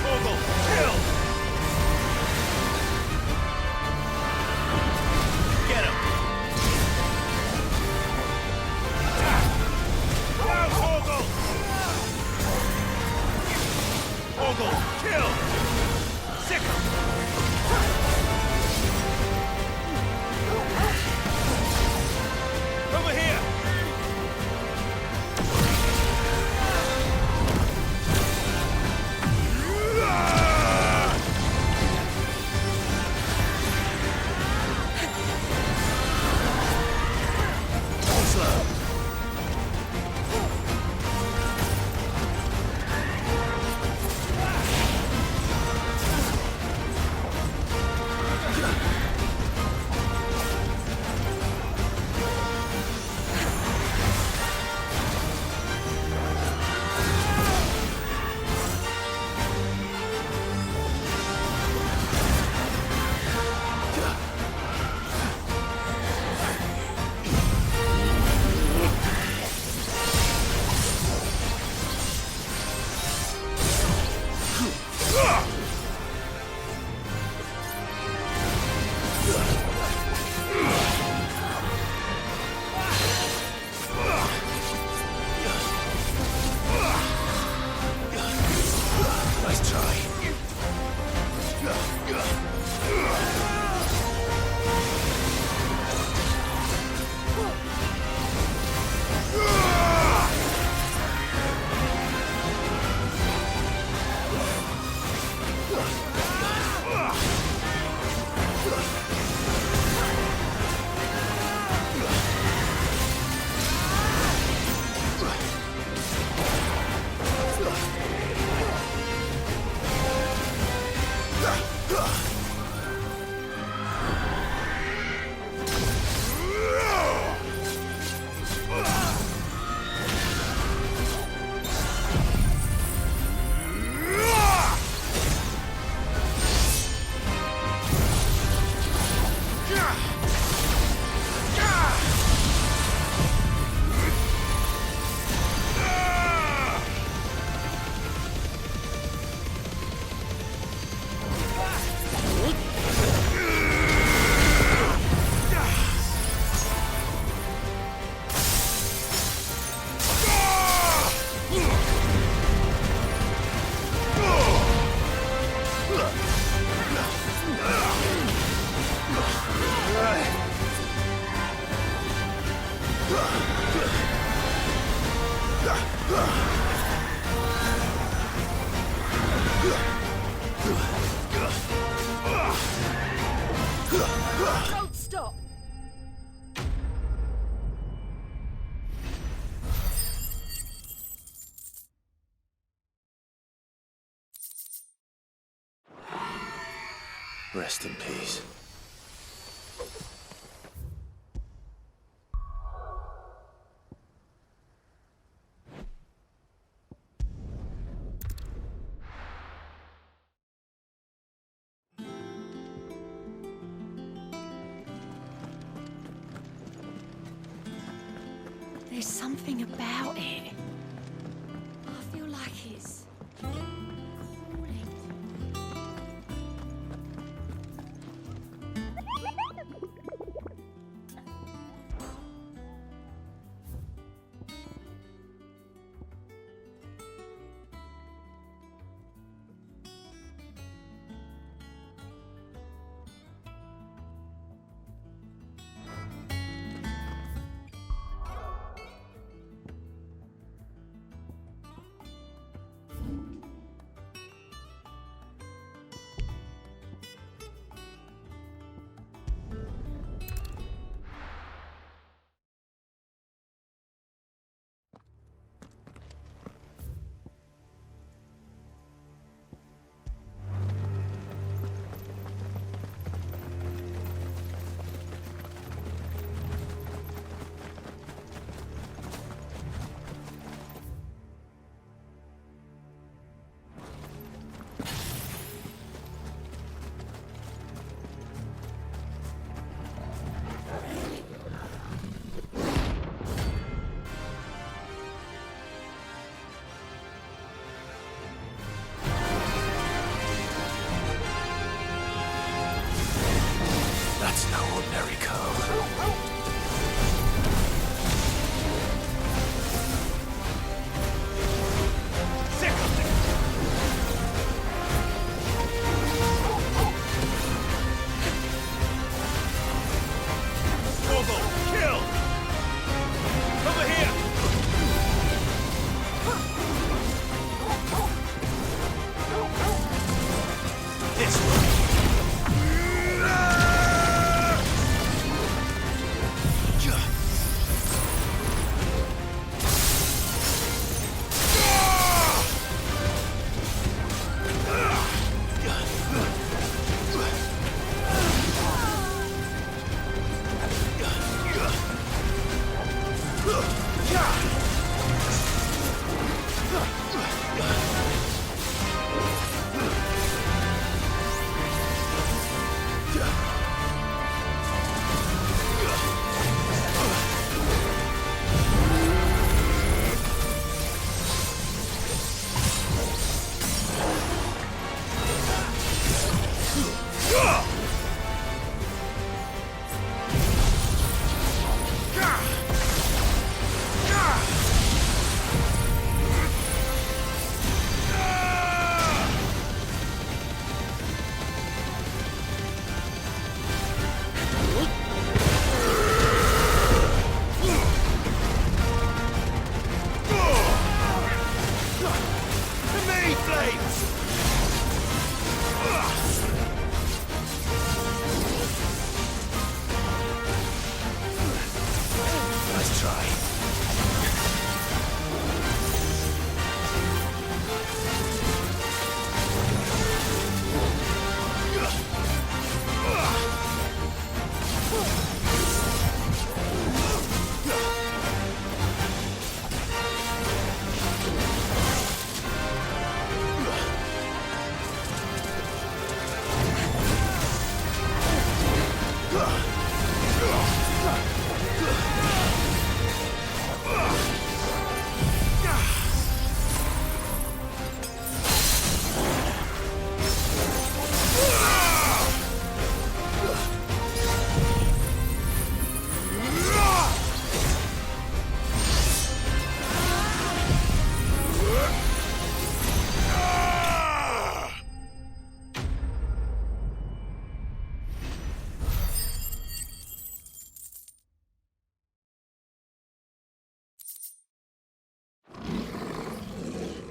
Speaker 13: Torgal, kill! Get him! Now, Torgal! Torgal, kill! Sick him! Over here!
Speaker 6: Don't stop!
Speaker 14: Rest in peace.
Speaker 4: There's something about it.
Speaker 24: I feel like it's...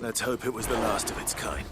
Speaker 1: Let's hope it was the last of its kind.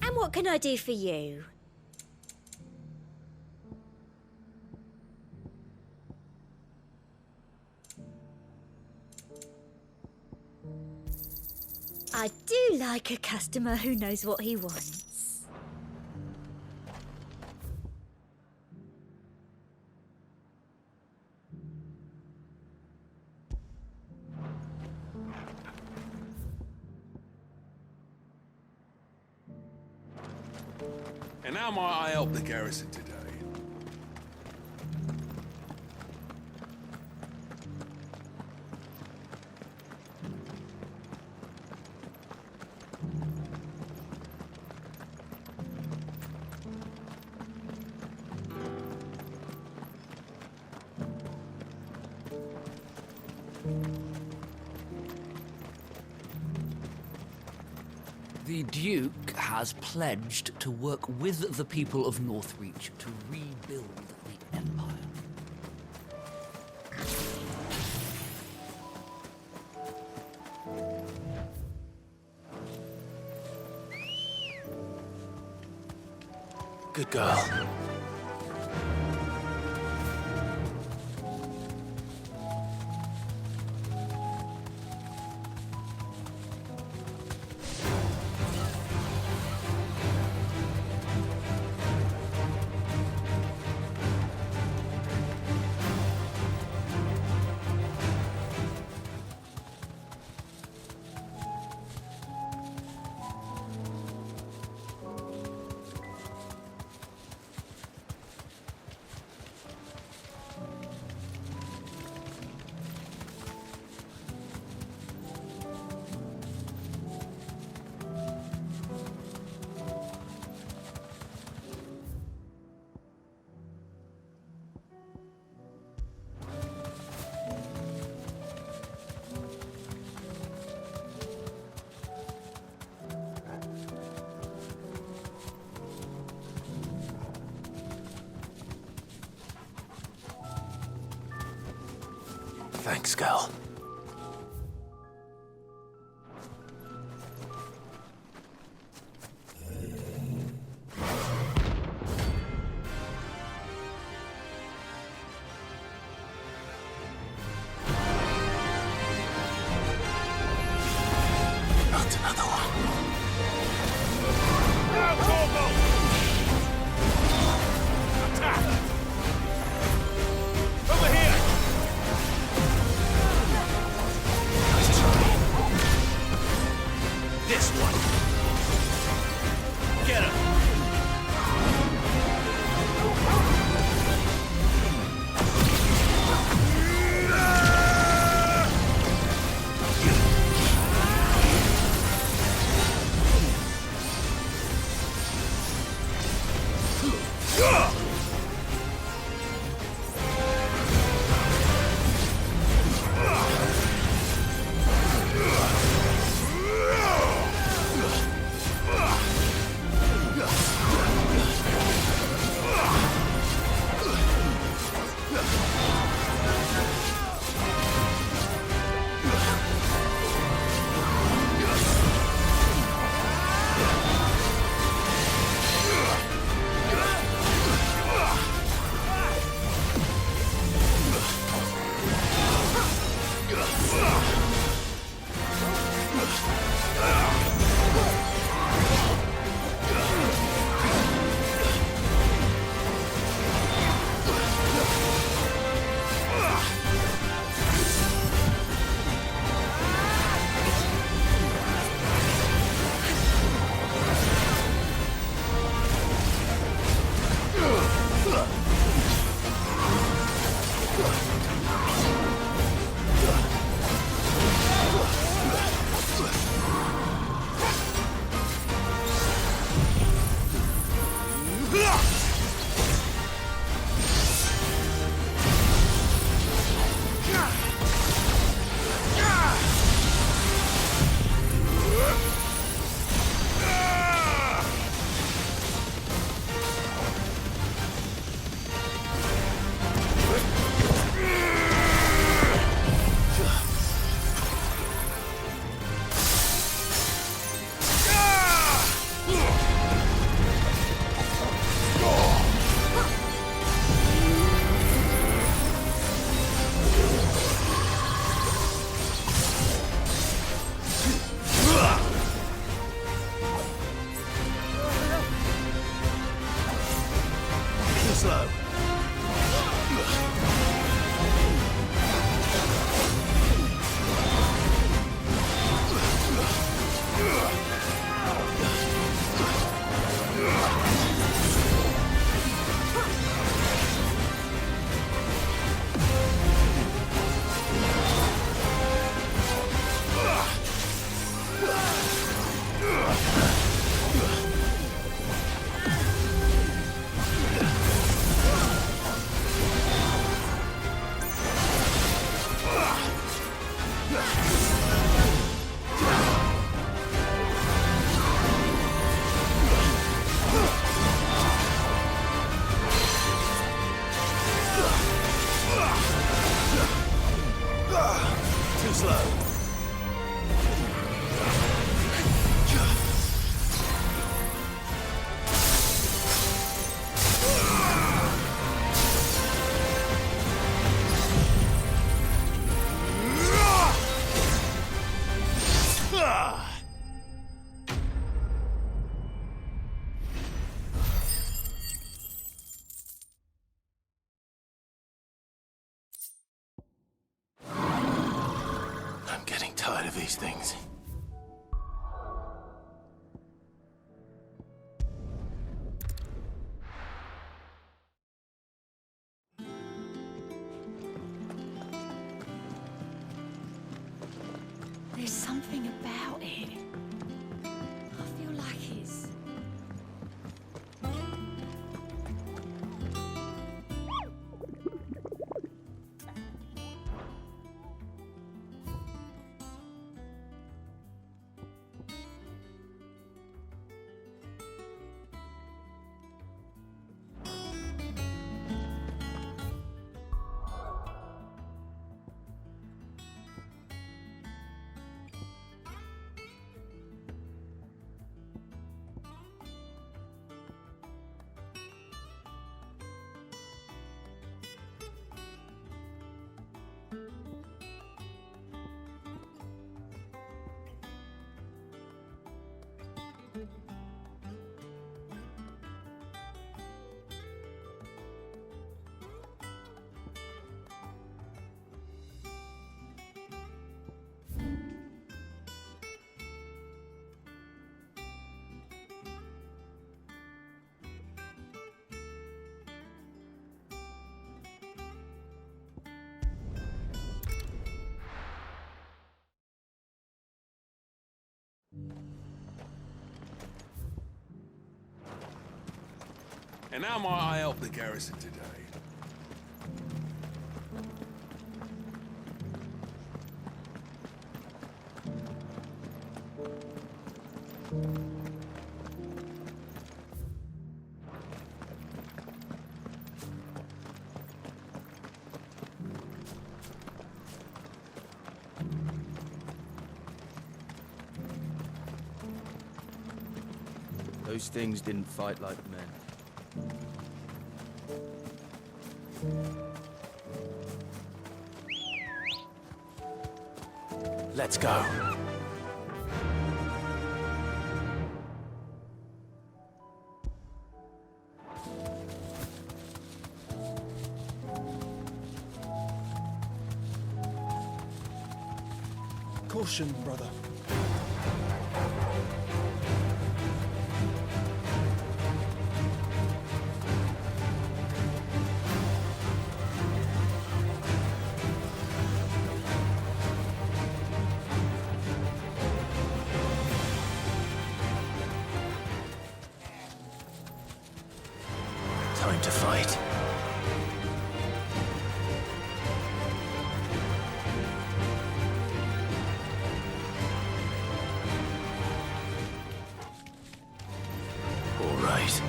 Speaker 7: And what can I do for you? I do like a customer who knows what he wants.
Speaker 18: And how might I help the garrison today?
Speaker 10: The Duke has pledged to work with the people of Northreach to rebuild the Empire.
Speaker 1: Good girl. Thanks, Gal. Not another one.
Speaker 18: Attack! Over here! This one. Get him.
Speaker 14: I'm getting tired of these things.
Speaker 4: There's something about it. I feel like it's...
Speaker 18: And how might I help the garrison today?
Speaker 10: Those things didn't fight like men.
Speaker 14: Let's go.
Speaker 10: Caution, brother.
Speaker 14: Time to fight. All right.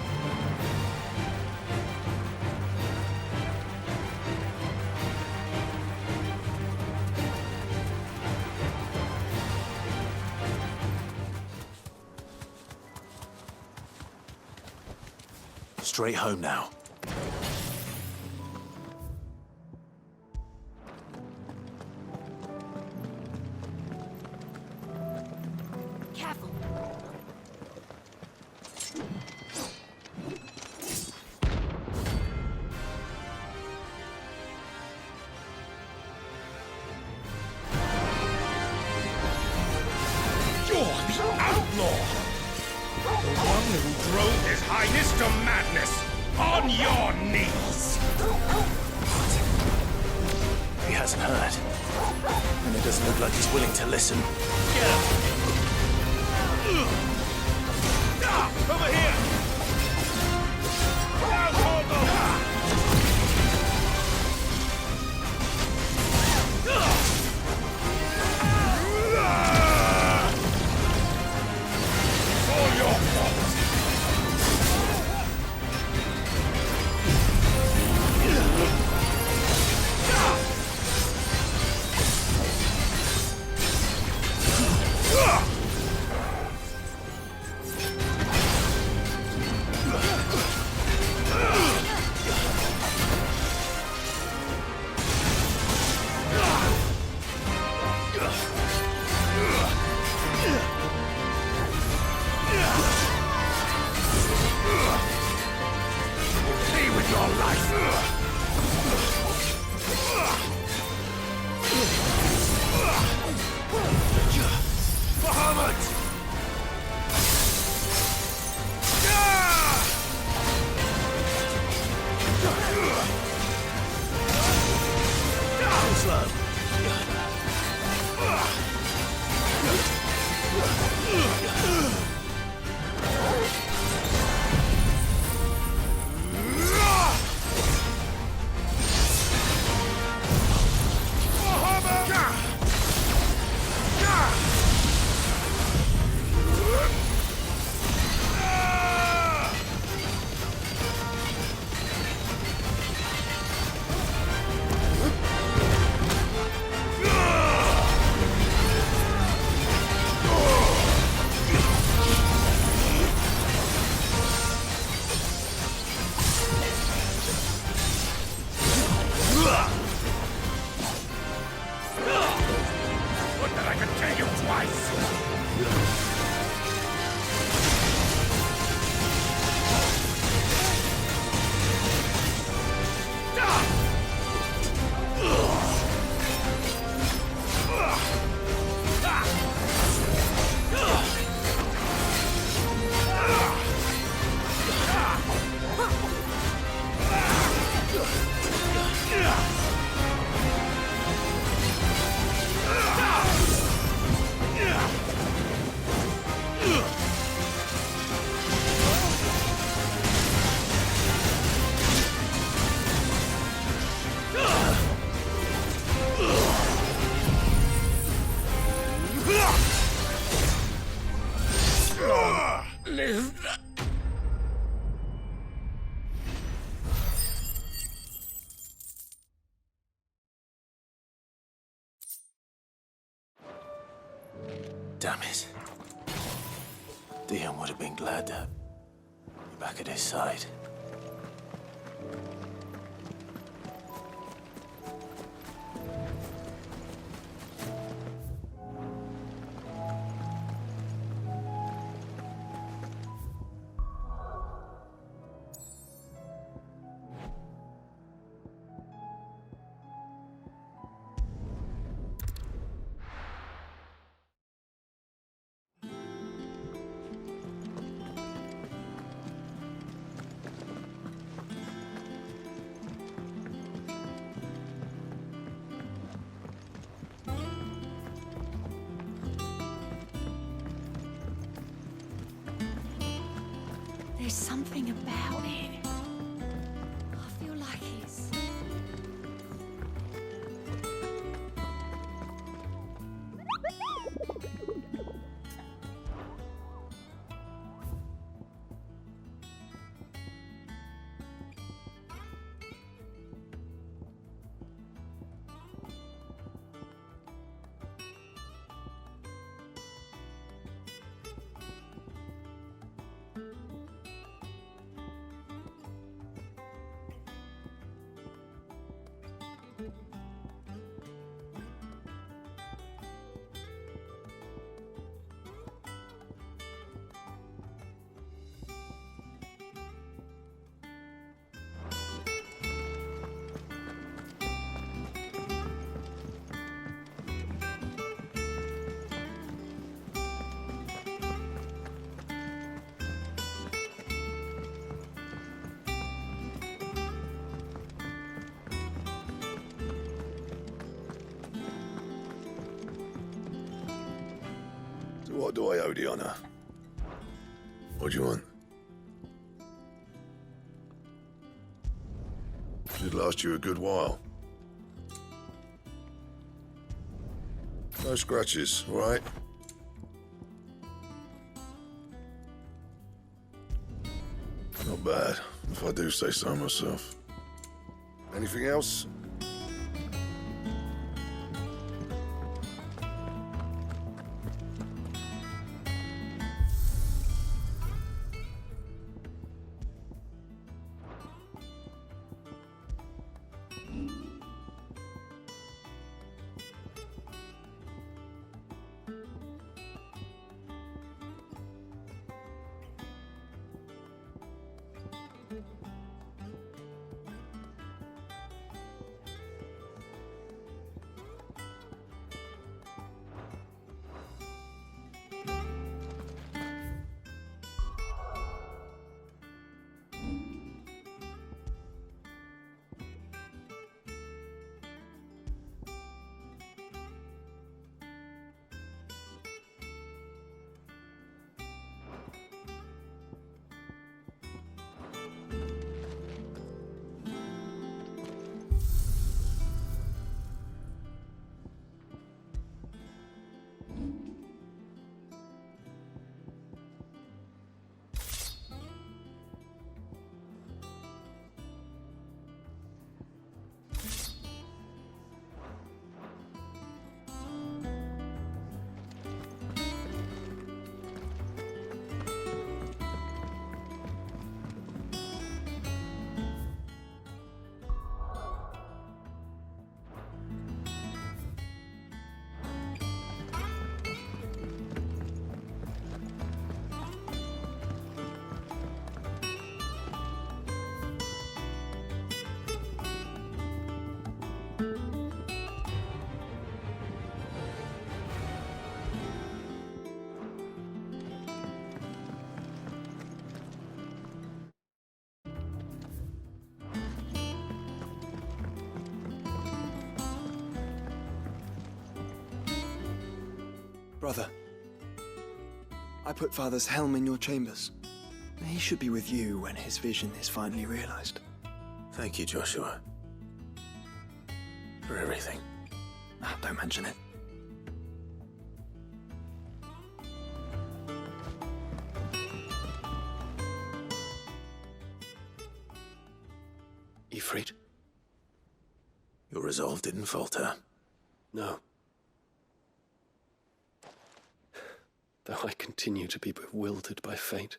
Speaker 14: Straight home now.
Speaker 4: Careful.
Speaker 15: You're the outlaw! The one who drove His Highness to madness! On your knees!
Speaker 14: He hasn't heard. And it doesn't look like he's willing to listen. Get him!
Speaker 15: Over here! Down, Holgo! All your fault!
Speaker 14: Damn it. Dion would have been glad to be back at his side.
Speaker 4: There's something about it.
Speaker 24: I feel like it's...
Speaker 2: What do I owe the honor? What do you want? Should last you a good while. No scratches, all right? Not bad, if I do say so myself. Anything else?
Speaker 3: Brother, I put Father's helm in your chambers. He should be with you when his vision is finally realized.
Speaker 14: Thank you, Joshua. For everything.
Speaker 3: Don't mention it.
Speaker 17: freed?
Speaker 1: Your resolve didn't falter.
Speaker 17: No. Though I continue to be bewildered by fate.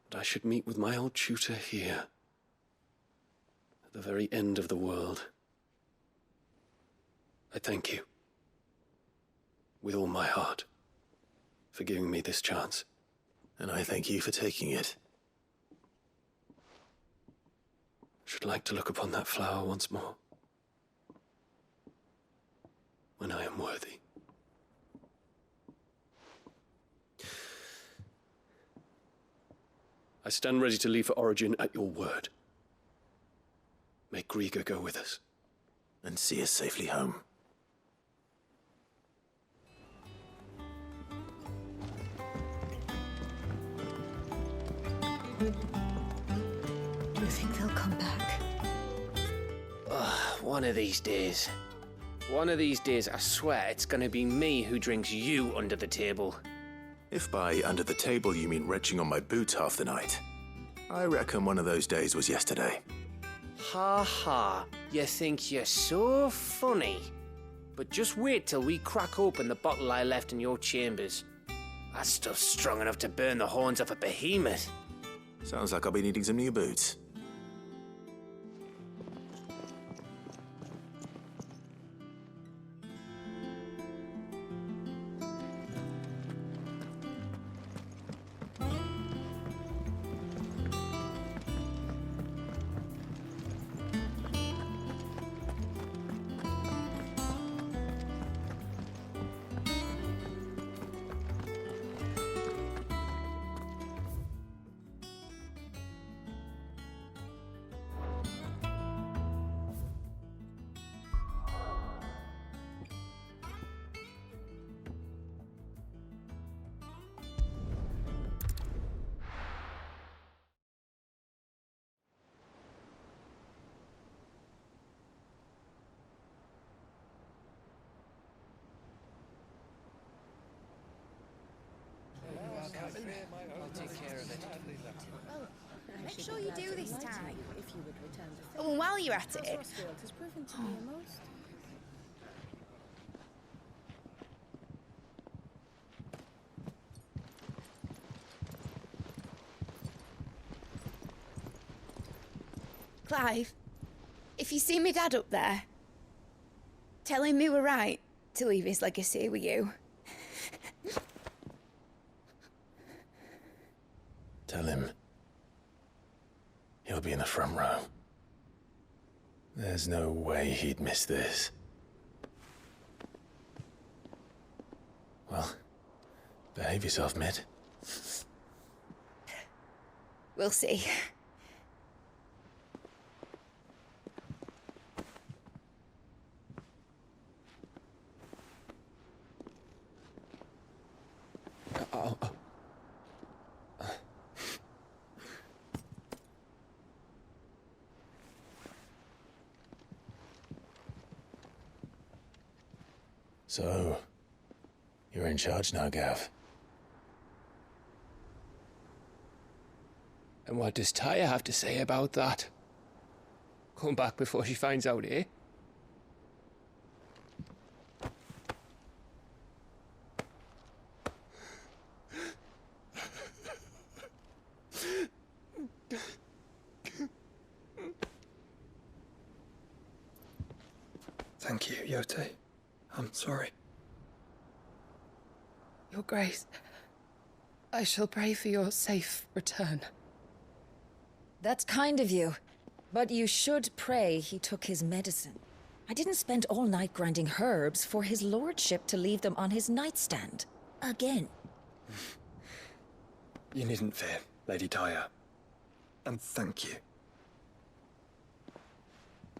Speaker 17: But I should meet with my old tutor here, at the very end of the world. I thank you, with all my heart, for giving me this chance.
Speaker 1: And I thank you for taking it.
Speaker 17: Should like to look upon that flower once more, when I am worthy. I stand ready to leave for Origin at your word. May Griga go with us.
Speaker 1: And see us safely home.
Speaker 7: Do you think they'll come back?
Speaker 11: One of these days. One of these days, I swear, it's gonna be me who drinks you under the table.
Speaker 1: If by under the table you mean retching on my boots half the night, I reckon one of those days was yesterday.
Speaker 11: Ha ha, you think you're so funny. But just wait till we crack open the bottle I left in your chambers. That stuff's strong enough to burn the horns off a behemoth.
Speaker 1: Sounds like I'll be needing some new boots.
Speaker 20: Make sure you do this time. Oh, and while you're at it... Clive, if you see me dad up there, tell him we were right to leave his legacy with you.
Speaker 1: Tell him he'll be in the front row. There's no way he'd miss this. Well, behave yourself, Mid.
Speaker 20: We'll see.
Speaker 1: So, you're in charge now, Gav.
Speaker 21: And what does Tyre have to say about that? Come back before she finds out, eh?
Speaker 10: Thank you, Yote. I'm sorry.
Speaker 6: Your Grace, I shall pray for your safe return.
Speaker 4: That's kind of you. But you should pray he took his medicine. I didn't spend all night grinding herbs for his lordship to leave them on his nightstand. Again.
Speaker 10: You needn't fear, Lady Tyre. And thank you.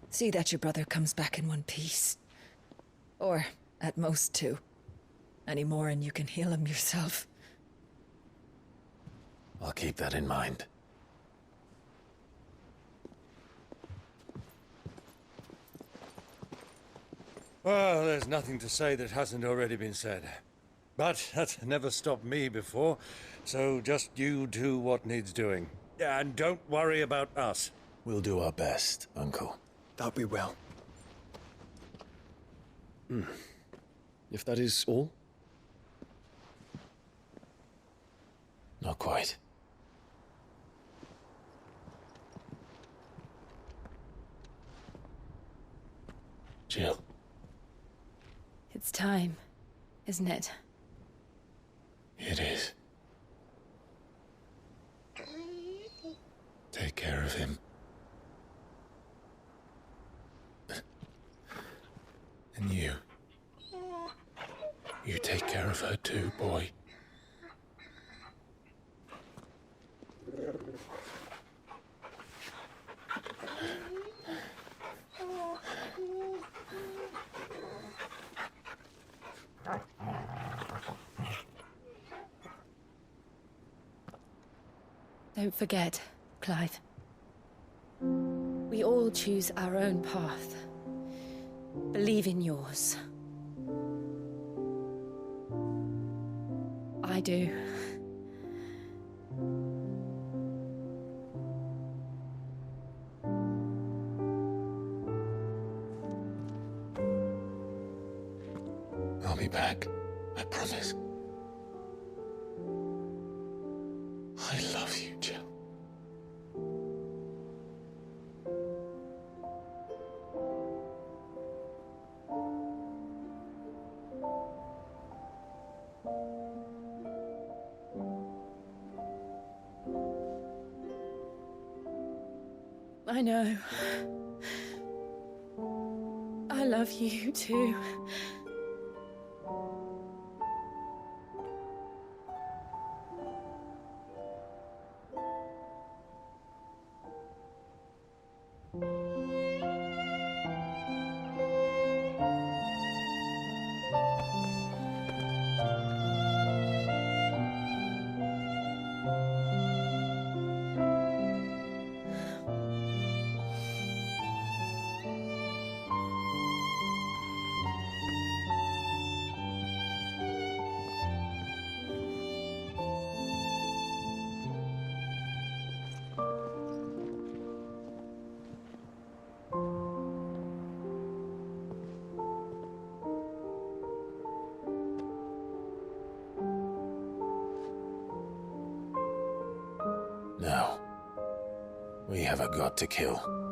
Speaker 4: See that your brother comes back in one piece. Or, at most, two. Any more and you can heal him yourself.
Speaker 1: I'll keep that in mind.
Speaker 22: Well, there's nothing to say that hasn't already been said. But that's never stopped me before, so just you do what needs doing. And don't worry about us.
Speaker 1: We'll do our best, Uncle.
Speaker 3: That we will.
Speaker 9: If that is all?
Speaker 1: Not quite. Jill.
Speaker 6: It's time, isn't it?
Speaker 1: It is. Take care of him. And you. You take care of her too, boy.
Speaker 6: Don't forget, Clive. We all choose our own path. Believe in yours. I do.
Speaker 1: I'll be back. I promise. I love you, Jill.
Speaker 6: I know. I love you too.
Speaker 1: Now, we have a god to kill.